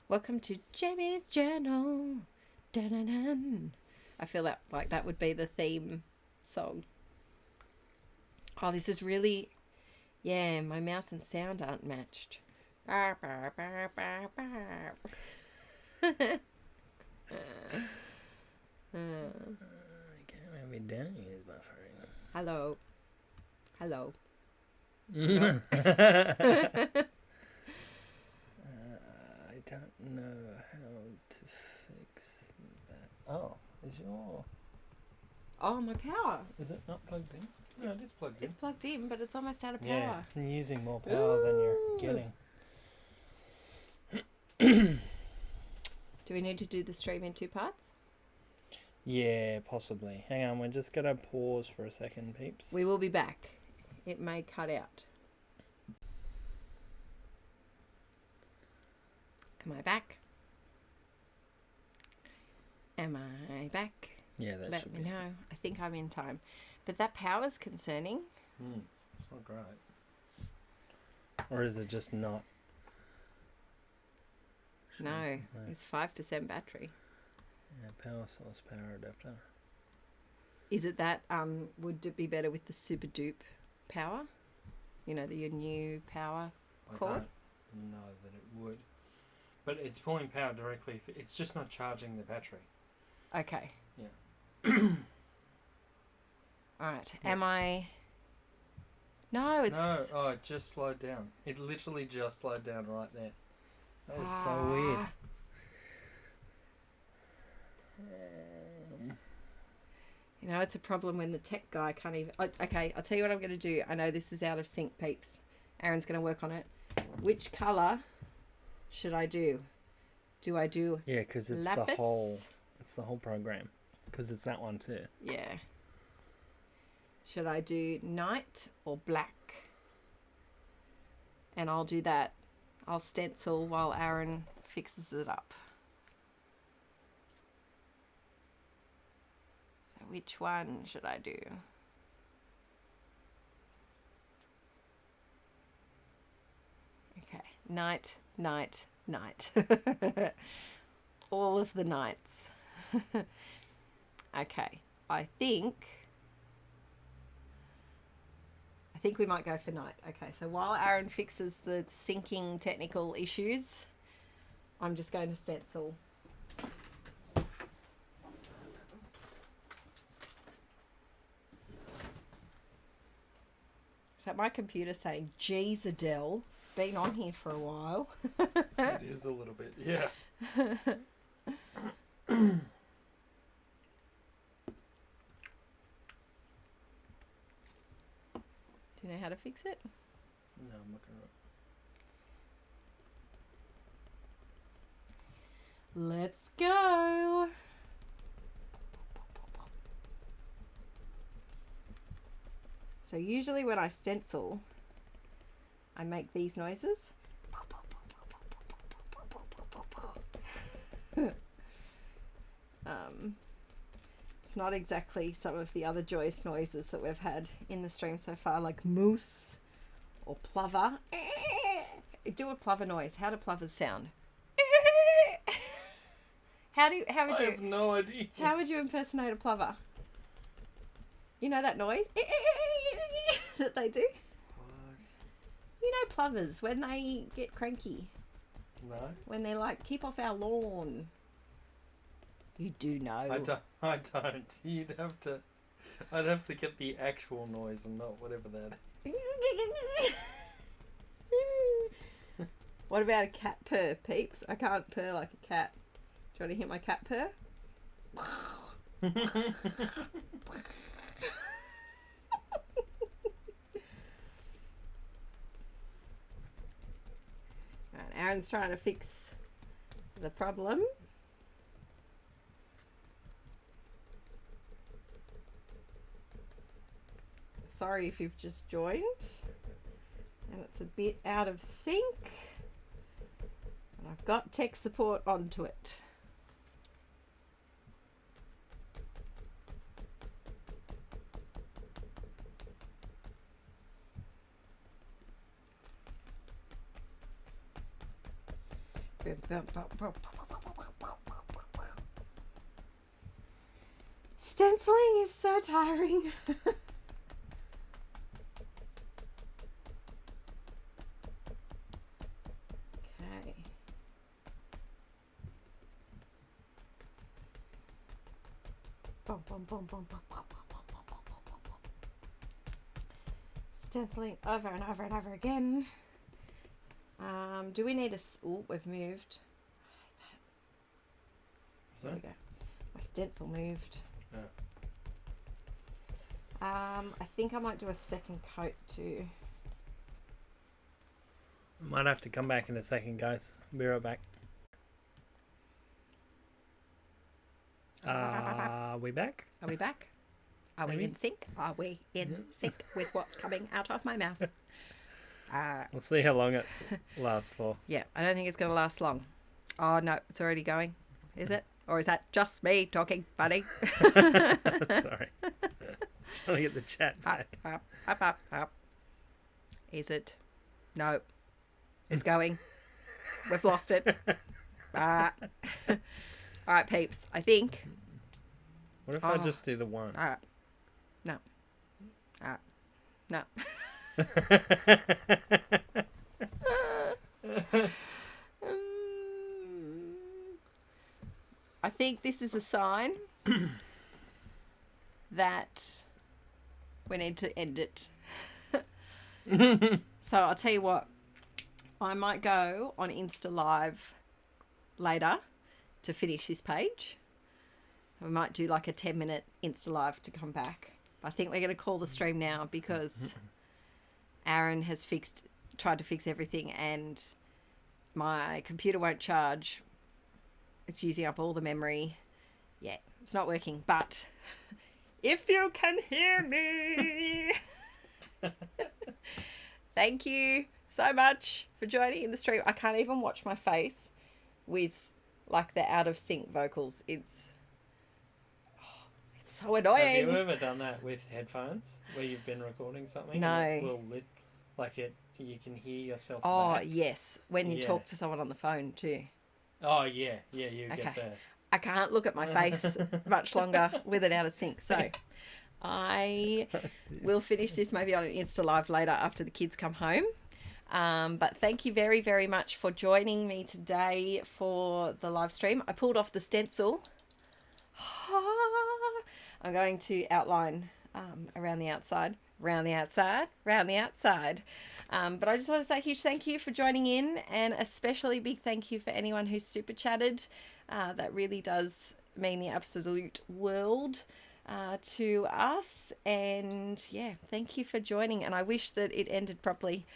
Welcome to Jamie's Journal. Dun-dun-dun. I feel that like that would be the theme song. Oh, this is really... Yeah, my mouth and sound aren't matched. Okay, maybe Danny is buffering. Hello. Hello. I don't know how to fix that. Oh, is your... Oh, my power. Is it not plugged in? No, it is plugged in. It's plugged in, but it's almost out of power. Yeah, you're using more power than you're getting. Do we need to do the stream in 2 parts? Yeah, possibly. Hang on, we're just going to pause for a second, peeps. We will be back. It may cut out. Am I back? Am I back? Yeah, that Let should me be. know. I think I'm in time. But that power's concerning. It's not great. Or is it just not? No, it's 5% battery. Yeah, power source, power adapter. Is it that, would it be better with the super dupe power? You know, your new power cord? I don't know that it would. But it's pulling power directly. It's just not charging the battery. Okay. Yeah. Alright. Yeah. Am I... No, it's... No, oh, it just slowed down. It literally just slowed down right there. That was so weird. You know, it's a problem when the tech guy can't even... Okay, I'll tell you what I'm going to do. I know this is out of sync, peeps. Aaron's going to work on it. Which colour should I do? Do I do Yeah, because it's lapis? the whole... It's the whole program. Because it's that one too. Yeah. Should I do night or black? And I'll do that. I'll stencil while Aaron fixes it up. So which one should I do? Okay. Night, night, night. All of the nights. Okay. I think we might go for night. Okay, so while Aaron fixes the syncing technical issues, I'm just going to stencil. Is that my computer saying, geez, Adele, been on here for a while? It is a little bit, yeah. Do you know how to fix it? No, I'm looking at it. Let's go. So usually when I stencil, I make these noises. It's not exactly some of the other joyous noises that we've had in the stream so far, like moose or plover. Do a plover noise. How do plovers sound? How would I you? have no idea. How would you impersonate a plover? You know that noise that they do? What? You know plovers when they get cranky. No. When they're like, keep off our lawn. You do know. I don't. I'd have to get the actual noise and not whatever that is. What about a cat purr, peeps? I can't purr like a cat. Do you want to hear my cat purr? Right, Aaron's trying to fix the problem. sorry if you've just joined and it's a bit out of sync. And I've got tech support onto it. Stenciling is so tiring. Okay. Stenciling over and over and over again. Do we need a... Oh, we've moved. There we go. My stencil moved. Yeah. I think I might do a second coat too. Might have to come back in a second, guys. Be right back. Are we back? Are we back? Are we in sync? Are we in sync with what's coming out of my mouth? We'll see how long it lasts for. Yeah, I don't think it's going to last long. Oh, no, it's already going. Is it? Or is that just me talking funny? Sorry. Just trying to get the chat back. Up. Is it? No. It's going. We've lost it. All right, peeps. I think. What if I just do the one? All right. No. No. I think this is a sign that we need to end it. So I'll tell you what, I might go on Insta Live later to finish this page. We might do like a 10-minute Insta Live to come back. I think we're going to call the stream now because Aaron has tried to fix everything and my computer won't charge. It's using up all the memory. Yeah, it's not working. But if you can hear me, thank you so much for joining in the stream. I can't even watch my face with like the out of sync vocals. It's so annoying. Have you ever done that with headphones where you've been recording something? No. And it will you can hear yourself. Oh, back? yes. When you talk to someone on the phone too. Oh, yeah. Yeah, you get that. I can't look at my face much longer with it out of sync. So I will finish this maybe on an Insta Live later after the kids come home. But thank you very, very much for joining me today for the live stream. I pulled off the stencil. I'm going to outline around the outside, round the outside, round the outside. But I just want to say a huge thank you for joining in, and especially big thank you for anyone who's super chatted. That really does mean the absolute world to us. And yeah, thank you for joining. And I wish that it ended properly.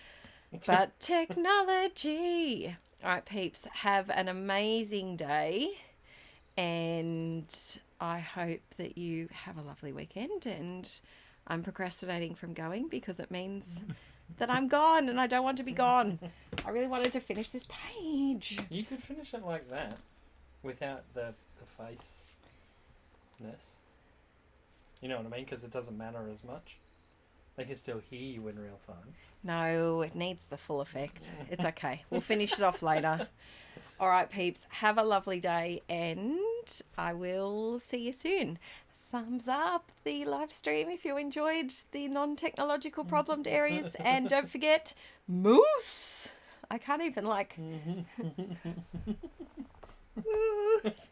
But technology. All right, peeps, have an amazing day. And I hope that you have a lovely weekend. And I'm procrastinating from going because it means that I'm gone and I don't want to be gone. I really wanted to finish this page. You could finish it like that without the face-ness. You know what I mean? Because it doesn't matter as much. They can still hear you in real time. No, it needs the full effect. It's okay. We'll finish it off later. All right, peeps. Have a lovely day and I will see you soon. Thumbs up the live stream if you enjoyed the non-technological problemed areas. And don't forget, moose. I can't even moose.